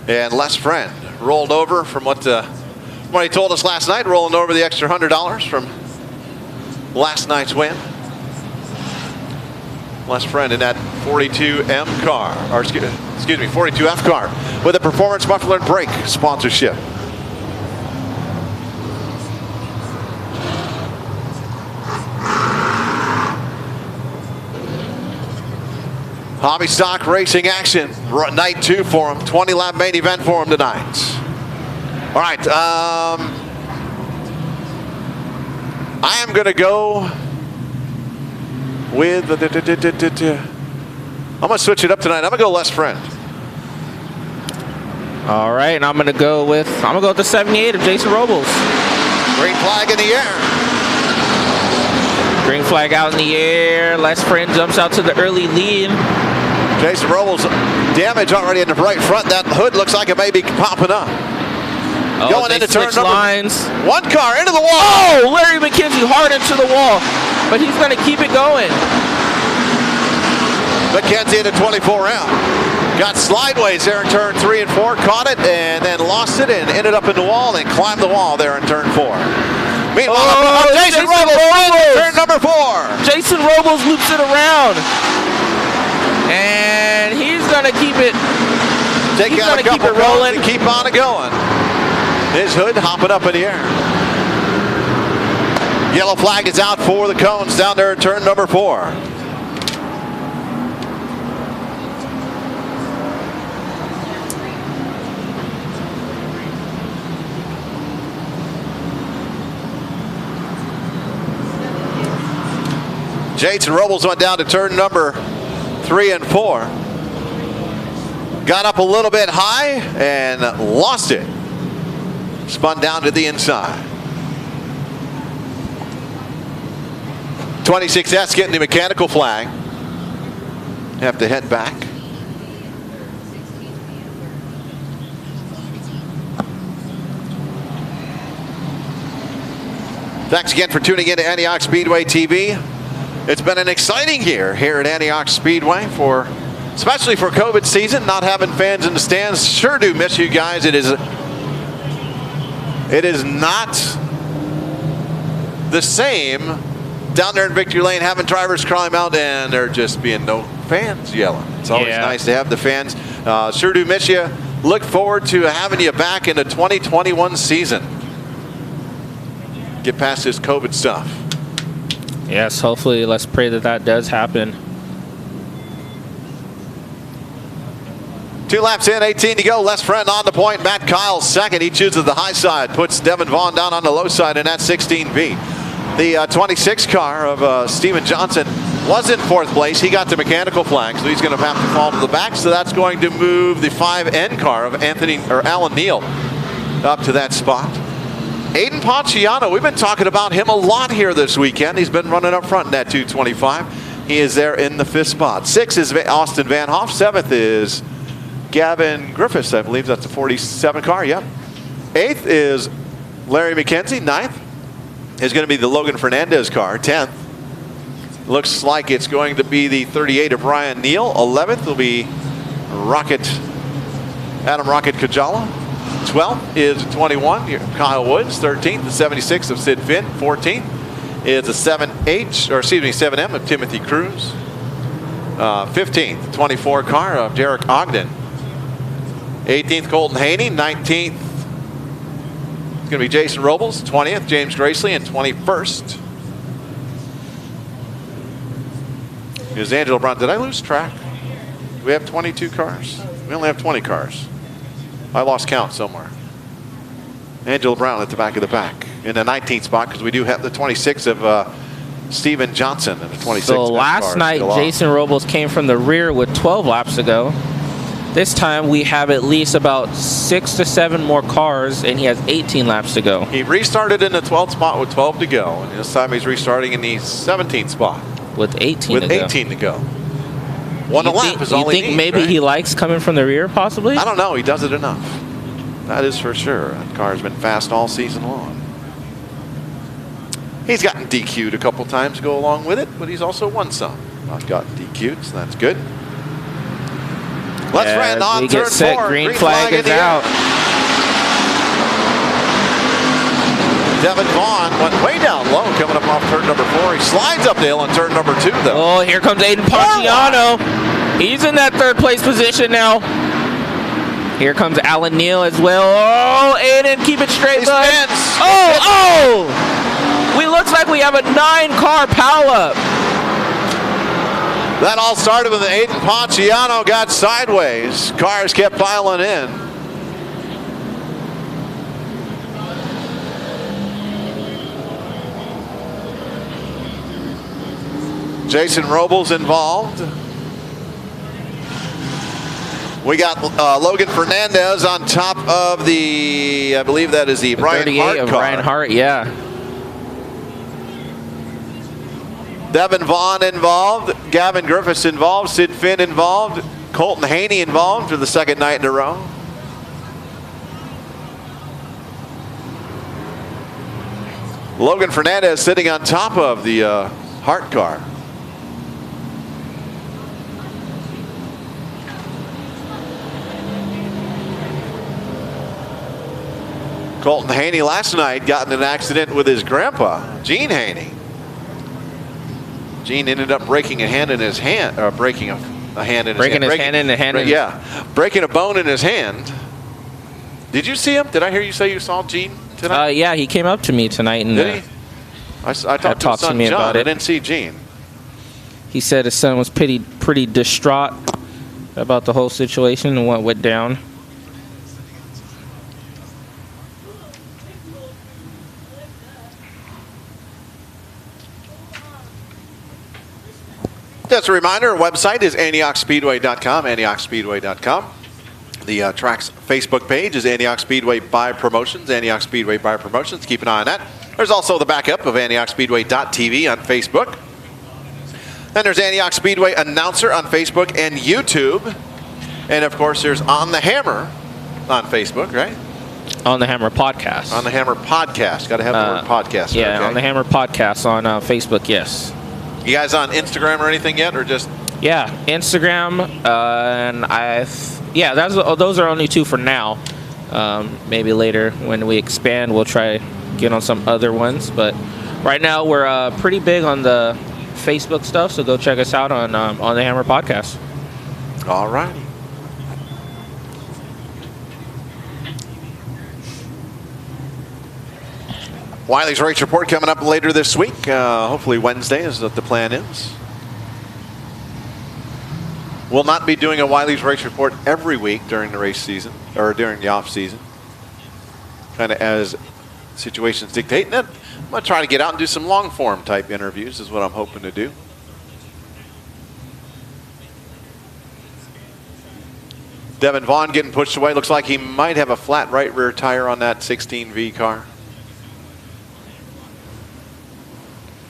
And Les Friend rolled over from what he told us last night, rolling over the extra $100 from last night's win. Les Friend in that 42M car, or excuse me, 42F car with a Performance Muffler and Brake sponsorship. Hobby Stock racing action, night 2 for him, 20 lap main event for him tonight. All right, I am going to go with I'm going to switch it up tonight. I'm going to go Les Friend. All right, and I'm going to go with the 78 of Jason Robles. Green flag in the air. Green flag out in the air. Les Friend jumps out to the early lead. Jason Robles, damage already in the right front. That hood looks like it may be popping up. Going into turn number lines. One car into the wall. Oh, Larry McKenzie hard into the wall, but he's going to keep it going. McKenzie into 24M. Got slideways there in turn 3 and 4. Caught it and then lost it and ended up in the wall and climbed the wall there in turn 4. Meanwhile, Jason Robles in turn number 4. Jason Robles loops it around. And he's going to keep it. He's going to keep it rolling and keep on it going. His hood hopping up in the air. Yellow flag is out for the cones down there in turn number 4. Jason Robles went down to turn number 3 and 4. Got up a little bit high and lost it. Spun down to the inside. 26S getting the mechanical flag. Have to head back. Thanks again for tuning in to Antioch Speedway TV. It's been an exciting year here at Antioch Speedway for especially for COVID season, not having fans in the stands. Sure do miss you guys. It is not the same down there in Victory Lane having drivers climb out and there just being no fans yelling. It's always nice to have the fans. Sure do miss you. Look forward to having you back in the 2021 season. Get past this COVID stuff. Yes, hopefully, let's pray that does happen. 2 laps in, 18 to go. Les Friend on the point. Matt Kyle second. He chooses the high side. Puts Devin Vaughn down on the low side in that 16B. The 26 car of Steven Johnson was in 4th place. He got the mechanical flag, so he's going to have to fall to the back. So that's going to move the 5N car of Alan Neal up to that spot. Aiden Ponciano, we've been talking about him a lot here this weekend. He's been running up front in that 225. He is there in the 5th spot. 6 is Austin Van Hoff. 7th is Gavin Griffiths. I believe that's a 47 car. Yep. 8th is Larry McKenzie. 9th is going to be the Logan Fernandez car. 10th looks like it's going to be the 38 of Ryan Neal. 11th will be Adam Rocket Kajala. 12th is 21, Kyle Woods. 13th, the 76 of Sid Finn. 14th is the 7M of Timothy Cruz. 15th, 24 car of Derek Ogden. 18th, Colton Haney. 19th, it's going to be Jason Robles. 20th, James Gracely. And 21st is Angelo Brown. Did I lose track? Do we have 22 cars? We only have 20 cars. I lost count somewhere. Angela Brown at the back of the pack in the 19th spot because we do have the 26 of Steven Johnson and the 26. So last night, Jason Robles came from the rear with 12 laps to go. This time we have at least about 6 to 7 more cars, and he has 18 laps to go. He restarted in the 12th spot with 12 to go, and this time he's restarting in the 17th spot with 18 to go. One a lap is all he needs. You think maybe he likes coming from the rear, possibly? I don't know. He does it enough. That is for sure. That car's been fast all season long. He's gotten DQ'd a couple times to go along with it, but he's also won some. Not gotten DQ'd, so that's good. Let's run on turn 4. Green flag is out. Devin Vaughn went way down low coming up off turn number 4. He slides up the hill on turn number 2, though. Oh, here comes Aiden Ponciano. He's in that 3rd place position now. Here comes Alan Neal as well. Oh, Aiden, keep it straight, bud. Oh! We looks like we have a 9-car pileup. That all started when Aiden Ponciano got sideways. Cars kept piling in. Jason Robles involved. We got Logan Fernandez on top of the, I believe that is the Brian 38 Hart of car. Brian Hart, yeah. Devin Vaughn involved, Gavin Griffiths involved, Sid Finn involved, Colton Haney involved for the 2nd night in a row. Logan Fernandez sitting on top of the Hart car. Colton Haney last night got in an accident with his grandpa, Gene Haney. Gene ended up breaking a hand in his hand, or breaking a hand in his hand. Breaking a bone in his hand. Did you see him? Did I hear you say you saw Gene tonight? Yeah, he came up to me tonight and did he? I talked to his son, John. About it. I didn't see Gene. He said his son was pretty distraught about the whole situation and what went down. Just a reminder, our website is AntiochSpeedway.com, AntiochSpeedway.com. The track's Facebook page is Antioch Speedway by Promotions, Antioch Speedway by Promotions. Keep an eye on that. There's also the backup of AntiochSpeedway.tv on Facebook. Then there's Antioch Speedway Announcer on Facebook and YouTube. And, of course, there's On the Hammer on Facebook, right? On the Hammer Podcast. On the Hammer Podcast. Got to have the word podcast. Yeah, okay. On the Hammer Podcast on Facebook, yes. You guys on Instagram or anything yet, or just Yeah, Instagram, and those are only 2 for now. Maybe later when we expand, we'll try get on some other ones. But right now, we're pretty big on the Facebook stuff, so go check us out on the Hammer Podcast. All righty. Wiley's Race Report coming up later this week. Hopefully Wednesday is what the plan is. We'll not be doing a Wiley's Race Report every week during the race season, or during the off season. Kind of as situations dictate. And then I'm going to try to get out and do some long form type interviews is what I'm hoping to do. Devin Vaughn getting pushed away. Looks like he might have a flat right rear tire on that 16V car.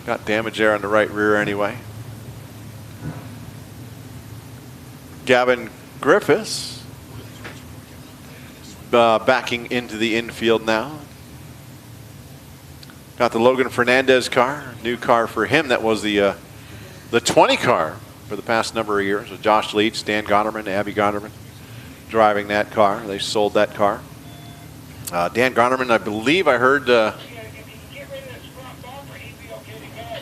Got damage there on the right rear anyway. Gavin Griffiths backing into the infield now. Got the Logan Fernandez car, new car for him. That was the 20 car for the past number of years with Josh Leach, Dan Gonerman, Abby Gonerman driving that car. They sold that car. Dan Gonerman, I believe I heard,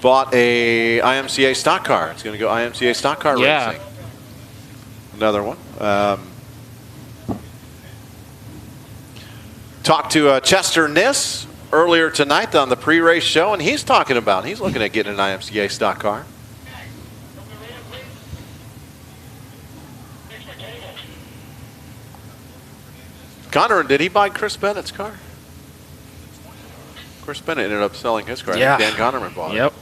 bought a IMCA stock car. It's going to go IMCA stock car racing. Another one. Talked to Chester Niss earlier tonight on the pre-race show, and he's looking at getting an IMCA stock car. Connor, did he buy Chris Bennett's car? Chris Bennett ended up selling his car. Yeah. Dan Gonerman bought it. Yep.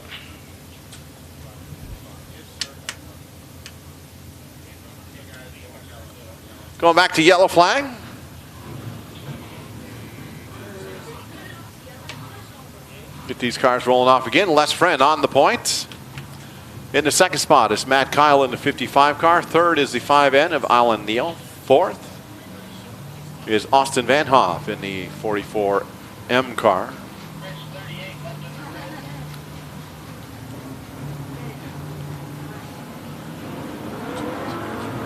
Going back to yellow flag. Get these cars rolling off again. Les Friend on the point. In the second spot is Matt Kyle in the 55 car. Third is the 5N of Alan Neal. Fourth is Austin Van Hoff in the 44M car.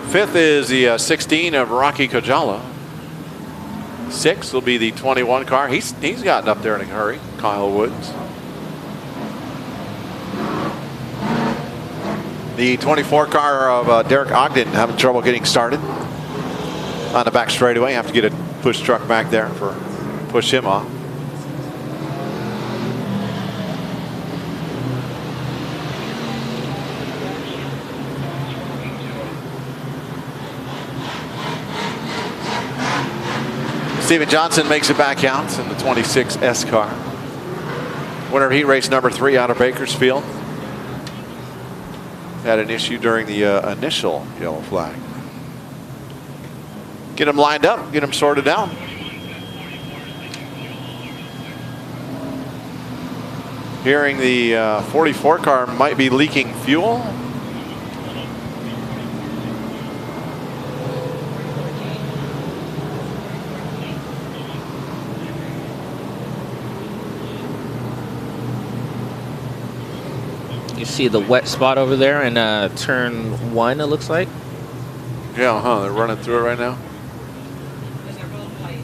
Fifth is the 16 of Rocky Kojala. Sixth will be the 21 car. He's gotten up there in a hurry, Kyle Woods. The 24 car of Derek Ogden having trouble getting started on the back straightaway. Have to get a push truck back there for push him off. Steven Johnson makes it back out in the 26 S car. Winner of heat race number 3 out of Bakersfield. Had an issue during the initial yellow flag. Get them lined up, get them sorted out. Hearing the 44 car might be leaking fuel. You see the wet spot over there in turn 1, it looks like. Yeah, they're running through it right now. And they're both white.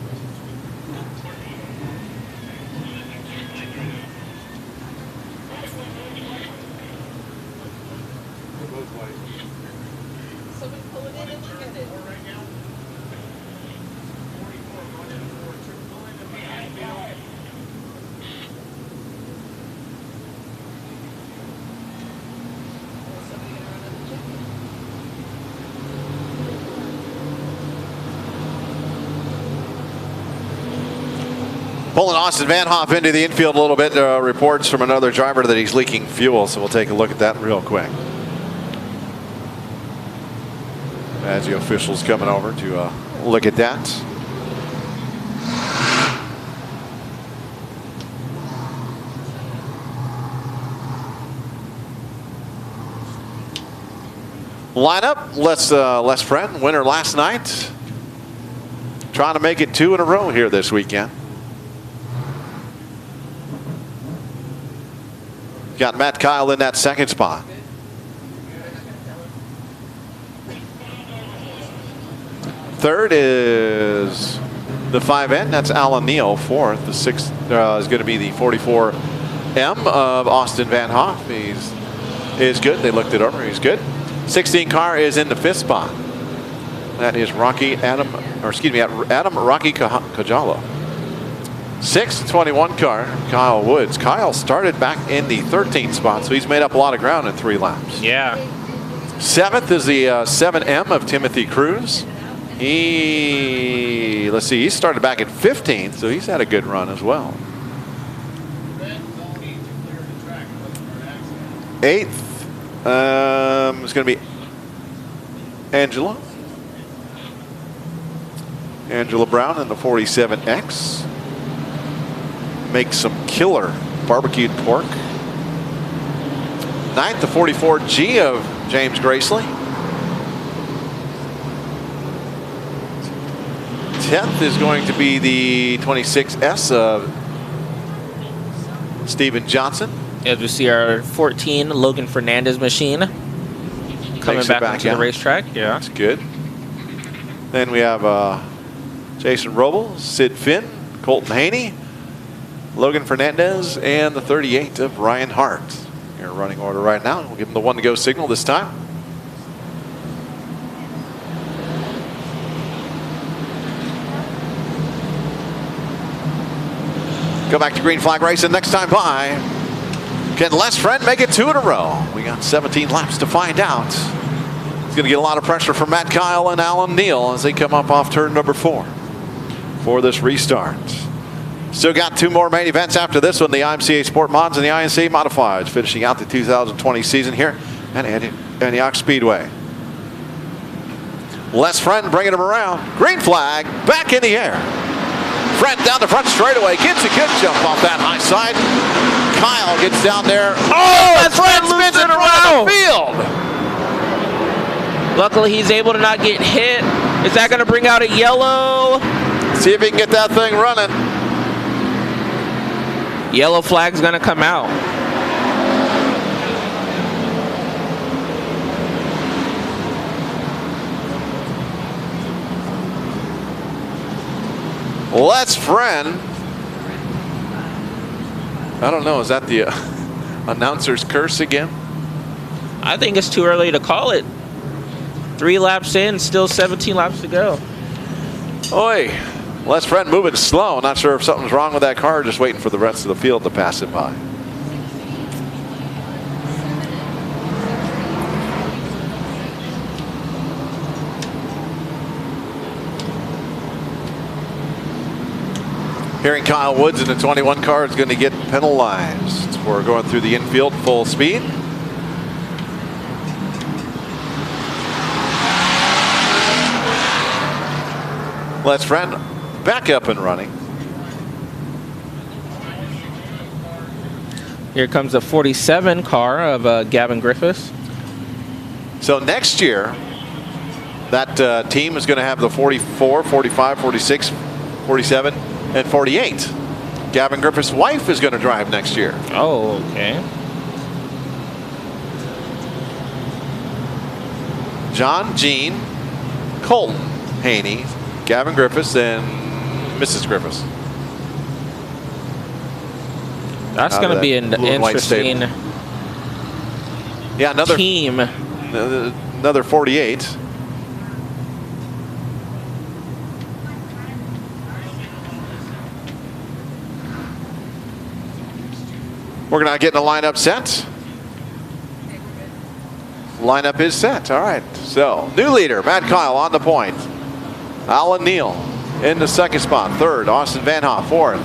Someone pull it in and look at it. Pulling Austin Van Hoff into the infield a little bit. Reports from another driver that he's leaking fuel, so we'll take a look at that real quick. As the officials coming over to look at that. Lineup, Les Friend, winner last night. Trying to make it 2 in a row here this weekend. Got Matt Kyle in that second spot. Third is the 5N. That's Alan Neal. Fourth, the sixth is going to be the 44M of Austin Van Hoff. He's good. They looked it over. He's good. 16 car is in the fifth spot. That is Adam Rocky Kajala. Sixth, 21 car, Kyle Woods. Kyle started back in the 13th spot, so he's made up a lot of ground in 3 laps. Yeah. Seventh is the 7M of Timothy Cruz. He started back at 15th, so he's had a good run as well. Eighth is going to be Angela Brown in the 47X. Makes some killer barbecued pork. Ninth, the 44G of James Gracely. 10th is going to be the 26S of Steven Johnson. As we see our 14 Logan Fernandez machine coming back onto the racetrack. Yeah. That's good. Then we have Jason Robles, Sid Finn, Colton Haney, Logan Fernandez, and the 38 of Ryan Hart. Here running order right now. We'll give him the 1-to-go signal this time. Go back to green flag racing next time by. Can Les Friend make it 2 in a row? We got 17 laps to find out. It's going to get a lot of pressure from Matt Kyle and Alan Neal as they come up off turn number 4 for this restart. Still got 2 more main events after this one, the IMCA Sport Mods and the INCA Modifieds, finishing out the 2020 season here at Antioch Speedway. Les Friend bringing him around. Green flag, back in the air. Friend down the front straightaway, gets a good jump off that high side. Kyle gets down there. Oh, Friend spins it around the field. Luckily, he's able to not get hit. Is that going to bring out a yellow? See if he can get that thing running. Yellow flag's going to come out. Les Friend. I don't know. Is that the announcer's curse again? I think it's too early to call it. 3 laps in, still 17 laps to go. Oi. Les Friend moving slow. Not sure if something's wrong with that car. Just waiting for the rest of the field to pass it by. Hearing Kyle Woods in the 21 car is going to get penalized for going through the infield full speed. Les Friend back up and running. Here comes the 47 car of Gavin Griffiths. So next year, that team is going to have the 44, 45, 46, 47, and 48. Gavin Griffiths' wife is going to drive next year. Oh, okay. John, Jean, Colton Haney, Gavin Griffiths, and Mrs. Griffiths. That's going to be an interesting another team. Another 48. We're not getting a lineup set. Lineup is set. All right. So, new leader, Matt Kyle on the point. Alan Neal in the second spot. Third, Austin Van Hoff. Fourth,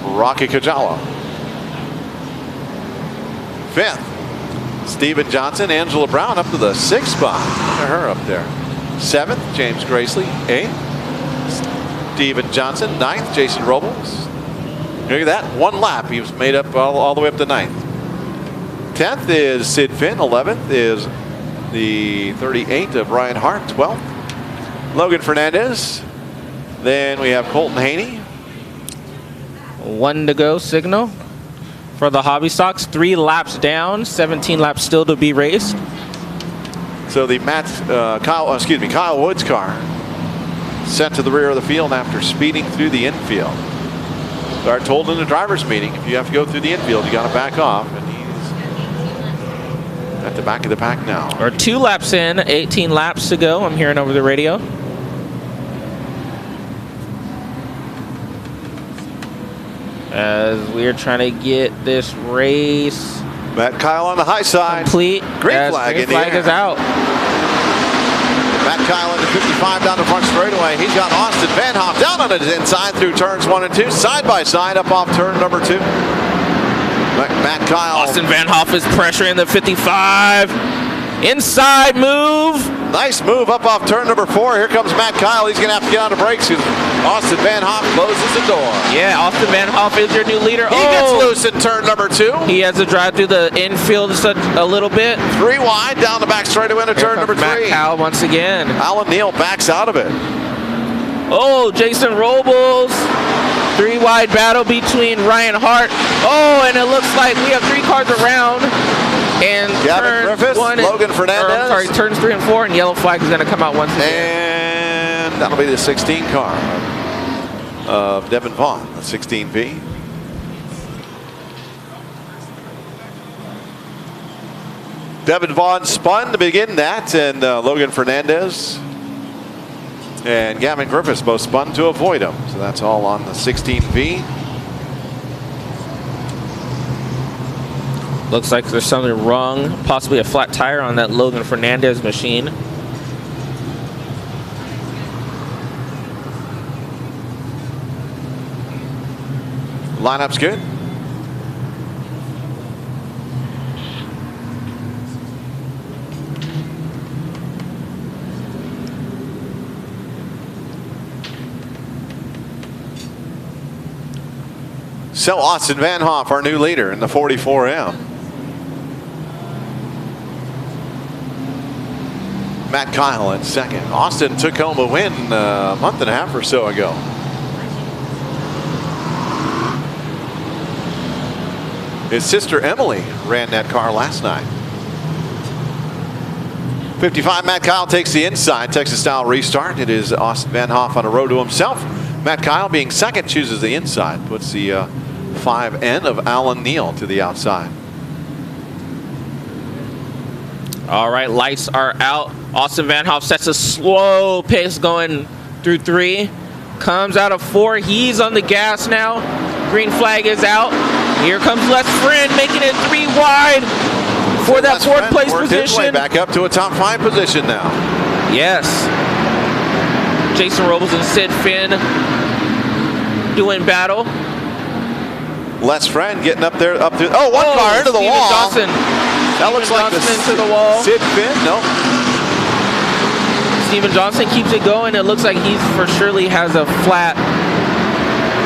Rocky Kajala. Fifth, Steven Johnson. Angela Brown up to the 6th spot. Look at her up there. 7th, James Gracely. 8th, Steven Johnson. 9th, Jason Robles. Look at that. 1 lap. He was made up all the way up to 9th. 10th is Sid Finn. 11th is the 38 of Ryan Hart. 12th, Logan Fernandez. Then we have Colton Haney. 1 to go signal for the Hobby Stocks. 3 laps down, 17 laps still to be raced. So the Kyle Woods car sent to the rear of the field after speeding through the infield. They are told in the driver's meeting, if you have to go through the infield, you got to back off. And he's at the back of the pack now. We're 2 laps in, 18 laps to go. I'm hearing over the radio. As we're trying to get this race Matt Kyle on the high side. complete. Green as flag green in the flag air. is out. Matt Kyle into 55 down the front straightaway. He's got Austin Van Hoff down on his inside through turns 1 and 2, side by side up off turn number 2. Matt Kyle. Austin Van Hoff is pressuring the 55. Inside move. Nice move up off turn number 4. Here comes Matt Kyle. He's going to have to get on the brakes. Austin Van Hoff closes the door. Yeah, Austin Van Hoff is your new leader. He gets loose in turn number 2. He has to drive through the infield a little bit. 3 wide down the back straightaway into turn number 3. Matt Kyle once again. Alan Neal backs out of it. Oh, Jason Robles. 3 wide battle between Ryan Hart. Oh, and it looks like we have 3 cars around. And Gavin Griffiths, Logan Fernandez. Sorry, turns 3 and 4, and yellow flag is going to come out once again. And that'll be the 16 car of Devin Vaughn, the 16V. Devin Vaughn spun to begin that, and Logan Fernandez and Gavin Griffiths both spun to avoid him. So that's all on the 16V. Looks like there's something wrong, possibly a flat tire on that Logan Fernandez machine. Lineup's good. So Austin Van Hoff, our new leader in the 44M. Matt Kyle in second. Austin took home a win a month and a half or so ago. His sister Emily ran that car last night. 55, Matt Kyle takes the inside, Texas style restart. It is Austin Van Hoff on a road to himself. Matt Kyle being second chooses the inside, puts the 5N of Alan Neal to the outside. All right, lights are out. Austin Van Hoff sets a slow pace going through 3. Comes out of 4. He's on the gas now. Green flag is out. Here comes Les Friend making it 3 wide for that 4th place Worked his way position. back up to a top 5 position now. Yes. Jason Robles and Sid Finn doing battle. Les Friend getting up there, up through. Oh, one car into the Steven wall. Johnson. That looks like Johnson into the wall. Sid Finn, no. Steven Johnson keeps it going. It looks like he's for surely has a flat.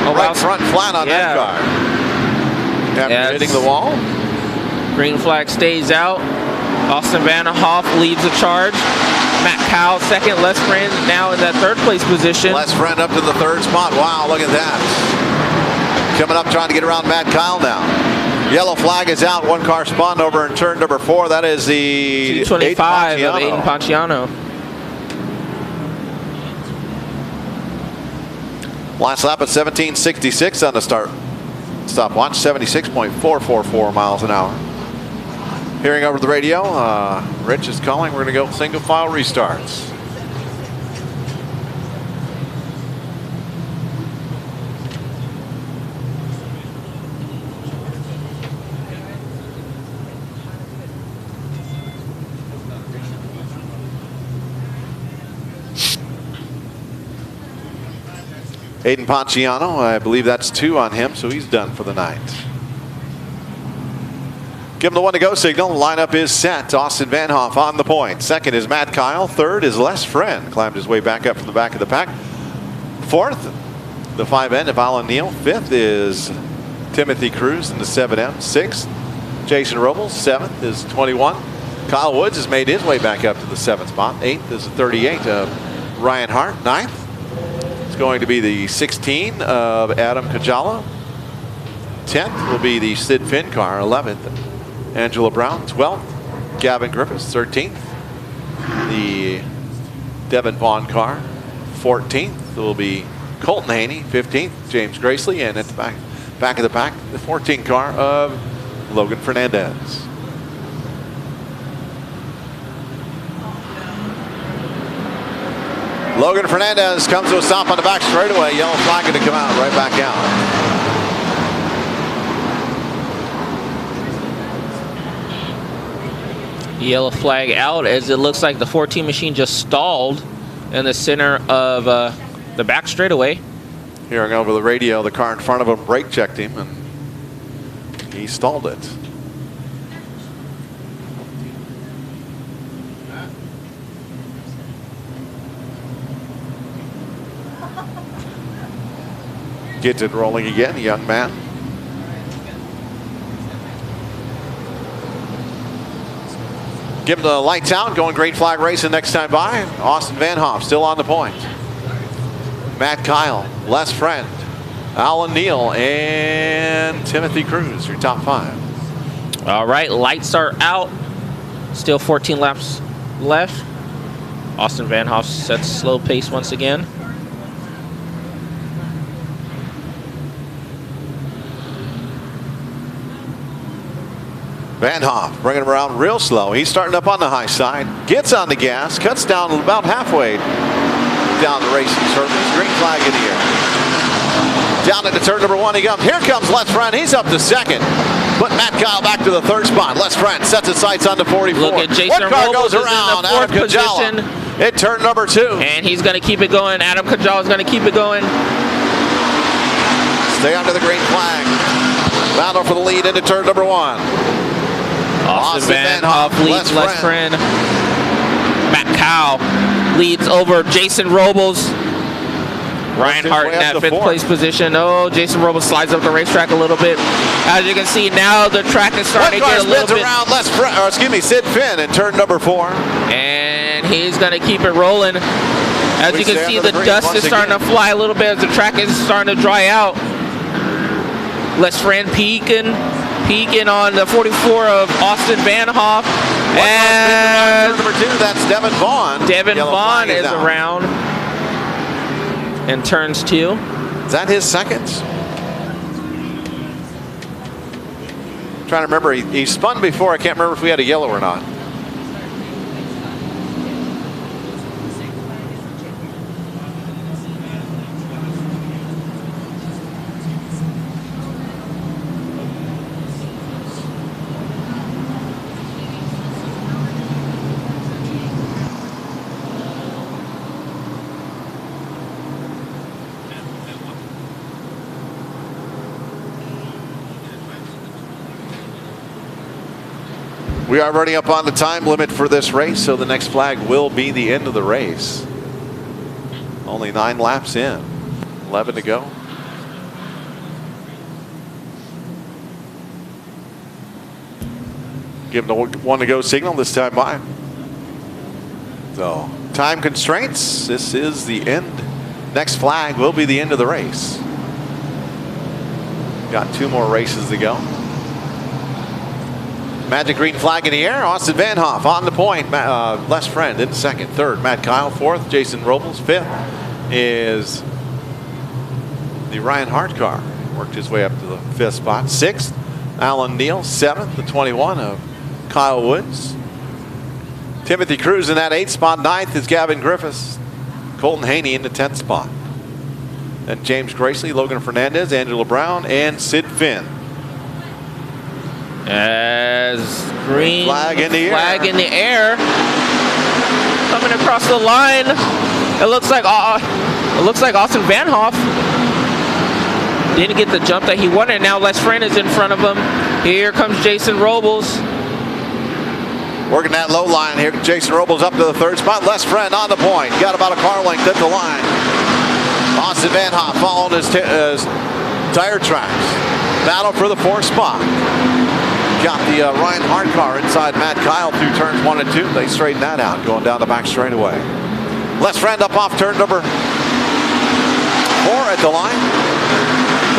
Oh, Right wow. front flat on that car. After hitting the wall. Green flag stays out. Austin Van Hoff leads the charge. Matt Kyle second. Les Friend now in that 3rd place position. Les Friend up to the 3rd spot. Wow, look at that. Coming up trying to get around Matt Kyle now. Yellow flag is out. 1 car spun over in turn number 4. That is the 225 of Aiden Ponciano. Last lap at 17:66 on the stopwatch. 76.444 miles an hour. Hearing over the radio, Rich is calling. We're going to go single file restarts. Aiden Ponciano, I believe that's 2 on him, so he's done for the night. Give him the 1 to go signal. The lineup is set. Austin Van Hoff on the point. 2nd is Matt Kyle. 3rd is Les Friend. Climbed his way back up from the back of the pack. 4th, the 5N of Alan Neal. 5th is Timothy Cruz in the 7M. 6th, Jason Robles. 7th is 21. Kyle Woods has made his way back up to the 7th spot. 8th is the 38 of Ryan Hart. 9th is going to be the 16 of Adam Kajala. 10th will be the Sid Finn car. 11th, Angela Brown. 12th, Gavin Griffiths. 13th, the Devin Vaughn car. 14th will be Colton Haney. 15th, James Gracely. And at the back of the pack, the 14 car of Logan Fernandez. Logan Fernandez comes to a stop on the back straightaway. Yellow flag to come out, right back out. Yellow flag out as it looks like the 14 machine just stalled in the center of the back straightaway. Hearing over the radio, the car in front of him brake checked him and he stalled it. Gets it rolling again, the young man. Give him the lights out, going green flag racing next time by. Austin Van Hoff still on the point. Matt Kyle, Les Friend, Alan Neal, and Timothy Cruz, your top 5. All right, lights are out. Still 14 laps left. Austin Van Hoff sets slow pace once again. Van Hoff bringing him around real slow. He's starting up on the high side. Gets on the gas. Cuts down about halfway down the racing surface. Green flag in the air. Down into turn number 1 he comes. Here comes Les Friend. He's up to second. Put Matt Kyle back to the third spot. Les Friend sets his sights on the 44. Look at Jason One car Robles goes is in around. the fourth Adam Kajala position. at turn number 2. And he's going to keep it going. Adam Kajal is going to keep it going. Stay under the green flag. Battle for the lead into turn number 1. Austin Van Hoff leads Les Friend. Matt Kyle leads over Jason Robles. Ryan Hart in that 5th place position. Oh, Jason Robles slides up the racetrack a little bit. As you can see, now the track is starting to get a little bit. Around Sid Finn in turn number 4. And he's going to keep it rolling. As you can see, the dust is starting to fly a little bit as the track is starting to dry out. Les Friend peeking on the 44 of Austin Van Hoff. And number 2, that's Devin Vaughn. Devin Vaughn is around in turns 2. Is that his second? Trying to remember, he spun before. I can't remember if we had a yellow or not. We are running up on the time limit for this race, so the next flag will be the end of the race. Only 9 laps in, 11 to go. Give them the 1 to go signal this time by. So, time constraints, this is the end. Next flag will be the end of the race. Got 2 more races to go. Magic green flag in the air. Austin Van Hoff on the point. Les Friend in second. Third, Matt Kyle. Fourth, Jason Robles. Fifth is the Ryan Hart car. Worked his way up to the 5th spot. Sixth, Alan Neal. 7th, the 21 of Kyle Woods. Timothy Cruz in that 8th spot. 9th is Gavin Griffiths. Colton Haney in the 10th spot. Then James Gracely, Logan Fernandez, Angela Brown, and Sid Finn. As green flag in the air, coming across the line. It looks like Austin Van Hoff didn't get the jump that he wanted. Now Les Friend is in front of him. Here comes Jason Robles. Working that low line here. Jason Robles up to the 3rd spot. Les Friend on the point. Got about a car length at the line. Austin Van Hoff following his tire tracks. Battle for the 4th spot. Got the Ryan Hart car inside Matt Kyle through turns 1 and 2. They straighten that out, going down the back straightaway. Les Friend up off turn number 4 at the line.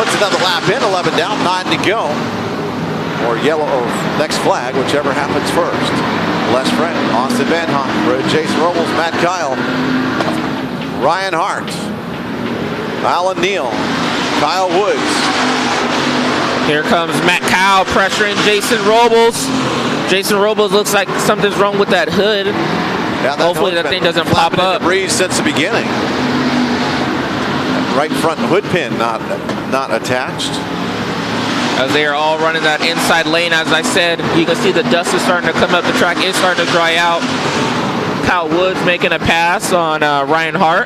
Puts another lap in, 11 down, 9 to go. Or yellow or next flag, whichever happens first. Les Friend, Austin Van Hoff, Jason Robles, Matt Kyle. Ryan Hart, Alan Neal, Kyle Woods. Here comes Matt Kyle pressuring Jason Robles. Jason Robles looks like something's wrong with that hood. Yeah, Hopefully that thing doesn't pop flapping in up. the breeze since the beginning. Right front hood pin not attached. As they are all running that inside lane, as I said, you can see the dust is starting to come up. The track is starting to dry out. Kyle Woods making a pass on Ryan Hart.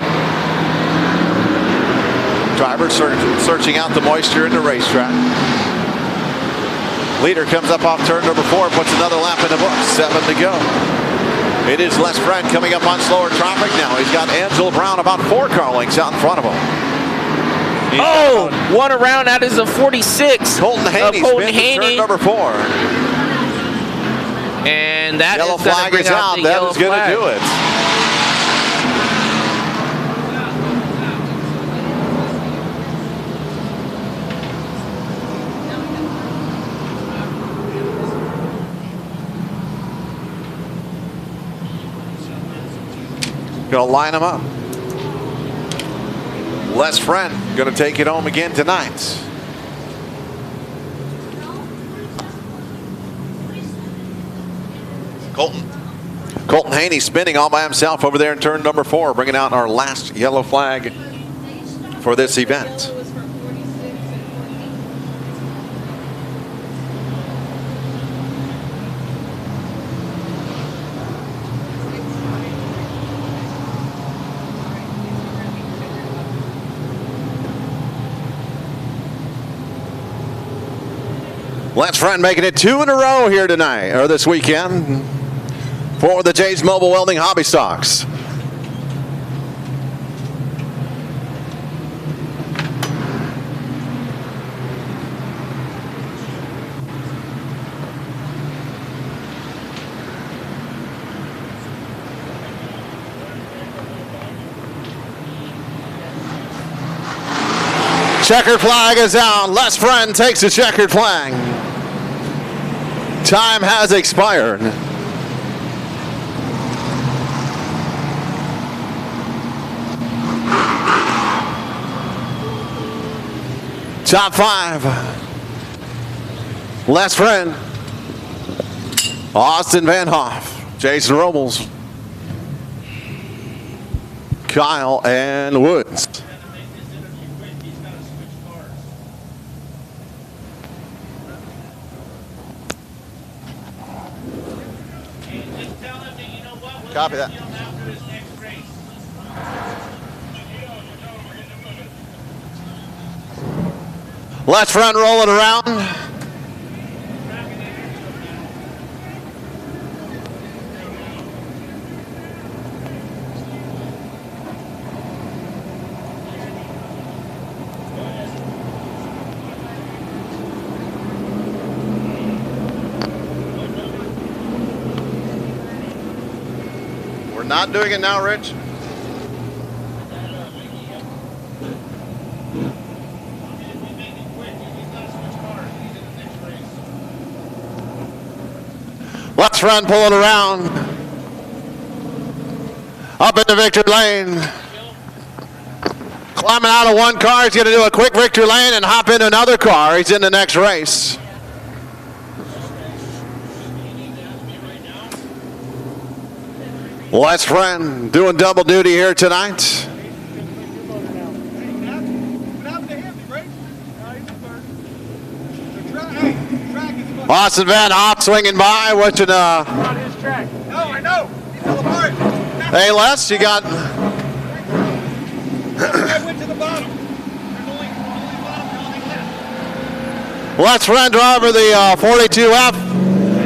Driver searching out the moisture in the racetrack. Leader comes up off turn number 4, puts another lap in the books. 7 to go. It is Les Friend coming up on slower traffic now. He's got Angela Brown about 4 car lengths out in front of him. Oh, one around. That is a 46 Colton Haney Colton spins to turn Haney. number 4. And that Yellow is going to flag bring is out out. the That yellow is going to flag. do it. Going to line them up. Les Friend going to take it home again tonight. Colton Haney spinning all by himself over there in turn number 4, bringing out our last yellow flag for this event. Yellow was for 46 and 14. Les Friend making it 2 in a row here tonight, or this weekend, for the Jays Mobile Welding Hobby Stocks. Checkered flag is out. Les Friend takes the checkered flag. Time has expired. Top 5. Les Friend. Austin Van Hoff. Jason Robles. Kyle and Woods. Copy that. Les Friend rolling around. We're not doing it now, Rich. Les Friend pulling around. Up into victory lane. Climbing out of one car. He's going to do a quick victory lane and hop into another car. He's in the next race. Les Friend doing double duty here tonight. Austin Van Hoff swinging by, watching. Not his track. No, I know. He fell apart. Hey, Les, you got. I went to the bottom. There's only left. Les Friend driver the 42F.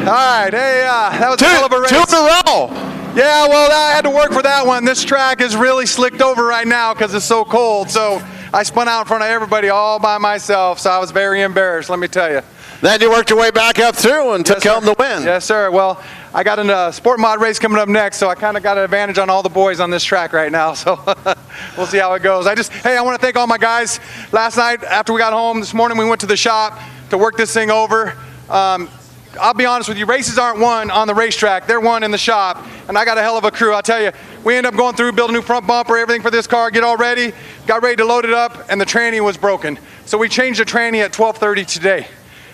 All right, hey, that was a hell of a race. 2 in a row. Yeah, well, I had to work for that one. This track is really slicked over right now because it's so cold. So I spun out in front of everybody all by myself. So I was very embarrassed, let me tell you. Then you worked your way back up through and took home the win. Yes, sir. Well, I got a sport mod race coming up next, so I kind of got an advantage on all the boys on this track right now. So we'll see how it goes. I want to thank all my guys. Last night after we got home, this morning we went to the shop to work this thing over. I'll be honest with you, races aren't won on the racetrack. They're won in the shop, and I got a hell of a crew. I'll tell you, we end up going through, build a new front bumper, everything for this car, get all ready, got ready to load it up, and the tranny was broken. So we changed the tranny at 12:30 today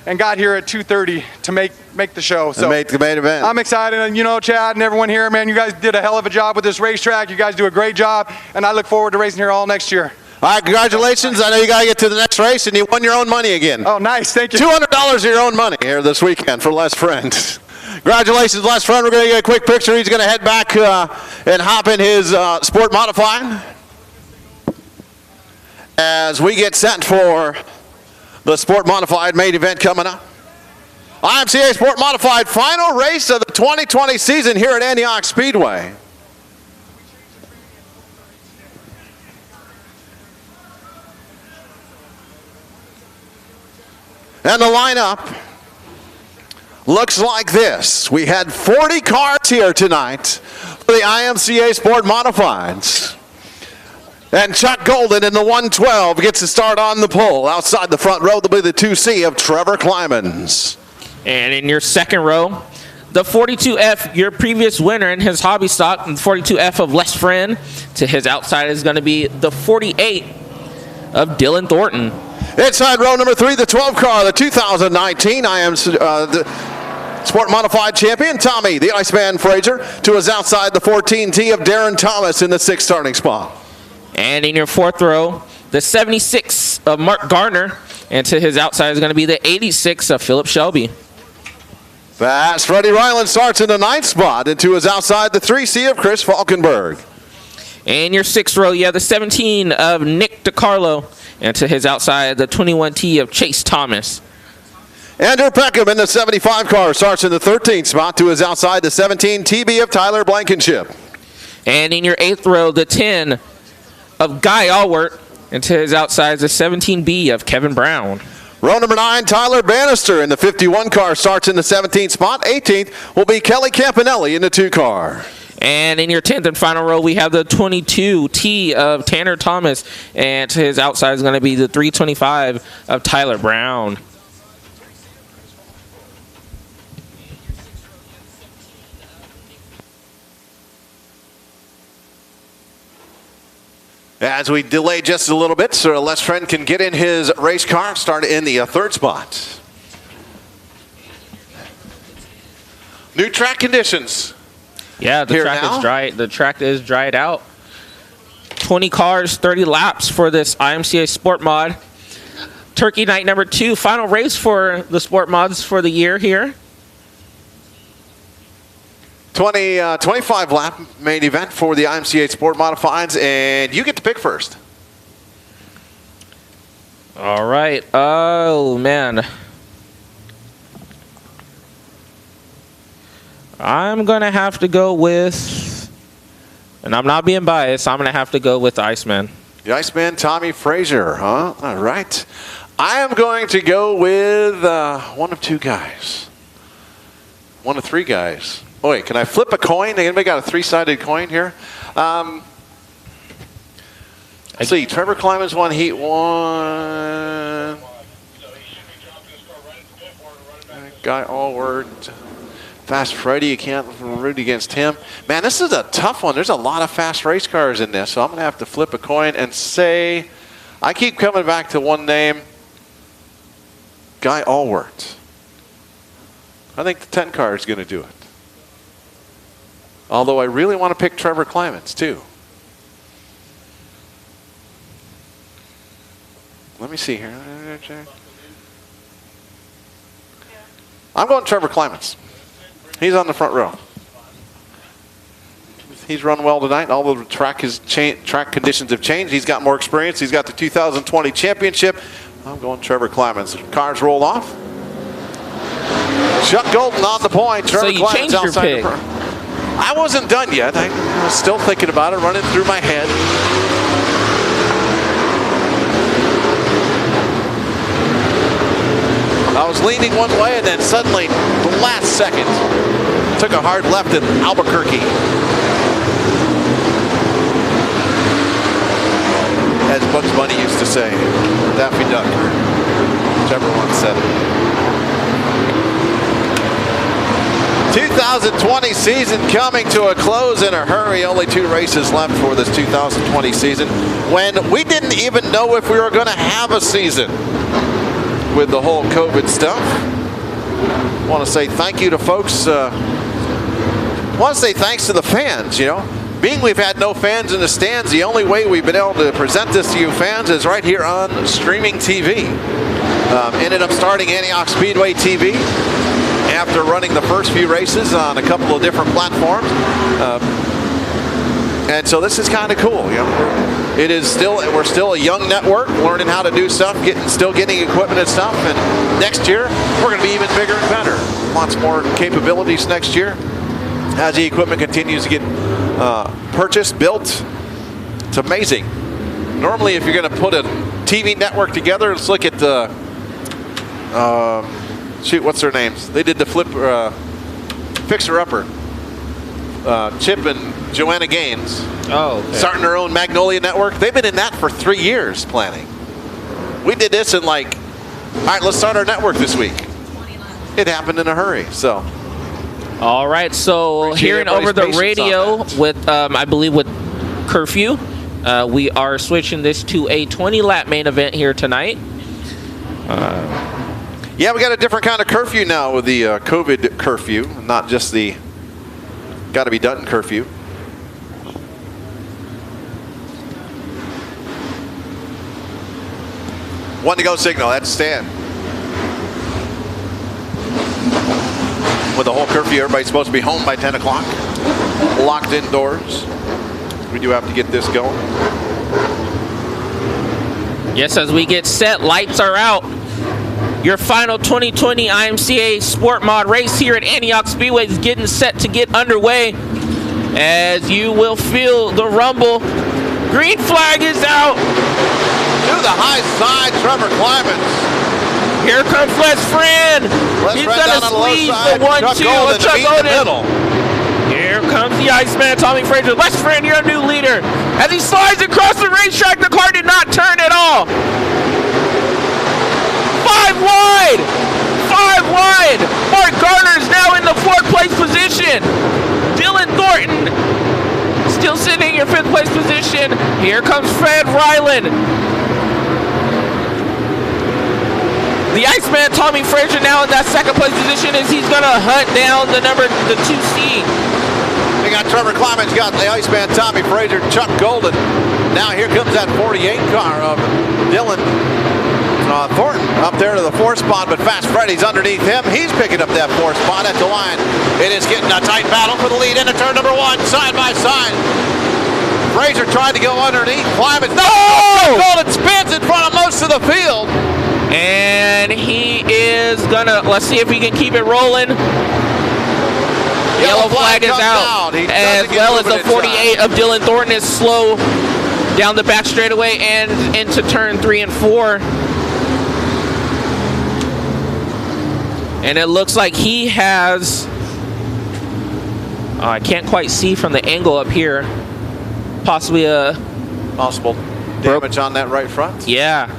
and got here at 2:30 to make the show. So make the main event. I'm excited, and you know, Chad and everyone here, man, you guys did a hell of a job with this racetrack. You guys do a great job, and I look forward to racing here all next year. All right, congratulations. I know you got to get to the next race, and you won your own money again. Oh, nice. Thank you. $200 of your own money here this weekend for Les Friend. Congratulations, Les Friend. We're going to get a quick picture. He's going to head back and hop in his Sport Modified as we get set for the Sport Modified main event coming up. IMCA Sport Modified final race of the 2020 season here at Antioch Speedway. And the lineup looks like this. We had 40 cars here tonight for the IMCA Sport Modifieds. And Chuck Golden in the 112 gets to start on the pole. Outside the front row, there'll be the 2C of Trevor Klymans. And in your second row, the 42F, your previous winner in his hobby stock, and the 42F of Les Friend. To his outside is going to be the 48 of Dylan Thornton. Inside row number 3, the 12 car, the 2019 the Sport Modified champion, Tommy, the Iceman Frazier. To his outside, the 14T of Darren Thomas in the 6th starting spot. And in your fourth row, the 76 of Mark Garner. And to his outside is going to be the 86 of Philip Shelby. Fast Freddie Ryland starts in the 9th spot. And to his outside, the 3C of Chris Falkenberg. In your sixth row, you have the 17 of Nick DiCarlo. And to his outside, the 21T of Chase Thomas. Andrew Peckham in the 75 car starts in the 13th spot. To his outside, the 17 TB of Tyler Blankenship. And in your eighth row, the 10 of Guy Allward. And to his outside, the 17B of Kevin Brown. Row number 9, Tyler Bannister in the 51 car starts in the 17th spot. 18th will be Kelly Campanelli in the 2 car. And in your 10th and final row, we have the 22T of Tanner Thomas. And to his outside is going to be the 325 of Tyler Brown. As we delay just a little bit so Les Friend can get in his race car, start in the 3rd spot. New track conditions. Yeah, the Here track now? is dry. The track is dried out. 20 cars, 30 laps for this IMCA Sport Mod. Turkey Night number 2, final race for the Sport Mods for the year here. 25 lap main event for the IMCA Sport Modifieds, and you get to pick first. All right. Oh, man. I'm going to have to go with, and I'm not being biased, I'm going to have to go with the Iceman. The Iceman, Tommy Frazier, huh? All right. I am going to go with one of 2 guys. One of 3 guys. Oh, wait, can I flip a coin? Anybody got a 3-sided coin here? Let's see, Trevor Klymans won Heat 1. Guy Allward. Fast Freddy, you can't root against him. Man, this is a tough one. There's a lot of fast race cars in this, so I'm going to have to flip a coin and say, I keep coming back to one name, Guy Allward. I think the 10 car is going to do it. Although I really want to pick Trevor Klymans, too. Let me see here. I'm going Trevor Klymans. He's on the front row. He's run well tonight. All the track conditions have changed. He's got more experience. He's got the 2020 championship. I'm going Trevor Klymans. Cars roll off. Chuck Golden on the point. Trevor So you Klymans changed your outside pick. I wasn't done yet. I was still thinking about it, running through my head. I was leaning one way, and then suddenly, the last second, took a hard left in Albuquerque. As Bugs Bunny used to say, Daffy Duck, whichever one said it. 2020 season coming to a close in a hurry. Only 2 races left for this 2020 season, when we didn't even know if we were going to have a season with the whole COVID stuff. Want to say thank you to folks. Want to say thanks to the fans, you know. Being we've had no fans in the stands, the only way we've been able to present this to you fans is right here on streaming TV. Ended up starting Antioch Speedway TV after running the first few races on a couple of different platforms. And so this is kind of cool. You know, we're still a young network, learning how to do stuff, still getting equipment and stuff. And next year we're going to be even bigger and better. Lots more capabilities next year as the equipment continues to get purchased, built. It's amazing. Normally, if you're going to put a TV network together, let's look at the what's their names? They did the Fixer Upper. Chip and Joanna Gaines. Oh, okay. Starting their own Magnolia network. They've been in that for 3 years planning. We did this in all right, let's start our network this week. It happened in a hurry, so. All right, so Appreciate hearing over the everybody's patience radio on that. with, I believe, with curfew, we are switching this to a 20-lap main event here tonight. Yeah, we got a different kind of curfew now with the COVID curfew, not just the got to be done curfew. One to go signal, that's Stan. With the whole curfew, everybody's supposed to be home by 10 o'clock, locked indoors. We do have to get this going. Yes, as we get set, lights are out. Your final 2020 IMCA Sport Mod race here at Antioch Speedway is getting set to get underway. As you will feel the rumble. Green flag is out. To the high side, Trevor Clemens. Here comes Les Friend. He's going to squeeze the 1-2 of Chuck Golden. Here comes the Iceman, Tommy Frazier. Les Friend, you're a new leader. As he slides across the racetrack, the car did not turn at all. 5 wide. 5 wide. Mark Garner is now in the 4th place position. Dylan Thornton still sitting in your 5th place position. Here comes Fred Ryland. The Iceman, Tommy Frazier, now in that 2nd place position as he's going to hunt down the 2 seed. We got Trevor Clemens, got the Iceman, Tommy Frazier, Chuck Golden. Now here comes that 48 car of Dylan Thornton up there to the 4th spot, but Fast Freddy's underneath him. He's picking up that 4th spot at the line. It is getting a tight battle for the lead into turn number 1, side by side. Frazier tried to go underneath. Clemens, no! Golden spins in front of most of the field. And he is gonna, let's see if he can keep it rolling. Yellow flag is out. As well as the 48 of Dylan Thornton is slow down the back straightaway and into turn 3 and 4. And it looks like he has, I can't quite see from the angle up here, possibly a possible damage on that right front. Yeah.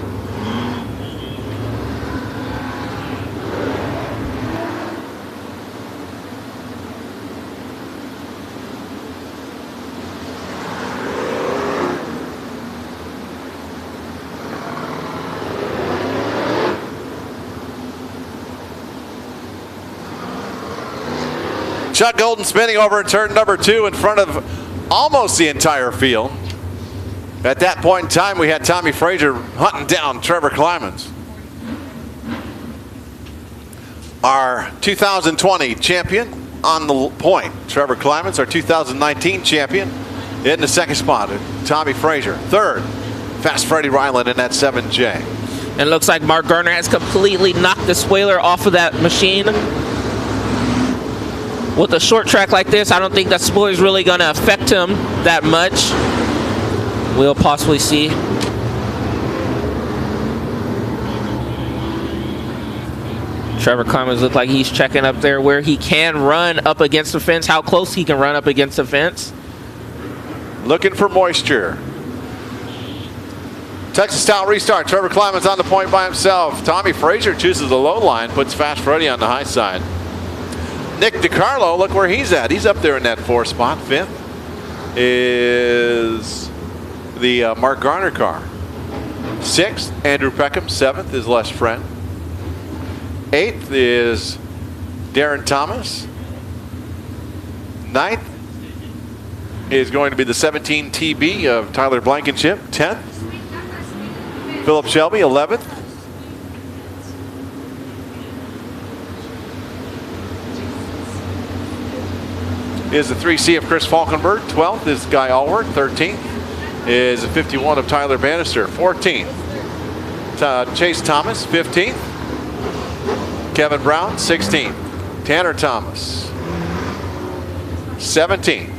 Chuck Golden spinning over in turn number 2 in front of almost the entire field. At that point in time, we had Tommy Frazier hunting down Trevor Clemens. Our 2020 champion on the point, Trevor Clemens. Our 2019 champion in the 2nd spot, Tommy Frazier. 3rd, Fast Freddy Ryland in that 7J. And it looks like Mark Garner has completely knocked the spoiler off of that machine. With a short track like this, I don't think that spoiler is really going to affect him that much. We'll possibly see. Trevor Clemens looks like he's checking up there where he can run up against the fence, how close he can run up against the fence. Looking for moisture. Texas style restart. Trevor Clemens on the point by himself. Tommy Frazier chooses the low line, puts Fast Freddy on the high side. Nick DiCarlo, look where he's at. He's up there in that 4th spot. 5th is the Mark Garner car. 6th, Andrew Peckham. 7th is Les Friend. 8th is Darren Thomas. 9th is going to be the 17 TB of Tyler Blankenship. 10th, Philip Shelby. 11th, is the 3C of Chris Falkenberg. 12th is Guy Allward. 13th is the 51 of Tyler Bannister. 14th, Chase Thomas. 15th, Kevin Brown. 16th, Tanner Thomas. 17th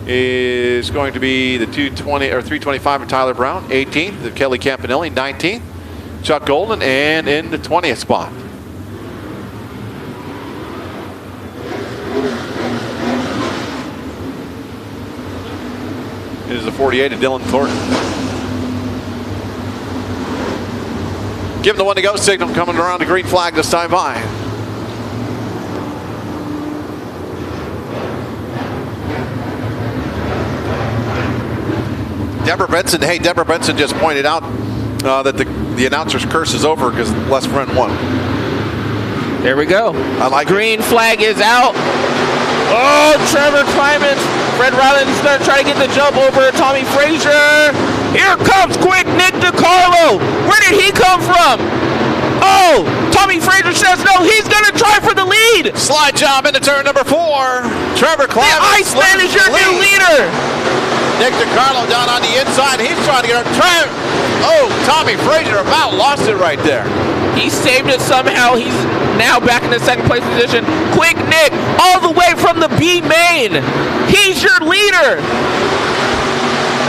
is going to be the 220 or 325 of Tyler Brown. 18th of Kelly Campanelli. 19th, Chuck Golden, and in the 20th spot is the 48 of Dylan Thornton. Give him the 1 to go signal coming around the green flag this time by. Deborah Benson. Hey, Deborah Benson just pointed out that the announcer's curse is over because Les Friend won. There we go. I like Green flag is out. Oh, Trevor Clemens. Fred Ryland's going to try to get the jump over Tommy Frazier. Here comes quick Nick DiCarlo. Where did he come from? Oh, Tommy Frazier says no. He's going to try for the lead. Slide job into turn number 4. Trevor Clemens. The Iceman is your new leader. Nick DiCarlo down on the inside. He's trying to get her. Oh, Tommy Frazier about lost it right there. He saved it somehow. He's now back in the 2nd place position. Quick Nick, all the way from the B main. He's your leader.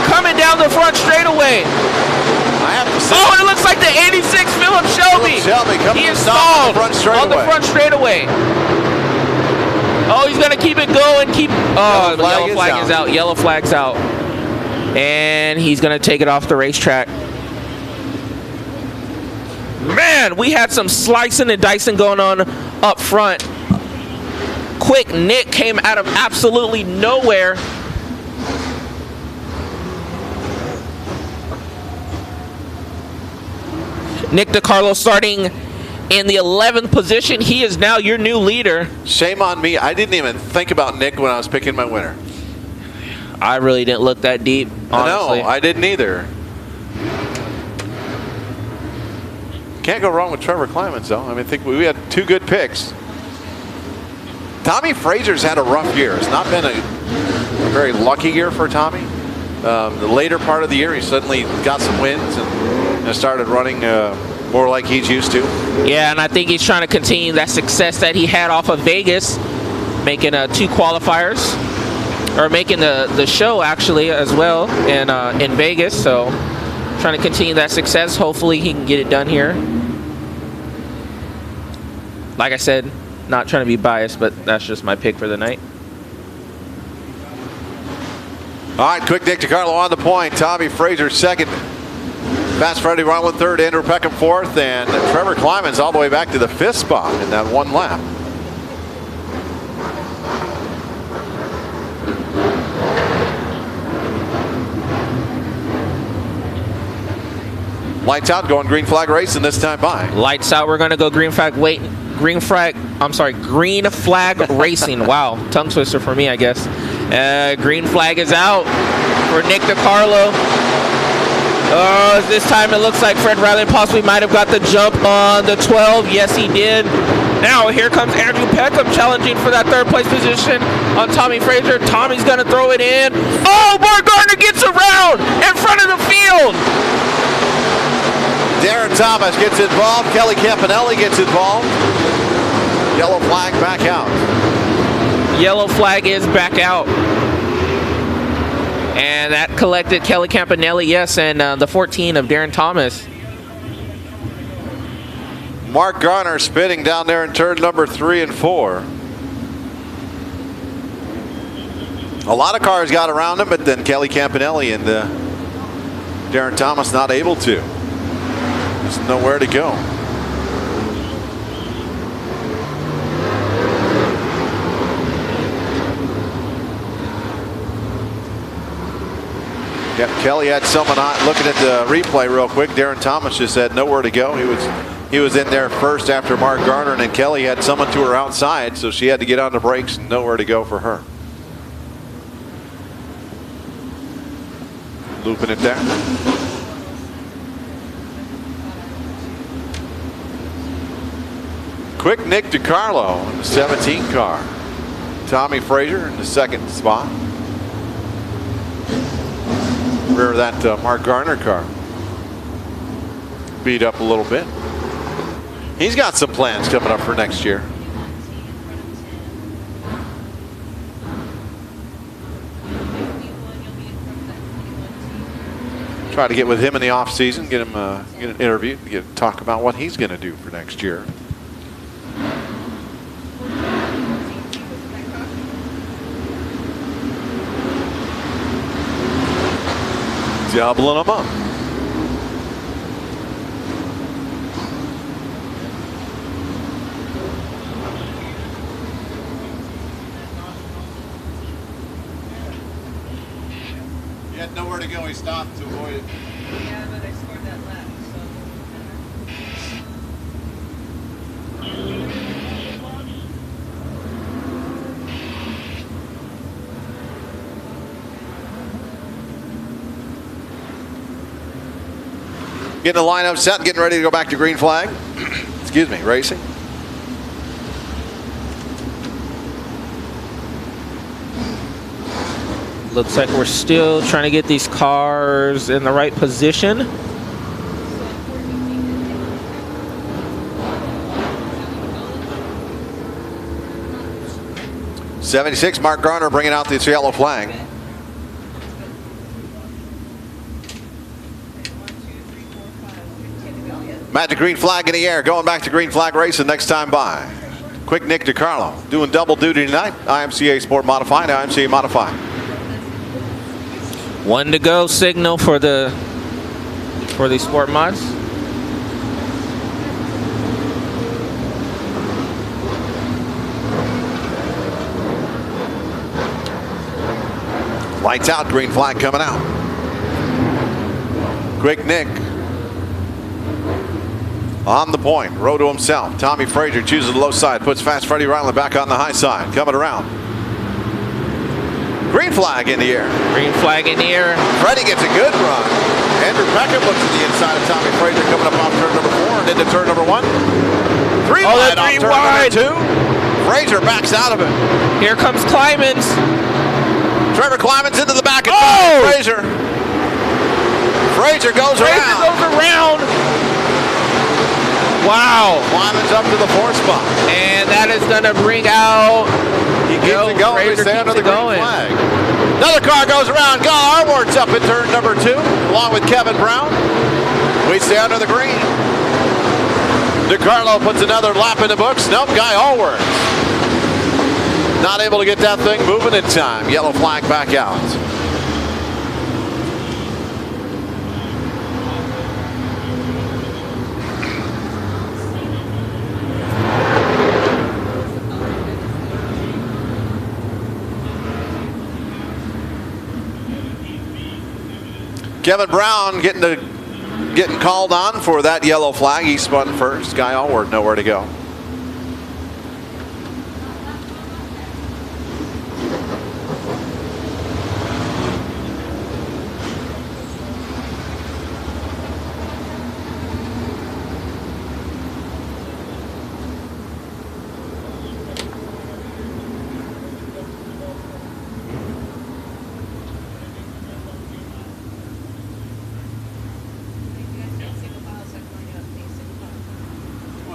Coming down the front straightaway. I have to say. Oh, and it looks like the 86 Philip Shelby. He is stalled on the front straightaway. Oh, he's going to keep it going. Oh, the yellow flag is out. Yellow flag's out. And he's going to take it off the racetrack. Man, we had some slicing and dicing going on up front. Quick Nick came out of absolutely nowhere. Nick DiCarlo starting in the 11th position. He is now your new leader. Shame on me. I didn't even think about Nick when I was picking my winner. I really didn't look that deep, honestly. No, I didn't either. Can't go wrong with Trevor Clemens, though. I mean, I think we had 2 good picks. Tommy Frazier's had a rough year. It's not been a very lucky year for Tommy. The later part of the year, he suddenly got some wins and started running more like he's used to. Yeah, and I think he's trying to continue that success that he had off of Vegas, making 2 qualifiers, or making the show actually as well in Vegas. So trying to continue that success. Hopefully he can get it done here. Like I said, not trying to be biased, but that's just my pick for the night. All right, quick Nick DiCarlo on the point. Tommy Frazier 2nd. Fast Freddie Ryland 3rd. Andrew Peckham 4th. And Trevor Clemens all the way back to the 5th spot in that 1 lap. Lights out, going green flag racing this time by. Lights out, we're going to go green flag racing. Wow, tongue twister for me, I guess. Green flag is out for Nick DiCarlo. This time it looks like Fred Riley possibly might have got the jump on the 12. Yes, he did. Now here comes Andrew Peckham challenging for that 3rd place position on Tommy Frazier. Tommy's going to throw it in. Oh, Mark Gardner gets around in front of the field. Darren Thomas gets involved. Kelly Campanelli gets involved. Yellow flag back out. Yellow flag is back out. And that collected Kelly Campanelli, yes, and the 14 of Darren Thomas. Mark Garner spinning down there in turn number 3 and 4. A lot of cars got around him, but then Kelly Campanelli and Darren Thomas not able to. There's nowhere to go. Yeah, Kelly had someone on, looking at the replay real quick. Darren Thomas just had nowhere to go. He was in there first after Mark Garner, and then Kelly had someone to her outside, so she had to get on the brakes and nowhere to go for her. Looping it there. Quick Nick DiCarlo in the 17 car. Tommy Frazier in the second spot. Rear of that Mark Garner car. Beat up a little bit. He's got some plans coming up for next year. Try to get with him in the off season, get him get an interview, talk about what he's going to do for next year. Doubling them up. He had nowhere to go. He stopped to avoid it. Yeah, but I scored that lap, Getting the lineup set, getting ready to go back to green flag. Excuse me, racing. Looks like we're still trying to get these cars in the right position. '76, Mark Garner bringing out this yellow flag. Magic green flag in the air, going back to green flag racing next time by. Quick Nick DiCarlo doing double duty tonight. IMCA Sport Modified, IMCA Modified. 1 to go signal for the sport mods. Lights out, green flag coming out. Quick Nick on the point, row to himself. Tommy Frazier chooses the low side, puts Fast Freddie Ryland back on the high side, coming around. Green flag in the air. Green flag in the air. Freddie gets a good run. Andrew Peckham looks to the inside of Tommy Frazier coming up off turn number 4 and into turn number 1. Three wide off turn number 2. Frazier backs out of it. Here comes Climans. Trevor Climans into the back of Tommy Frazier. Frazier goes around. Wow. Climans up to the 4th spot. And that is going to bring out. He keeps it going. We stay under the green flag. Another car goes around. Guy Allward's up in turn number 2, along with Kevin Brown. We stay under the green. DiCarlo puts another lap in the books. Nope, Guy Allward not able to get that thing moving in time. Yellow flag back out. Kevin Brown getting called on for that yellow flag. He spun first. Guy Allward nowhere to go.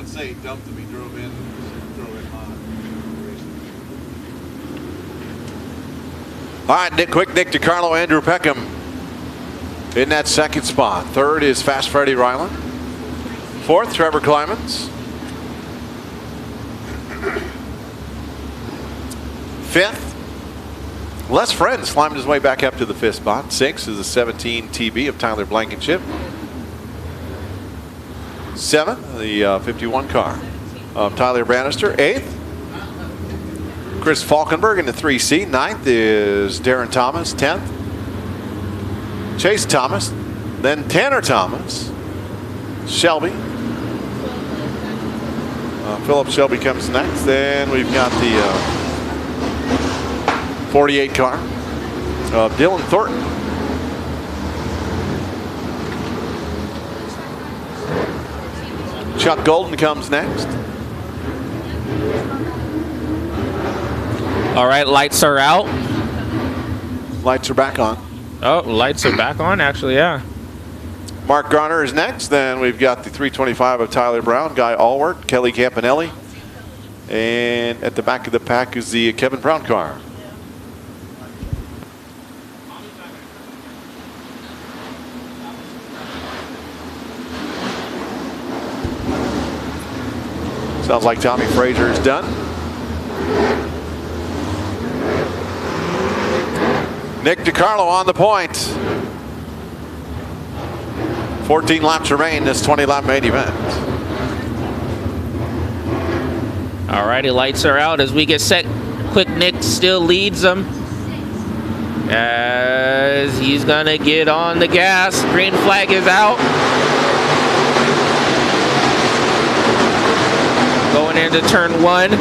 Say he dumped him, he drove in hot. All right, quick Nick DiCarlo, Andrew Peckham in that 2nd spot. 3rd is Fast Freddie Ryland. 4th, Trevor Climans. 5th, Les Friends climbed his way back up to the 5th spot. 6th is the 17 TB of Tyler Blankenship. 7th, the 51 car of Tyler Bannister. 8th, Chris Falkenberg in the 3C. 9th is Darren Thomas. 10th, Chase Thomas, then Tanner Thomas, Shelby. Philip Shelby comes next. Then we've got the 48 car of Dylan Thornton. Chuck Golden comes next. All right, lights are out. Lights are back on. Oh, lights are back on, actually, yeah. Mark Garner is next. Then we've got the 325 of Tyler Brown, Guy Allward, Kelly Campanelli. And at the back of the pack is the Kevin Brown car. Sounds like Tommy Frazier is done. Nick DiCarlo on the point. 14 laps remain this 20-lap main event. All righty, lights are out as we get set. Quick Nick still leads them as he's gonna get on the gas. Green flag is out. Going into turn 1.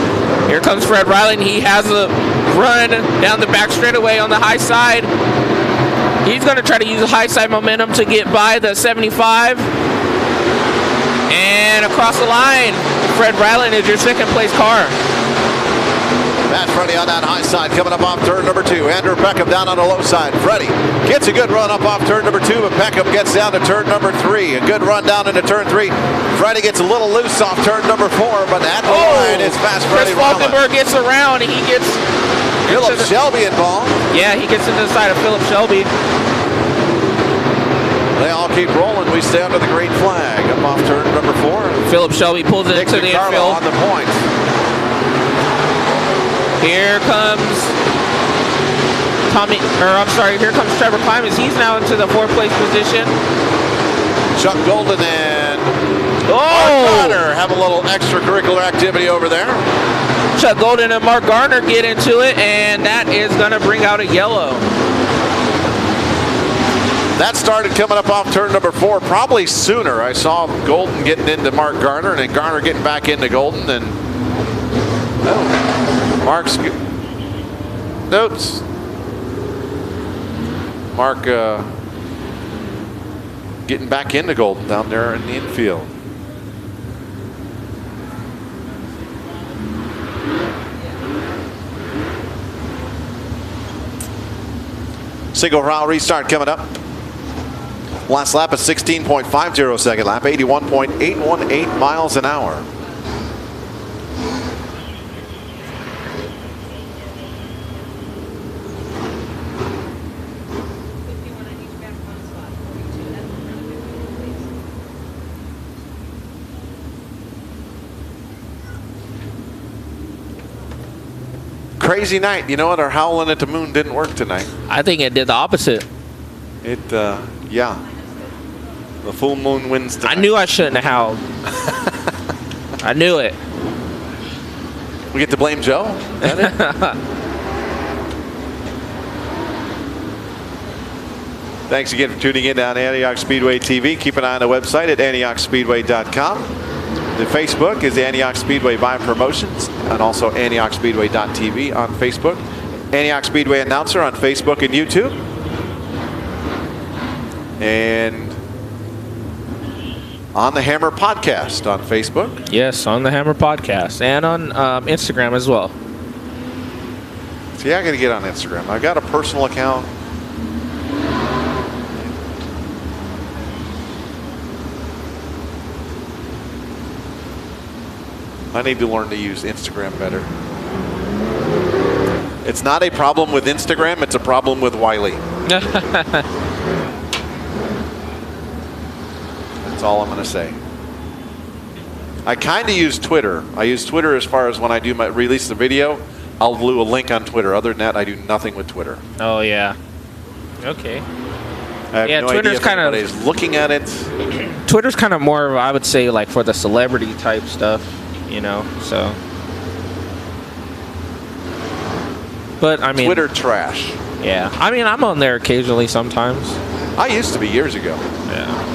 Here comes Fred Riley. He has a run down the back straightaway on the high side. He's going to try to use the high side momentum to get by the 75. And across the line, Fred Ryland is your second place car. Matt Freddie on that high side coming up off turn number 2. Andrew Peckham down on the low side. Freddie gets a good run up off turn number 2, but Peckham gets down to turn number 3. A good run down into turn 3. Freddie gets a little loose off turn number 4, but at the line is fast Chris Freddie Ryland. Falkenberg gets around. He gets Philip Shelby involved. Yeah, he gets into the side of Philip Shelby. They all keep rolling. We stay under the green flag up off turn number 4. Philip Shelby pulls it into the infield. On the point. Here comes here comes Trevor Climans. He's now into the 4th place position. Chuck Golden and Mark Garner have a little extracurricular activity over there. Chuck Golden and Mark Garner get into it, and that is going to bring out a yellow. That started coming up off turn number 4, probably sooner. I saw Golden getting into Mark Garner, and then Garner getting back into Golden, and Mark's. Oops. Mark getting back into Golden down there in the infield. Single file restart coming up. Last lap, a 16.50 second lap, 81.818 miles an hour. Crazy night. You know what? Our howling at the moon didn't work tonight. I think it did the opposite. It, yeah. The full moon wins tonight. I knew I shouldn't have howled. I knew it. We get to blame Joe? Is that it? Thanks again for tuning in on Antioch Speedway TV. Keep an eye on the website at AntiochSpeedway.com. The Facebook is Antioch Speedway by Promotions, and also AntiochSpeedway.tv on Facebook. Antioch Speedway Announcer on Facebook and YouTube. And On the Hammer Podcast on Facebook. Yes, On the Hammer Podcast, and on Instagram as well. See, I got to get on Instagram. I got a personal account. I need to learn to use Instagram better. It's not a problem with Instagram, it's a problem with Wiley. That's all I'm going to say. I kind of use Twitter. I use Twitter as far as when I do my release the video, I'll do a link on Twitter. Other than that, I do nothing with Twitter. Oh, yeah. Okay. I have no Twitter's idea if kind of anybody's looking at it. Twitter's kind of more, I would say, like for the celebrity type stuff, you know. So, but I mean, Twitter trash. Yeah, I mean, I'm on there occasionally sometimes. I used to be years ago. Yeah.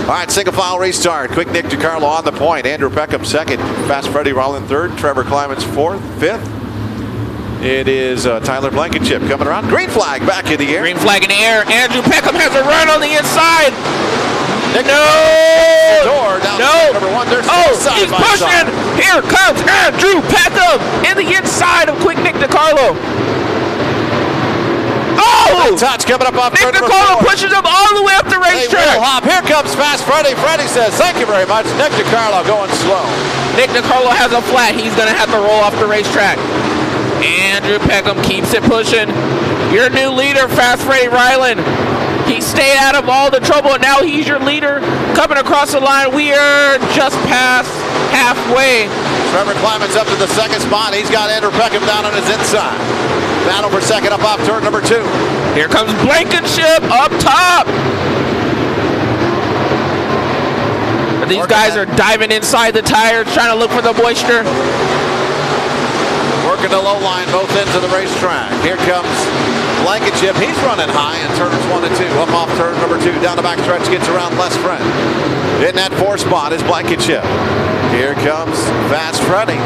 All right, single file restart. Quick Nick DiCarlo on the point. Andrew Peckham second. Fast Freddie Rowland third. Trevor Clemens fourth. Fifth. It is Tyler Blankenship coming around. Green flag back in the air. Green flag in the air. Andrew Peckham has a run on the inside. Nick No! Door down No! to number one. They're Oh, side he's by pushing! side. Here comes Andrew Peckham in the inside of Quick Nick DiCarlo. Oh! Touch coming up off Nick turn number DiCarlo 4. pushes him all the way up the They will racetrack. hop. Here comes Fast Freddie. Freddie says, thank you very much. Nick DiCarlo going slow. Nick DiCarlo has a flat. He's going to have to roll off the racetrack. Andrew Peckham keeps it pushing. Your new leader, Fast Freddie Ryland. He stayed out of all the trouble, and now he's your leader. Coming across the line, we are just past halfway. Trevor Clemens up to the second spot. He's got Andrew Peckham down on his inside. Battle for second up off turn number 2. Here comes Blankenship up top. These guys are diving inside the tires, trying to look for the moisture. Working the low line, both ends of the racetrack. Here comes Blankenship. He's running high in turns 1 and 2. Up off turn number 2. Down the backstretch, gets around Les Friend. In that 4 spot is Blankenship. Here comes Fast Freddie.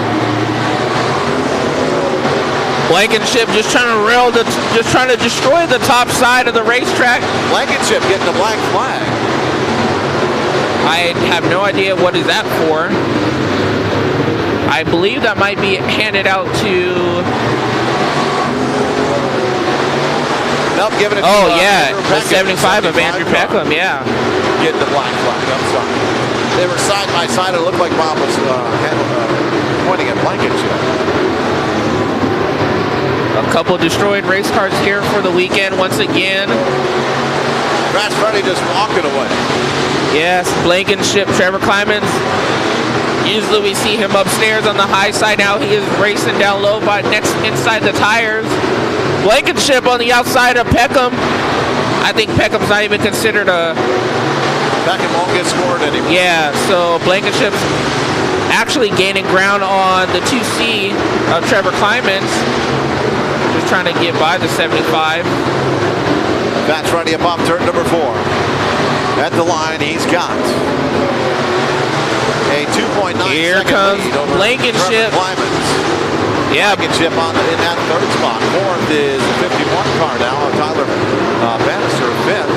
Blankenship just trying to destroy the top side of the racetrack. Blankenship getting the black flag. I have no idea what is that for. I believe that might be handed out to. Nope, giving it to Oh yeah, Andrew the Peckham, 75 of Andrew car. Peckham. Yeah. Getting the black flag. I'm sorry. They were side by side. It looked like Bob was pointing at Blankenship. A couple destroyed race cars here for the weekend once again. Fast Freddie just walking away. Yes, Blankenship, Trevor Clemens. Usually we see him upstairs on the high side. Now he is racing down low by next inside the tires. Blankenship on the outside of Peckham. I think Peckham's not even considered a. Peckham won't get scored anymore. Yeah, so Blankenship's actually gaining ground on the 2C of Trevor Clemens. Just trying to get by the 75. Fast Freddie up off turn number 4. At the line, he's got a 2.9 Here second comes lead over Blankenship. Trevor Clemens. Yeah, Blankenship in that 3rd spot. 4th is the 51 car now. Tyler Bannister. 5th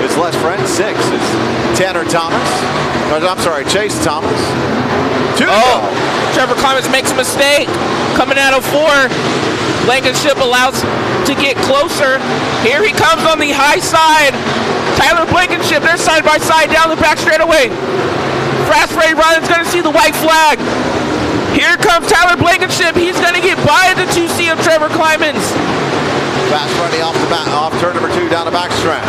is Les Friend. 6th is Tanner Thomas. I'm sorry, Chase Thomas. 2 to oh, go. Trevor Clemens makes a mistake. Coming out of 4. Blankenship allows to get closer. Here he comes on the high side. Tyler Blankenship, they're side by side down the back straightaway. Fast Freddie Ryland's going to see the white flag. Here comes Tyler Blankenship. He's going to get by the 2C of Trevor Clemens. Fast Freddie off turn number 2 down the back stretch.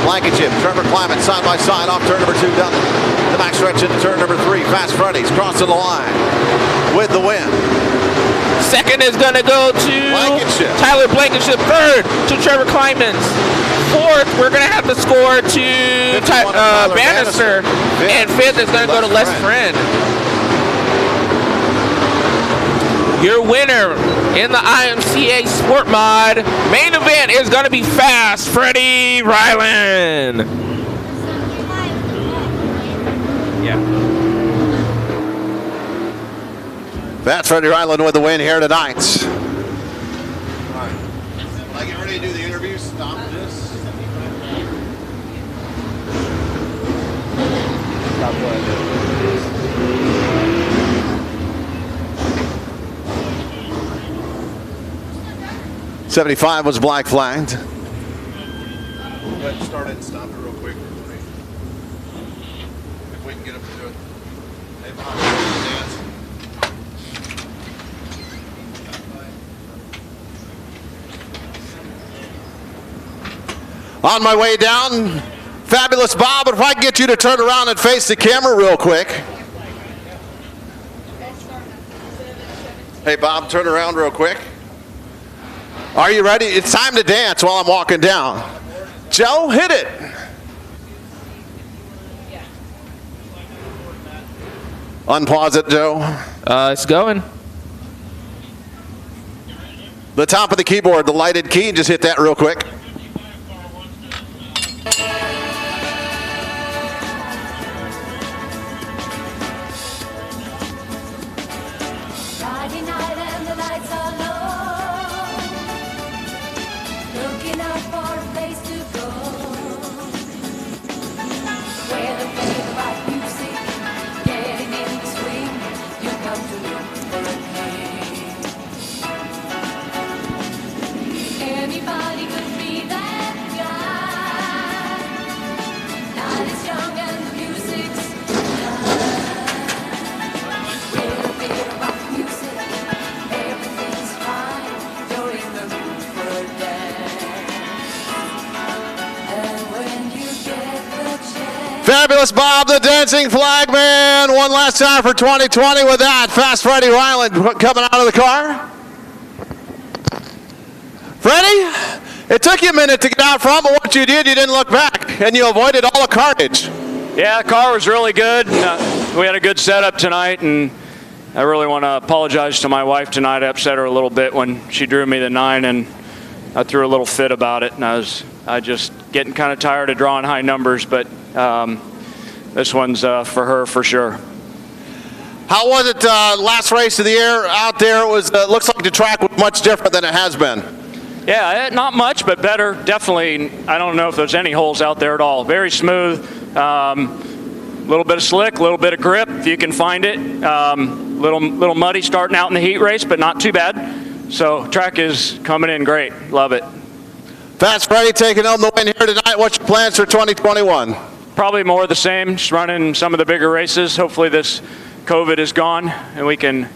Blankenship, Trevor Clemens side by side off turn number 2 down the back stretch into turn number 3. Fast Freddie's crossing the line with the win. Second is going to go to Blankenship. Tyler Blankenship. Third to Trevor Clemens. Fourth, we're going to have to score to 51 Tyler Bannister. Bannister. And fifth is going to go to Les Friend. Your winner in the IMCA Sport Mod main event is going to be Fast Freddie Ryland. Yeah. Fast Freddie Ryland with the win here tonight. All right. When I get ready to do the interview, stop this. Stop what? 75 was black flagged. Go ahead and start it and stop it real quick. If we can get up to it. Hey, Bob, dance. On my way down, fabulous Bob, if I can get you to turn around and face the camera real quick. Hey Bob, turn around real quick. Are you ready? It's time to dance while I'm walking down. Joe, hit it. Unpause it, Joe. It's going. The top of the keyboard, the lighted key, just hit that real quick. Friday night and the lights are low. Looking out for a place to go. Where the big white music getting in the swing. You come to look for a king. Anybody could be that guy. Night is young and the music's with a bit of rock music, everything's fine. You're in the mood for a dance. And when you get the chance. Fabulous Bob, the dancing flag man. One last time for 2020 with that. Fast Freddie Ryland coming out of the car. Freddie, it took you a minute to get out front, but what you did, you didn't look back, and you avoided all the carnage. Yeah, the car was really good. We had a good setup tonight, and I really want to apologize to my wife tonight. I upset her a little bit when she drew me the 9, and I threw a little fit about it, and I just getting kind of tired of drawing high numbers, but this one's for her for sure. How was it last race of the year out there? It was looks like the track was much different than it has been. Yeah, not much, but better. Definitely, I don't know if there's any holes out there at all. Very smooth, little bit of slick, little bit of grip if you can find it. Little muddy starting out in the heat race, but not too bad. So track is coming in great. Love it. Fast Freddie taking on the win here tonight. What's your plans for 2021? Probably more of the same, just running some of the bigger races. Hopefully this COVID is gone, and we can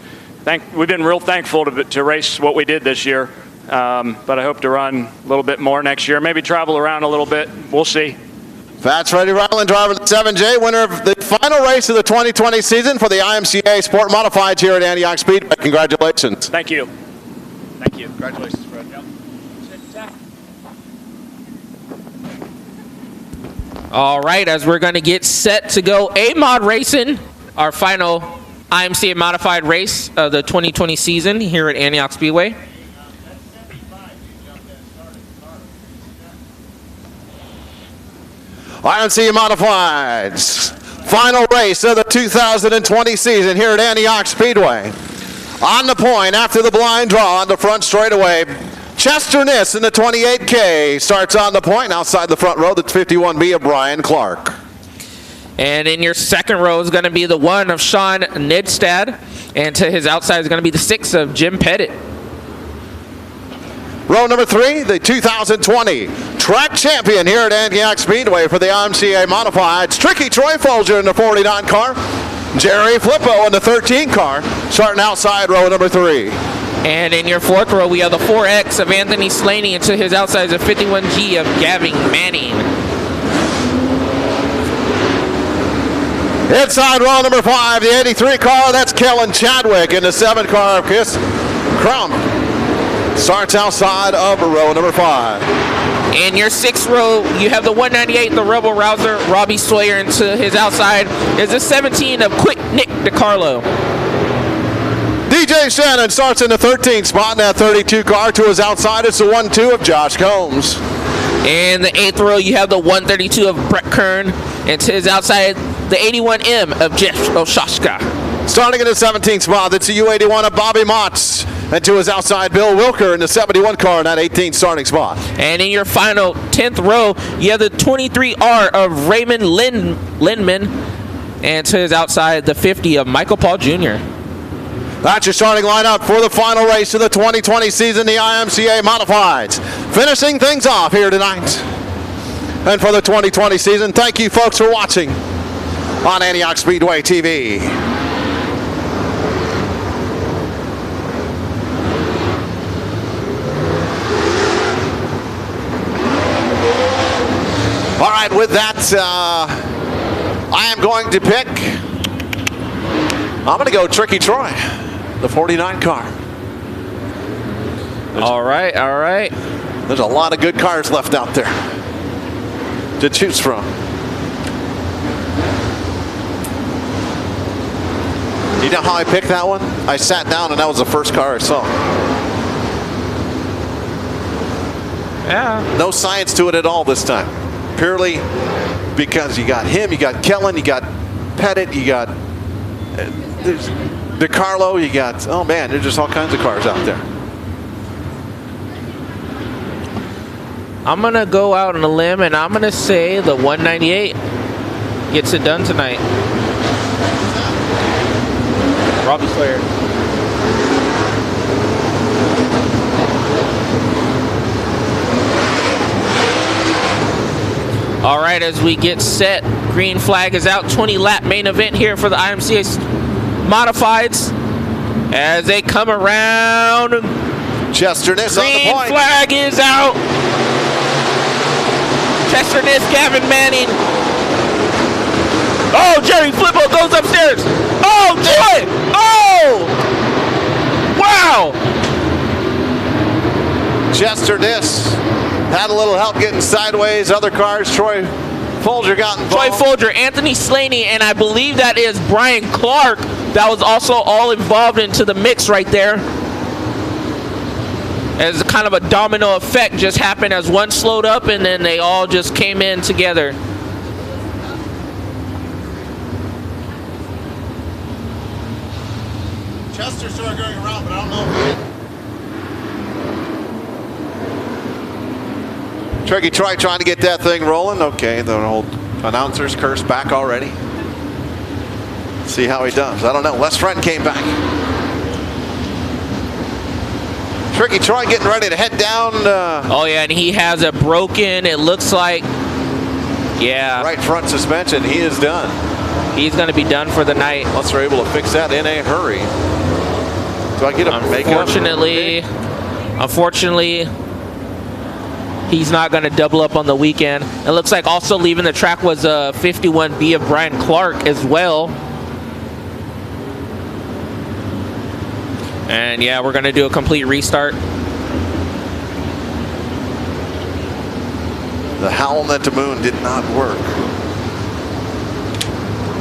we've been real thankful to race what we did this year. But I hope to run a little bit more next year. Maybe travel around a little bit. We'll see. Fast Freddie Ryland, driver of the 7J, winner of the final race of the 2020 season for the IMCA Sport Modifieds here at Antioch Speedway. Congratulations. Thank you. Thank you. Congratulations, Fred. All right, as we're going to get set to go A-Mod Racing, our final IMCA modified race of the 2020 season here at Antioch Speedway. IMCA Modifieds, final race of the 2020 season here at Antioch Speedway. On the point after the blind draw on the front straightaway. Chester Niss in the 28K starts on the point outside the front row. That's 51B of Brian Clark. And in your second row is going to be the 1 of Sean Nidstad. And to his outside is going to be the 6 of Jim Pettit. Row number 3, the 2020 track champion here at Antioch Speedway for the IMCA Modifieds. Tricky Troy Folger in the 49 car. Jerry Flippo in the 13 car, starting outside row number 3. And in your fourth row, we have the 4X of Anthony Slaney, and to his outside is the 51G of Gavin Manning. Inside row number 5, the 83 car, that's Kellen Chadwick in the 7 car of Kiss Crump. Starts outside of row number 5. In your sixth row, you have the 198, the Rebel Rouser, Robbie Sawyer, and to his outside is the 17 of Quick Nick DiCarlo. DJ Shannon starts in the 13th spot in that 32 car. To his outside is the 1-2 of Josh Combs. In the 8th row, you have the 132 of Brett Kern, and to his outside, the 81M of Jeff Oshashka. Starting in the 17th spot, that's the U81 of Bobby Motts. And to his outside, Bill Wilker in the 71 car in that 18th starting spot. And in your final 10th row, you have the 23R of Raymond Lindman. And to his outside, the 50 of Michael Paul Jr. That's your starting lineup for the final race of the 2020 season, the IMCA Modifieds. Finishing things off here tonight. And for the 2020 season, thank you folks for watching on Antioch Speedway TV. All right, with that, I am going to pick, I'm going to go Tricky Troy, the 49 car. All right. There's a lot of good cars left out there to choose from. You know how I picked that one? I sat down and that was the first car I saw. Yeah. No science to it at all this time. Purely because you got him, you got Kellen, you got Pettit, you got there's DeCarlo, you got, oh man, there's just all kinds of cars out there. I'm going to go out on a limb, and I'm going to say the 198 gets it done tonight. Robbie Sawyer. All right, as we get set, green flag is out. 20-lap main event here for the IMCA Modifieds. As they come around, Chester Niss on the green point. flag is out. Chester Niss, Gavin Manning. Oh, Jerry Flippo goes upstairs. Oh, do it! Oh! Wow! Chester Niss had a little help getting sideways. Other cars, Troy Folger got involved. Troy Folger, Anthony Slaney, and I believe that is Brian Clark that was also all involved into the mix right there. As kind of a domino effect just happened as one slowed up and then they all just came in together. Chester started going around, but I don't know if Tricky Troy trying to get that thing rolling. Okay, the old announcer's curse back already. See how he does. I don't know. Les Friend came back. Tricky Troy getting ready to head down. Oh yeah, and he has a broken, it looks like, yeah. Right front suspension. He is done. He's going to be done for the night. Unless they're able to fix that in a hurry. Do I get a makeup? Unfortunately, he's not going to double up on the weekend. It looks like also leaving the track was a 51B of Brian Clark as well. And yeah, we're going to do a complete restart. The Howling at the Moon did not work.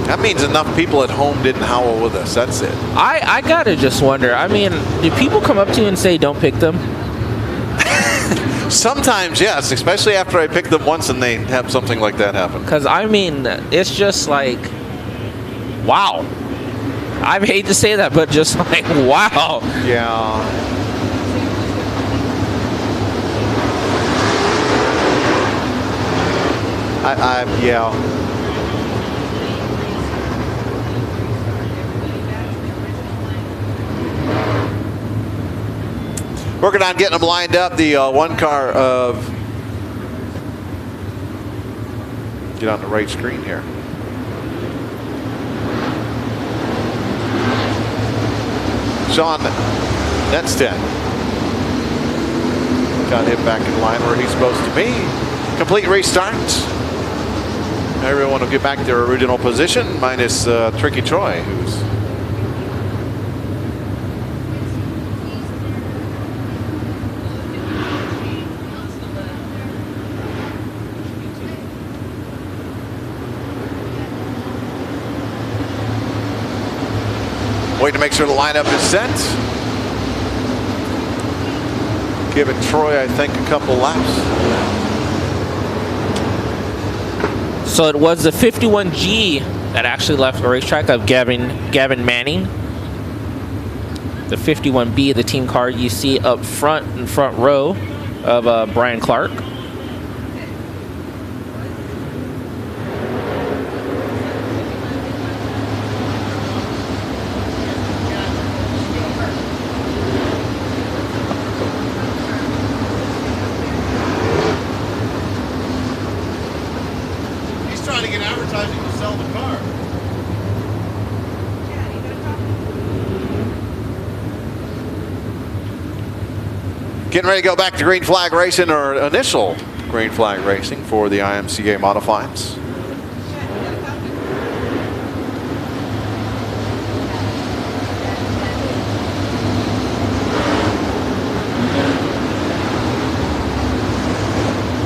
That means enough people at home didn't howl with us. That's it. I got to just wonder. I mean, do people come up to you and say, don't pick them? Sometimes, yes, especially after I pick them once and they have something like that happen. Because, I mean, it's just like, wow. I hate to say that, but just like, wow. Yeah. Yeah. Working on getting them lined up. The one car of, get on the right screen here. Sean Netstead got him back in line where he's supposed to be. Complete restart. Everyone will get back to their original position, minus Tricky Troy, who's waiting to make sure the lineup is set. Giving Troy, I think, a couple laps. So it was the 51G that actually left the racetrack of Gavin Manning. The 51B, the team car you see up front in front row of Brian Clark. trying to get advertising to sell the car. Getting ready to go back to green flag racing, or initial green flag racing for the IMCA Modifieds.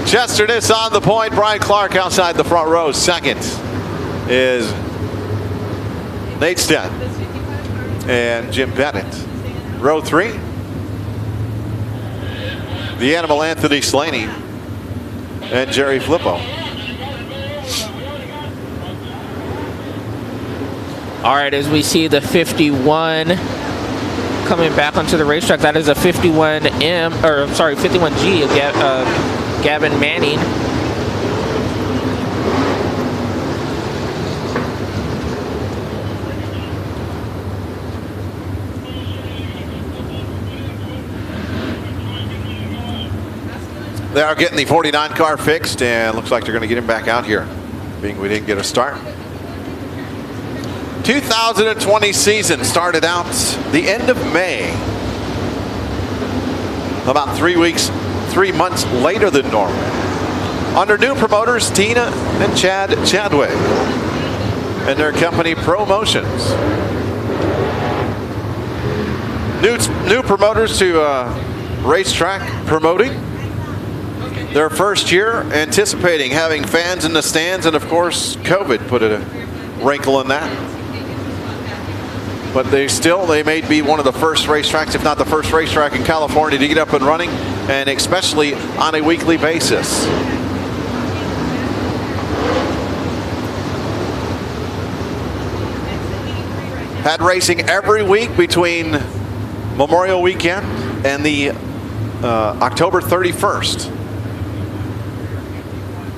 Chester Niss on the point. Brian Clark outside the front row. Second is Nate Stead and Jim Bennett. Row 3. the animal Anthony Slaney and Jerry Flippo. All right, as we see the 51 coming back onto the racetrack, that is a 51M, or I'm sorry, 51G of Gavin Manning. They are getting the 49 car fixed, and looks like they're going to get him back out here, being we didn't get a start. 2020 season started out the end of May. About 3 months later than normal. Under new promoters, Tina and Chad Chadwick and their company Promotions. New promoters to racetrack promoting. Their first year anticipating having fans in the stands, and of course COVID put a wrinkle in that. But they may be one of the first racetracks, if not the first racetrack in California to get up and running, and especially on a weekly basis. Had racing every week between Memorial Weekend and the October 31st.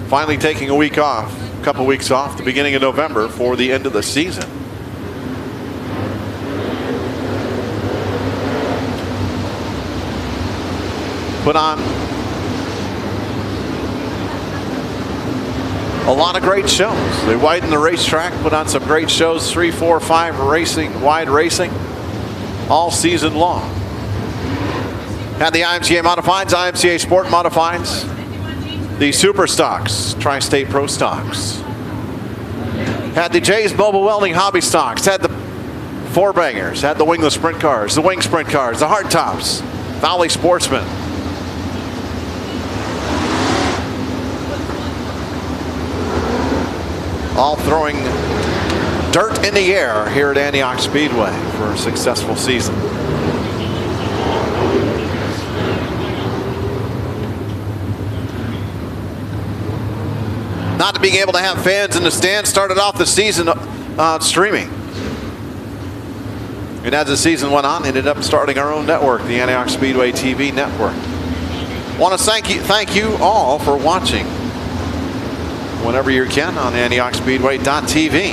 Finally taking a week off, a couple weeks off, the beginning of November for the end of the season. Put on a lot of great shows. They widened the racetrack, put on some great shows, 3, 4, 5 wide racing, all season long. Had the IMCA Modifieds, IMCA Sport Modifieds, the Super Stocks, Tri-State Pro Stocks. Had the Jay's Mobile Welding Hobby Stocks, had the Four Bangers, had the Wingless Sprint Cars, the Wing Sprint Cars, the Hard Tops, Valley Sportsman. All throwing dirt in the air here at Antioch Speedway for a successful season. Not being able to have fans in the stands started off the season streaming. And as the season went on, ended up starting our own network, the Antioch Speedway TV network. Want to thank you all for watching whenever you can on AntiochSpeedway.tv.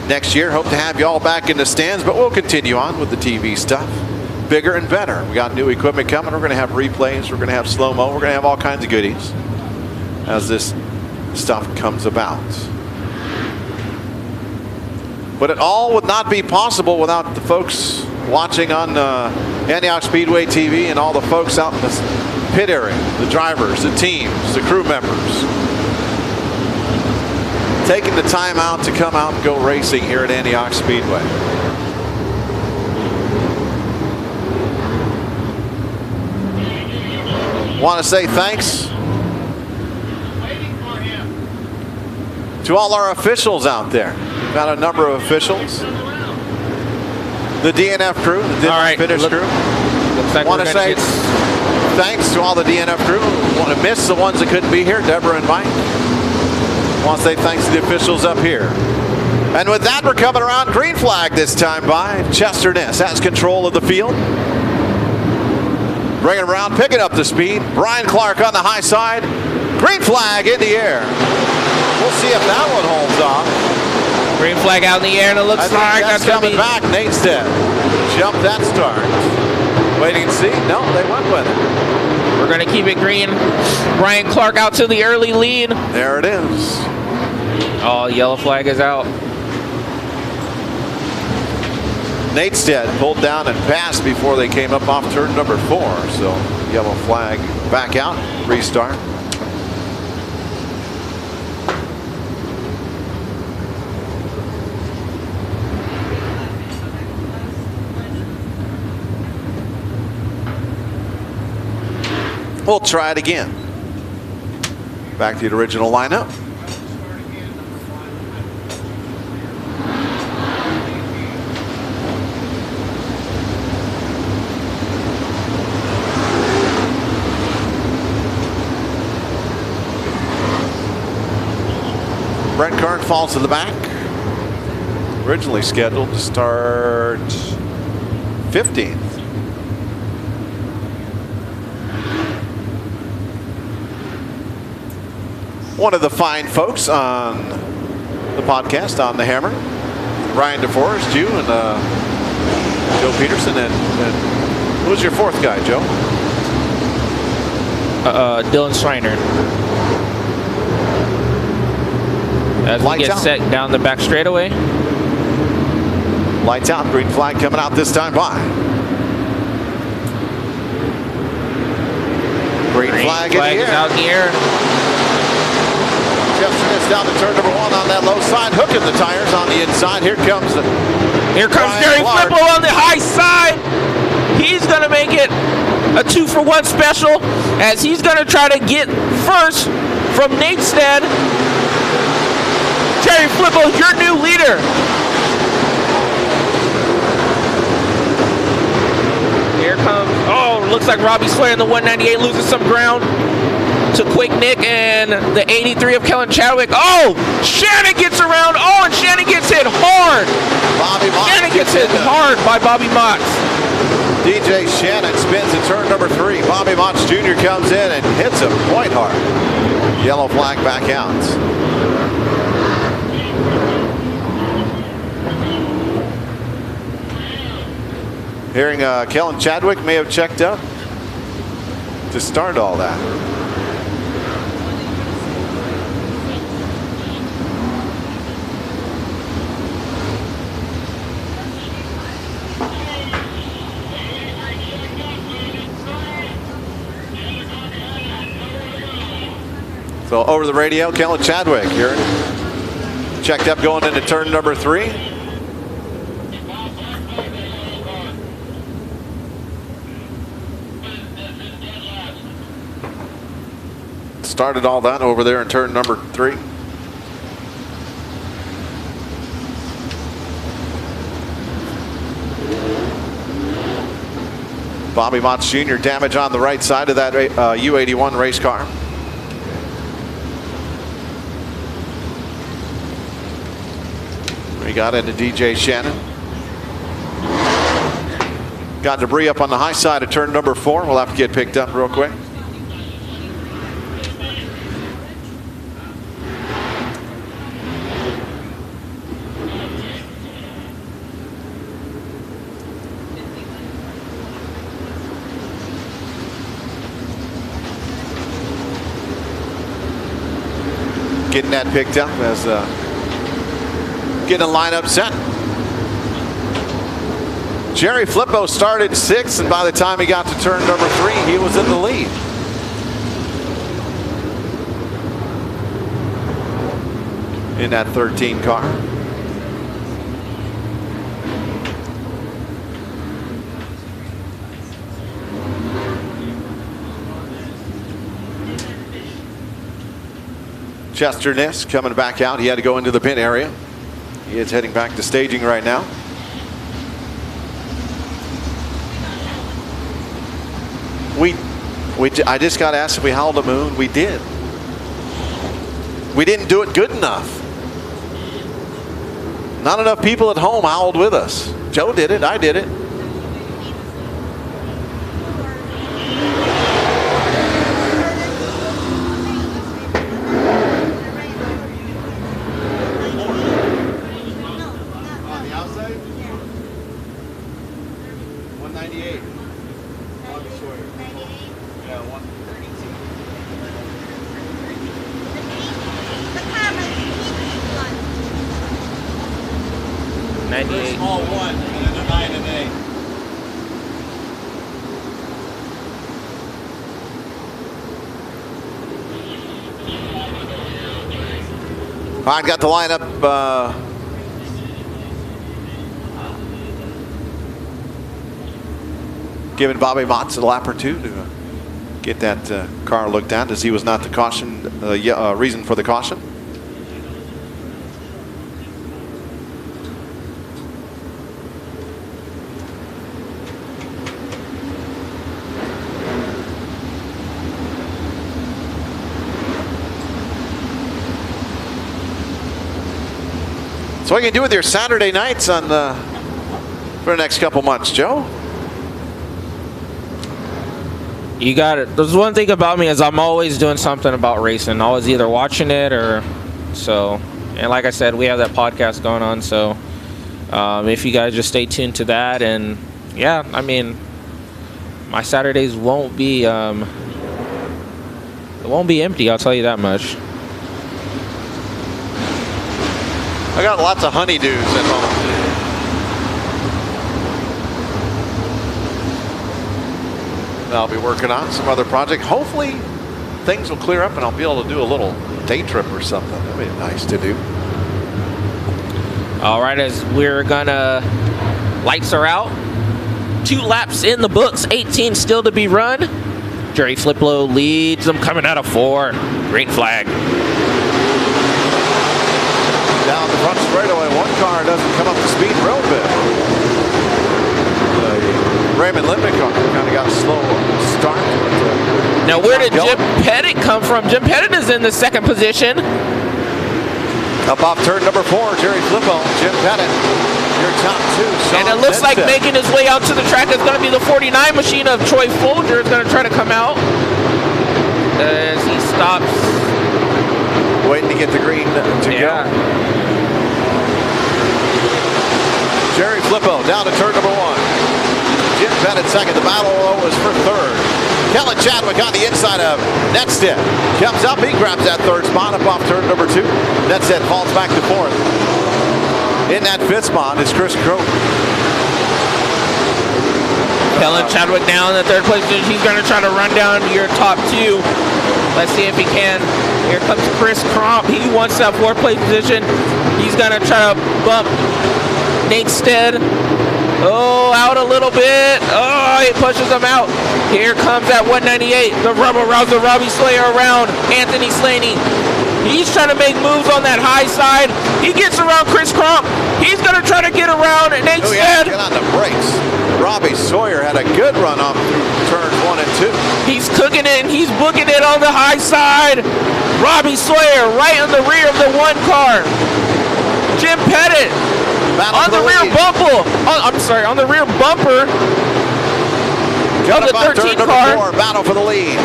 Next year, hope to have you all back in the stands, but we'll continue on with the TV stuff. Bigger and better. We got new equipment coming. We're going to have replays. We're going to have slow-mo. We're going to have all kinds of goodies as this stuff comes about. But it all would not be possible without the folks watching on Antioch Speedway TV and all the folks out in the pit area, the drivers, the teams, the crew members, taking the time out to come out and go racing here at Antioch Speedway. Want to say thanks to all our officials out there. We've got a number of officials. The DNF crew, the DNF finish crew. Like want to say thanks to all the DNF crew. Want to miss the ones that couldn't be here, Deborah and Mike. Want to say thanks to the officials up here. And with that, we're coming around. Green flag this time by Chester Ness has control of the field. Bringing around, picking up the speed. Brian Clark on the high side. Green flag in the air. We'll see if that one holds off. Green flag out in the air, and it looks like that's coming back. Nate's jumped that start. Waiting to see. No, they went with it. We're going to keep it green. Brian Clark out to the early lead. There it is. Oh, yellow flag is out. Natestead pulled down and passed before they came up off turn number 4. So yellow flag back out. Restart. We'll try it again. Back to the original lineup. Brent Kern falls to the back. Originally scheduled to start 15th. One of the fine folks on the podcast, On the Hammer, Ryan DeForest, you, and Joe Peterson, and who's your fourth guy, Joe? Dylan Schreiner. As we Lights get out. set down the back straightaway. Lights out, green flag coming out this time by. Green flag in the is air. out in the air. Jefferson is down to turn number 1 on that low side, hooking the tires on the inside. Here comes Brian Jerry Clark. Flippo on the high side. He's going to make it a 2-for-1 special as he's going to try to get first from Nate Stead. Jerry Flippo, your new leader. Here comes, looks like Robbie Sawyer in the 198 loses some ground to Quick Nick and the 83 of Kellen Chadwick. Oh, Shannon gets around. Oh, and Shannon gets hit hard. Shannon gets hit hard by Bobby Motts. DJ Shannon spins in turn number 3. Bobby Motts Jr. comes in and hits him quite hard. Yellow flag back out. Hearing Kellen Chadwick may have checked up to start all that. So over the radio, Kellen Chadwick here. Checked up going into turn number 3. Started all that over there in turn number 3. Bobby Motts Jr. damage on the right side of that U81 race car. We got into DJ Shannon. Got debris up on the high side of turn number 4. We'll have to get picked up real quick. Getting that picked up as getting a lineup set. Jerry Flippo started 6th, and by the time he got to turn number 3, he was in the lead. In that 13 car. Chester Niss coming back out. He had to go into the pit area. He is heading back to staging right now. I just got asked if we howled a moon. We did. We didn't do it good enough. Not enough people at home howled with us. Joe did it. I did it. Small 1 and then a 9 and 8. All right, got the lineup. Giving Bobby Motts a lap or two to get that car looked at, as he was not the caution reason for the caution. So what are you going to do with your Saturday nights for the next couple months, Joe? You got it. There's one thing about me is I'm always doing something about racing. Always either watching it or so. And like I said, we have that podcast going on. So if you guys just stay tuned to that, and yeah, I mean, my Saturdays won't be empty. I'll tell you that much. I got lots of honeydews at home. I'll be working on some other project. Hopefully things will clear up and I'll be able to do a little day trip or something. That'd be nice to do. All right, as we're gonna, lights are out. 2 laps in the books, 18 still to be run. Jerry Fliplo leads them coming out of 4. Green flag. Down the front straightaway, one car doesn't come up to speed real bit. Raymond Lipnick kind of got a slow start. Now, where did Jim Pettit come from? Jim Pettit is in the 2nd position. Up off turn number 4, Jerry Flippo, Jim Pettit, your top 2. And it looks like making his way out to the track is going to be the 49 machine of Troy Folger is going to try to come out as he stops. Waiting to get the green to go. Jerry Flippo down to turn number 1. Jim Pettit second. The battle was for third. Kellen Chadwick on the inside of Netstead. Comes up, he grabs that 3rd spot up off turn number 2. Netstead falls back to 4th. In that 5th spot is Chris Crow. Kellen Chadwick down in the 3rd place. He's going to try to run down your top 2. Let's see if he can. Here comes Chris Cromp. He wants that 4th place position. He's going to try to bump Nate Stead. Oh, out a little bit. Oh, he pushes him out. Here comes that 198. The Rebel Rouser, Robbie Slayer around Anthony Slaney. He's trying to make moves on that high side. He gets around Chris Crump. He's going to try to get around Nate Stead. Get on the brakes. Robbie Sawyer had a good run up through turns 1 and 2. He's cooking it, and he's booking it on the high side. Robbie Sawyer right on the rear of the 1 car. Jim Pettit on the rear bumper. On the rear bumper of the 13 car. 4, battle for the lead.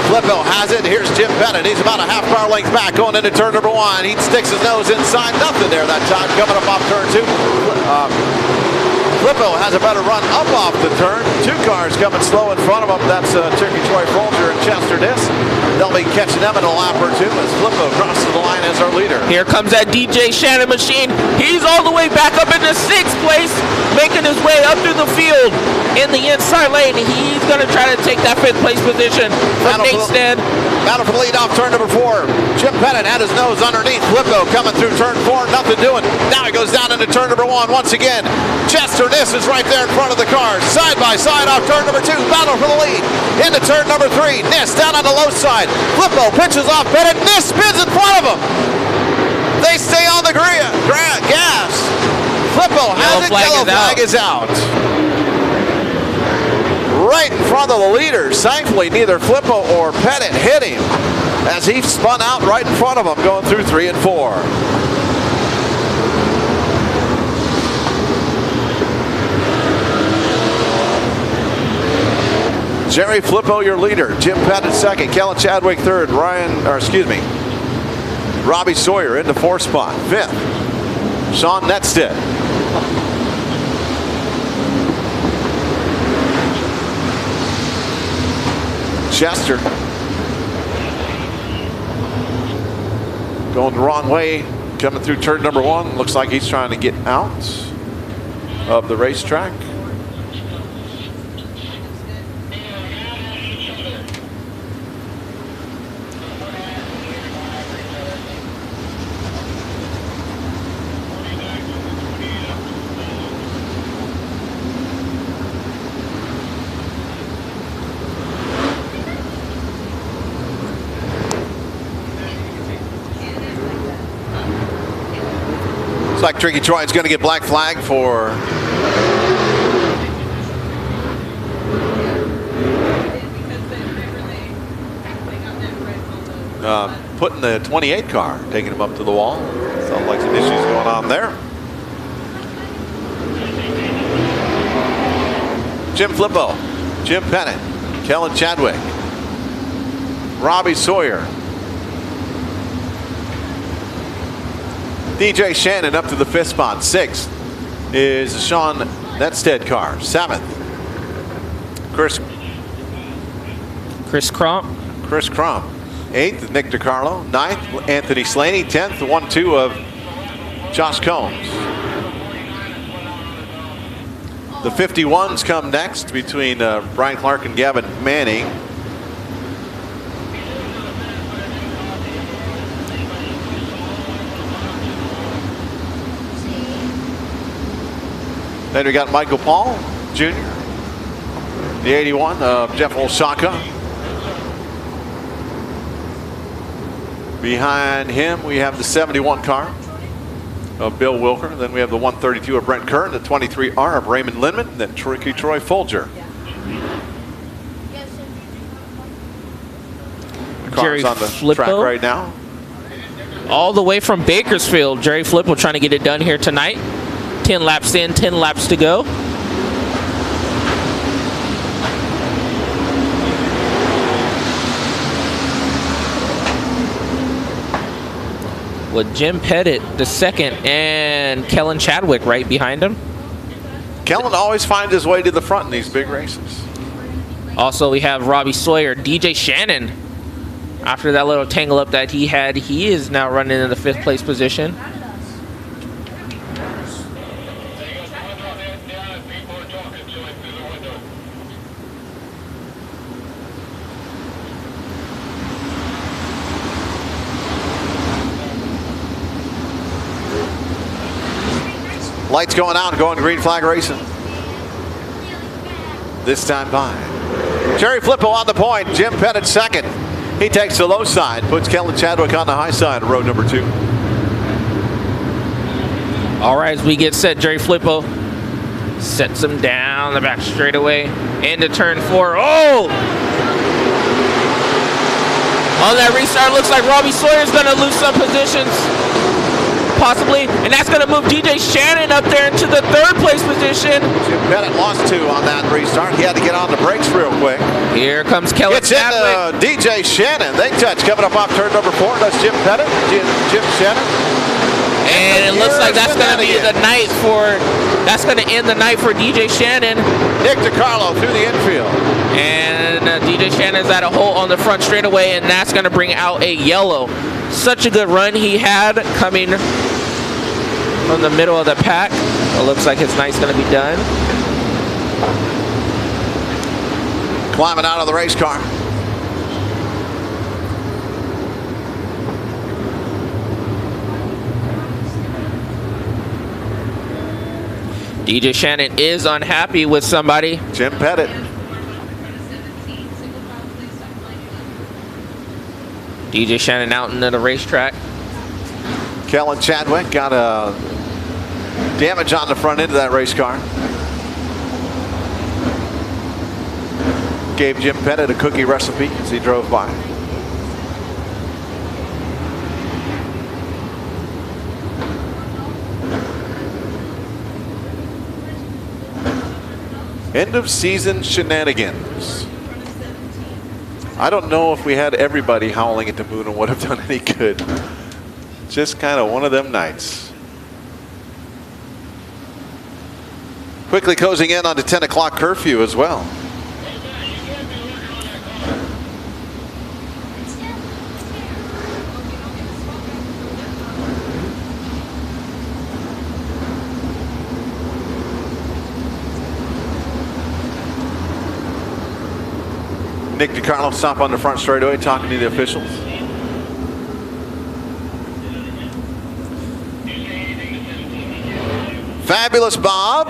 Flippo has it. Here's Jim Pettit. He's about a half car length back going into turn number 1. He sticks his nose inside. Nothing there that time. Coming up off turn 2. Flippo has a better run up off the turn. 2 cars coming slow in front of him. That's Turkey Troy Folger and Chester Niss. They'll be catching them in a lap or 2 as Flippo crosses the line as our leader. Here comes that DJ Shannon machine. He's all the way back up in the 6th place, making his way up through the field in the inside lane. He's going to try to take that 5th place position from Nate Stead. Battle for the lead off turn number 4. Jim Pettit had his nose underneath. Flippo coming through turn 4, nothing doing. Now he goes down into turn number 1 once again. Chester Niss is right there in front of the cars. Side by side off turn number 2. Battle for the lead. Into turn number 3. Niss down on the low side. Flippo pitches off Pettit. Niss spins in front of him. They stay on the gas. Flippo has it. Yellow flag is out. Right in front of the leaders. Thankfully, neither Flippo or Pettit hit him as he spun out right in front of him going through 3 and 4. Jerry Flippo, your leader. Jim Pettit second. Kellen Chadwick third. Robbie Sawyer into 4th spot. 5th, Sean Netstead. Chester going the wrong way, coming through turn number 1. Looks like he's trying to get out of the racetrack. Looks like Tricky Troy is going to get black flag for putting the 28 car, taking him up to the wall. Sounds like some issues going on there. Jim Flippo, Jim Pettit, Kellen Chadwick, Robbie Sawyer, DJ Shannon up to the 5th spot. 6th is the Sean Netstead car. 7th, Chris Crump. 8th, Nick DiCarlo. 9th, Anthony Slaney. 10th, the 1-2 of Josh Combs. The 51s come next between Brian Clark and Gavin Manning. Then we got Michael Paul Jr., the 81 of Jeff Olszaka. Behind him, we have the 71 car of Bill Wilker. Then we have the 132 of Brent Kern, the 23R of Raymond Lindman, then Troy Folger. The car's on the track right now. All the way from Bakersfield, Jerry Flippo trying to get it done here tonight. 10 laps in, 10 laps to go. With Jim Pettit, the 2nd, and Kellen Chadwick right behind him. Kellen always finds his way to the front in these big races. Also, we have Robbie Sawyer, DJ Shannon. After that little tangle up that he had, he is now running in the 5th place position. Lights going out, going green flag racing. This time by Jerry Flippo on the point. Jim Pettit 2nd. He takes the low side, puts Kellen Chadwick on the high side, road number 2. All right, as we get set, Jerry Flippo sets him down the back straightaway into turn 4. Oh! On that restart, looks like Robbie Sawyer's going to lose some positions. Possibly, and that's going to move DJ Shannon up there into the 3rd place position. Jim Pettit lost 2 on that restart. He had to get on the brakes real quick. Here comes Kellen It's Chadwick. DJ Shannon. They touch coming up off turn number 4. That's Jim Pettit, Jim Shannon. And it looks like that's going to be the night for, that's going to end the night for DJ Shannon. Nick DiCarlo through the infield. And DJ Shannon's at a hole on the front straightaway, and that's going to bring out a yellow. Such a good run he had coming from the middle of the pack. It looks like his night's going to be done. Climbing out of the race car. DJ Shannon is unhappy with somebody. Jim Pettit. DJ Shannon out into the racetrack. Kellen Chadwick got a damage on the front end of that race car. Gave Jim Pettit a cookie recipe as he drove by. End of season shenanigans. I don't know if we had everybody howling at the moon and would have done any good. Just kind of one of them nights. Quickly closing in on the 10 o'clock curfew as well. Nick DiCarlo stop on the front straightaway talking to the officials. Fabulous Bob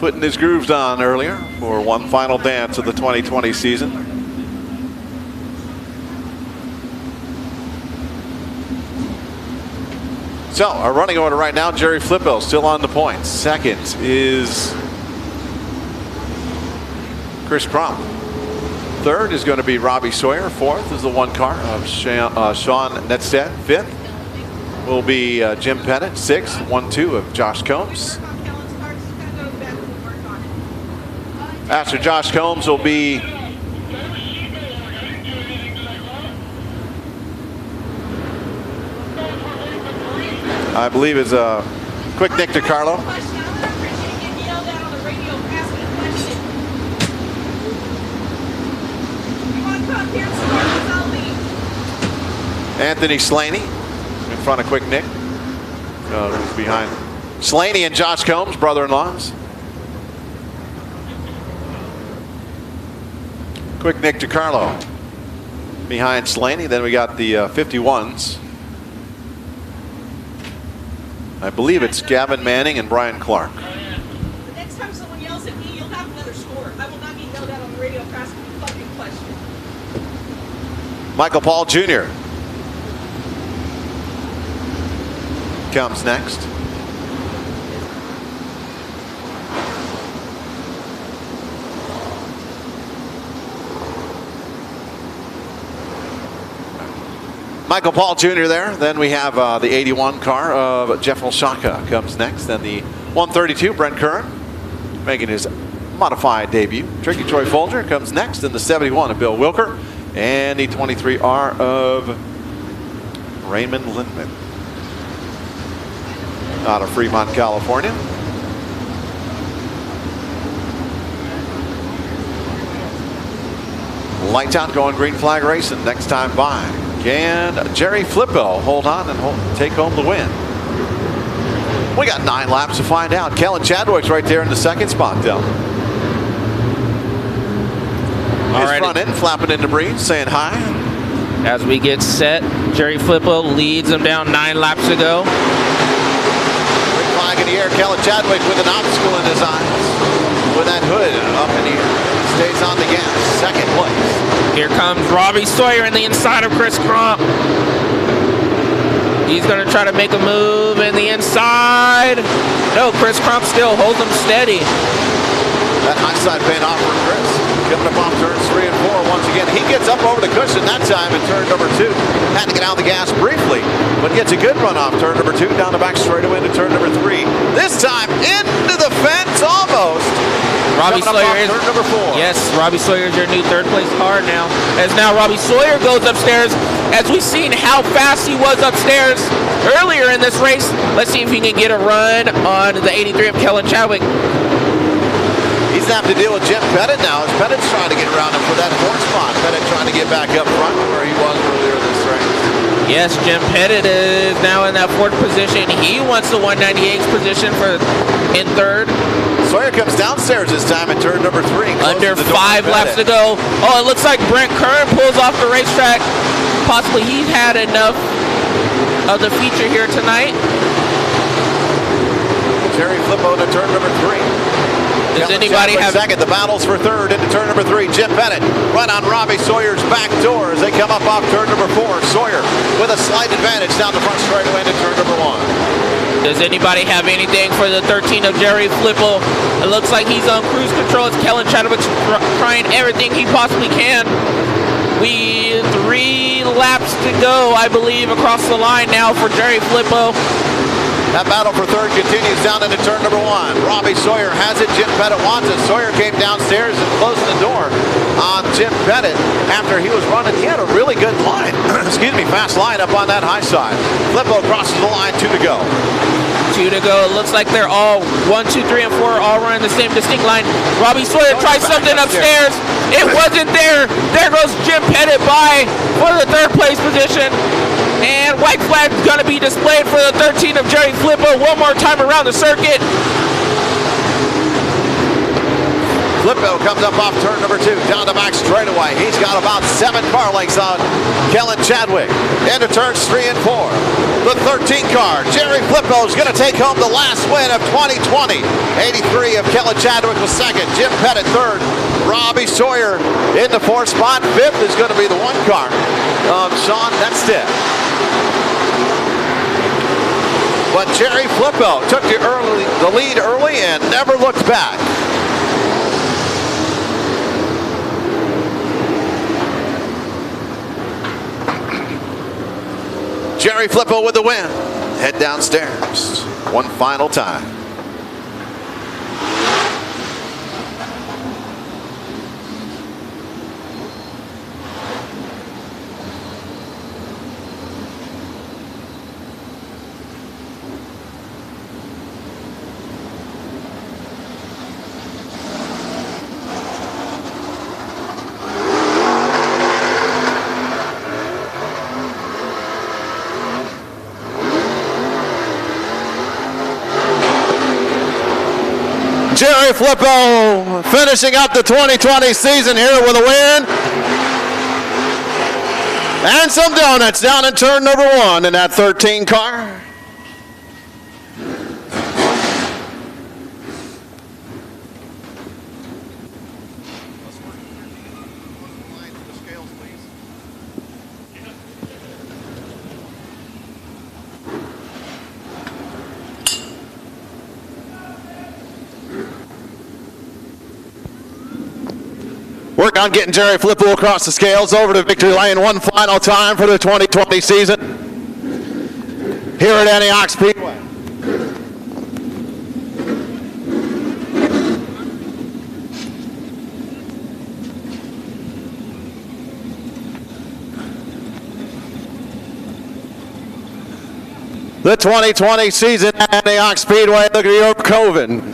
putting his grooves on earlier for one final dance of the 2020 season. So our running order right now, Jerry Flippo still on the points. 2nd is Chris Crump. Third is going to be Robbie Sawyer. Fourth is the one car of Sean Netstead. Fifth will be Jim Pettit. Sixth, 1-2 of Josh Combs. After Josh Combs will be I believe is Quick Nick DiCarlo. Anthony Slaney in front of Quick Nick. Who's behind Slaney and Josh Combs, brother-in-laws. Quick Nick DiCarlo behind Slaney. Then we got the 51s. I believe it's Gavin Manning and Brian Clark. The next time someone yells at me, you'll have another score. I will not be yelled at on the radio for asking a fucking question. Michael Paul Jr. comes next. Michael Paul Jr. there. Then we have the 81 car of Jeff Olshaka comes next. Then the 132, Brent Curran, making his modified debut. Tricky Troy Folger comes next. And the 71 of Bill Wilker. And the 23R of Raymond Lindman. Out of Fremont, California. Lights out, going green flag racing. Next time by. Can Jerry Flippo hold on and take home the win? We got 9 laps to find out. Kellen Chadwick's right there in the second spot, though. His front end flapping in the breeze, saying hi. As we get set, Jerry Flippo leads them down 9 laps to go. Green flag in the air. Kellen Chadwick with an obstacle in his eyes. With that hood up in the air. Stays on the gas. Second place. Here comes Robbie Sawyer in the inside of Chris Crump. He's going to try to make a move in the inside. No, Chris Crump still holds him steady. That high side paying off for Chris. Coming up off turns 3 and 4 once again. He gets up over the cushion that time in turn number 2. Had to get out of the gas briefly, but gets a good run off turn number 2, down the back straightaway into turn number 3. This time into the fence almost. Robbie Sawyer is turn number 4. Yes, Robbie Sawyer is your new third place car now. As now Robbie Sawyer goes upstairs. As we've seen how fast he was upstairs earlier in this race, let's see if he can get a run on the 83 of Kellen Chadwick. He's going to have to deal with Jim Pettit now, as Pettit's trying to get around him for that 4th spot. Pettit trying to get back up front where he was earlier this race. Yes, Jim Pettit is now in that 4th position. He wants the 198th position in 3rd. Sawyer comes downstairs this time in turn number 3. Under 5 laps to go. Oh, it looks like Brent Curran pulls off the racetrack. Possibly he's had enough of the feature here tonight. Jerry Flippo to turn number 3. Does anybody have second? The battles for 3rd into turn number 3. Jim Pettit right on Robbie Sawyer's back door as they come up off turn number 4. Sawyer with a slight advantage down the front straightaway into turn number 1. Does anybody have anything for the 13 of Jerry Flippo? It looks like he's on cruise control. It's Kellen Chadwick's trying everything he possibly can. 3 laps to go, I believe, across the line now for Jerry Flippo. That battle for 3rd continues down into turn number 1. Robbie Sawyer has it. Jim Pettit wants it. Sawyer came downstairs and closed the door on Jim Pettit after he was running. He had a really good line. Excuse me, fast line up on that high side. Flippo crosses the line. 2 to go. 2 to go. It looks like they're all 1, 2, 3, and 4 all running the same distinct line. Robbie Sawyer tries something upstairs. It wasn't there. There goes Jim Pettit by for the 3rd place position. And white flag is going to be displayed for the 13 of Jerry Flippo one more time around the circuit. Flippo comes up off turn number 2, down the back straightaway. He's got about 7 car lengths on Kellen Chadwick. Into turns 3 and 4. The 13 car, Jerry Flippo, is going to take home the last win of 2020. 83 of Kellen Chadwick was 2nd. Jim Pettit 3rd. Robbie Sawyer in the 4th spot. 5th is going to be the 1 car of Sean Netstead. But Jerry Flippo took the lead early and never looked back. Jerry Flippo with the win. Head downstairs one final time. Jerry Flippo finishing up the 2020 season here with a win. And some donuts down in turn number 1 in that 13 car. Work on getting Jerry Flippo across the scales over to victory lane one final time for the 2020 season here at Antioch Speedway. The 2020 season at Antioch Speedway. Look at York Coven.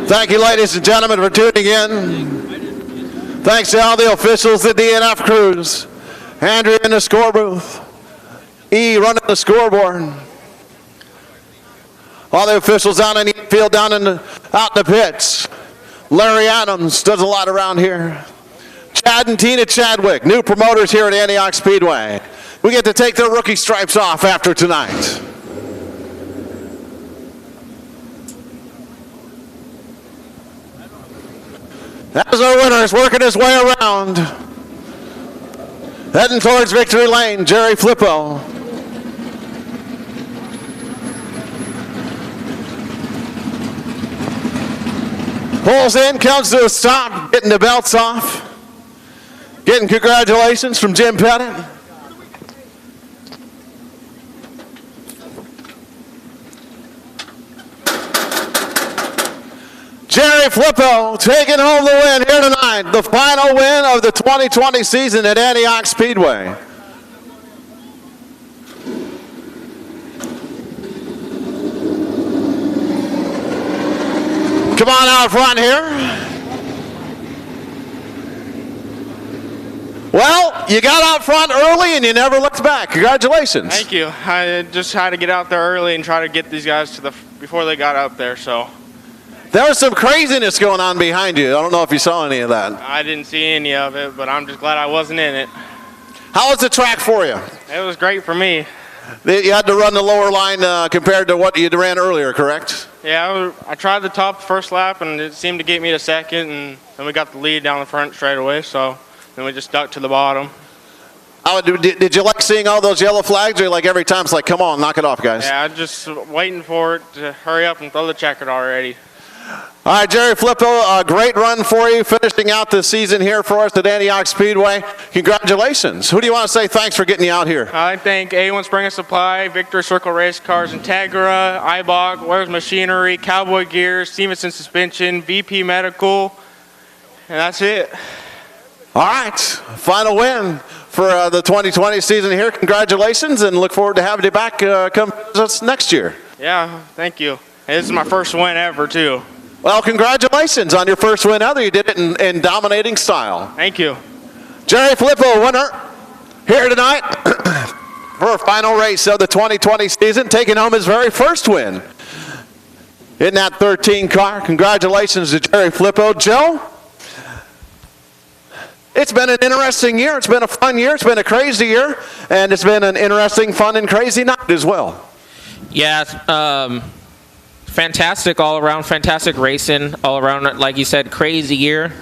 Thank you, ladies and gentlemen, for tuning in. Thanks to all the officials at DNF Crews. Andrea in the score booth. E running the scoreboard. All the officials down in the field, out in the pits. Larry Adams does a lot around here. Chad and Tina Chadwick, new promoters here at Antioch Speedway. We get to take their rookie stripes off after tonight. As our winner is working his way around, heading towards victory lane, Jerry Flippo. Pulls in, comes to a stop, getting the belts off. Getting congratulations from Jim Pettit. Jerry Flippo taking home the win here tonight. The final win of the 2020 season at Antioch Speedway. Come on out front here. Well, you got out front early and you never looked back. Congratulations. Thank you. I just had to get out there early and try to get these guys to before they got up there, so. There was some craziness going on behind you. I don't know if you saw any of that. I didn't see any of it, but I'm just glad I wasn't in it. How was the track for you? It was great for me. You had to run the lower line compared to what you ran earlier, correct? Yeah, I tried the top first lap, and it seemed to get me to second, and then we got the lead down the front straight away, so then we just stuck to the bottom. Did you like seeing all those yellow flags, or like every time it's like, come on, knock it off, guys? Yeah, I was just waiting for it to hurry up and throw the checkered already. All right, Jerry Flippo, a great run for you, finishing out the season here for us at Antioch Speedway. Congratulations. Who do you want to say thanks for getting you out here? I thank A1 Spring & Supply, Victor Circle Race Cars, Integra, IBOC, Wares Machinery, Cowboy Gears, Stevenson Suspension, VP Medical, and that's it. All right, final win for the 2020 season here. Congratulations, and look forward to having you back come visit us next year. Yeah, thank you. This is my first win ever, too. Well, congratulations on your first win ever. You did it in dominating style. Thank you. Jerry Flippo, winner here tonight for a final race of the 2020 season, taking home his very first win in that 13 car. Congratulations to Jerry Flippo. Joe, it's been an interesting year. It's been a fun year. It's been a crazy year. And it's been an interesting, fun, and crazy night as well. Yeah, fantastic all around, fantastic racing all around, like you said, crazy year.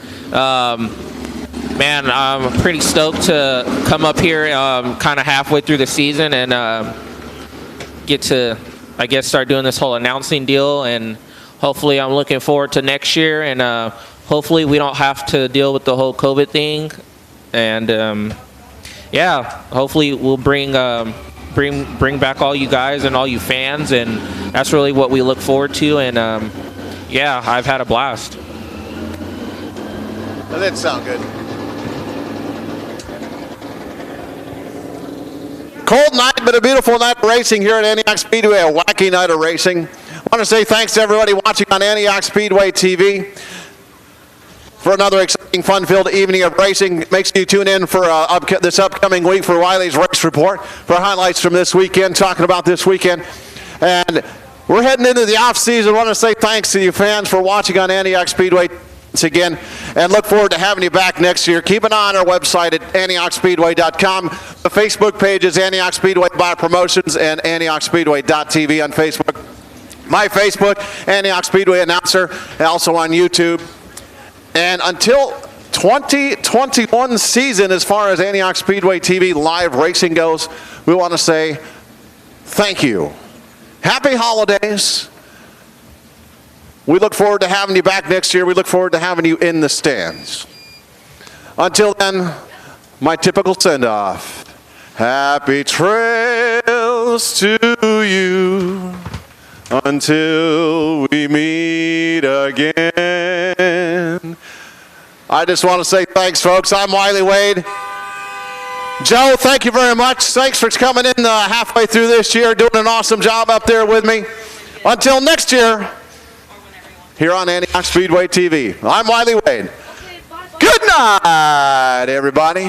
Man, I'm pretty stoked to come up here kind of halfway through the season and get to, I guess, start doing this whole announcing deal. And hopefully I'm looking forward to next year. And hopefully we don't have to deal with the whole COVID thing. And yeah, hopefully we'll bring back all you guys and all you fans. And that's really what we look forward to. And yeah, I've had a blast. That didn't sound good. Cold night, but a beautiful night of racing here at Antioch Speedway, a wacky night of racing. I want to say thanks to everybody watching on Antioch Speedway TV for another exciting, fun-filled evening of racing. Make sure you tune in for this upcoming week for Wiley's Race Report for highlights from this weekend, talking about this weekend. And we're heading into the off-season. I want to say thanks to you fans for watching on Antioch Speedway again, and look forward to having you back next year. Keep an eye on our website at AntiochSpeedway.com. The Facebook page is Antioch Speedway by Promotions and AntiochSpeedway.tv on Facebook. My Facebook, Antioch Speedway Announcer, and also on YouTube. And until 2021 season, as far as Antioch Speedway TV live racing goes, we want to say thank you. Happy holidays. We look forward to having you back next year. We look forward to having you in the stands. Until then, my typical send-off. Happy trails to you until we meet again. I just want to say thanks, folks. I'm Wiley Wade. Joe, thank you very much. Thanks for coming in halfway through this year, doing an awesome job up there with me. Until next year, here on Antioch Speedway TV. I'm Wiley Wade. Good night, everybody.